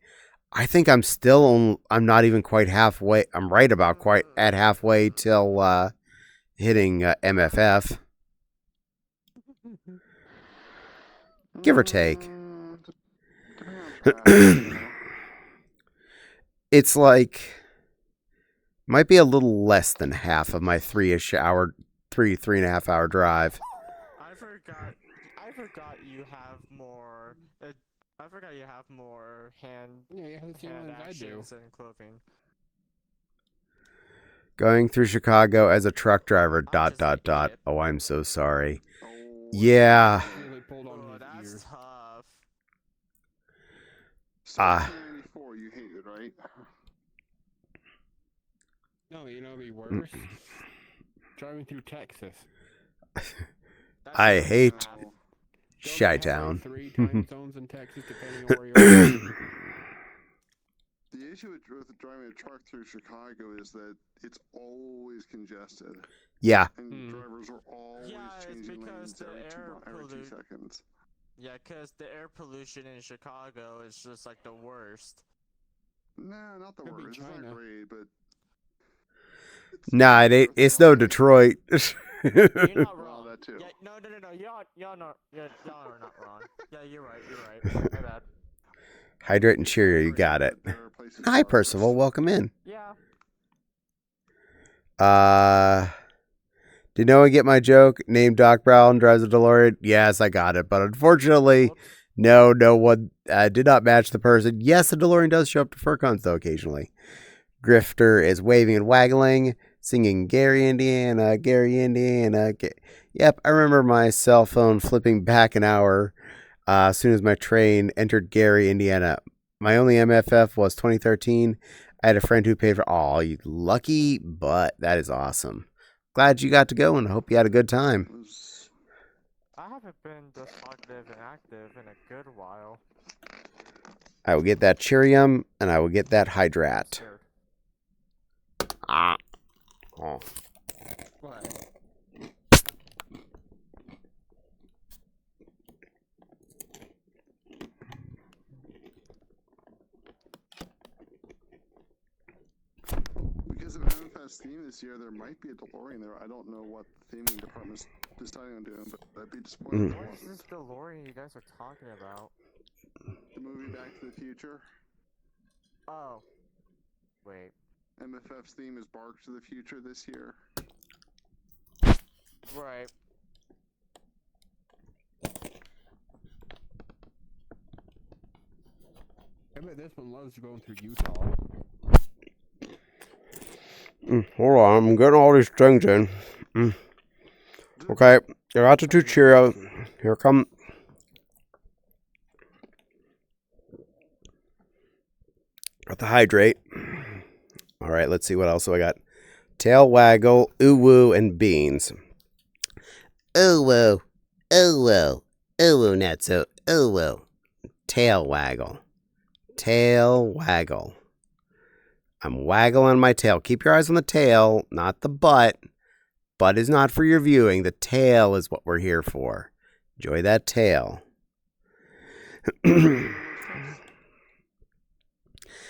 I think I'm not even quite halfway. I'm right about quite at halfway till hitting MFF. Give or take. Depending on traffic, It's like might be a little less than half of my 3.5 hour drive. I forgot you have more. I forgot you have more hand Yeah, you have the same hand one as I do. actions and clothing. Going through Chicago as a truck driver. I'm just an idiot. Oh, I'm so sorry. Oh, Yeah. Really pulled on Oh, his that's ears. tough. So Ah. 1994 you hated, right? No, you know what'd be worse? Driving through Texas. That's I tough. hate No. Chi-Town. 3 time zones in Texas, depending on where you're at. The issue with driving a truck through Chicago is that it's always congested, Yeah. and drivers are always Yeah, it's changing because lanes the every 2 seconds. Yeah, because the air pollution in Chicago is just like the worst. Nah, not the Could be worst. It's China. not great, but Nah, it ain't. It's no Detroit. You're not Well, wrong. that too. Yeah, no. Y'all are not wrong. Yeah, you're right. My bad. Hydrate and Cheerio, you got it. There are places Hi, far Percival. worse. Welcome in. Yeah. Did no one get my joke? Named Doc Brown drives a DeLorean. Yes, I got it, but unfortunately, Whoops. no one did not match the person. Yes, the DeLorean does show up to FurCons though occasionally. Grifter is waving and waggling, singing Gary, Indiana, Gary, Indiana. Yep, I remember my cell phone flipping back an hour as soon as my train entered Gary, Indiana. My only MFF was 2013. I had a friend who paid for all. You lucky, but that is awesome. Glad you got to go and I hope you had a good time. It was- I haven't been this positive and active in a good while. I will get that Cheerium and I will get that Hydrat. Sure. Ah. Oh. What? Because of MFS theme this year, there might be a DeLorean there. I don't know what the theming department's deciding on doing, but I'd be disappointed if What there is wasn't. this DeLorean you guys are talking about? The movie Back to the Future. Oh. Wait. MFF's theme is Bark to the Future this year. Right. I bet this one loves going through Utah. Hold on, I'm getting all these things in. Okay, I got the 2 Cheerios. Here come. Got the Hydrate. All right, let's see what else I got. Tail Waggle, Ooh Woo, and Beans. Ooh Woo, Ooh Woo, Ooh Woo, not so Ooh Woo. Tail Waggle. Tail Waggle. I'm waggling my tail. Keep your eyes on the tail, not the butt. Butt is not for your viewing. The tail is what we're here for. Enjoy that tail.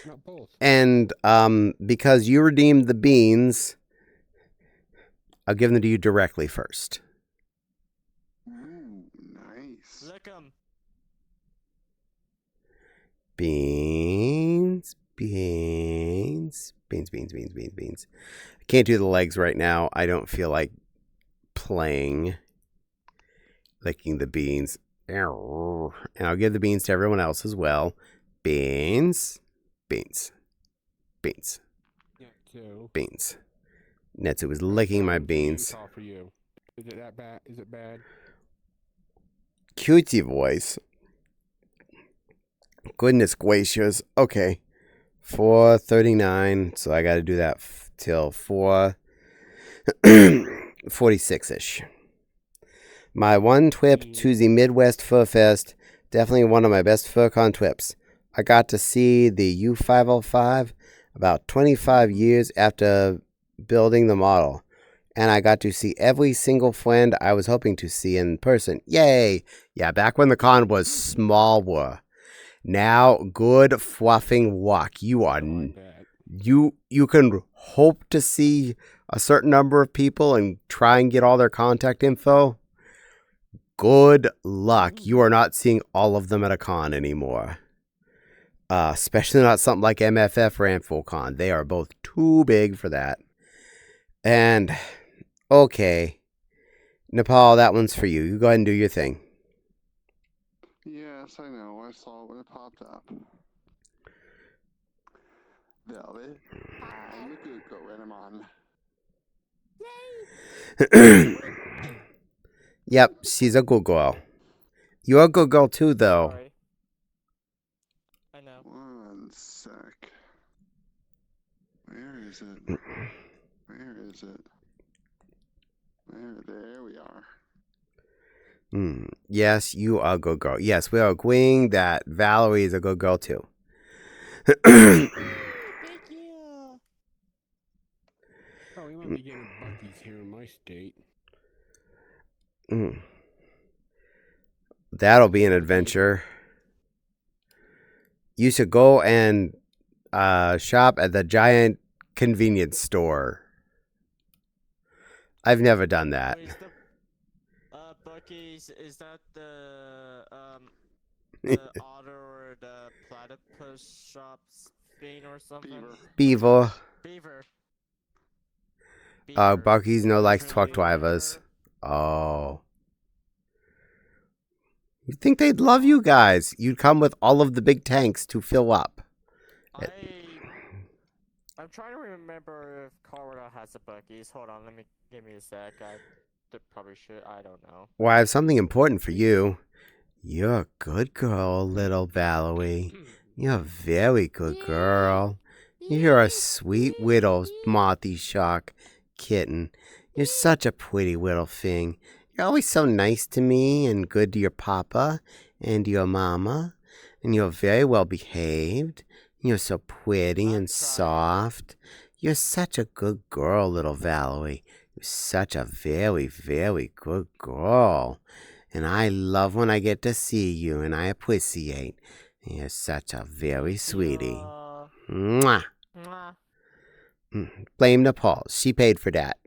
Not both. And because you redeemed the beans, I'll give them to you directly first. Ooh, nice. Lick 'em. Beans. I can't do the legs right now. I don't feel like playing. Licking the beans. And I'll give the beans to everyone else as well. Beans. Yeah, too. Beans. Netsu was licking my beans. Utah for you. Is it that bad? Is it bad? Cutesy voice. Goodness gracious. Okay. 4:39. So I got to do that till 4:46-ish. My one trip to the Midwest Fur Fest. Definitely one of my best FurCon trips. I got to see the U505 about 25 years after building the model. And I got to see every single friend I was hoping to see in person. Yay! Yeah, back when the con was smaller. Now, good fluffing walk. You are you can hope to see a certain number of people and try and get all their contact info. Good luck. You are not seeing all of them at a con anymore. Especially not something like MFF or AmphilCon. They are both too big for that. And, okay. Nepal, that one's for you. You go ahead and do your thing. Yes, I know. I saw it when it popped up. Velvet, I'm a good girl when I'm on. Yep, she's a good girl. You're a good girl too, though. Sorry. I know. One sec. Where is it? Where is it? There we are. Yes, you are a good girl. Yes, we are agreeing that Valerie is a good girl too. Thank you. Oh, we might be getting Bucky's here in my state. That'll be an adventure. You should go and shop at the giant convenience store. I've never done that. Wait, Bucky's, is that the otter or the platypus shops thing or something? Beaver. Beaver. Bucky's no likes truck drivers. Oh. You'd think they'd love you guys. You'd come with all of the big tanks to fill up. I'm trying to remember if Colorado has a Bucky's. Hold on, give me a sec. I probably should. I don't know. Well, I have something important for you. You're a good girl, little Valerie. You're a very good girl. You're a sweet little mothy shark kitten. You're such a pretty little thing. You're always so nice to me and good to your papa and your mama. And you're very well behaved. You're so pretty and soft. You're such a good girl, little Valerie. You're such a very, very good girl. And I love when I get to see you, and I appreciate. You're such a very sweetie. Mwah. Mwah. Blame Nepal. She paid for that.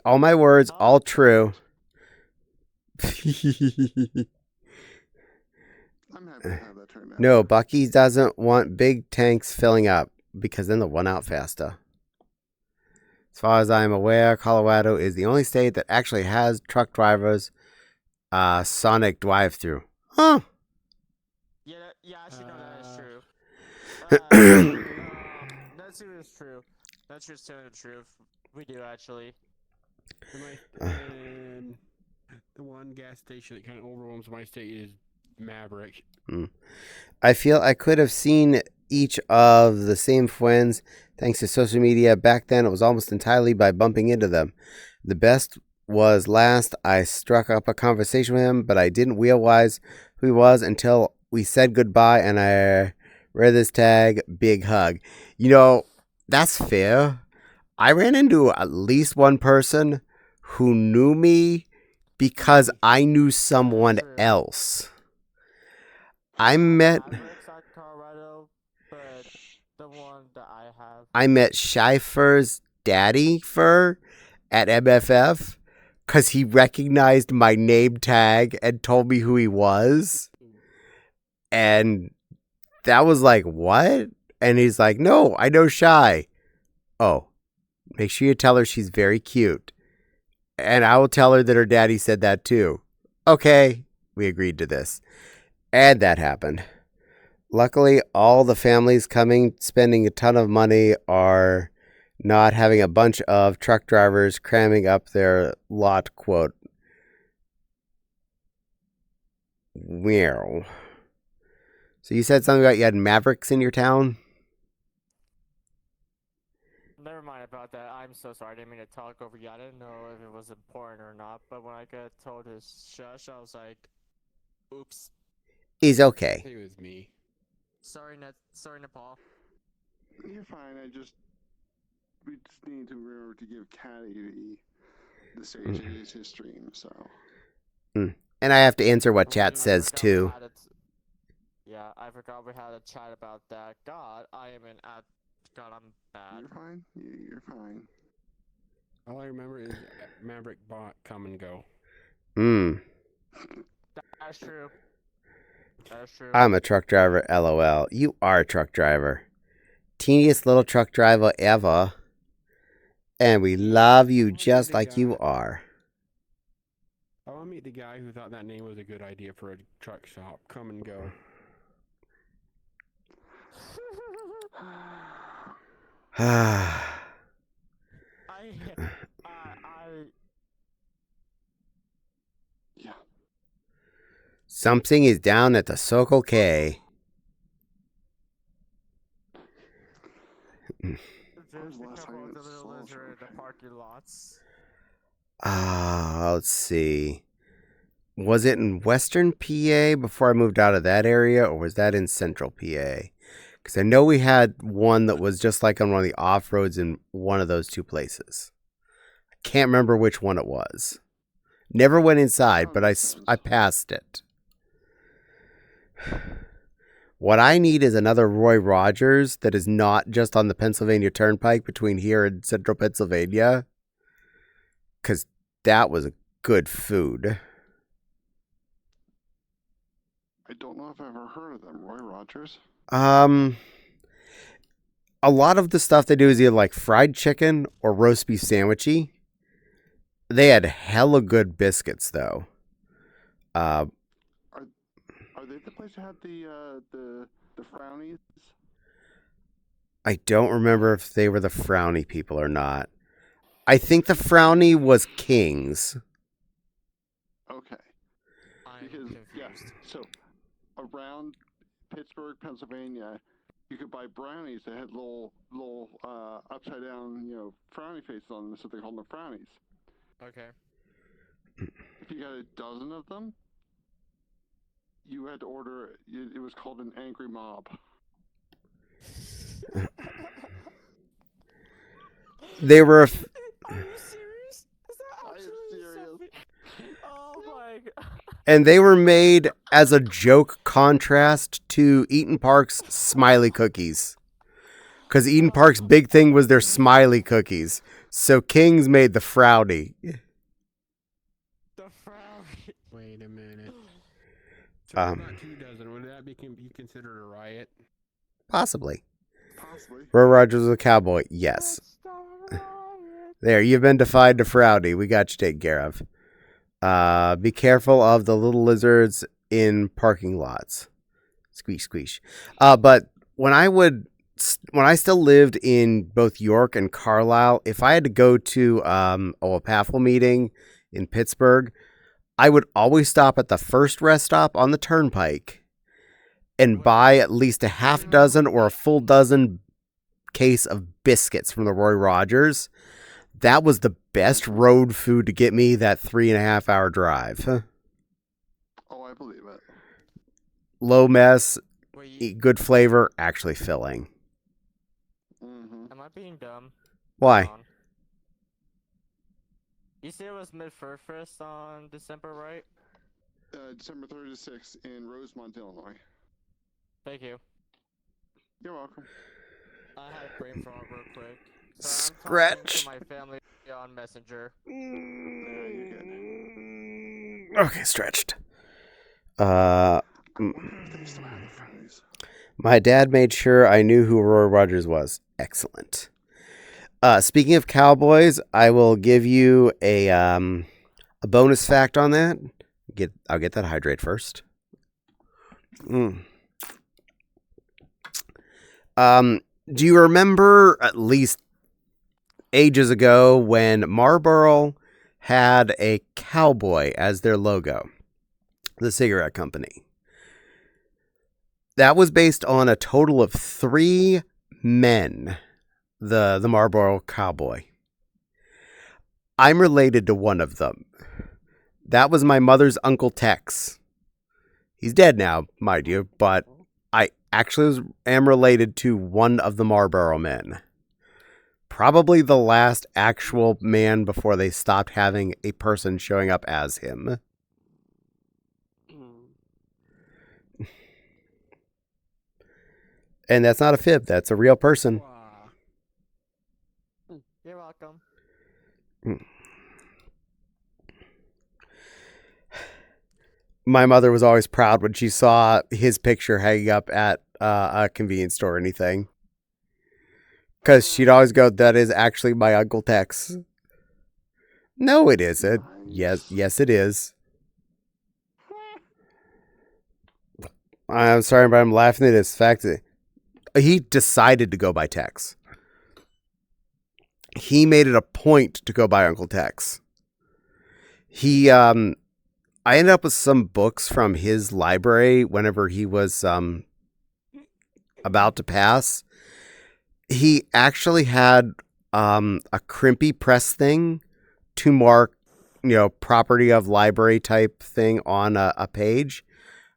All my words, all true. I'm happy to have that turned out. No, Bucky doesn't want big tanks filling up because then they'll run out faster. As far as I'm aware, Colorado is the only state that actually has truck drivers sonic drive-through. Huh. Yeah, actually, no, that is true. That's true. That's just telling the truth. We do, actually. The one gas station that kind of overwhelms my state is Maverick. I feel I could have seen each of the same friends thanks to social media. Back then, it was almost entirely by bumping into them. The best was last I struck up a conversation with him, but I didn't realize who he was until we said goodbye and I read this tag, big hug. You know, that's fair. I ran into at least one person who knew me because I knew someone else. I met Colorado, but the one that I met Schaefer's daddy Fur at MFF because he recognized my name tag and told me who he was. And that was like, what? And he's like, no, I know Shy. Oh, make sure you tell her she's very cute. And I will tell her that her daddy said that too. Okay, we agreed to this. And that happened. Luckily, all the families coming, spending a ton of money are not having a bunch of truck drivers cramming up their lot, quote. Meow. So you said something about you had Mavericks in your town? Never mind about that. I'm so sorry. I didn't mean to talk over you. I didn't know if it was important or not, but when I got told to shush, I was like, oops. Is okay. It was me. Sorry, Nepal. You're fine. We just need to remember to give Caddie the stage it is his stream. So. And I have to answer what chat I says forgot we too. had it- Yeah, I forgot we had a chat about that. God, I am an ad. God, I'm bad. You're fine. You're fine. All I remember is Maverick bot come and go. That's true. That's true. I'm a truck driver, lol. You are a truck driver. Teeniest little truck driver ever. And we love you just like you are. I want to meet the guy who thought that name was a good idea for a truck shop. Come and go. I Yeah. Something is down at the Circle K. When There's was the a last couple time of you the little saw lizard in the something? parking lots. Let's see. Was it in Western PA before I moved out of that area, or was that in Central PA? Because I know we had one that was just like on one of the off-roads in one of those two places. I can't remember which one it was. Never went inside, but I passed it. What I need is another Roy Rogers that is not just on the Pennsylvania Turnpike between here and Central Pennsylvania. Because that was a good food. I don't know if I've ever heard of them. Roy Rogers? A lot of the stuff they do is either like fried chicken or roast beef sandwichy. They had hella good biscuits though. Are they the place that had the frownies? I don't remember if they were the Frowny people or not. I think the Frowny was King's. Okay. I'm Because confused. yeah, so around Pittsburgh, Pennsylvania, you could buy brownies that had little upside down, frowny faces on them, so they called them frownies. Okay. If you got a dozen of them, you had to order. It was called an angry mob. They were. Are you serious? Is that I am actually serious. something? Oh my god. And they were made as a joke contrast to Eaton Park's Smiley Cookies. Because Eden Park's big thing was their Smiley Cookies. So King's made the Frowny. The frown. Wait a minute. So Um, about 2 dozen. Would that be considered a riot? Possibly. Possibly. Roy Rogers was a cowboy. Yes. There, you've been defied to Frowny. We got you taken care of. Be careful of the little lizards in parking lots. Squeeze, squeeze. But when I still lived in both York and Carlisle, if I had to go to a PAFL meeting in Pittsburgh, I would always stop at the first rest stop on the turnpike and buy at least a half dozen or a full dozen case of biscuits from the Roy Rogers. That was the best road food to get me that 3.5 hour drive. Oh, I believe it. Low mess, Wait, good flavor, actually filling. Mm-hmm. am I being dumb? Why? Hold on. You said it was mid-first on December, right? December 3rd to 6th in Rosemont, Illinois. Thank you. You're welcome. I had a brain fog real quick. So I'm Scratch. talking to my family on Messenger. Okay, stretched. Mm. Wonder if they still have the frownies. My dad made sure I knew who Roy Rogers was. Excellent. Speaking of cowboys, I will give you a bonus fact on that. I'll get that hydrate first. Do you remember at least ages ago when Marlboro had a cowboy as their logo, the cigarette company. That was based on a total of 3 men, the Marlboro cowboy. I'm related to one of them. That was my mother's Uncle Tex. He's dead now, mind you, but I actually am related to one of the Marlboro men. Probably the last actual man before they stopped having a person showing up as him. And that's not a fib, that's a real person. Wow. You're welcome. My mother was always proud when she saw his picture hanging up at a convenience store or anything. Because she'd always go, that is actually my Uncle Tex. No, it isn't. Nice. Yes, it is. I'm sorry, but I'm laughing at this fact that he decided to go by Tex. He made it a point to go by Uncle Tex. I ended up with some books from his library whenever he was about to pass. He actually had a crimpy press thing to mark, property of library type thing on a page,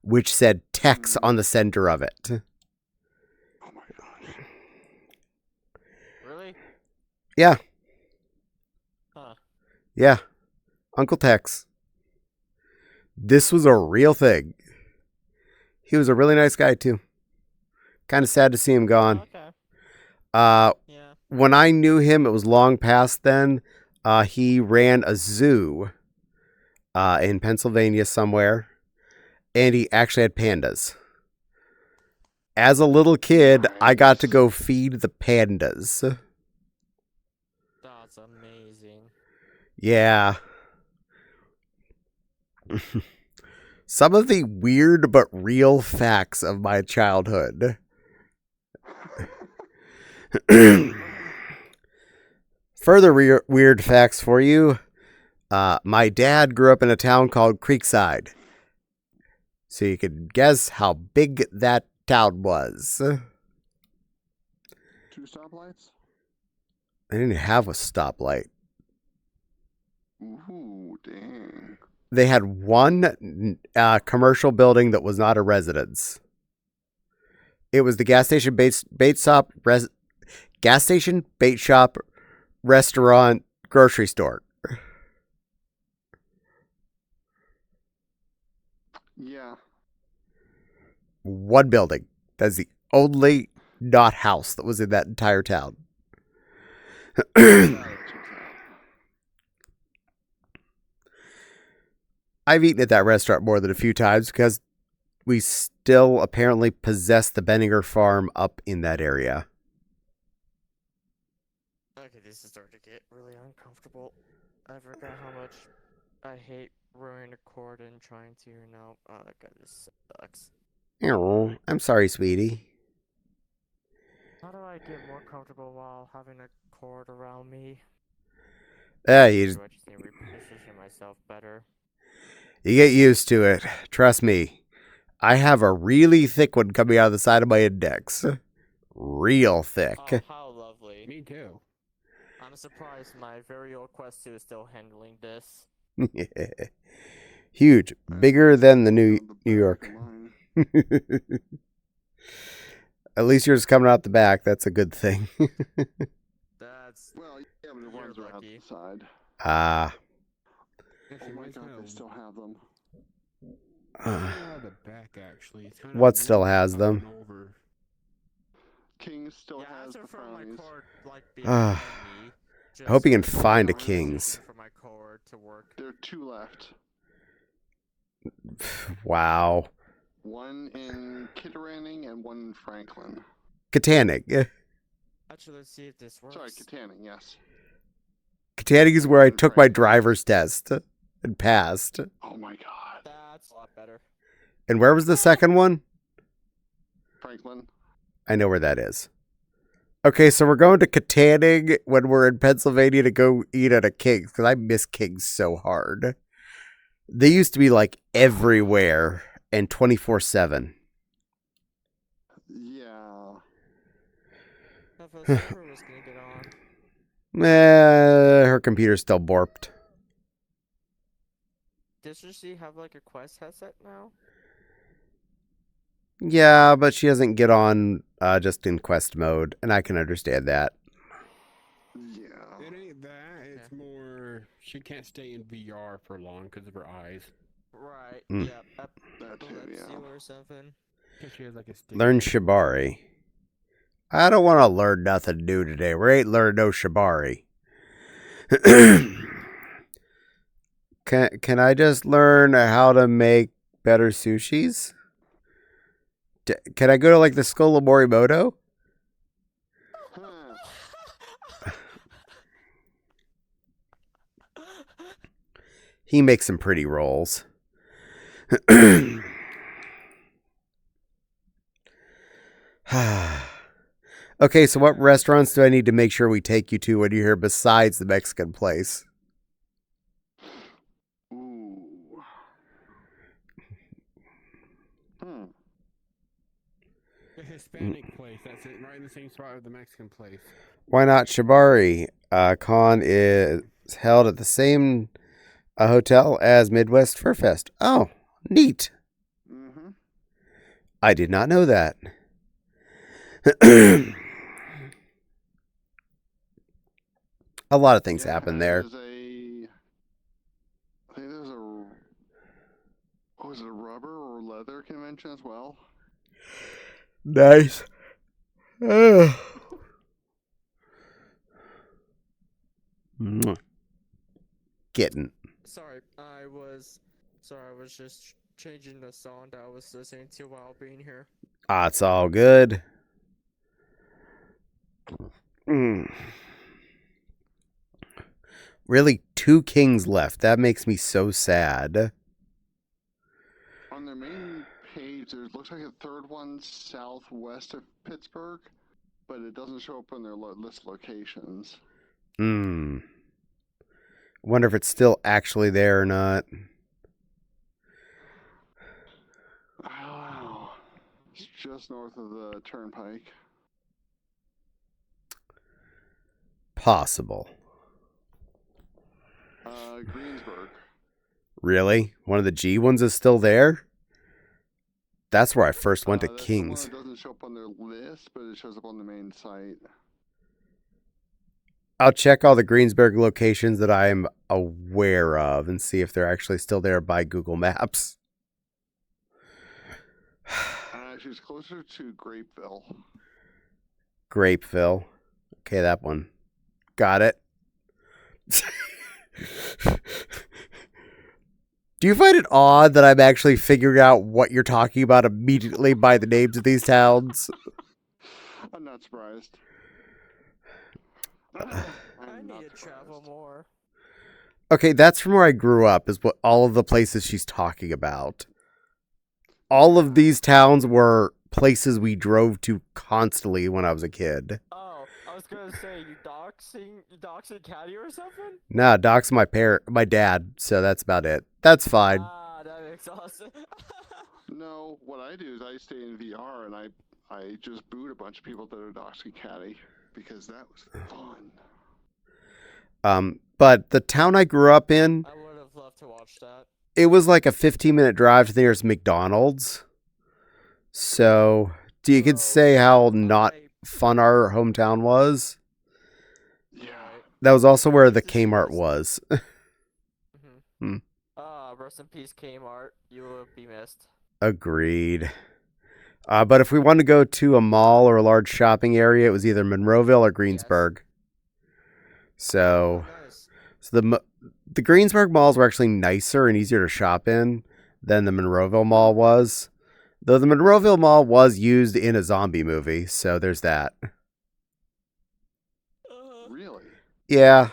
which said Tex on the center of it. Oh my gosh. Really? Yeah. Huh. Yeah. Uncle Tex. This was a real thing. He was a really nice guy, too. Kind of sad to see him gone. Okay. Yeah. When I knew him, it was long past then. He ran a zoo in Pennsylvania somewhere. And he actually had pandas. As a little kid, I got to go feed the pandas. That's amazing. Yeah. Some of the weird but real facts of my childhood. Further weird facts for you. My dad grew up in a town called Creekside. So you can guess how big that town was. 2 stoplights? They didn't have a stoplight. Ooh, dang. They had one commercial building that was not a residence. It was the gas station, bait shop, restaurant, grocery store. Yeah. One building. That's the only not house that was in that entire town. I've eaten at that restaurant more than a few times because we still apparently possess the Benninger farm up in that area. Okay, this is starting to get really uncomfortable. I forgot how much I hate rowing a cord and trying to, oh god, this sucks. Oh, I'm sorry, sweetie. How do I get more comfortable while having a cord around me? You I just need to reposition myself better. You get used to it. Trust me. I have a really thick one coming out of the side of my index. Real thick. Oh, how lovely. Me too. I'm surprised my very old Quest 2 is still handling this. Huge. Bigger than the New York. At least yours is coming out the back. That's a good thing. That's... Well, yeah, but the ones are out the side. Ah. Oh my god, they still have them. The back, actually. It's kind What still has them? Over. Kings still has the my brownies. cord, like, Ah. me, I hope you can just find a for King's. For my cord to work. There are 2 left. Wow. One in Kitteranning and one in Franklin. Katanning. Actually, let's see if this works. Sorry, Kittanning, yes. Katanning is where I took my driver's test and passed. Oh my god. That's a lot better. And where was the second one? Franklin. I know where that is. Okay, so we're going to Caddie when we're in Pennsylvania to go eat at a King's because I miss King's so hard. They used to be like everywhere and 24/7. Yeah. If a server was gonna get on. Her computer's still borped. Doesn't she have like a Quest headset now? Yeah, but she doesn't get on just in quest mode, and I can understand that. Yeah. It ain't that. It's more she can't stay in VR for long because of her eyes. Right. Mm. Yep. That too, yeah. Epilepsy or something. 'Cause she has like a Learn stick. Shibari. I don't want to learn nothing new today. We ain't learning no Shibari. Can I just learn how to make better sushis? Can I go to like the Skull of Morimoto? Huh. He makes some pretty rolls. Okay, so what restaurants do I need to make sure we take you to when you're here besides the Mexican place? Ooh. The Hispanic place. That's it. Right in the same spot with the Mexican place. Why not Shibari? Con is held at the same hotel as Midwest Fur Fest. Oh, neat. Mm-hmm. I did not know that. A lot of things happen there. I think there's a. Was it a rubber or leather convention as well? Nice. Getting. Sorry, I was just changing the song that I was listening to while being here. Ah, it's all good. Really, 2 kings left. That makes me so sad. On their main page, there looks like a third one southwest of Pittsburgh, but it doesn't show up on their list locations. Wonder if it's still actually there or not. Wow. It's just north of the turnpike. Possible. Greensburg. Really? One of the G ones is still there? That's where I first went to That's Kings. The one that doesn't show up on their list, but it shows up on the main site. I'll check all the Greensburg locations that I'm aware of and see if they're actually still there by Google Maps. Actually, it's closer to Grapeville. Grapeville. Okay, that one. Got it. Do you find it odd that I'm actually figuring out what you're talking about immediately by the names of these towns? I'm not surprised. I need to travel more. Okay, that's from where I grew up, is what all of the places she's talking about. All of these towns were places we drove to constantly when I was a kid. Oh, I was gonna say you doxing Caddie or something? Nah, Doc's my dad, so that's about it. That's fine. Ah, that makes awesome. No, what I do is I stay in VR and I just boot a bunch of people that are doxing Caddie because that was fun. But the town I grew up in, I would have loved to watch that. it was like a 15-minute drive to the nearest McDonald's. So, you could say how not fun our hometown was. Yeah. That was also where the Kmart was. Rest in peace, Kmart. You will be missed. Agreed. But if we wanted to go to a mall or a large shopping area, it was either Monroeville or Greensburg. So, Nice. the Greensburg malls were actually nicer and easier to shop in than the Monroeville mall was. Though the Monroeville mall was used in a zombie movie, so there's that. Really? Yeah,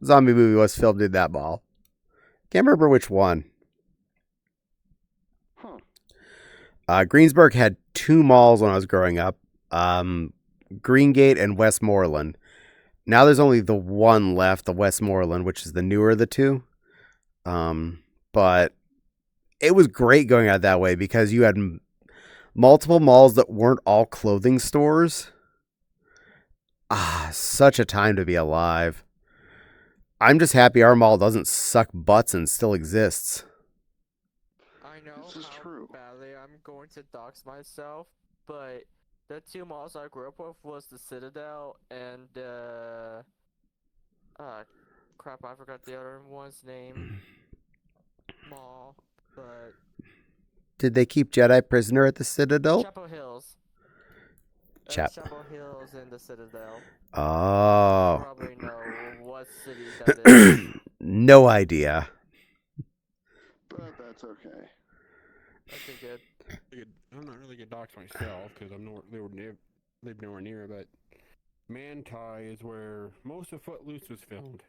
zombie movie was filmed in that mall. Can't remember which one. Huh. Greensburg had 2 malls when I was growing up. Greengate and Westmoreland. Now there's only the one left, the Westmoreland, which is the newer of the two. But it was great going out that way because you had multiple malls that weren't all clothing stores. Such a time to be alive. I'm just happy our mall doesn't suck butts and still exists. I know This is how true. badly I'm going to dox myself, but the two malls I grew up with was the Citadel and crap, I forgot the other one's name. Mall, but Did they keep Jedi prisoner at the Citadel? Chapel Hills. Chapel Hills and the Citadel. Oh. Probably know what city that is. No idea. But that's okay. Okay, good. I'm not really gonna dox myself because I'm live nowhere near, but Manti is where most of Footloose was filmed.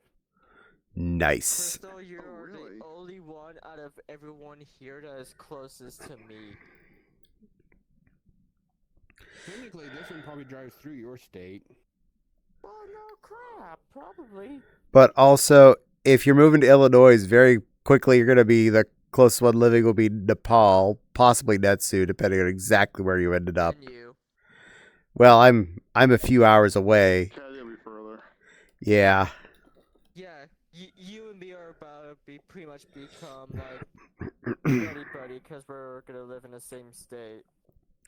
Nice. Crystal, you're really? the only one out of everyone here that is closest to me. Technically, this one probably drives through your state. Oh no, crap, probably. But also, if you're moving to Illinois, very quickly you're going to be the closest one living will be Nepal, possibly Netsu, depending on exactly where you ended up. And you. Well, I'm a few hours away. Caddie will be further. Yeah. Yeah, you and me are about to be pretty much become like buddy because we're gonna live in the same state.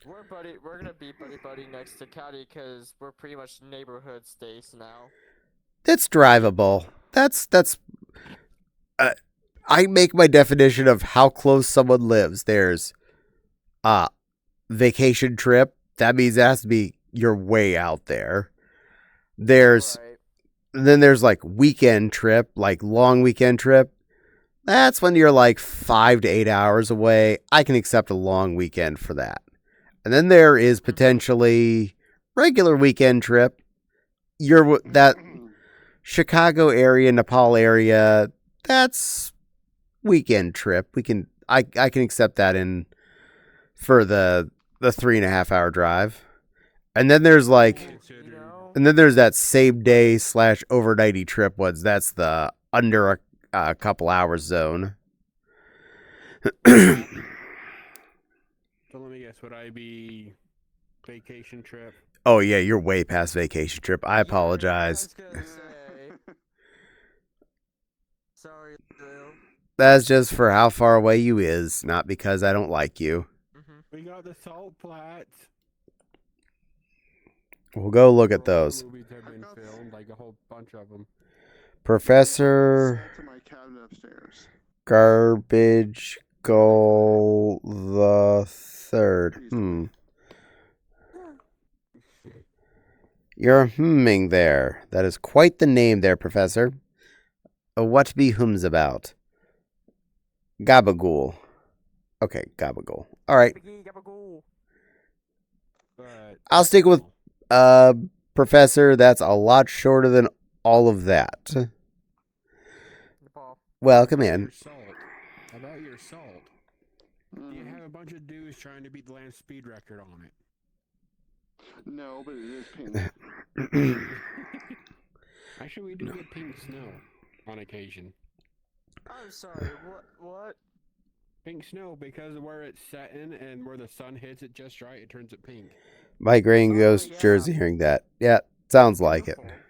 We're gonna be buddy next to Caddie because we're pretty much neighborhood states now. It's drivable. That's I make my definition of how close someone lives. There's vacation trip. That means it has to be you're way out there. There's Right. Then there's like weekend trip, like long weekend trip. That's when you're like 5 to 8 hours away. I can accept a long weekend for that. And then there is potentially regular weekend trip. You're that Chicago area, Nepal area, that's weekend trip. I can accept that in for the 3.5 hour drive. And then there's like You know? and then there's that same day / overnighty trip ones. That's the under a couple hours zone. So let me guess, would I be vacation trip? Oh yeah, you're way past vacation trip. I apologize. Yeah, I was gonna say. Sorry, Lil. That's just for how far away you is, not because I don't like you. We got the Salt Flats. We'll go look at where all the those. movies have been filmed, like a whole bunch of them. Professor To my cabinet upstairs. Garbage Goal the Third. You're humming there. That is quite the name there, Professor. What be hums about? Gabagool. Okay, Gabagool. All right. But I'll stick with Professor. That's a lot shorter than all of that. Nepal. Welcome in. your salt. About your salt. Do you have a bunch of dudes trying to beat the land speed record on it? No, but it is pink. Actually, we do get pink snow on occasion. I'm sorry, what? Pink snow because of where it's setting and where the sun hits it just right, it turns it pink. My grain Oh, goes yeah. Jersey hearing that. Yeah, sounds like it. Beautiful.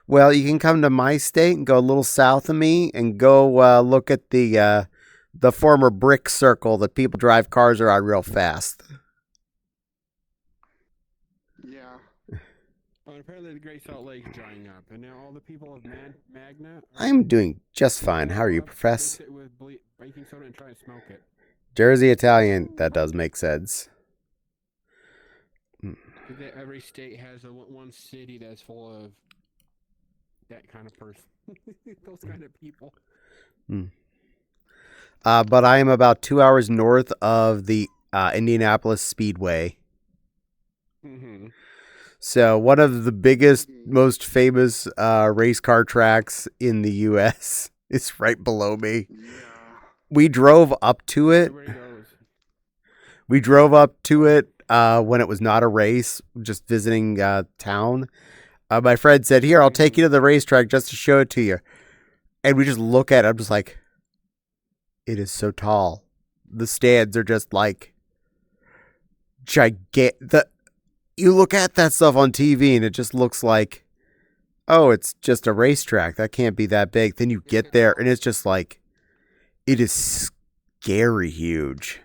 Well, you can come to my state and go a little south of me and go look at the former brick circle that people drive cars around real fast. Yeah. Oh, and apparently the Great Salt Lake's drying up, and now all the people of Magna. I'm doing just fine. How are you, Profess? Mix it with baking soda and try and smoke it. Jersey Italian. That does make sense. Because every state has one city that's full of that kind of person. Those kind of people. But I am about 2 hours north of the Indianapolis Speedway. Mm-hmm. So one of the biggest, most famous race car tracks in the U.S. is right below me. Yeah. We drove up to it. Everybody goes. We drove up to it when it was not a race, just visiting town. My friend said, "Here, I'll take you to the racetrack just to show it to you." And we just look at it. I'm just like, it is so tall. The stands are just like gigantic. You look at that stuff on TV and it just looks like, oh, it's just a racetrack. That can't be that big. Then you get there and it's just like, it is scary huge.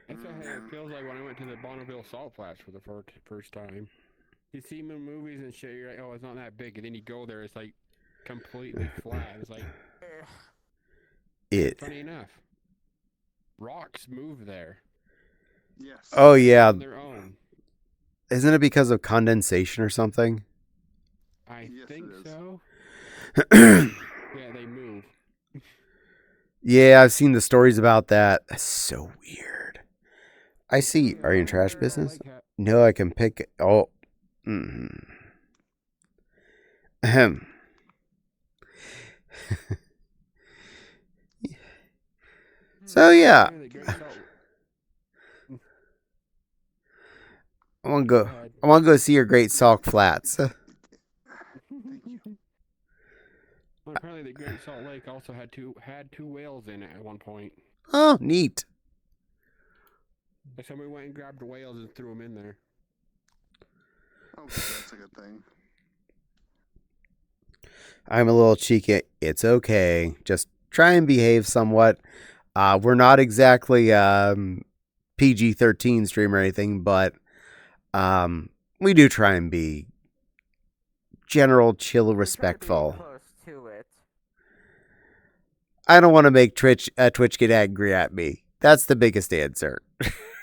That's how it feels like when I went to the Bonneville Salt Flats for the first time. You see them in movies and shit, you're like, oh, it's not that big. And then you go there, it's like completely flat. It's like, funny enough, rocks move there. Yes. Oh, yeah. On their own. Isn't it because of condensation or something? I Yes, think it is. so. Yeah, they move. Yeah, I've seen the stories about that. That's so weird. I see. Are you in trash business? No, I can pick. Oh. Mm. Ahem. So, yeah. I want to go see your Great Salt Flats. Well, apparently, the Great Salt Lake also had two whales in it at one point. Oh, neat. So somebody went and grabbed the whales and threw them in there. Oh, that's a good thing. I'm a little cheeky. It's okay. Just try and behave somewhat. We're not exactly PG-13 stream or anything, but we do try and be general, chill, respectful. Close to it. I don't want to make Twitch get angry at me. That's the biggest answer.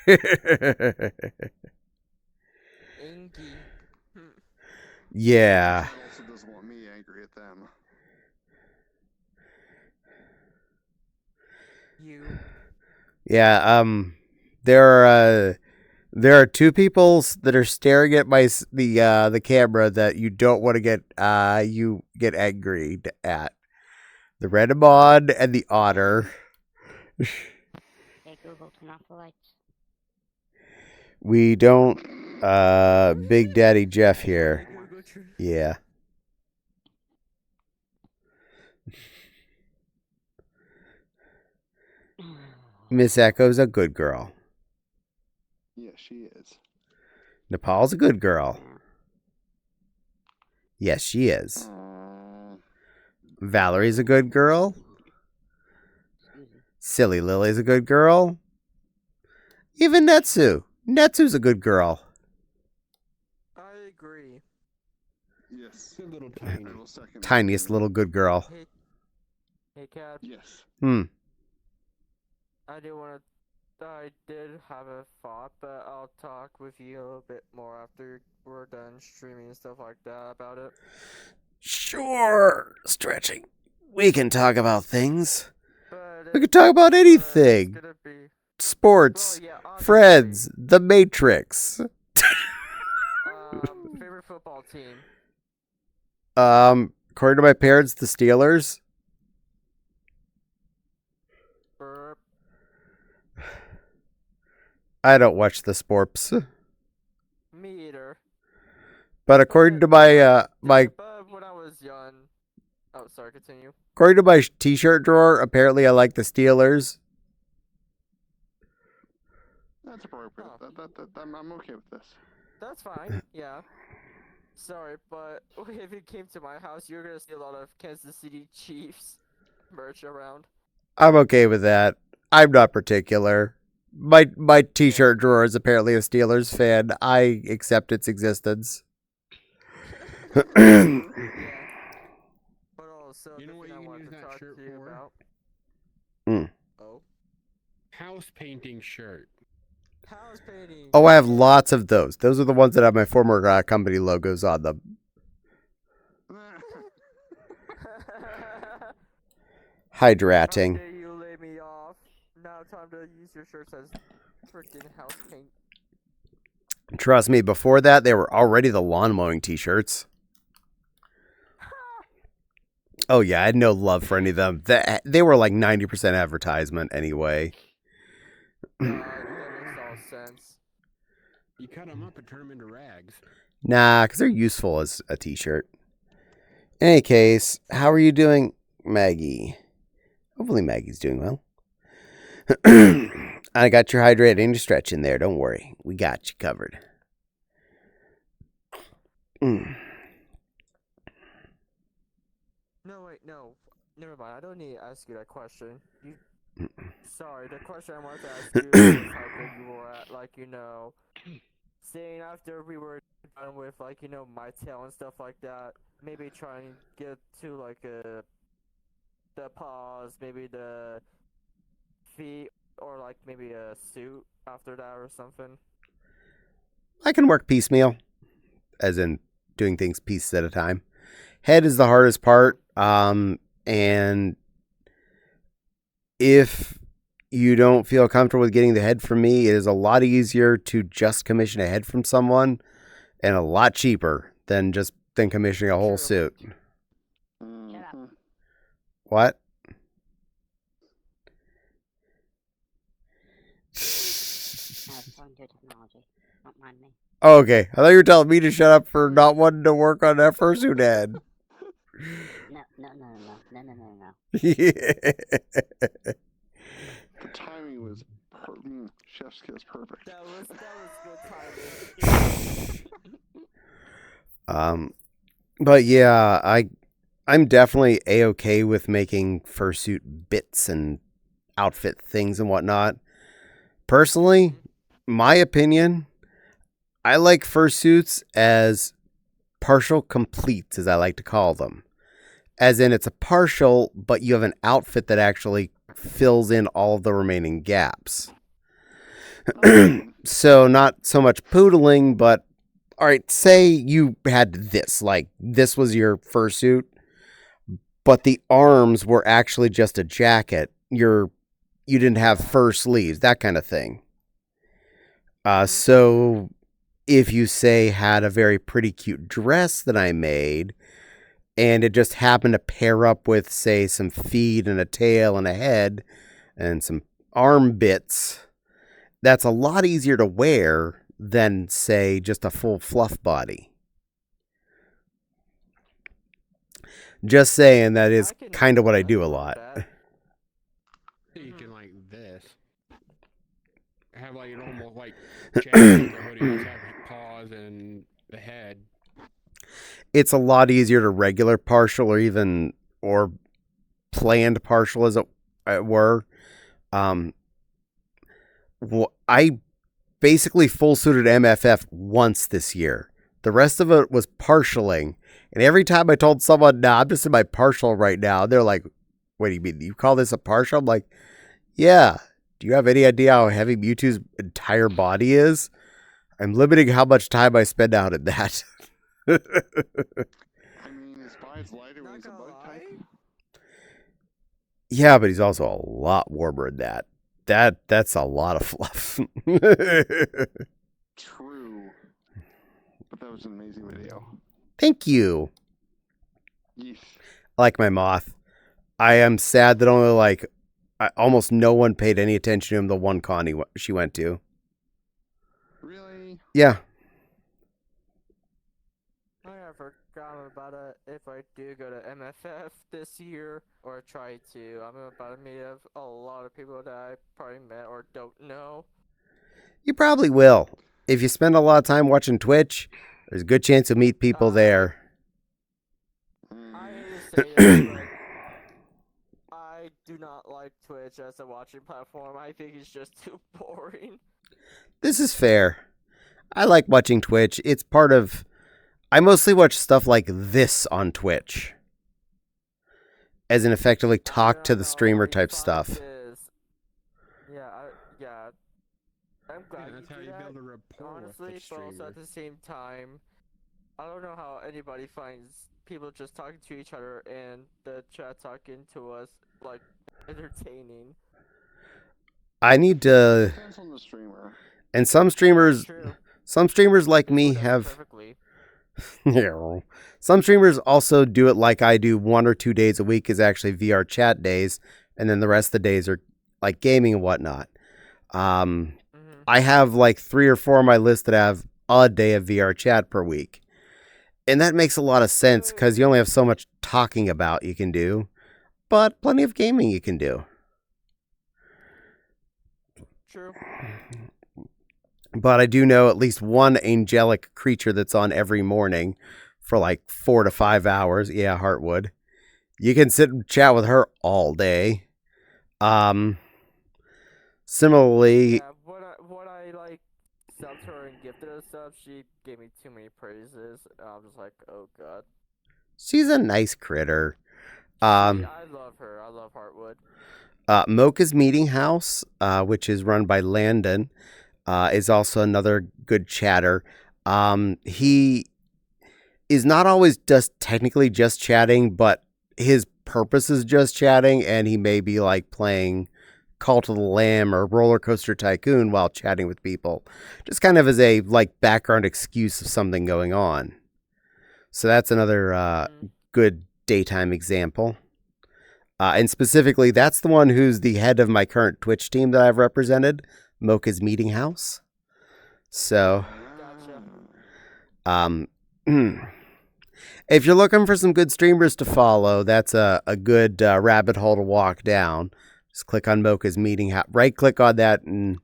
Inky. Yeah. That also doesn't want me angry at them. You. Yeah, there are two people that are staring at the camera that you don't want to get angry at. The Redemon and the Otter. Hey Google, turn off the lights. We don't Big Daddy Jeff here. Yeah. Miss Echo's a good girl. Yes, she is. Nepal's a good girl. Yes, she is. Valerie's a good girl. Silly Lily's a good girl. Even Netsu. Netsu's a good girl. I agree. Yes. A little tiny. I will second Tiniest that. little good girl. Hey, Cat. Yes. I did have a thought, but I'll talk with you a little bit more after we're done streaming and stuff like that about it. Sure. Stretching. We can talk about things. But We can talk about it's anything. gonna be... Sports. Well, yeah, obviously. Friends. The Matrix. Favorite football team? According to my parents, the Steelers. Burp. I don't watch the sports. Me either. But according to my But when I was young... Oh, sorry, continue. according to my t-shirt drawer, apparently I like the Steelers. That's appropriate. Oh. I'm okay with this. That's fine, yeah. Sorry, but if it came to my house, you're gonna see a lot of Kansas City Chiefs merch around. I'm okay with that. I'm not particular. My t-shirt drawer is apparently a Steelers fan. I accept its existence. Yeah. But also, You know what the thing you I can wanted use to that talk shirt to you for? about. Oh. House painting shirt. House painting. Oh, I have lots of those. Those are the ones that have my former company logos on them. Hydrating. How dare you lay me off? Now time to use your shirts as freaking house paint. Trust me, before that, they were already the lawn mowing t-shirts. Oh, yeah, I had no love for any of them. They were like 90% advertisement anyway. That makes all sense. You cut them up and turn them into rags. Nah, because they're useful as a t-shirt. In any case, how are you doing, Maggie? Hopefully Maggie's doing well. I got your hydrating and your stretch in there. Don't worry. We got you covered. No, wait, no. Never mind. I don't need to ask you that question. Sorry, the question I wanted to ask you was how good you were at, like, saying after we were done with, like, my tail and stuff like that, maybe try and get to, like, the paws, maybe the feet, or, like, maybe a suit after that or something. I can work piecemeal, as in doing things pieces at a time. Head is the hardest part, and if you don't feel comfortable with getting the head from me, it is a lot easier to just commission a head from someone, and a lot cheaper than commissioning a whole suit. Shut up. What? I was talking to technology. Don't mind me. Okay, I thought you were telling me to shut up for not wanting to work on that fursuit head. No. The timing was chef's kiss perfect. That was good timing. But yeah, I'm definitely a-okay with making fursuit bits and outfit things and whatnot. Personally, my opinion, I like fursuits as partial completes, as I like to call them. As in, it's a partial, but you have an outfit that actually fills in all of the remaining gaps. So not so much poodling, but all right, say you had this, like this was your fursuit, but the arms were actually just a jacket. You didn't have fur sleeves, that kind of thing. So if you say had a very pretty cute dress that I made, and it just happened to pair up with, say, some feet and a tail and a head and some arm bits, that's a lot easier to wear than, say, just a full fluff body. Just saying, that is kind of what I do a lot. You can like this. Have like an almost like jacket hoodie, have paws and the head. It's a lot easier to regular partial or planned partial, as it were. I basically full suited MFF once this year. The rest of it was partialing. And every time I told someone, nah, I'm just in my partial right now, they're like, what do you mean? You call this a partial? I'm like, yeah. Do you have any idea how heavy Mewtwo's entire body is? I'm limiting how much time I spend out in that. I mean, his body's lighter when he's a bug type. Yeah, but he's also a lot warmer than that. That's a lot of fluff. True. But that was an amazing video. Thank you. Yeesh. I like my moth. I am sad that almost no one paid any attention to him the one con she went to. Really? Yeah. I forgot about it. If I do go to MFF this year, or try to, I'm about to meet a lot of people that I probably met or don't know. You probably will. If you spend a lot of time watching Twitch, there's a good chance you'll meet people there. I hate to say this, but I do not like Twitch as a watching platform. I think it's just too boring. This is fair. I like watching Twitch. It's part of... I mostly watch stuff like this on Twitch. As in effectively talk to the streamer type stuff. I'm glad that's you how do you that. build a rapport Honestly, with the but also streamer. at the same time, I don't know how anybody finds people just talking to each other and the chat talking to us, like, entertaining. I need to... Depends on the streamer. And some streamers... True. Some streamers like This me one does it have... perfectly. Some streamers also do it like I do. 1 or 2 days a week is actually VR chat days, and then the rest of the days are like gaming and whatnot. I I have like 3 or 4 on my list that have a day of VR chat per week. And that makes a lot of sense because you only have so much talking about you can do, but plenty of gaming you can do. True. But I do know at least one angelic creature that's on every morning for like 4 to 5 hours. Yeah, Heartwood. You can sit and chat with her all day. Similarly, Yeah, what I like subbed her and gifted her stuff, she gave me too many praises. I was just like, oh god. she's a nice critter. I love her. I love Heartwood. Mocha's Meeting House, which is run by Landon, is also another good chatter. He is not always just technically just chatting, but his purpose is just chatting, and he may be like playing Call to the Lamb or Roller Coaster Tycoon while chatting with people, just kind of as a like background excuse of something going on. So that's another good daytime example. And specifically, that's the one who's the head of my current Twitch team that I've represented, Mocha's Meeting House. So, Gotcha. if you're looking for some good streamers to follow, that's a good rabbit hole to walk down. Just click on Mocha's Meeting House, right click on that and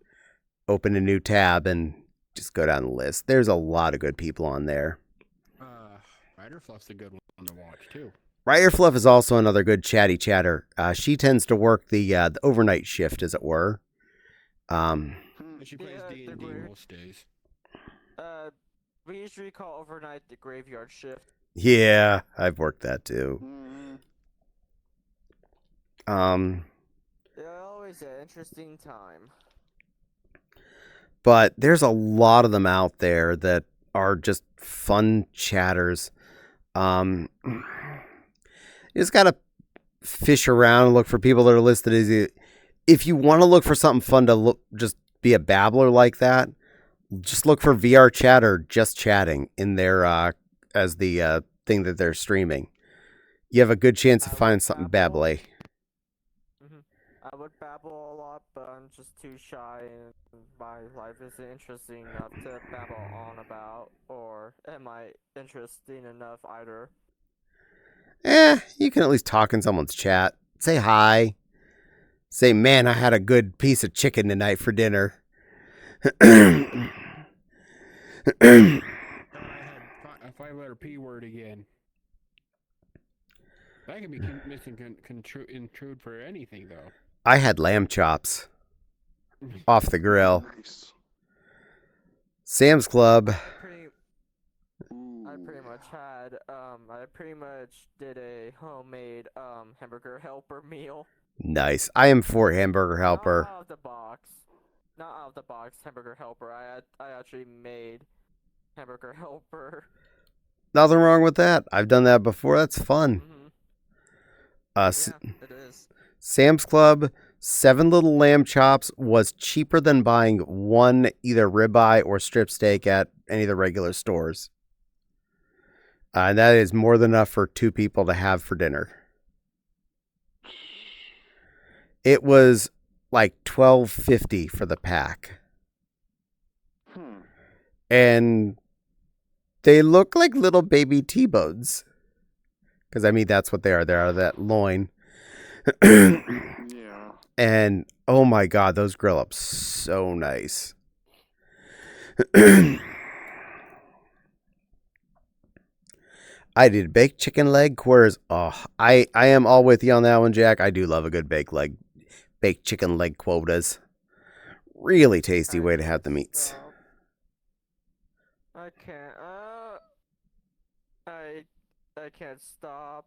open a new tab and just go down the list. There's a lot of good people on there. Rider Fluff's a good one to watch too. Rider Fluff is also another good chatty chatter. She tends to work the overnight shift, as it were. She plays D&D most days. We usually call overnight the graveyard shift. Yeah, I've worked that too. They're always an interesting time. But there's a lot of them out there that are just fun chatters. You just gotta fish around and look for people that are listed as. If you want to look for something fun to look, just be a babbler like that, just look for VR chatter, just chatting in there as the thing that they're streaming. You have a good chance of finding something babbly. I would babble a lot, but I'm just too shy, and my life isn't interesting enough to babble on about, or am I interesting enough either? You can at least talk in someone's chat. Say hi. Say, man, I had a good piece of chicken tonight for dinner. I had a 5-letter P word again. That can be intrude for anything, though. I had lamb chops off the grill. Nice. Sam's Club. I pretty much did a homemade hamburger helper meal. Nice. I am for hamburger helper. Not out of the box hamburger helper. I actually made hamburger helper. Nothing wrong with that. I've done that before. That's fun. Yeah, it is. Sam's Club, 7 little lamb chops was cheaper than buying one either ribeye or strip steak at any of the regular stores. And that is more than enough for 2 people to have for dinner. It was like $12.50 for the pack. And they look like little baby T-bones. Because, I mean, that's what they are. They are that loin. Yeah. And, oh my God, those grill up so nice. I did baked chicken leg quarters. Oh, I am all with you on that one, Jack. I do love a good baked chicken leg quotas. Really tasty way to have the meats. I can't stop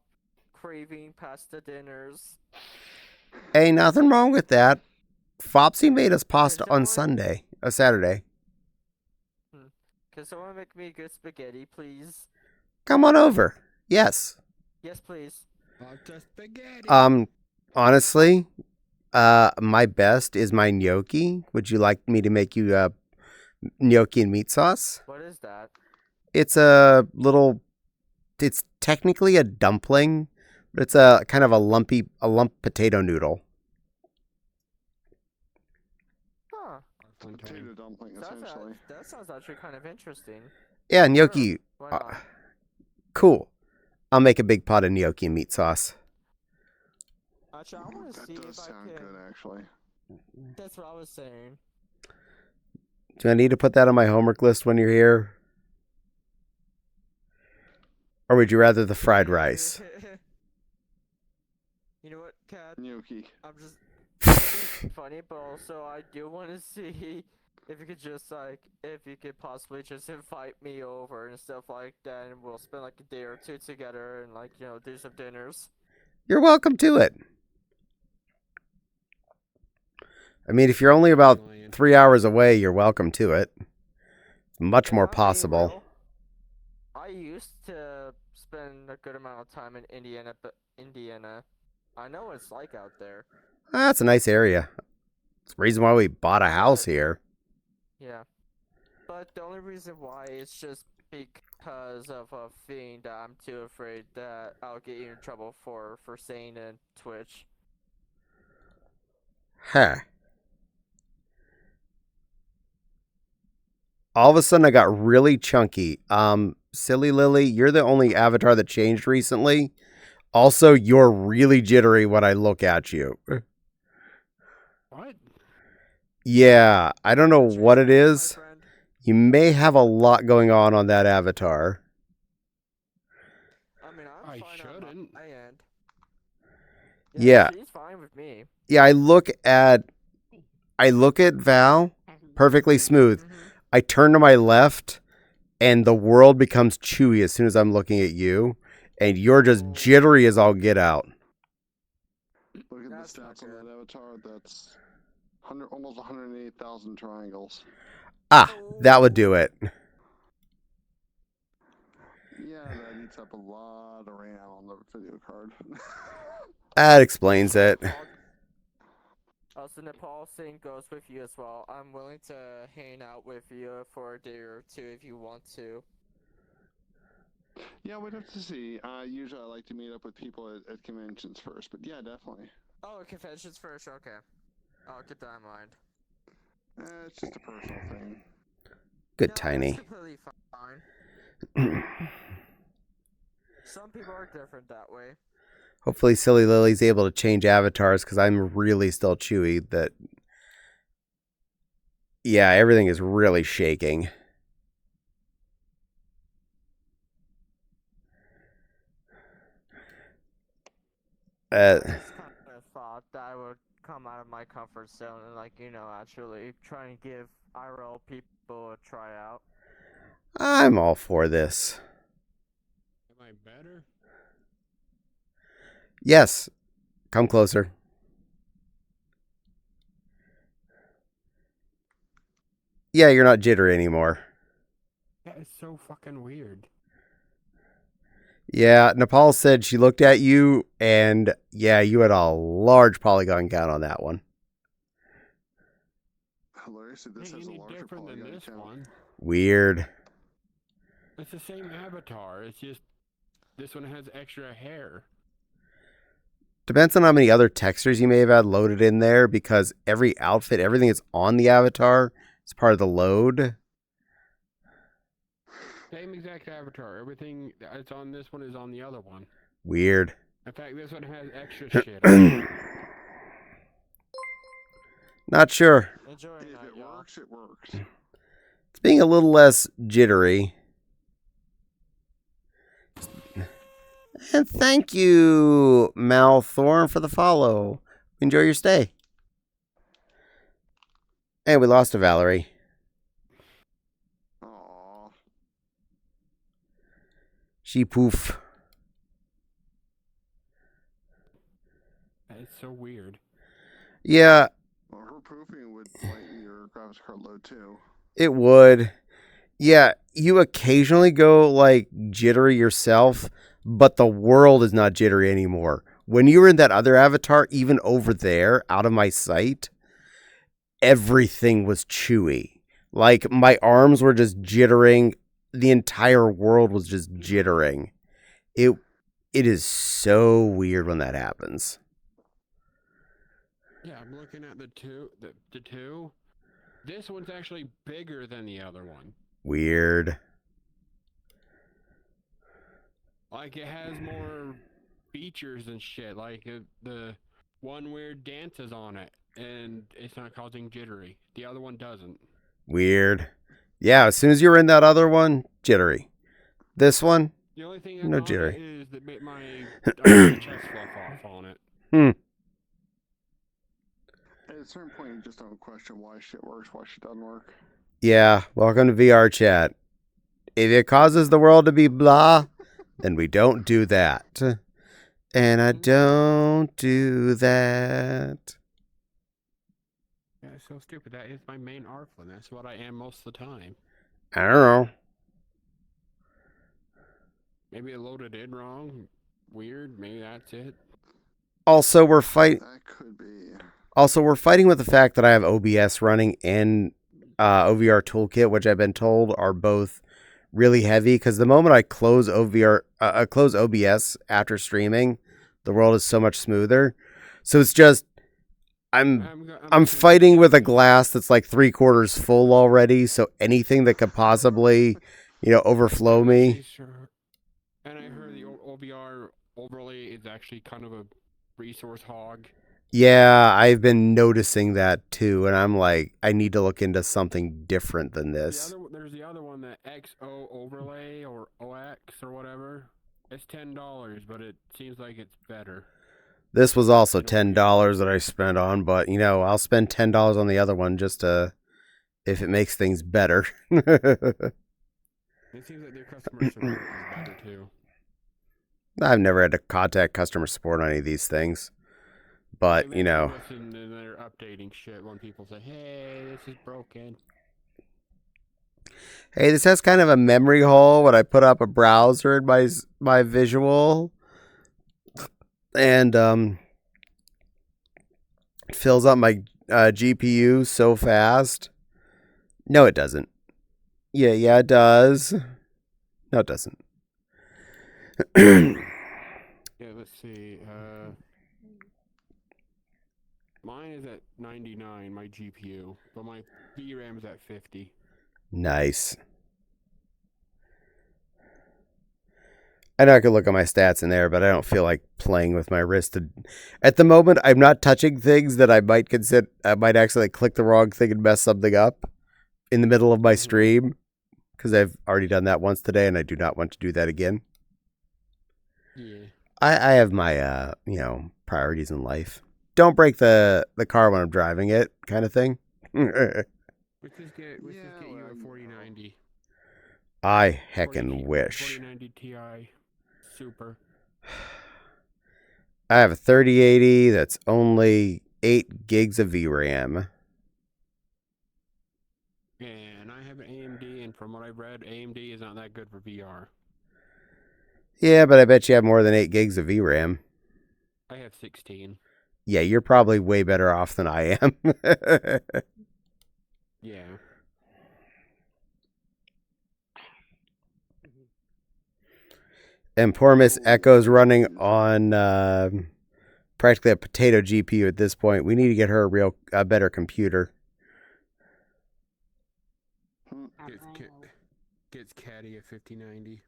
craving pasta dinners. Hey, nothing wrong with that. Fopsy made us pasta on Saturday. Can someone make me good spaghetti, please? Come on over. Yes. Yes, please. Spaghetti. Honestly, my best is my gnocchi. Would you like me to make you gnocchi and meat sauce? What is that? It's it's technically a dumpling, but it's a kind of a lump potato noodle. Huh. Potato dumpling, essentially. That sounds actually kind of interesting. Yeah, gnocchi. Why not? Cool. I'll make a big pot of gnocchi and meat sauce. Actually, I want to see That does if I sound can. good, actually. That's what I was saying. Do I need to put that on my homework list when you're here? Or would you rather the fried rice? You know what, Kat? Gnocchi. I'm just trying to be funny, but also I do want to see if you could just if you could possibly just invite me over and stuff like that, and we'll spend like a day or two together and do some dinners. You're welcome to it. I mean, if you're only about 3 hours away, you're welcome to it. It's much more If I'm being possible. real, I used to spend a good amount of time in Indiana, but I know what it's like out there. That's a nice area. It's the reason why we bought a house here. Yeah. But the only reason why is just because of a thing that I'm too afraid that I'll get you in trouble for saying in Twitch. Huh. All of a sudden, I got really chunky. Silly Lily, you're the only avatar that changed recently. Also, you're really jittery when I look at you. What? Yeah, I don't know what it My is. friend. You may have a lot going on that avatar. I mean, I'm I fine shouldn't. on my end. Yeah. She's fine with me. Yeah, I look at Val, perfectly smooth. Mhm. I turn to my left, and the world becomes chewy as soon as I'm looking at you, and you're just jittery as all get out. Look at That's the not stats on good. that avatar. That's almost 108,000 triangles. Ah, that would do it. Yeah, that eats up a lot of RAM on the video card. That explains it. Also, Nepal thing goes with you as well. I'm willing to hang out with you for a day or two if you want to. Yeah, we'd have to see. Usually I like to meet up with people at conventions first, but yeah, definitely. Oh, conventions first, okay. I'll keep that in mind. It's just a personal thing. Good No, Tiny. that's completely fine. Some people are different that way. Hopefully Silly Lily's able to change avatars, because I'm really still chewy. Yeah, everything is really shaking. I just kind of thought that I would come out of my comfort zone and actually try and give IRL people a tryout. I'm all for this. Am I better? Yes. Come closer. Yeah, you're not jittery anymore. That is so fucking weird. Yeah, Nepal said she looked at you, and yeah, you had a large polygon count on that one. Hilariously, this has a Any larger different than polygon this count. one? Weird. It's the same avatar. It's just this one has extra hair. Depends on how many other textures you may have had loaded in there, because every outfit, everything that's on the avatar is part of the load. Same exact avatar. Everything that's on this one is on the other one. Weird. In fact, this one has extra shit on it. Not sure. Enjoying If that, it y'all. works, it works. It's being a little less jittery. And thank you, Mal Thorne, for the follow. Enjoy your stay. And we lost to Valerie. Aww. She poof. It's so weird. Yeah, Well, her poofing would lighten your graphics card load too. it would. Yeah, you occasionally go like jittery yourself, but the world is not jittery anymore. When you were in that other avatar, even over there, out of my sight, everything was chewy. Like my arms were just jittering. The entire world was just jittering. It is so weird when that happens. Yeah, I'm looking at the two. This one's actually bigger than the other one. Weird. Like, it has more features and shit. Like, the one weird dances on it, and it's not causing jittery. The other one doesn't. Weird. Yeah, as soon as you were in that other one, jittery. This one, The only thing that's no on jittery. it is that my chest fluff off on it. At a certain point, you just don't question why shit works, why shit doesn't work. Yeah, welcome to VR chat. If it causes the world to be blah, then we don't do that. And I don't do that. Yeah, it's so stupid. That is my main Arflin. That's what I am most of the time. I don't know. Maybe it loaded in wrong. Weird. Maybe that's it. Also, we're fighting. That could be. Also, we're fighting with the fact that I have OBS running and OVR Toolkit, which I've been told are both really heavy. Because the moment I close close OBS after streaming, the world is so much smoother. So it's just I'm fighting with a glass that's like 3/4 full already. So anything that could possibly, overflow me. And I heard the OBR overlay is actually kind of a resource hog. Yeah, I've been noticing that too, and I'm like, I need to look into something different than this. There's the other one, the XO overlay or OX or whatever. It's $10, but it seems like it's better. This was also $10 that I spent on, but I'll spend $10 on the other one just if it makes things better. It seems like their customer support is better too. I've never had to contact customer support on any of these things. But, Listen, and they're updating shit when people say, hey, this is broken. Hey, this has kind of a memory hole when I put up a browser in my visual. And fills up my GPU so fast. No, it doesn't. Yeah, it does. No, it doesn't. Yeah, let's see. Mine is at 99, my GPU, but my VRAM is at 50. Nice. I know I could look at my stats in there, but I don't feel like playing with my wrist. At the moment, I'm not touching things that I might consider. I might actually click the wrong thing and mess something up in the middle of my stream, because I've already done that once today, and I do not want to do that again. Yeah. I have my priorities in life. Don't break the car when I'm driving it, kind of thing. Let's just get you a 4090. I heckin' wish. 4090 Ti Super. I have a 3080 that's only 8 gigs of VRAM. And I have an AMD, and from what I've read, AMD is not that good for VR. Yeah, but I bet you have more than 8 gigs of VRAM. I have 16. Yeah, you're probably way better off than I am. Yeah. And poor Miss Echo's running on practically a potato GPU at this point. We need to get her a better computer. Gets Caddie a 5090.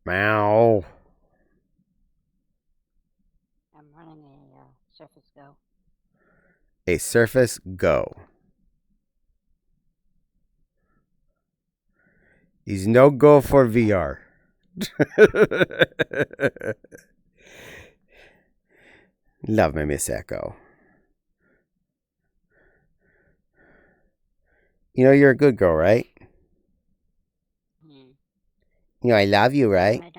Meow. I'm running a Surface Go. A Surface Go. He's no go for VR. Love me, Miss Echo. You're a good girl, right? I love you, right? As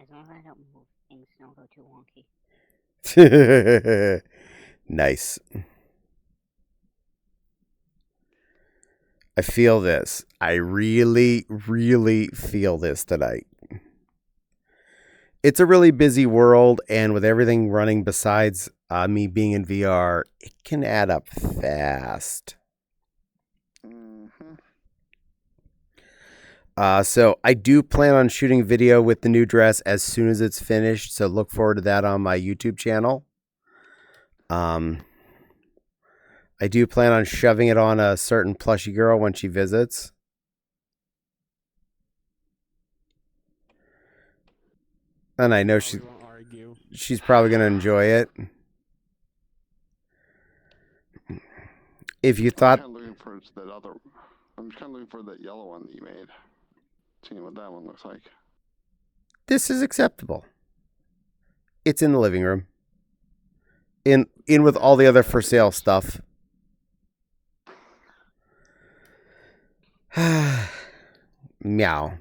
long as I don't move, things don't go too wonky. Nice. I feel this. I really, really feel this tonight. It's a really busy world, and with everything running besides me being in VR, it can add up fast. So I do plan on shooting video with the new dress as soon as it's finished, so look forward to that on my YouTube channel. I I do plan on shoving it on a certain plushy girl when she visits. And I know Probably won't argue. she's probably going to enjoy it. If you thought... I'm kind of looking for that other. I'm kind of looking for that yellow one that you made. Seeing what that one looks like. This is acceptable. It's in the living room. In with all the other for sale stuff. Meow.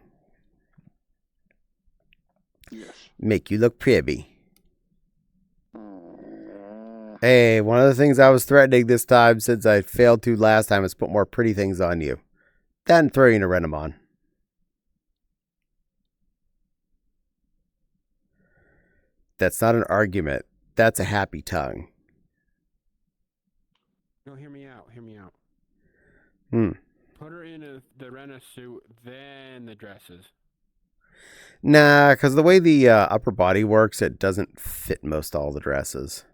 Yes. Make you look pretty. Hey, one of the things I was threatening this time, since I failed to last time, is put more pretty things on you. Then throw you in a Renamon. That's not an argument. That's a happy tongue. No, hear me out. Hear me out. Put her in the Rena suit, then the dresses. Nah, because the way the upper body works, it doesn't fit most all the dresses.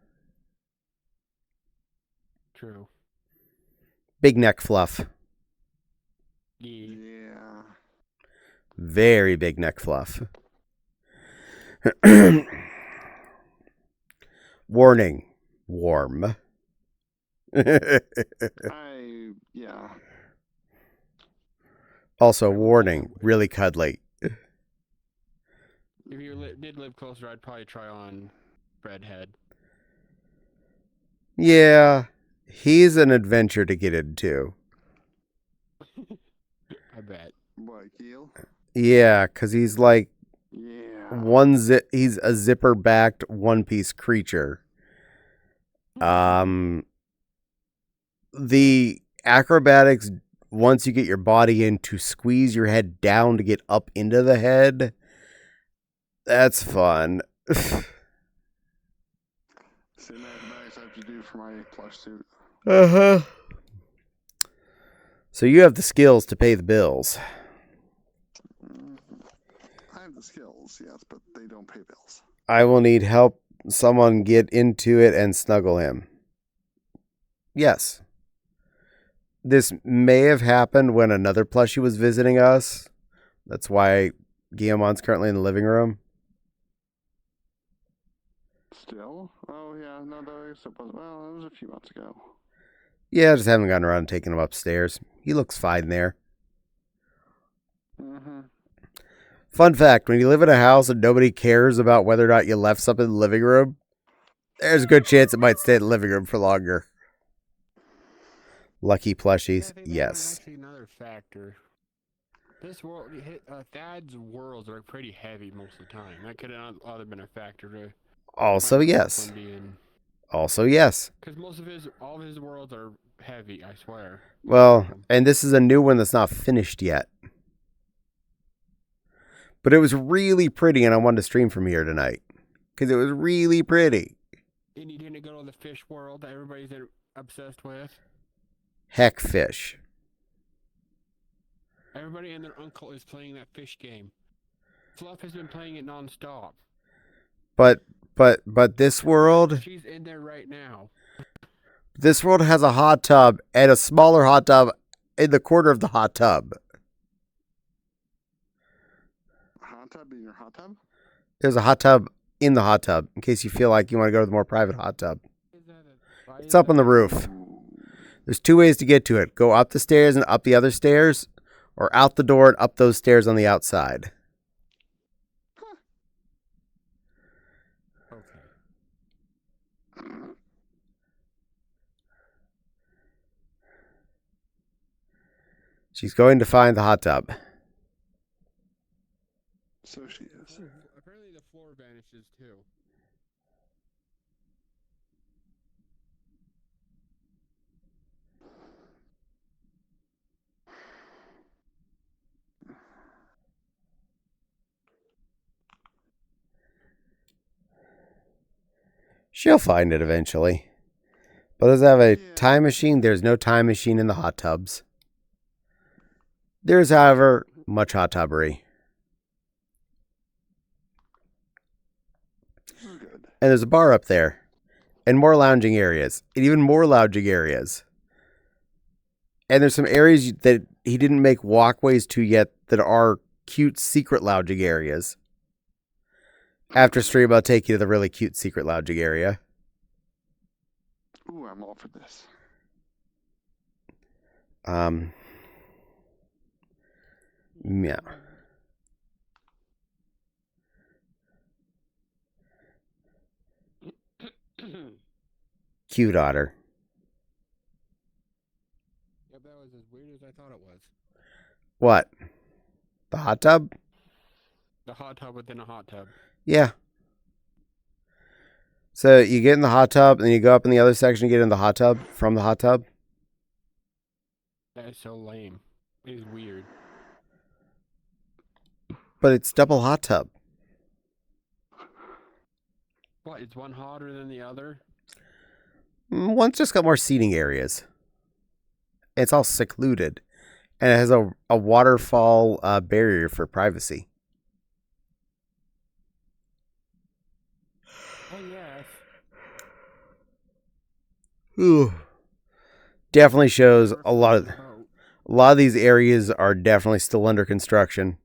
True. Big neck fluff. Yeah. Very big neck fluff. Warning. Warm. Yeah. Also, warning. Really cuddly. If you did live closer, I'd probably try on Redhead. Yeah. He's an adventure to get into. I bet. What, Gil? Yeah, because he's like Yeah. he's a zipper-backed one-piece creature. The acrobatics, once you get your body in, to squeeze your head down to get up into the head, that's fun. Same acrobatics I have to do for my plush suit. Uh-huh. So you have the skills to pay the bills. I have the skills, yes, but they don't pay bills. I will need help someone get into it and snuggle him. Yes. This may have happened when another plushie was visiting us. That's why Guillemon's currently in the living room. Still? Oh, yeah, no, that was a few months ago. Yeah, I just haven't gotten around to taking him upstairs. He looks fine there. Mm-hmm. Fun fact, when you live in a house and nobody cares about whether or not you left something in the living room, there's a good chance it might stay in the living room for longer. Lucky plushies, yes. Actually, another factor. This world, Thad's worlds are pretty heavy most of the time. That could have other been a factor to. Also, yes. Also, yes. Because all of his worlds are heavy, I swear. Well, and this is a new one that's not finished yet. But it was really pretty, and I wanted to stream from here tonight. Because it was really pretty. And you didn't go to the fish world that everybody's obsessed with? Heck fish. Everybody and their uncle is playing that fish game. Fluff has been playing it non-stop. But this world... She's in there right now. This world has a hot tub and a smaller hot tub in the corner of the hot tub. Hot tub in your hot tub? There's a hot tub in the hot tub in case you feel like you want to go to the more private hot tub. It's up on the roof. There's two ways to get to it. Go up the stairs and up the other stairs, or out the door and up those stairs on the outside. Okay. She's going to find the hot tub. So she is. Apparently the floor vanishes too. She'll find it eventually. But does it have a time machine? There's no time machine in the hot tubs. There's, however, much hot tubbery. And there's a bar up there. And more lounging areas. And even more lounging areas. And there's some areas that he didn't make walkways to yet that are cute secret lounging areas. After stream, I'll take you to the really cute secret lounging area. Ooh, I'm all for this. Yeah. Cute otter. Yep, that was as weird as I thought it was. What? The hot tub? The hot tub within a hot tub. Yeah. So you get in the hot tub, and then you go up in the other section, you get in the hot tub from the hot tub. That is so lame. It is weird. But it's double hot tub. What, is one hotter than the other? One's just got more seating areas. It's all secluded. And it has a waterfall barrier for privacy. Oh, yes. Ooh. Definitely shows a lot of these areas are definitely still under construction.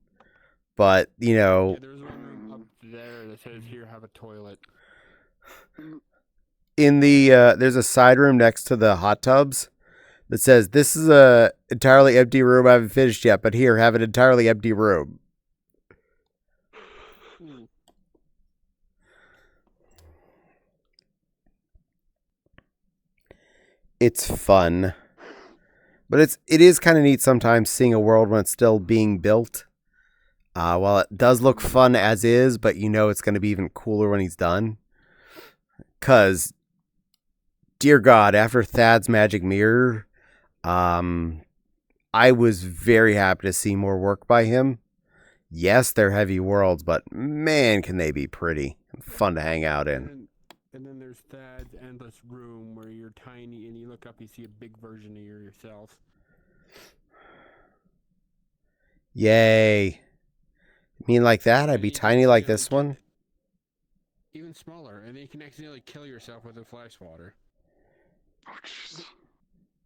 But, you know, Yeah, there's one room up there that says here have a toilet. in the there's a side room next to the hot tubs that says this is a entirely empty room. I haven't finished yet, but here, have an entirely empty room. It's fun. But it is kind of neat sometimes seeing a world when it's still being built. While it does look fun as is, but you know it's going to be even cooler when he's done. Because, dear God, after Thad's Magic Mirror, I was very happy to see more work by him. Yes, they're heavy worlds, but man, can they be pretty and fun to hang out in. And then there's Thad's endless room where you're tiny and you look up, you see a big version of yourself. Yay. You mean like that? I'd be tiny like this one? Even smaller, and then you can accidentally kill yourself with a fly swatter. Oh, jeez.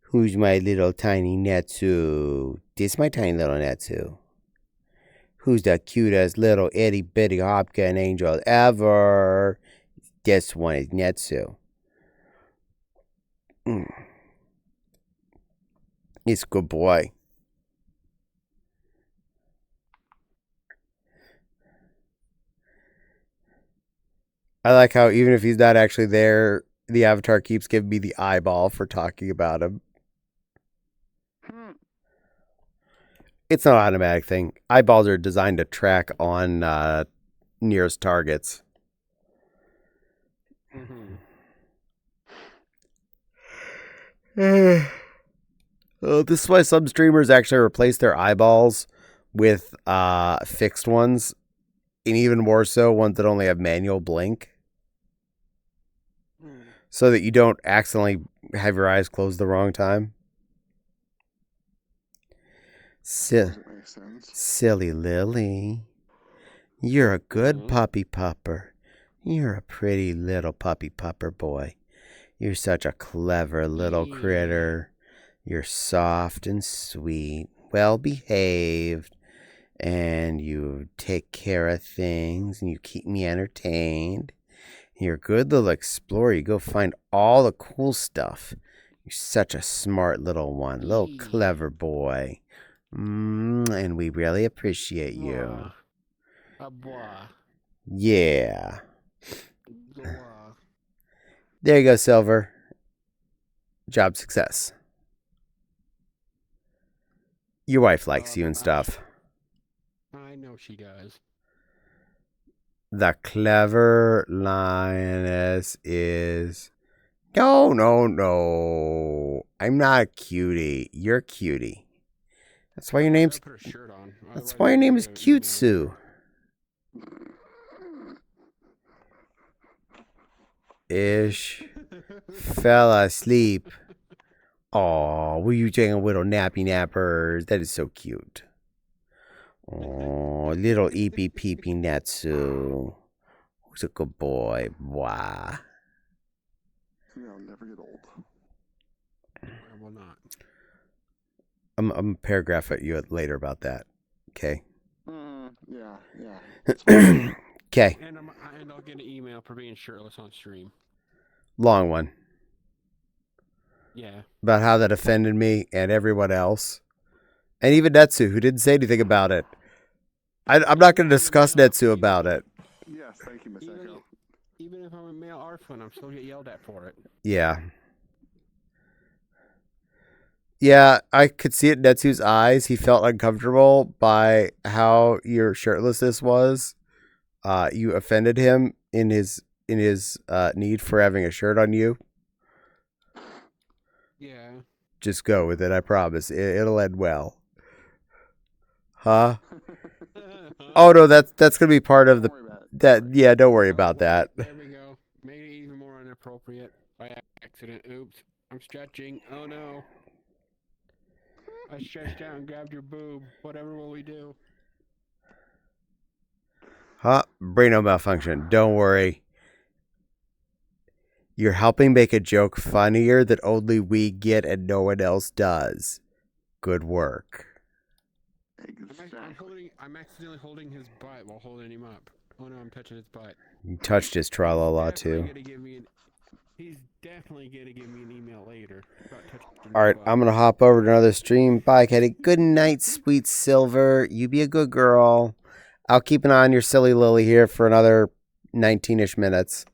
Who's my little tiny Netsu? This my tiny little Netsu. Who's the cutest little itty bitty hopkin angel ever? This one is Netsu. He's a good boy. I like how even if he's not actually there, the avatar keeps giving me the eyeball for talking about him. It's not an automatic thing. Eyeballs are designed to track on nearest targets. Oh, this is why some streamers actually replace their eyeballs with fixed ones, and even more so ones that only have manual blink, so that you don't accidentally have your eyes closed the wrong time. Doesn't make sense. Silly Lily, you're a good puppy pupper. You're a pretty little puppy pupper boy. You're such a clever little critter. You're soft and sweet, well behaved, and you take care of things, and you keep me entertained. You're a good little explorer. You go find all the cool stuff. You're such a smart little one, little clever boy. And we really appreciate you. Yeah. There you go, Silver. Job success. Your wife likes you and stuff. I know she does. The clever lioness is... No. I'm not a cutie. You're a cutie. That's why your name's... Put her shirt on. That's why your name is Cute Sue. Ish. Fell asleep. Aw, were you taking little nappy nappers? That is so cute. Oh, little eepy peepy Natsu. Who's a good boy? Wow. I'll never get old. I will not. I'm gonna paragraph at you later about that. Okay. Yeah. Okay. And I'll get an email for being shirtless on stream. Long one. Yeah. About how that offended me and everyone else. And even Netsu, who didn't say anything about it. I'm not going to discuss Netsu about it. Yes, thank you, Miss Echo. Even if I'm a male Arflin, I'm still get yelled at for it. Yeah. Yeah, I could see it in Netsu's eyes. He felt uncomfortable by how your shirtlessness was. You offended him in his need for having a shirt on you. Yeah. Just go with it, I promise. It'll end well. Huh? Oh no, that's gonna be part of Don't worry about it. that. Yeah, don't worry about that. There we go. Made it even more inappropriate by accident. Oops. I'm stretching. Oh no. I stretched out and grabbed your boob. Whatever will we do? Huh? Brain no malfunction. Don't worry. You're helping make a joke funnier that only we get and no one else does. Good work. Exactly. I'm accidentally holding his butt while holding him up. Oh no, I'm touching his butt. You touched his tra-la-la too. He's definitely gonna give me an email later about touching All right, his butt. I'm gonna hop over to another stream. Bye, Caddie. Good night, sweet Silver. You be a good girl. I'll keep an eye on your silly Lily here for another 19-ish minutes.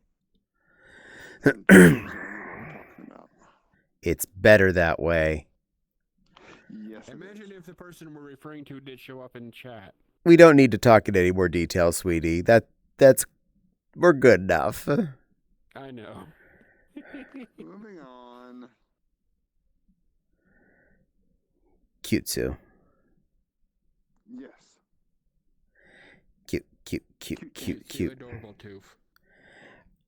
It's better that way. Yes. Imagine if the person we're referring to did show up in chat. We don't need to talk in any more detail, sweetie. We're good enough. I know. Moving on. Cute Sue. Yes. Cute. Adorable tooth.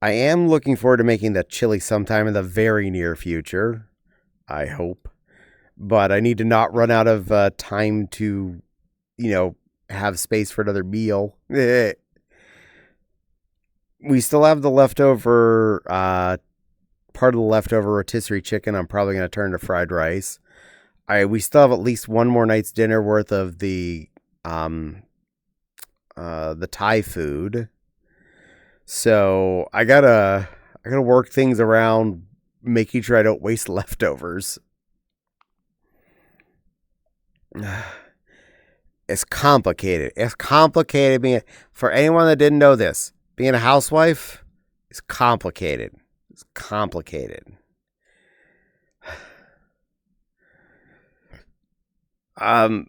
I am looking forward to making that chili sometime in the very near future. I hope. But I need to not run out of time to, have space for another meal. We still have the leftover, part of the leftover rotisserie chicken. I'm probably going to turn to fried rice. We still have at least one more night's dinner worth of the Thai food. So I gotta work things around making sure I don't waste leftovers. It's complicated. For anyone that didn't know this, being a housewife is complicated. I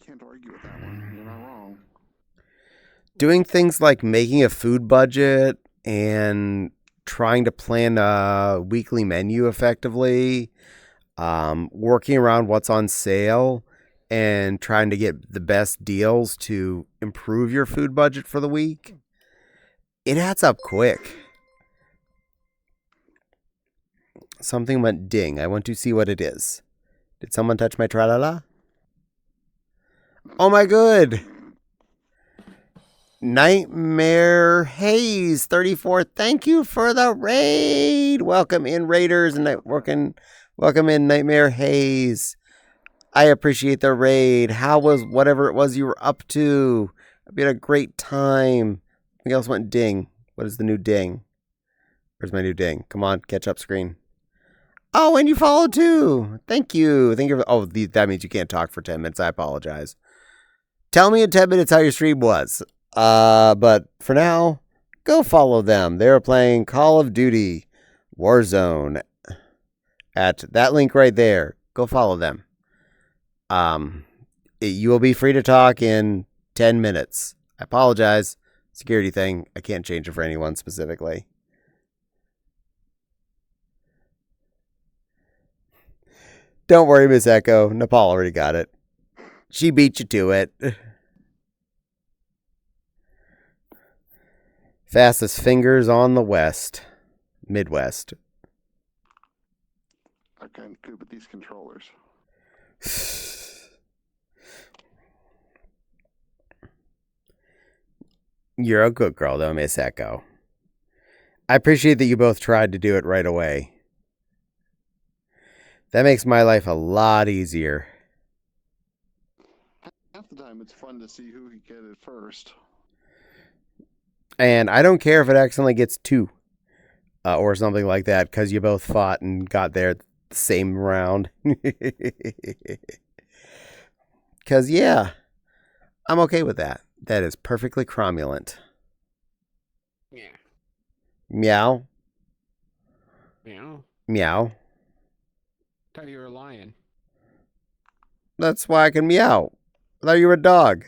can't argue with that one. You're not wrong. Doing things like making a food budget and trying to plan a weekly menu effectively, working around what's on sale and trying to get the best deals to improve your food budget for the week, it adds up quick. Something went ding. I want to see what it is. Did someone touch my tra-la-la? Oh my good. Nightmare Haze 34. Thank you for the raid. Welcome in, Raiders, and welcome in, Nightmare Haze. I appreciate the raid. How was whatever it was you were up to? We had a great time. Something else went ding. What is the new ding? Where's my new ding? Come on, catch up screen. Oh, and you followed too. Thank you. Oh, that means you can't talk for 10 minutes. I apologize. Tell me in 10 minutes how your stream was. But for now, go follow them. They're playing Call of Duty Warzone at that link right there. Go follow them. You will be free to talk in 10 minutes. I apologize. Security thing. I can't change it for anyone specifically. Don't worry, Miss Echo. Nepal already got it. She beat you to it. Fastest fingers on the Midwest. I can't cope with these controllers. You're a good girl, though, Miss Echo. I appreciate that you both tried to do it right away. That makes my life a lot easier. the time it's fun to see who can get it first. And I don't care if it accidentally gets 2 or something like that because you both fought and got there the same round. Because, yeah, I'm okay with that. That is perfectly cromulent. Yeah. Meow. Meow. Meow. Thought you were a lion. That's why I can meow. I thought you were a dog.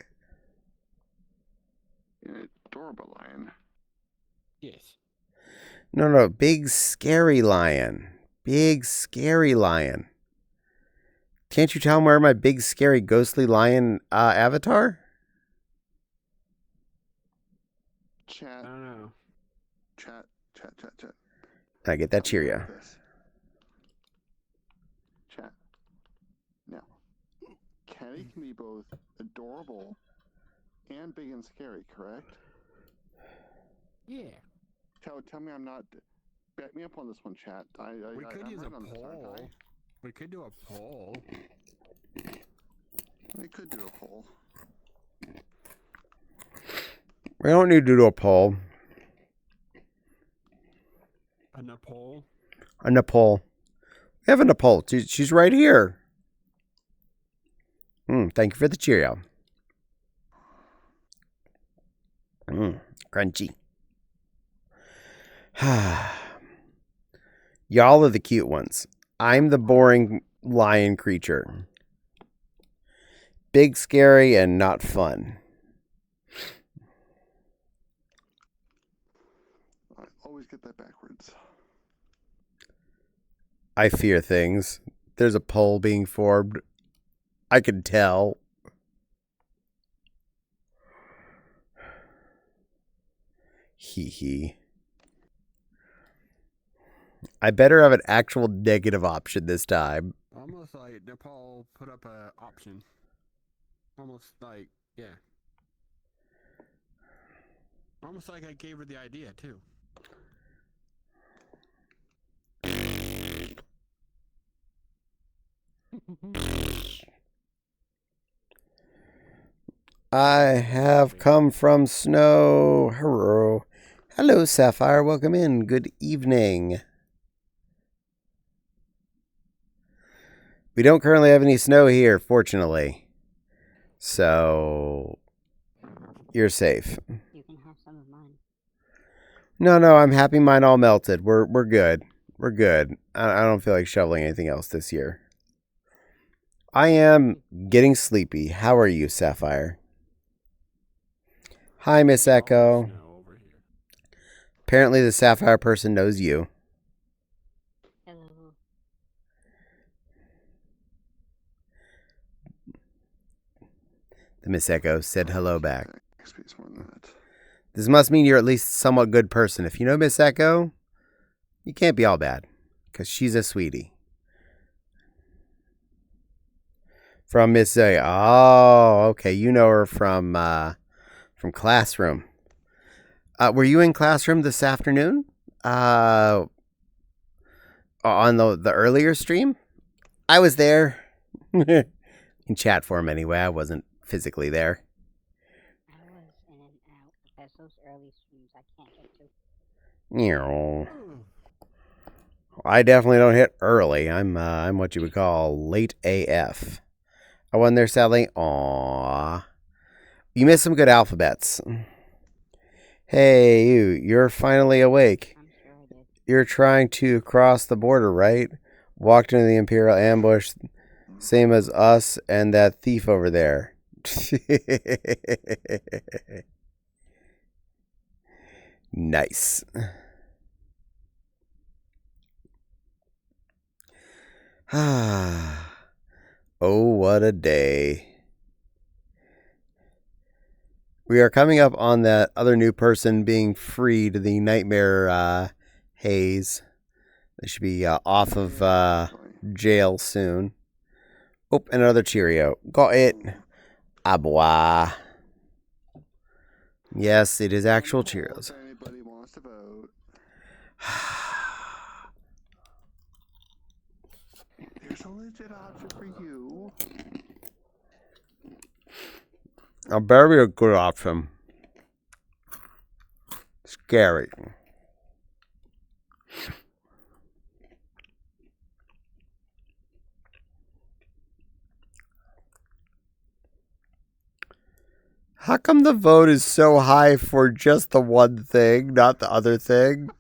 An adorable lion. Yes. No, big scary lion. Big scary lion. Can't you tell I'm wearing my big scary ghostly lion avatar? Chat. I don't know. Chat. I get that Cheerio. This. Chat. Now, Caddie can be both adorable and big and scary, correct? Yeah. Tell me I'm not. Back me up on this one, chat. We could I'm use right a on this, aren't poll. I? We could do a poll. We could do a poll. We don't need to do a poll. A poll? A Nepal. We have a Nepal. She's right here. Thank you for the Cheerio. Crunchy. Y'all are the cute ones. I'm the boring lion creature. Big, scary, and not fun. I always get that backwards. I fear things. There's a poll being formed. I can tell. Hee hee. I better have an actual negative option this time. Almost like Nepal put up a option. Almost like, yeah. Almost like I gave her the idea, too. I have come from snow. Hello. Hello, Sapphire. Welcome in. Good evening. We don't currently have any snow here, fortunately. So, you're safe. You can have some of mine. No, I'm happy mine all melted. We're good. We're good. I don't feel like shoveling anything else this year. I am getting sleepy. How are you, Sapphire? Hi, Miss Echo. Snow over here. Apparently the Sapphire person knows you. Hello. The Miss Echo said hello back. XP's more than that. This must mean you're at least a somewhat good person. If you know Miss Echo, you can't be all bad, because she's a sweetie. From Miss A. Oh, okay. You know her from Classroom. Were you in Classroom this afternoon? On the earlier stream? I was there. In chat form anyway. I wasn't physically there. I was in and out because those early streams I can't get to. Meow. I definitely don't hit early. I'm what you would call late AF. I wasn't there sadly. Aww. You missed some good alphabets. Hey, you're finally awake. I'm sure I did. You're trying to cross the border, right? Walked into the Imperial ambush, same as us and that thief over there. Nice. Oh, what a day. We are coming up on that other new person being freed, the nightmare haze. They should be off of jail soon. Oh, another Cheerio. Got it. Ah, boy. Yes, it is actual Cheerios. If anybody wants to vote. There's a legit option for you. A very a good option. Scary. How come the vote is so high for just the one thing, not the other thing?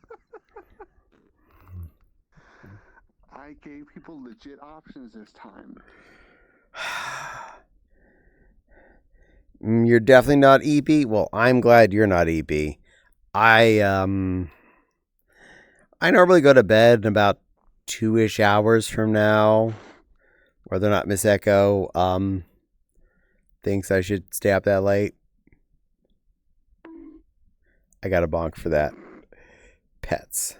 I gave people legit options this time. You're definitely not EB. Well, I'm glad you're not EB. I normally go to bed in about 2-ish hours from now. Whether or not Miss Echo thinks I should stay up that late. I got a bonk for that. Pets.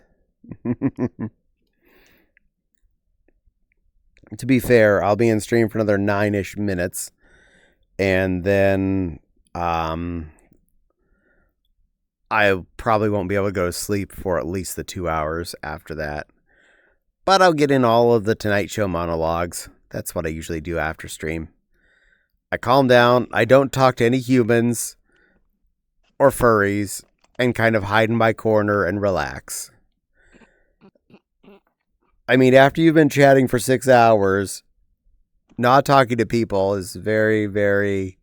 To be fair, I'll be in stream for another 9-ish minutes. And then I probably won't be able to go to sleep for at least the 2 hours after that. But I'll get in all of the Tonight Show monologues. That's what I usually do after stream. I calm down. I don't talk to any humans or furries and kind of hide in my corner and relax. I mean, after you've been chatting for 6 hours, not talking to people is very, very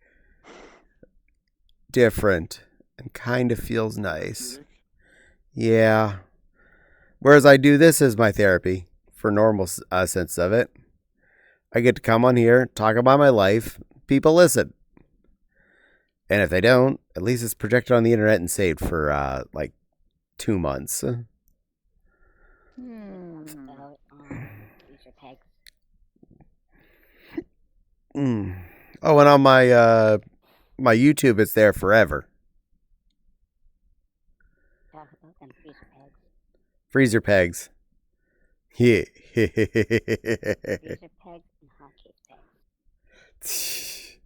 different and kind of feels nice. Yeah. Whereas I do this as my therapy for normal sense of it. I get to come on here, talk about my life. People listen. And if they don't, at least it's projected on the internet and saved for like 2 months. So, these are pegs. Oh, and on my my YouTube, it's there forever. Talk about them Freezer freezer pegs. pegs. Yeah. Freezer pegs and hotcake pegs.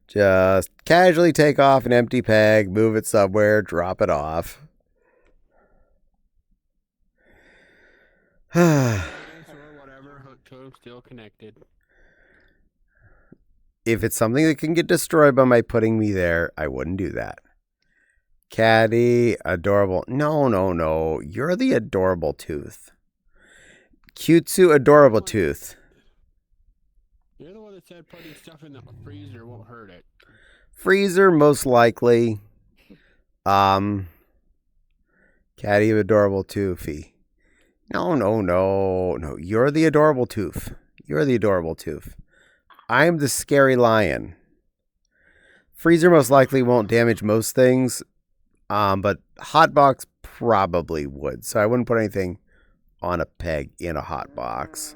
Just casually take off an empty peg, move it somewhere, drop it off. Or whatever, hooked to him, still connected. If it's something that can get destroyed by my putting me there, I wouldn't do that. Caddie, adorable. No. You're the adorable tooth. Cutesue, adorable tooth. You're the one that said putting stuff in the freezer won't hurt it. Freezer, most likely. Caddie, adorable toothy. No. You're the adorable tooth. You're the adorable tooth. I'm the scary lion. Freezer most likely won't damage most things, but Hotbox probably would. So I wouldn't put anything on a peg in a hotbox.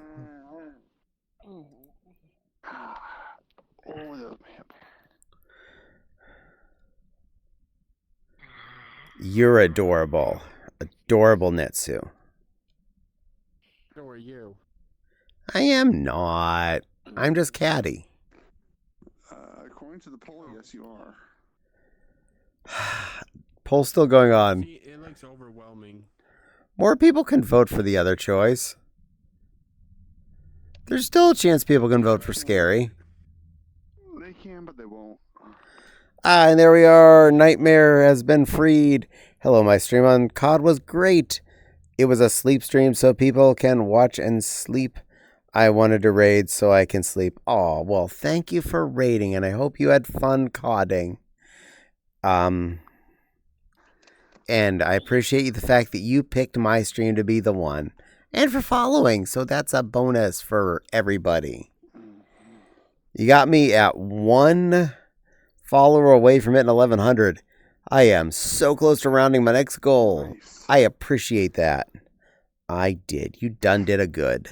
You're adorable. Adorable Netsu. So are you. I am not. I'm just Caddie. According to the poll, yes, you are. Poll's still going on. See, it looks overwhelming. More people can vote for the other choice. There's still a chance people can vote for Scary. They can, but they won't. And there we are. Nightmare has been freed. Hello, my stream on COD was great. It was a sleep stream so people can watch and sleep. I wanted to raid so I can sleep. Oh, well, thank you for raiding, and I hope you had fun CODing. And I appreciate the fact that you picked my stream to be the one. And for following, so that's a bonus for everybody. You got me at 1 follower away from hitting 1,100. I am so close to rounding my next goal. Nice. I appreciate that. I did. You done did a good.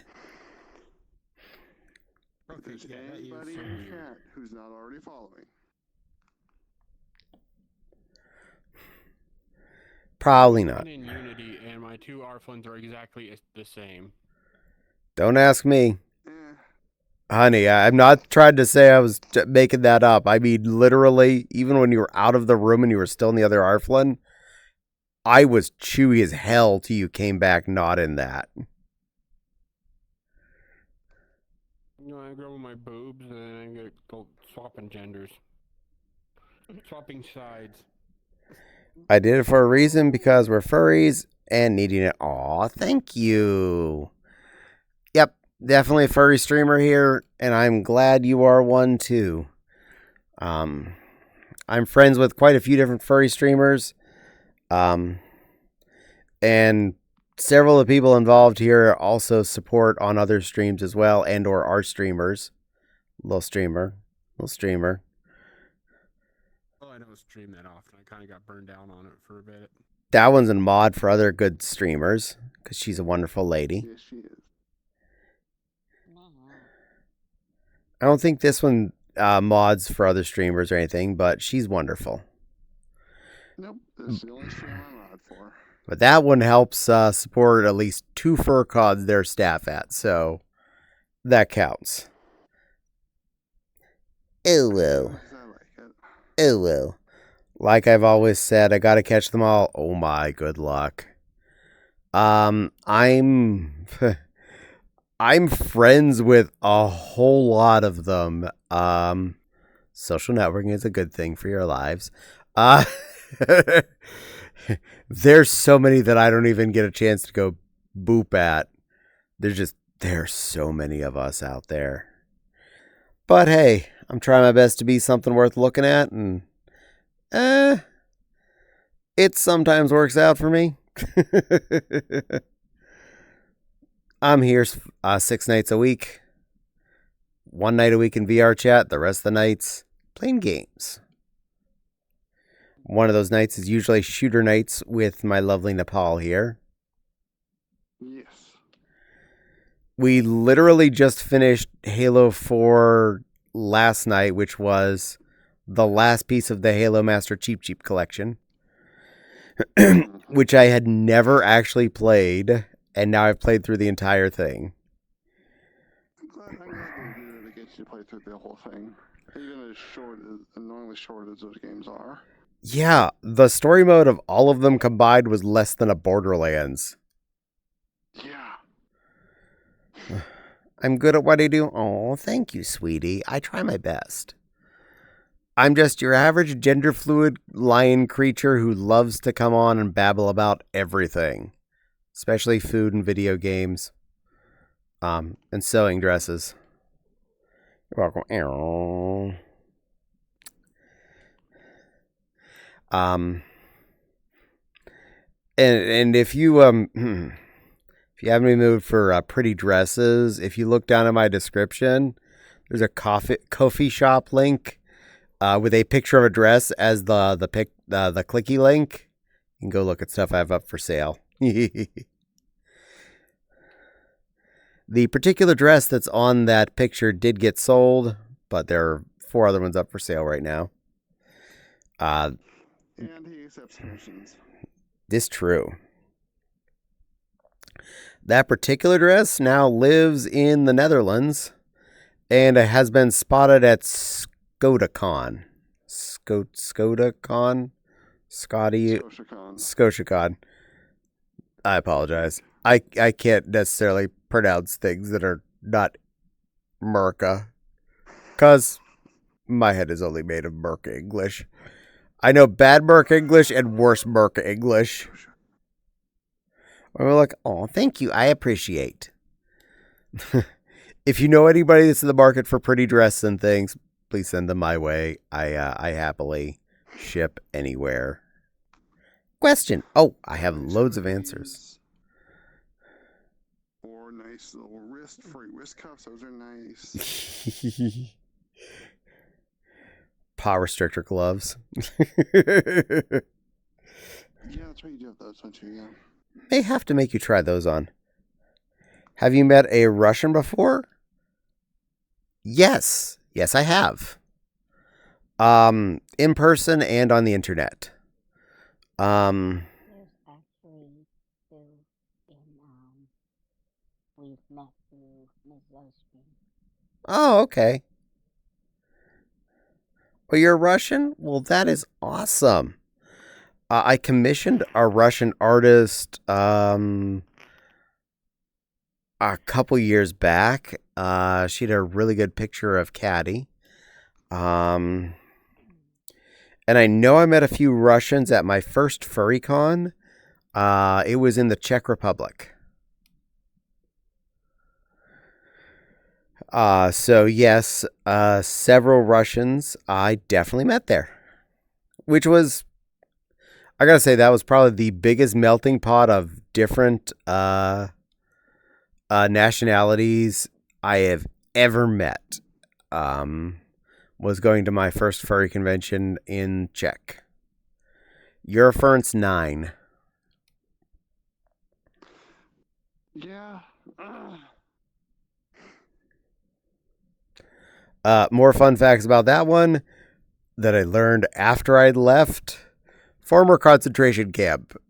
If there's anybody in the chat who's not already following, Probably not. In Unity, and my two Arflins are exactly the same. Don't ask me. eh, Honey, I'm not trying to say I was making that up. I mean, literally, even when you were out of the room and you were still in the other Arflin, I was chewy as hell till you came back not in that. You know, I grow my boobs and then I get go swapping genders. Swapping sides. I did it for a reason because we're furries and needing it. Aw, thank you. Yep, definitely a furry streamer here, and I'm glad you are one too. I'm friends with quite a few different furry streamers, and several of the people involved here also support on other streams as well, and or are streamers. Little streamer. Oh, I don't stream that often. I kind of got burned down on it for a bit. That one's a mod for other good streamers because she's a wonderful lady. Yes, she is. I don't think this one mods for other streamers or anything, but she's wonderful. Nope, this is the only stream I'm allowed for. But that one helps support at least 2 fur cods their staff at, so that counts. Oh well. I like it. Oh well. Like I've always said, I gotta catch them all. Oh my, good luck. I'm I'm friends with a whole lot of them. Social networking is a good thing for your lives. There's so many that I don't even get a chance to go boop at. There's so many of us out there. But hey, I'm trying my best to be something worth looking at, and it sometimes works out for me. I'm here 6 nights a week. 1 night a week in VR chat. The rest of the nights playing games. One of those nights is usually shooter nights with my lovely Nepal here. Yes. We literally just finished Halo 4 last night, which was the last piece of the Halo Master Cheap collection, which I had never actually played, and now I've played through the entire thing. I'm glad they do it to get you to play through the whole thing, even as annoyingly short as those games are. Yeah, the story mode of all of them combined was less than a Borderlands. Yeah. I'm good at what I do. Oh, thank you, sweetie. I try my best. I'm just your average gender fluid lion creature who loves to come on and babble about everything, especially food and video games, and sewing dresses. You're welcome. And if you if you have any mood for pretty dresses, if you look down at my description, there's a coffee shop link with a picture of a dress as the clicky link. You can go look at stuff I have up for sale. The particular dress that's on that picture did get sold, but there are 4 other ones up for sale right now. And he accepts submissions. This true. That particular dress now lives in the Netherlands and has been spotted at ScotiaCon. ScotiaCon? ScotiaCon. I apologize. I can't necessarily pronounce things that are not Merca, because my head is only made of Merca English. I know bad Merca English and worse Merca English. And we're like, oh, thank you. I appreciate. If you know anybody that's in the market for pretty dresses and things, please send them my way. I happily ship anywhere. Question. Oh, I have loads of answers. Or nice little free wrist cuffs. Those are nice. Power restrictor gloves. Yeah, that's right. You do have those, don't you? Yeah. May have to make you try those on. Have you met a Russian before? Yes. Yes, I have. In person and on the internet. There's actually 2 in, we've met through Ms. Ostrin. Oh, okay. Oh, you're Russian? Well, that is awesome. I commissioned a Russian artist, a couple years back. She had a really good picture of Caddie. And I know I met a few Russians at my first furry con. It was in the Czech Republic. So yes, several Russians I definitely met there, which was, I gotta say, that was probably the biggest melting pot of different nationalities I have ever met. Was going to my first furry convention in Czech. Eurofurence 9. Yeah. More fun facts about that one that I learned after I'd left. Former concentration camp.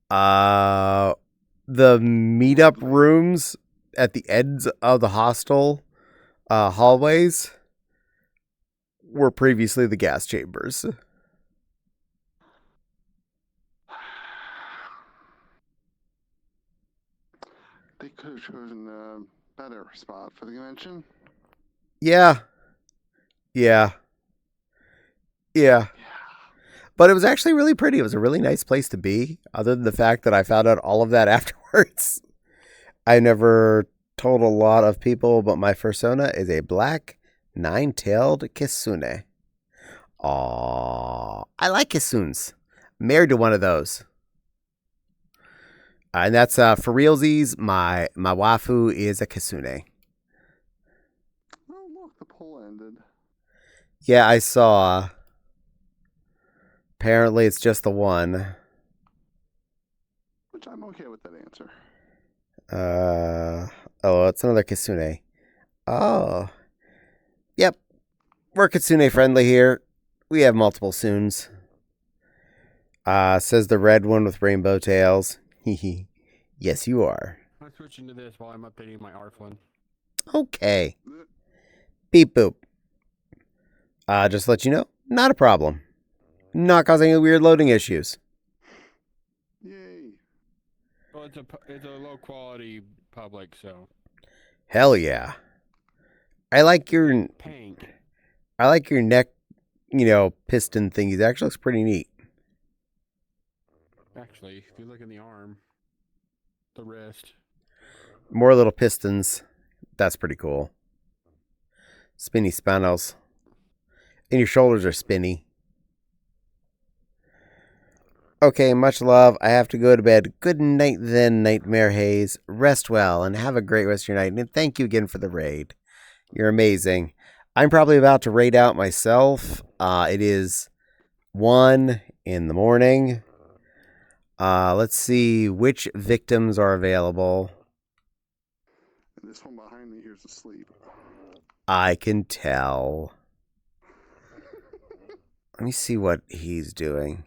The meetup rooms at the ends of the hostel hallways were previously the gas chambers. They could have chosen a better spot for the convention. Yeah. But it was actually really pretty. It was a really nice place to be, other than the fact that I found out all of that afterwards. I never told a lot of people, but my fursona is a black nine-tailed kitsune. Aww. I like kitsunes. Married to one of those. And that's for realsies. My waifu is a kitsune. Oh, look, the poll ended. Yeah, I saw. Apparently, it's just the one. Which I'm okay with that answer. Oh, it's another kitsune. Oh. Yep. We're kitsune friendly here. We have multiple soons. Says the red one with rainbow tails. Hehe. Yes, you are. I'm switching to this while I'm updating my Arflin. Okay. Beep boop. Just to let you know, not a problem. Not causing any weird loading issues. Yay. Well, it's a low quality public, so. Hell yeah. I like your Pink. neck, piston thingy. It actually looks pretty neat. Actually, if you look in the arm, the wrist. More little pistons. That's pretty cool. Spinny spannels. And your shoulders are spinny. Okay, much love. I have to go to bed. Good night then, Nightmare Haze. Rest well and have a great rest of your night. And thank you again for the raid. You're amazing. I'm probably about to raid out myself. It is 1 in the morning. Let's see which victims are available. And this one behind me here's asleep. I can tell. Let me see what he's doing.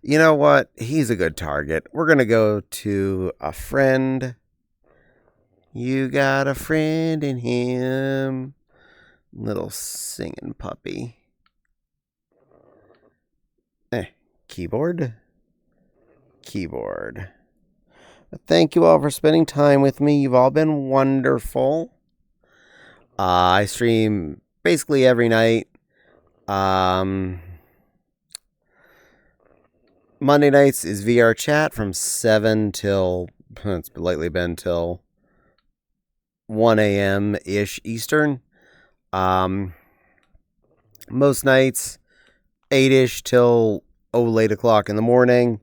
You know what? He's a good target. We're going to go to a friend. You got a friend in him. Little singing puppy. Keyboard. Thank you all for spending time with me. You've all been wonderful. I stream basically every night. Monday nights is VR chat from 7 till, it's lately been till 1 a.m.-ish Eastern. Most nights, 8-ish till late o'clock in the morning.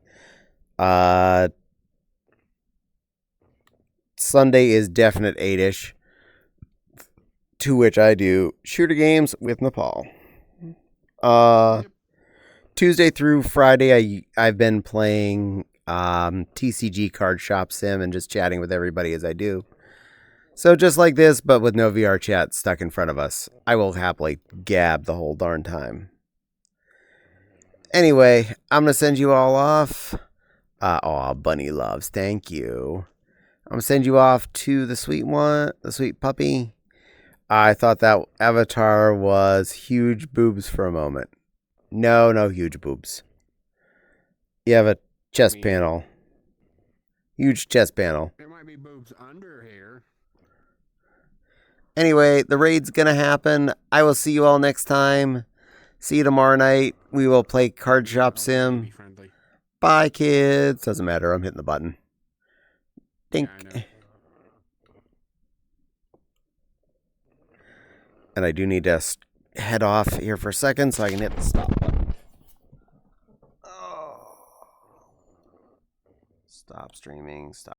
Sunday is definite 8-ish, to which I do shooter games with Nepal. Tuesday through Friday, I've been playing TCG Card Shop Sim and just chatting with everybody as I do. So just like this, but with no VR chat stuck in front of us, I will happily gab the whole darn time. Anyway, I'm going to send you all off. Bunny loves, thank you. I'm going to send you off to the sweet one, the sweet puppy. I thought that avatar was huge boobs for a moment. No huge boobs. You have a chest mean- panel. Huge chest panel. There might be boobs under here. Anyway, the raid's gonna happen. I will see you all next time. See you tomorrow night. We will play Card Shop Oh, Sim. baby friendly. Bye, kids. Doesn't matter. I'm hitting the button. Dink. Yeah, I know. And I do need to head off here for a second so I can hit the stop button. Oh. Stop streaming. Stop.